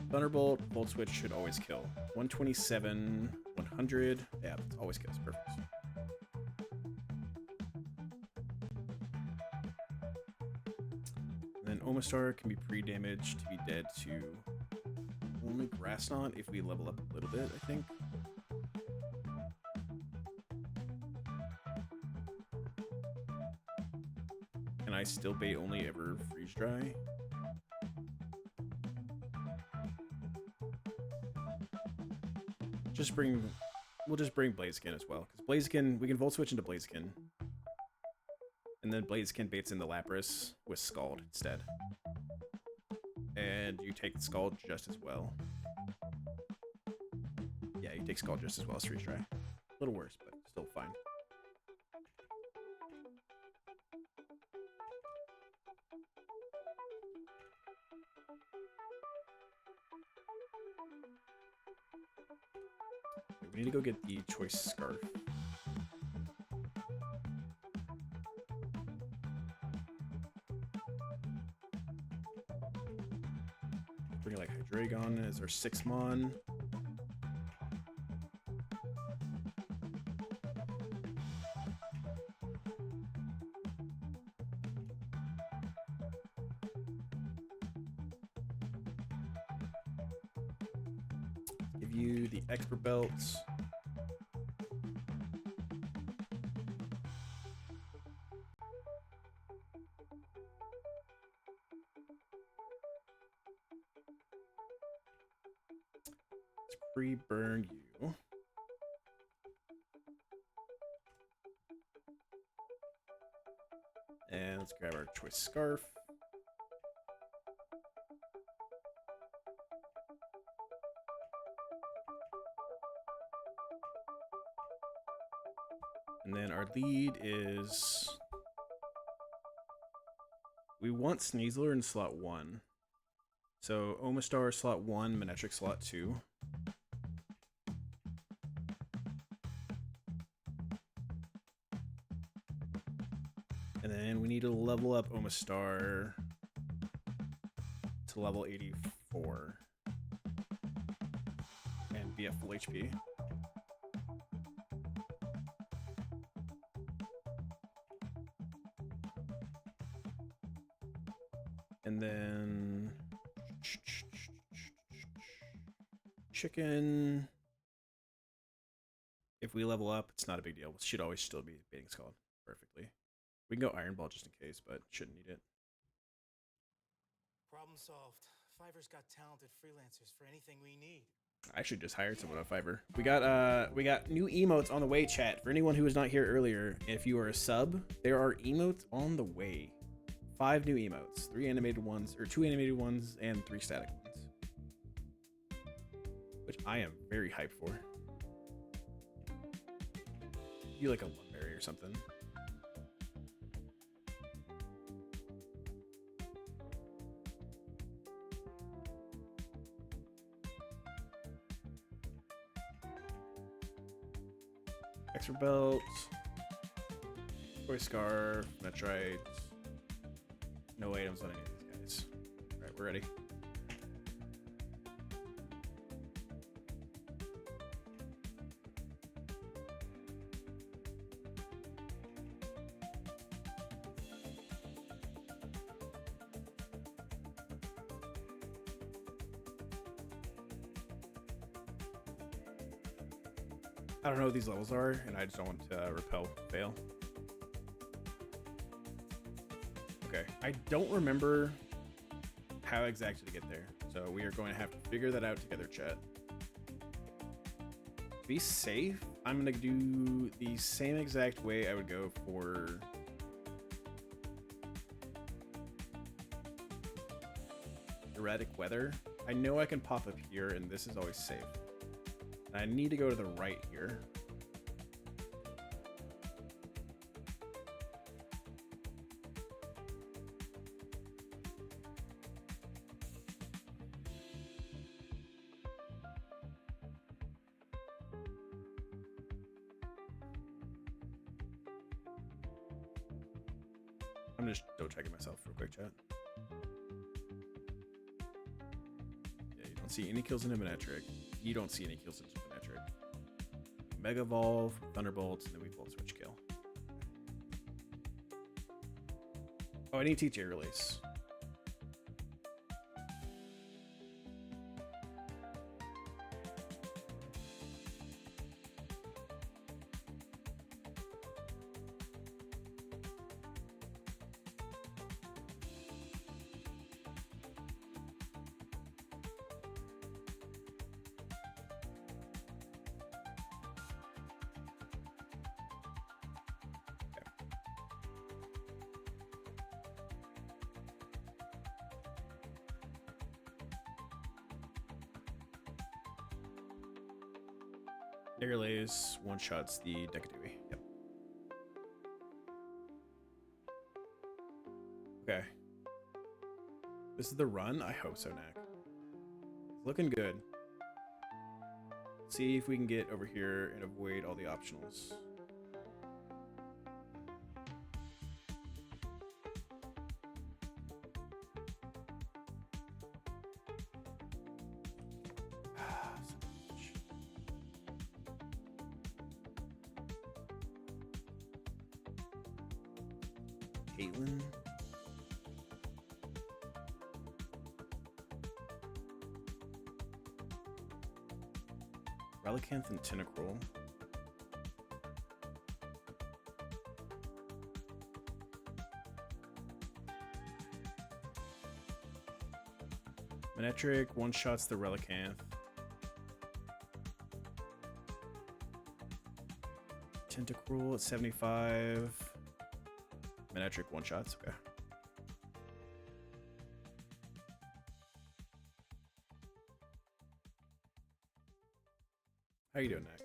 Thunderbolt, Volt Switch should always kill. 127, 100. Yeah, it always kills. Perfect. And then Omastar can be pre-damaged to be dead to only Grass Knot if we level up a little bit, I think. Can I still bait only ever Freeze Dry? We'll just bring Blaziken as well, because Blaziken, we can Volt Switch into Blaziken. And then Blaziken baits in the Lapras with Scald instead. And you take Scald just as well. Yeah, you take Scald just as well as Freeze Dry. A little worse, but still fine. We need to go get the Choice Scarf. Bring like Hydreigon as our 6-mon. Give you the Expert Belts. Let's pre-burn you. And let's grab our Choice Scarf. And then our lead is... we want Sneasler in slot 1. So Omastar slot 1, Manectric slot 2. And then we need to level up Omastar to level 84. And be at full HP. And then Chicken. If we level up, it's not a big deal. We should always still be baiting Scald perfectly. We can go Iron Ball just in case, but shouldn't need it. Problem solved. Fiverr's got talented freelancers for anything we need. I should just hire someone on Fiverr. We got new emotes on the way, chat. For anyone who was not here earlier, if you are a sub, there are emotes on the way. 5 new emotes, 3 animated ones, or 2 animated ones, and 3 static ones. Which I am very hyped for. You like a Lumberry or something. Extra belt. Toy Scarf, Metrite. No items on any of these guys. Alright, we're ready. I don't know what these levels are, and I just don't want to repel fail. Okay, I don't remember how exactly to get there, so we are going to have to figure that out together, chat. To be safe, I'm gonna do the same exact way I would go for erratic weather. I know I can pop up here, and this is always safe. And I need to go to the right here. I'm just double checking myself real quick, chat. Yeah, you don't see any kills in Manectric. You don't see any kills in Manectric. Mega Evolve, Thunderbolts, and then we Volt Switch kill. Oh, I need TTA release. Airlays one-shots the Decadui. Yep. Okay. This is the run? I hope so, Knack. Looking good. See if we can get over here and avoid all the optionals. Caitlyn. Relicanth and Tentacruel. Manectric one-shots the Relicanth. Tentacruel at 75. Manectric one-shots, okay. How you doing, Nick?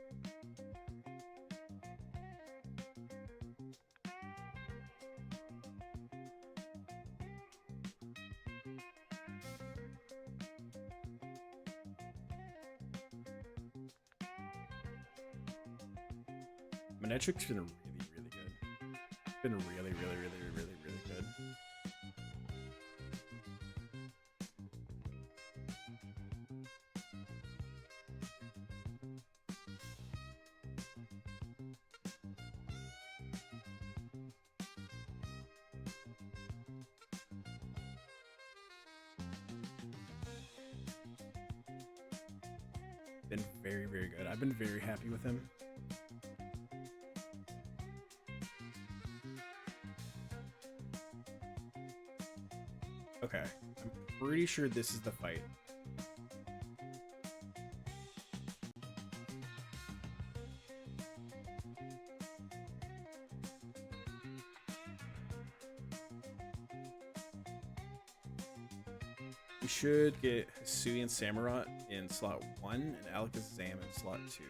Manectric's been really, really good. It's been really, really, really, really, really good. Been very, very good. I've been very happy with him. Okay, I'm pretty sure this is the fight. We should get Hisui and Samurott in slot 1 and Alakazam in slot 2.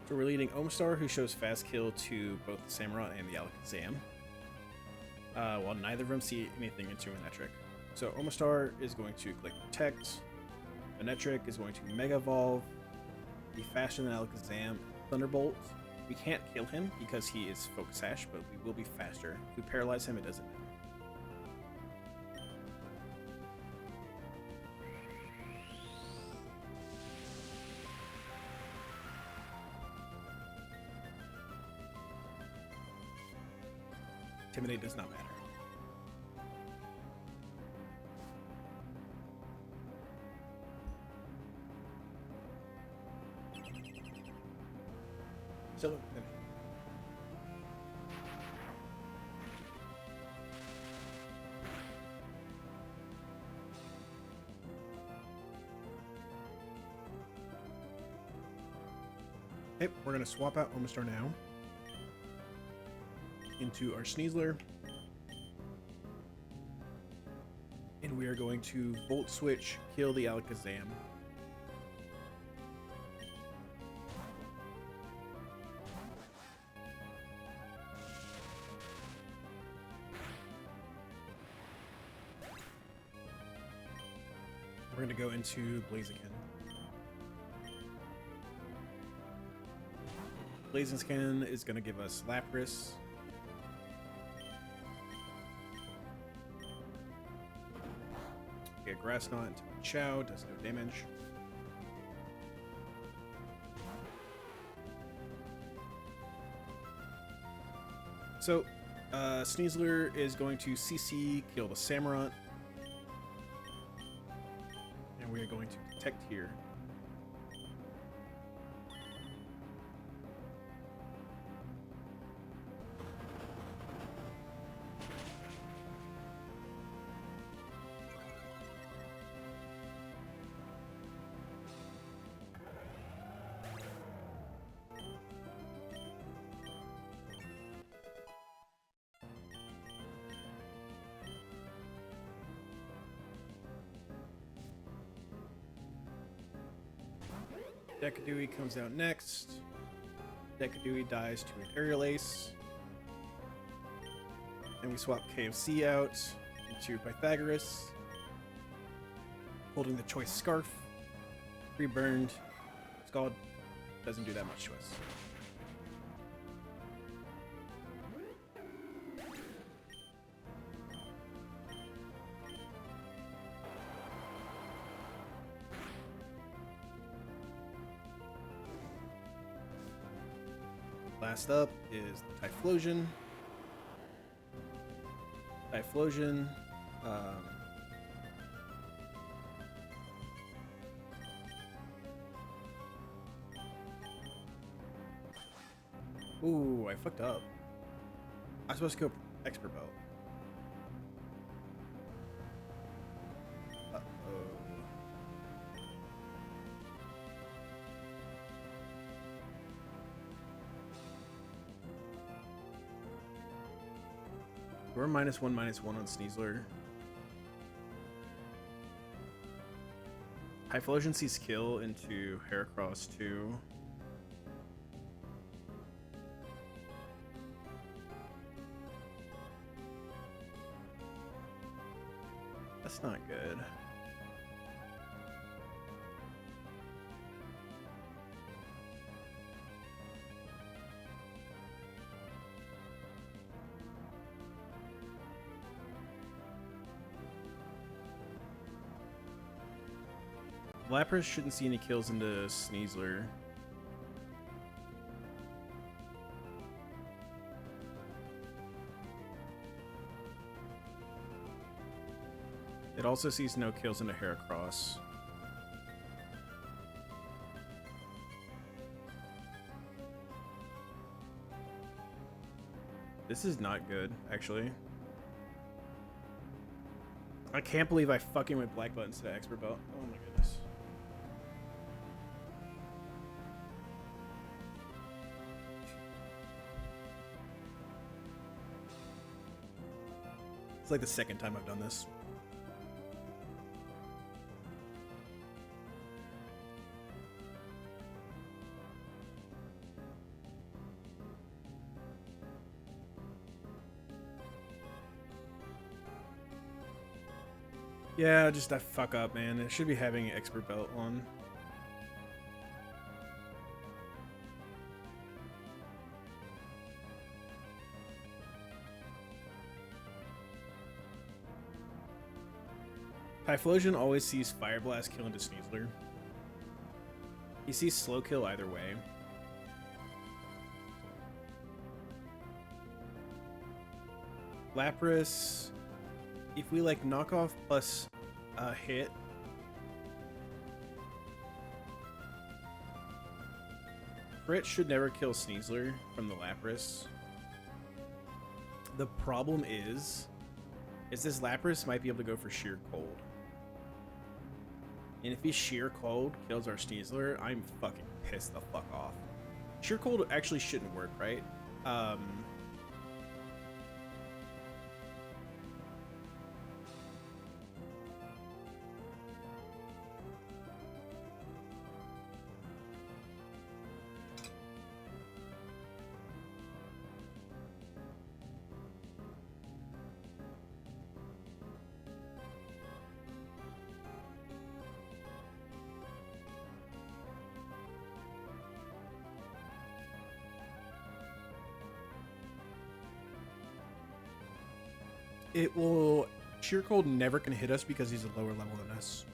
So we're leading Omastar, who shows fast kill to both the Samurott and the Alakazam, while neither of them see anything into Manectric. So Omastar is going to click Protect. Manectric is going to Mega Evolve, be faster than Alakazam. Thunderbolt. We can't kill him because he is Focus Sash, but we will be faster. If we paralyze him, it doesn't matter. Intimidate does not matter. So, okay, we're going to swap out Omastar now into our Sneasler. And we are going to Volt Switch, kill the Alakazam. We're going to go into Blaziken. Blaziken is going to give us Lapras. Okay, Grass Knot into Chow, does no damage. So, Sneasler is going to CC, kill the Samurott. And we are going to Protect here. Decadewey comes out next. Decadewey dies to an Aerial Ace. And we swap KFC out into Pythagoras. Holding the Choice Scarf. Reburned. Scald doesn't do that much to us. Last up is the Typhlosion. Typhlosion. Ooh, I fucked up. I was supposed to go Expert Belt. We're -1/-1 on Sneasler. Typhlosion sees kill into Heracross 2. That's not good. Lapras shouldn't see any kills into Sneasler. It also sees no kills into Heracross. This is not good, actually. I can't believe I fucking went Black Belt instead of Expert Belt. Oh my goodness. It's like the second time I've done this. Yeah, just that fuck up, man. It should be having an Expert Belt on. Typhlosion always sees Fire Blast kill into Sneasler. He sees slow kill either way. Lapras, if we like knock off plus hit, crit should never kill Sneasler from the Lapras. The problem is this Lapras might be able to go for sheer cold. And if he sheer cold kills our Sneasler, I'm fucking pissed the fuck off. Sheer cold actually shouldn't work, right? It will... Sheer Cold never can hit us because he's a lower level than us.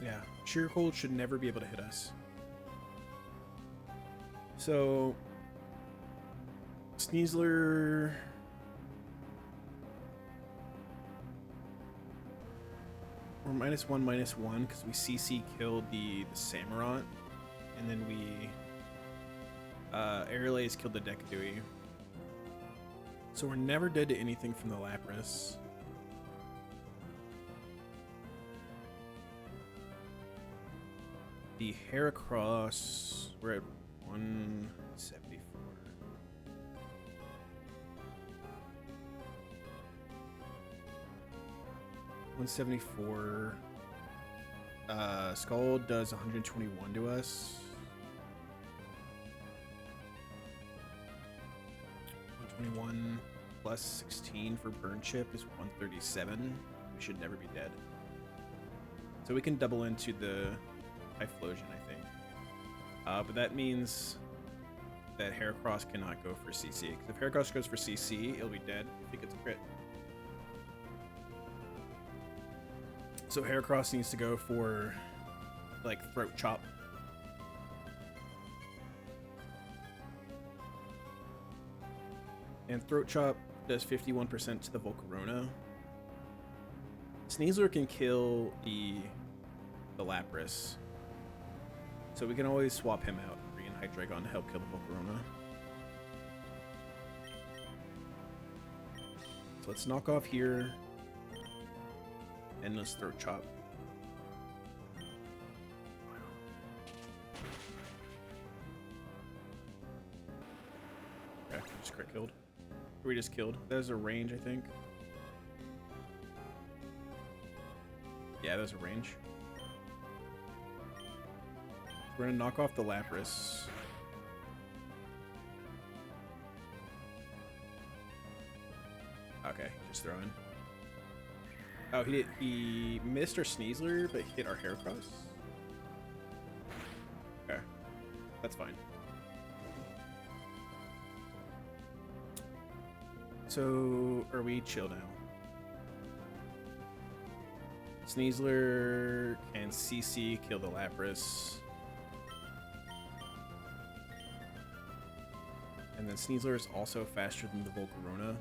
Yeah, Sheer Cold should never be able to hit us. So, Sneasler... We're -1/-1 because we CC killed the Samurott, and then we Airlays killed the Decadui. So we're never dead to anything from the Lapras. The Heracross, we're at 174. Skull does 121 to us. 121 plus 16 for Burn Chip is 137. We should never be dead. So we can double into the Typhlosion, I think. But that means that Heracross cannot go for CC. Because if Heracross goes for CC, it'll be dead if it gets a crit. So Heracross needs to go for, like, Throat Chop. And Throat Chop does 51% to the Volcarona. Sneasler can kill the Lapras. So we can always swap him out and bring in Hydreigon to help kill the Volcarona. So let's knock off here. And let's Throat Chop. Okay, just crit killed. Or we just killed. There's a range, I think. Yeah, there's a range. We're gonna knock off the Lapras. Okay, just throw in. Oh, he missed our Sneasler, but hit our Heracross? Okay. That's fine. So, are we chill now? Sneasler can CC kill the Lapras. And then Sneasler is also faster than the Volcarona.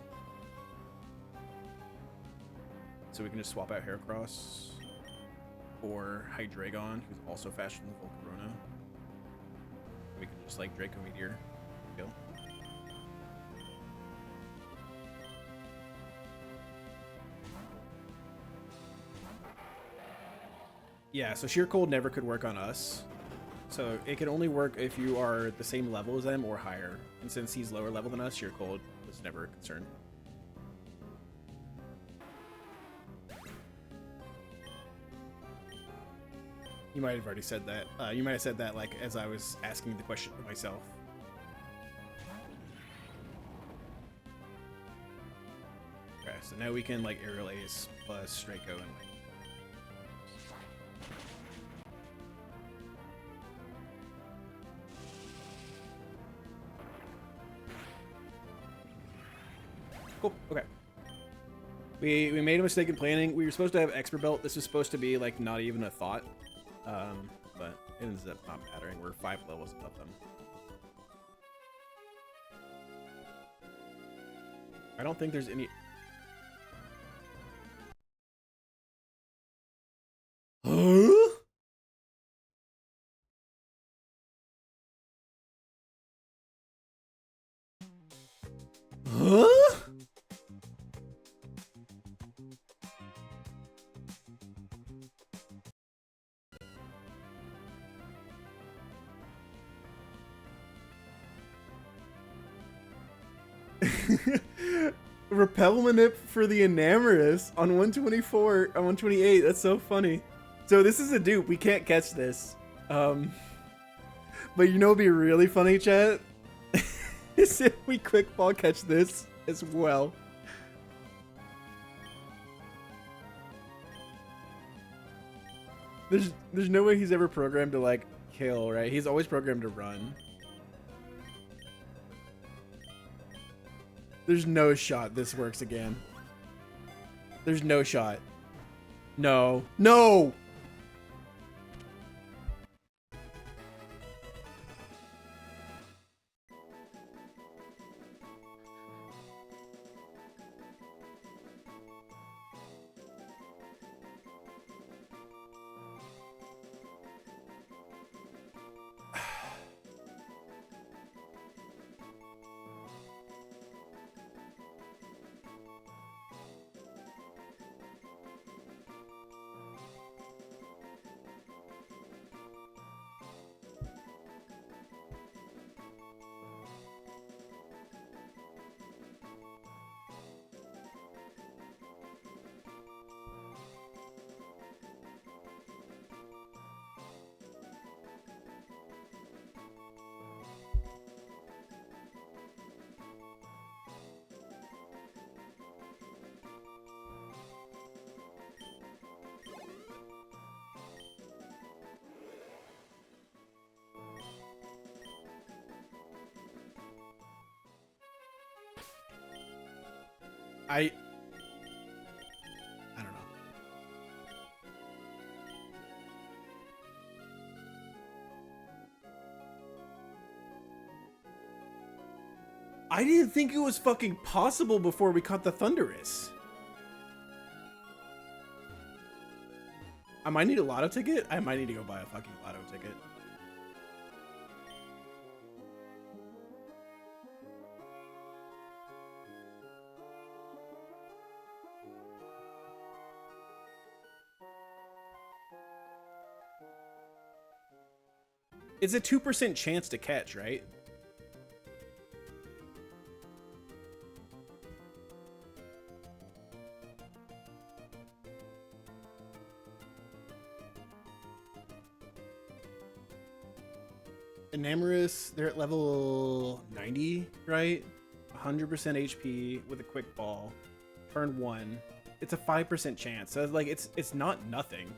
So we can just swap out Heracross or Hydreigon, who's also faster than the Volcarona. We can just like Draco Meteor kill. Yeah, so Sheer Cold never could work on us. So it can only work if you are the same level as them or higher. And since he's lower level than us, Sheer Cold was never a concern. You might have already said that. You might have said that like as I was asking the question to myself. Okay, so now we can like Aerial Ace plus Draco and like. Cool. Okay. We made a mistake in planning. We were supposed to have expert belt. This was supposed to be like not even a thought. But it ends up not mattering. We're 5 levels above them. I don't think there's any. Huh? Huh? Repel manip for the Enamorous on 124, on 128. That's so funny. So this is a dupe. We can't catch this. But you know what'd be really funny, chat? Is if we quick ball catch this as well. There's no way he's ever programmed to like kill, right? He's always programmed to run. There's no shot this works again. There's no shot. No. No! I don't know. I didn't think it was fucking possible before we caught the Thunderous. I might need a lotto ticket. I might need to go buy a fucking lotto ticket. It's a 2% chance to catch, right? Enamorous, they're at level 90, right? 100% HP with a quick ball. Turn 1. It's a 5% chance. So like it's not nothing.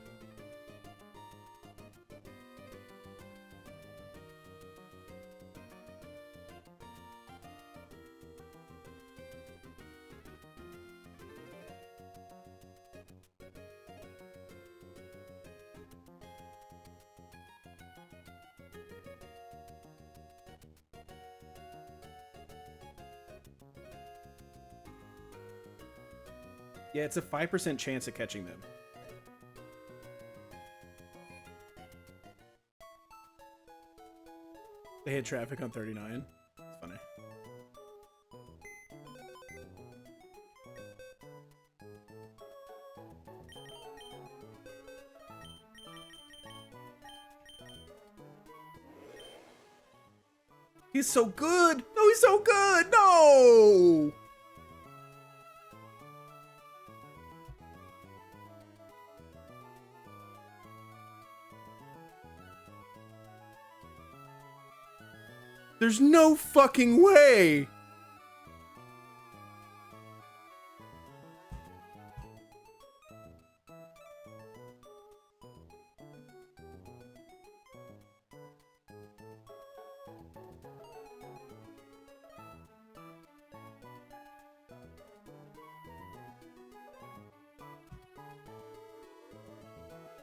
Yeah, it's a 5% chance of catching them. They had traffic on 39. It's funny. He's so good! No, he's so good! No! There's no fucking way!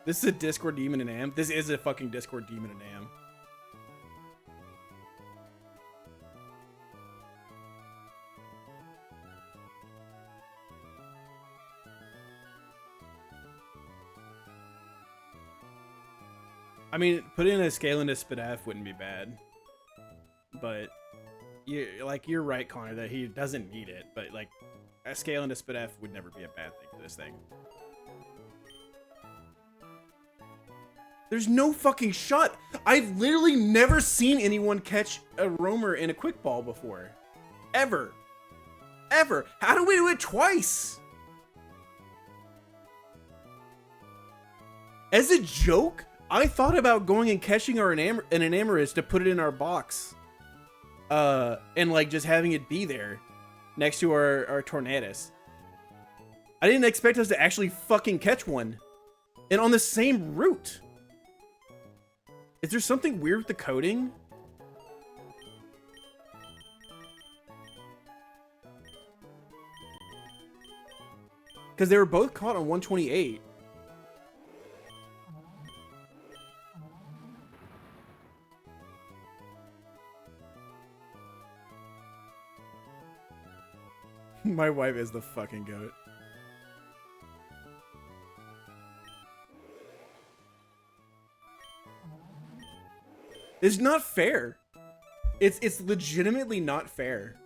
This is a Discord demon and am. This is a fucking Discord demon and am. I mean, putting in a scale into Spadaf wouldn't be bad, but you're right, Connor, that he doesn't need it. But like, a scale into Spadaf would never be a bad thing for this thing. There's no fucking shot. I've literally never seen anyone catch a roamer in a quick ball before, ever. How do we do it twice? As a joke, I thought about going and catching an Enamorus to put it in our box. And like just having it be there next to our Tornadus. I didn't expect us to actually fucking catch one. And on the same route. Is there something weird with the coding? Because they were both caught on 128. My wife is the fucking goat. It's not fair. It's legitimately not fair.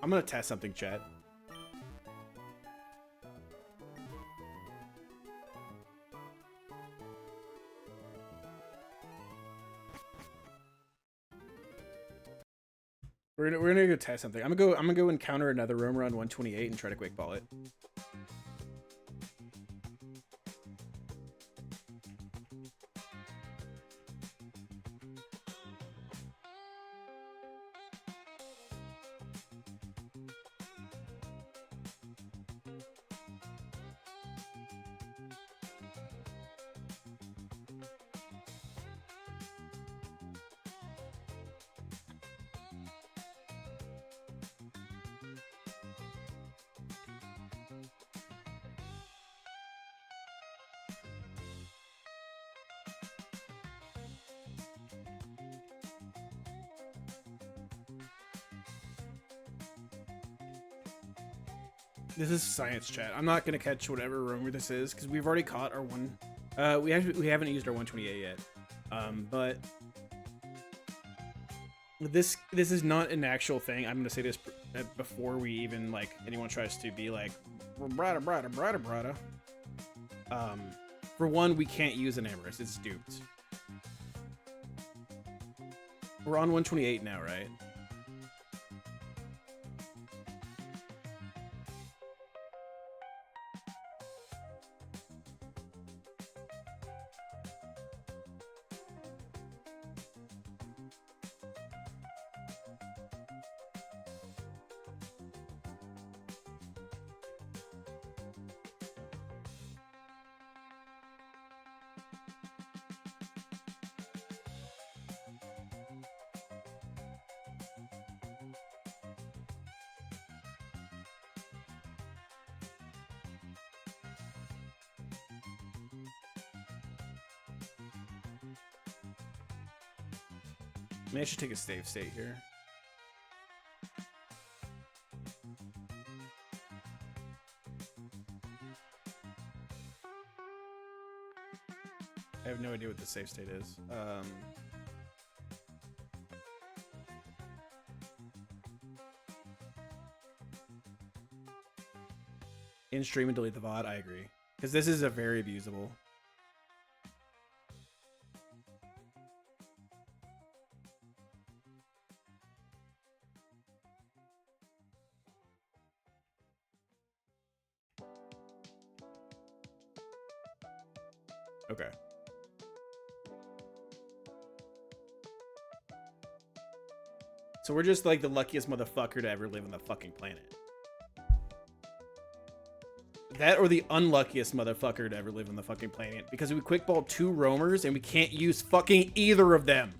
I'm gonna test something, chat. We're gonna go test something. I'm gonna go encounter another roamer on 128 and try to quick ball it. This is science, chat. I'm not gonna catch whatever roamer this is because we've already caught our one. We haven't used our 128 yet. But this is not an actual thing. I'm gonna say this before we even like anyone tries to be like brada. For one, we can't use an Amorous. It's duped. We're on 128 now, right? Maybe I should take a save state here. I have no idea what the save state is. In stream and delete the VOD, I agree. Because this is a very abusable. Okay. So we're just like the luckiest motherfucker to ever live on the fucking planet. That or the unluckiest motherfucker to ever live on the fucking planet. Because we quickballed 2 roamers and we can't use fucking either of them.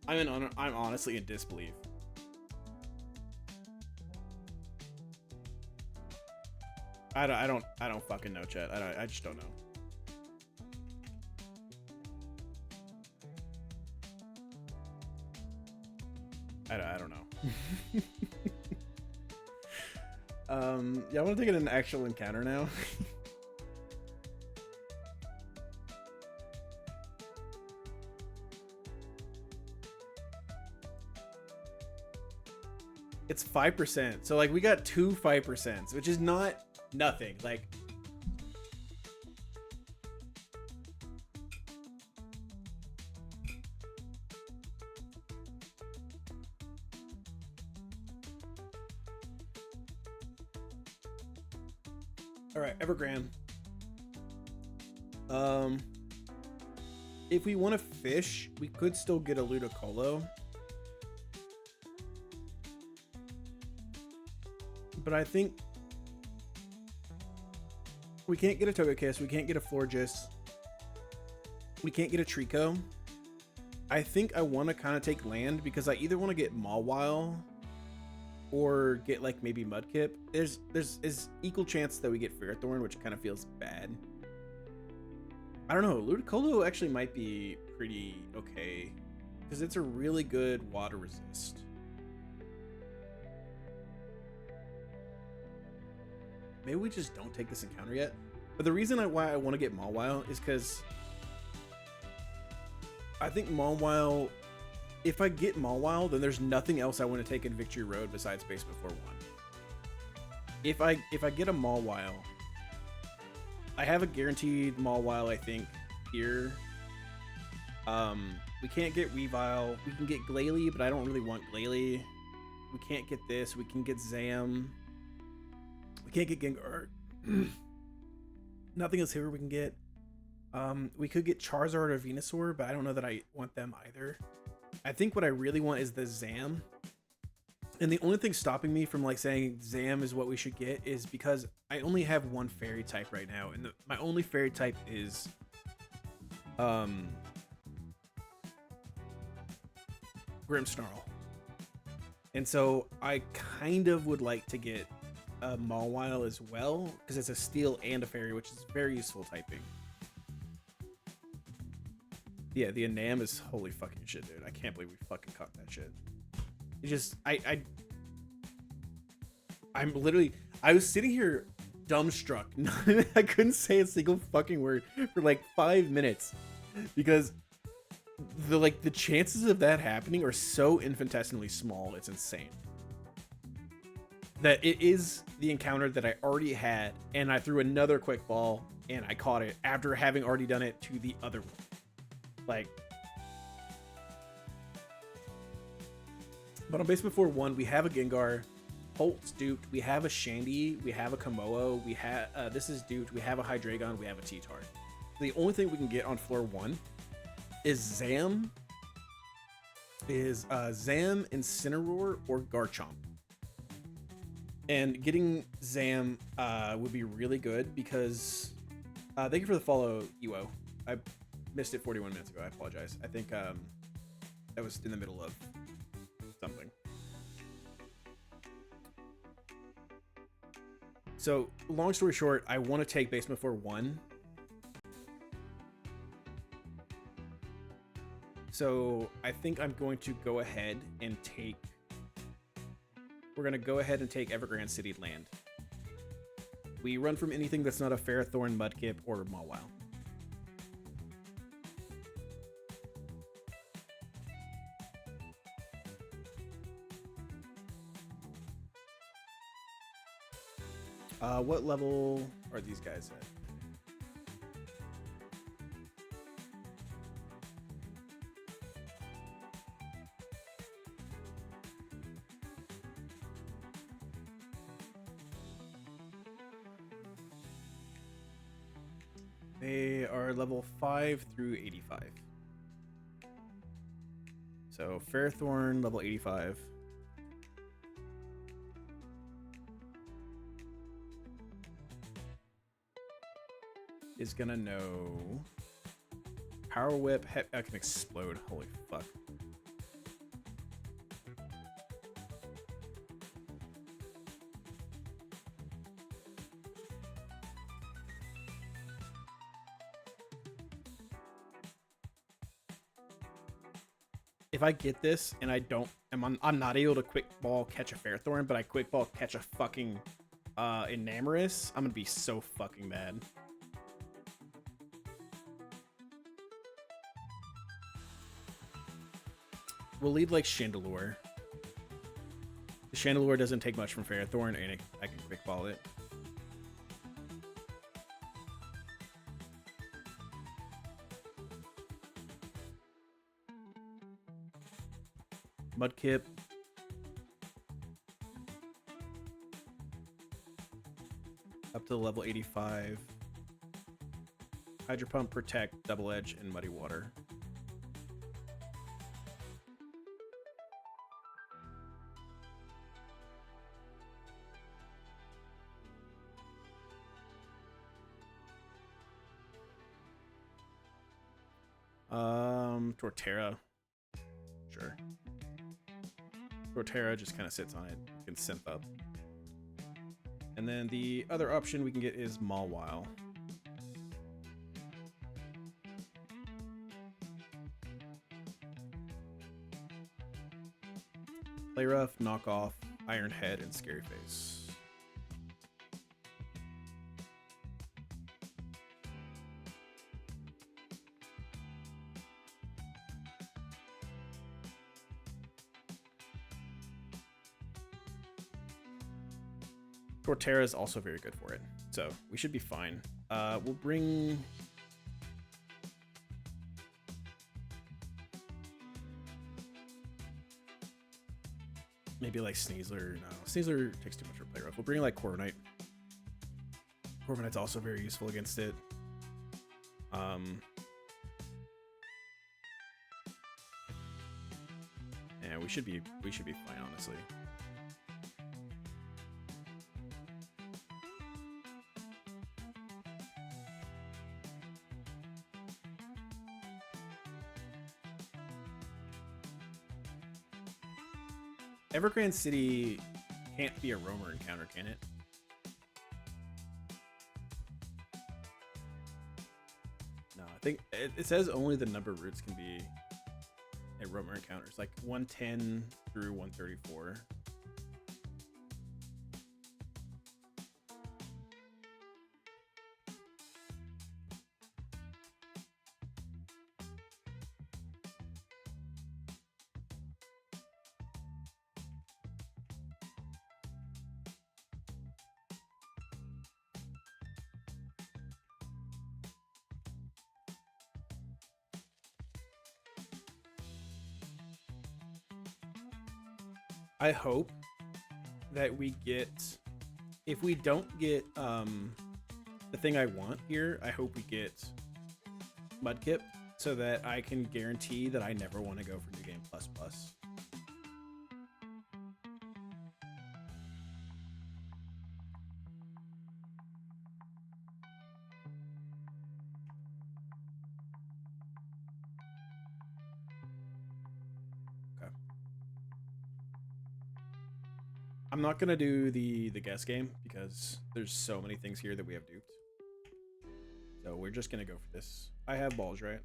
I'm honestly in disbelief. I don't fucking know, chat. I just don't know. I don't know. Yeah, I want to take it an actual encounter now. It's 5%. So like we got 2 5%, which is not nothing. Like all right, Evergrande. If we want to fish, we could still get a Ludicolo. But I think we can't get a Togekiss, we can't get a Florges, we can't get a Trico. I think I want to kind of take land because I either want to get Mawile or get like maybe Mudkip. There's equal chance that we get Ferrothorn, which kind of feels bad. I don't know, Ludicolo actually might be pretty okay because it's a really good water resist. Maybe we just don't take this encounter yet. But the reason why I want to get Mawile is because I think Mawile, if I get Mawile, then there's nothing else I want to take in Victory Road besides Base Before 1. If I get a Mawile, I have a guaranteed Mawile, I think, here. We can't get Weavile. We can get Glalie, but I don't really want Glalie. We can't get this. We can get Zam. We can't get Gengar. Nothing else here we can get. We could get Charizard or Venusaur, but I don't know that I want them either. I think what I really want is the Zam. And the only thing stopping me from like saying Zam is what we should get is because I only have one fairy type right now, and my only fairy type is Grimmsnarl. And so I kind of would like to get a Mawile as well because it's a steel and a fairy, which is very useful typing. Yeah, the Anam is holy fucking shit, dude. I can't believe we fucking caught that shit. It just I'm literally, I was sitting here dumbstruck. I couldn't say a single fucking word for like 5 minutes because the chances of that happening are so infinitesimally small. It's insane. That it is the encounter that I already had, and I threw another quick ball and I caught it after having already done it to the other one. Like, but on Base Before 1, we have a Gengar, Holt's duped, we have a Shandy, we have a Komodo, we have this is duped, we have a Hydreigon, we have a T-Tart. The only thing we can get on floor 1 is Zam, Incineroar, or Garchomp. And getting Zam would be really good because thank you for the follow, Ewo. I missed it 41 minutes ago. I apologize. I think I was in the middle of something. So long story short, I want to take Base Before 1. So I think I'm going to go ahead and take... We're going to go ahead and take Evergrande City land. We run from anything that's not a Ferrothorn, Mudkip, or Mawile. What level are these guys at? They are level 5 through 85. So Ferrothorn, level 85. Is gonna know Power Whip. I can explode. Holy fuck. if I get this and I don't, I'm not able to quick ball catch a Fairthorn, but I quick ball catch a fucking Enamorous, I'm gonna be so fucking mad. We'll lead like Chandelure. The Chandelure doesn't take much from Fairthorn, and I can quick ball it. Mudkip. Up to level 85. Hydro Pump, Protect, Double Edge, and Muddy Water. Torterra. Sure. Torterra just kind of sits on it. You can synth up. And then the other option we can get is Mawile. Play Rough, Knock Off, Iron Head, and Scary Face. Torterra is also very good for it, so we should be fine. We'll bring... maybe like Sneasler. No, Sneasler takes too much for Play Rough. We'll bring like Corviknight. Corviknight's also very useful against it. Yeah, we should be fine, honestly. Evergrande City can't be a roamer encounter, can it? No, I think it says only the number of routes can be a roamer encounters, like 110 through 134. I hope that we get, if we don't get the thing I want here, I hope we get Mudkip so that I can guarantee that I never want to go for New Game Plus Plus. I'm not gonna do the guess game because there's so many things here that we have duped. So we're just gonna go for this. I have balls, right?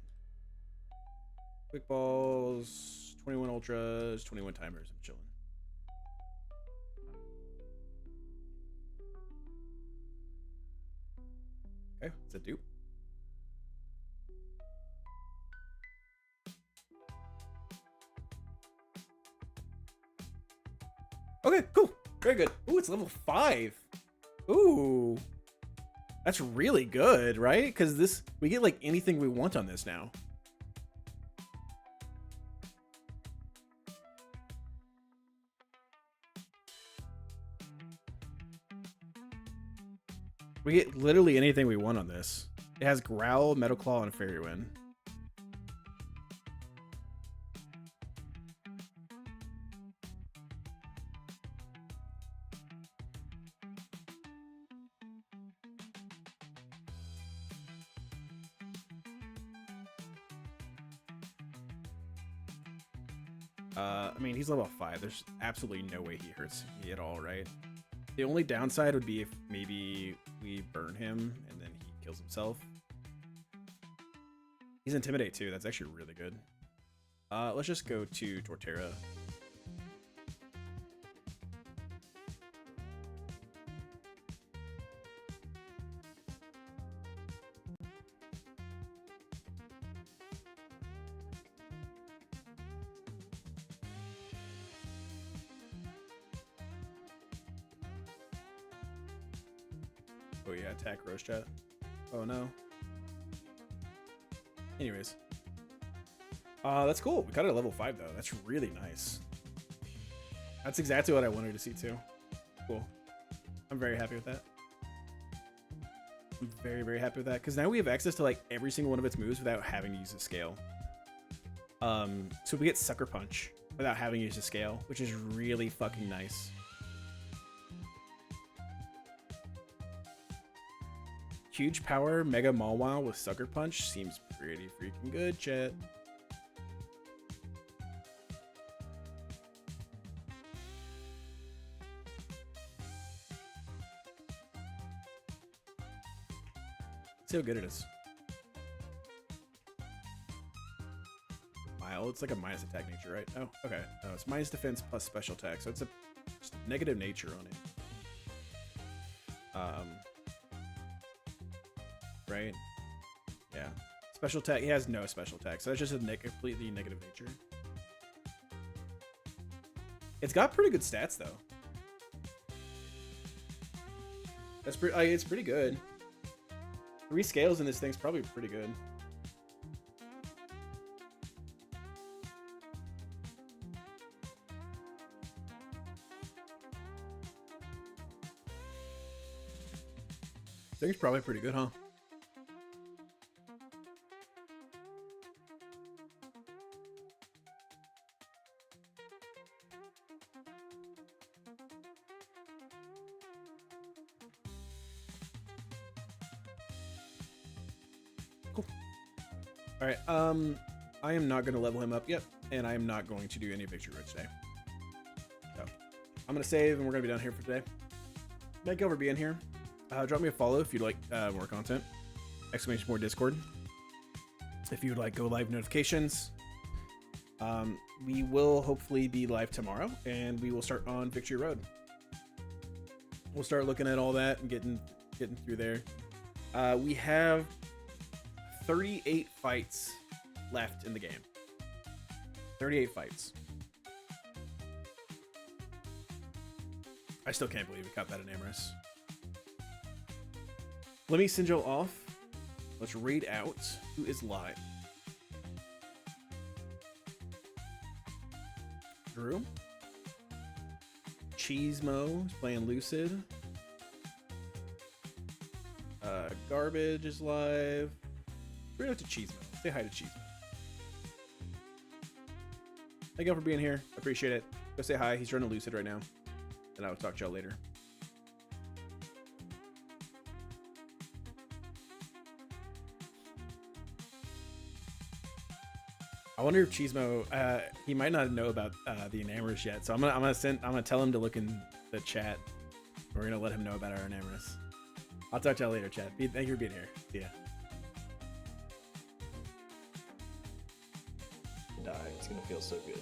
Quick balls, 21 ultras, 21 timers. I'm chilling. Okay, it's a dupe. Okay, cool. Very good. Ooh, it's level 5. Ooh. That's really good, right? Because this, we get like anything we want on this now. We get literally anything we want on this. It has Growl, Metal Claw, and Fairy Wind. I mean, he's level 5. There's absolutely no way he hurts me at all, right? The only downside would be if maybe we burn him and then he kills himself. He's Intimidate too. That's actually really good. Let's just go to Torterra. Oh yeah, attack roast chat. Oh no. Anyways. That's cool. We got it at level 5 though. That's really nice. That's exactly what I wanted to see too. Cool. I'm very happy with that. I'm very, very happy with that. Because now we have access to like every single one of its moves without having to use a scale. So we get Sucker Punch without having to use a scale, which is really fucking nice. Huge power, Mega Mawile with Sucker Punch seems pretty freaking good, chat. See how good it is. Mild, it's like a minus attack nature, right? Oh, okay. No, it's minus defense plus special attack, so it's a just negative nature on it. Right? Yeah. Special attack, he has no special attack, so that's just a completely negative nature. It's got pretty good stats though. That's pretty. It's pretty good. 3 scales in this thing's probably pretty good. This thing's probably pretty good, huh? Cool. All right. I am not going to level him up yet, and I am not going to do any victory roads today. So I'm going to save, and we're going to be done here for today. Thank you for being here. Drop me a follow if you'd like more content. Exclamation more Discord. If you would like go live notifications. We will hopefully be live tomorrow, and we will start on Victory Road. We'll start looking at all that and getting through there. We have 38 fights left in the game. 38 fights. I still can't believe we got that in Amorous. Let me send you all off. Let's read out who is live. Drew. Cheesemo is playing Lucid. Garbage is live. Read out to Cheesemo. Say hi to Cheesemo. Thank you all for being here. I appreciate it. Go say hi. He's running Lucid right now. And I will talk to y'all later. I wonder if Cheesemo, he might not know about the Enamorous yet, so I'm gonna tell him to look in the chat. We're gonna let him know about our Enamorous. I'll talk to y'all later, chat. Thank you for being here. See ya. Die. It's gonna feel so good.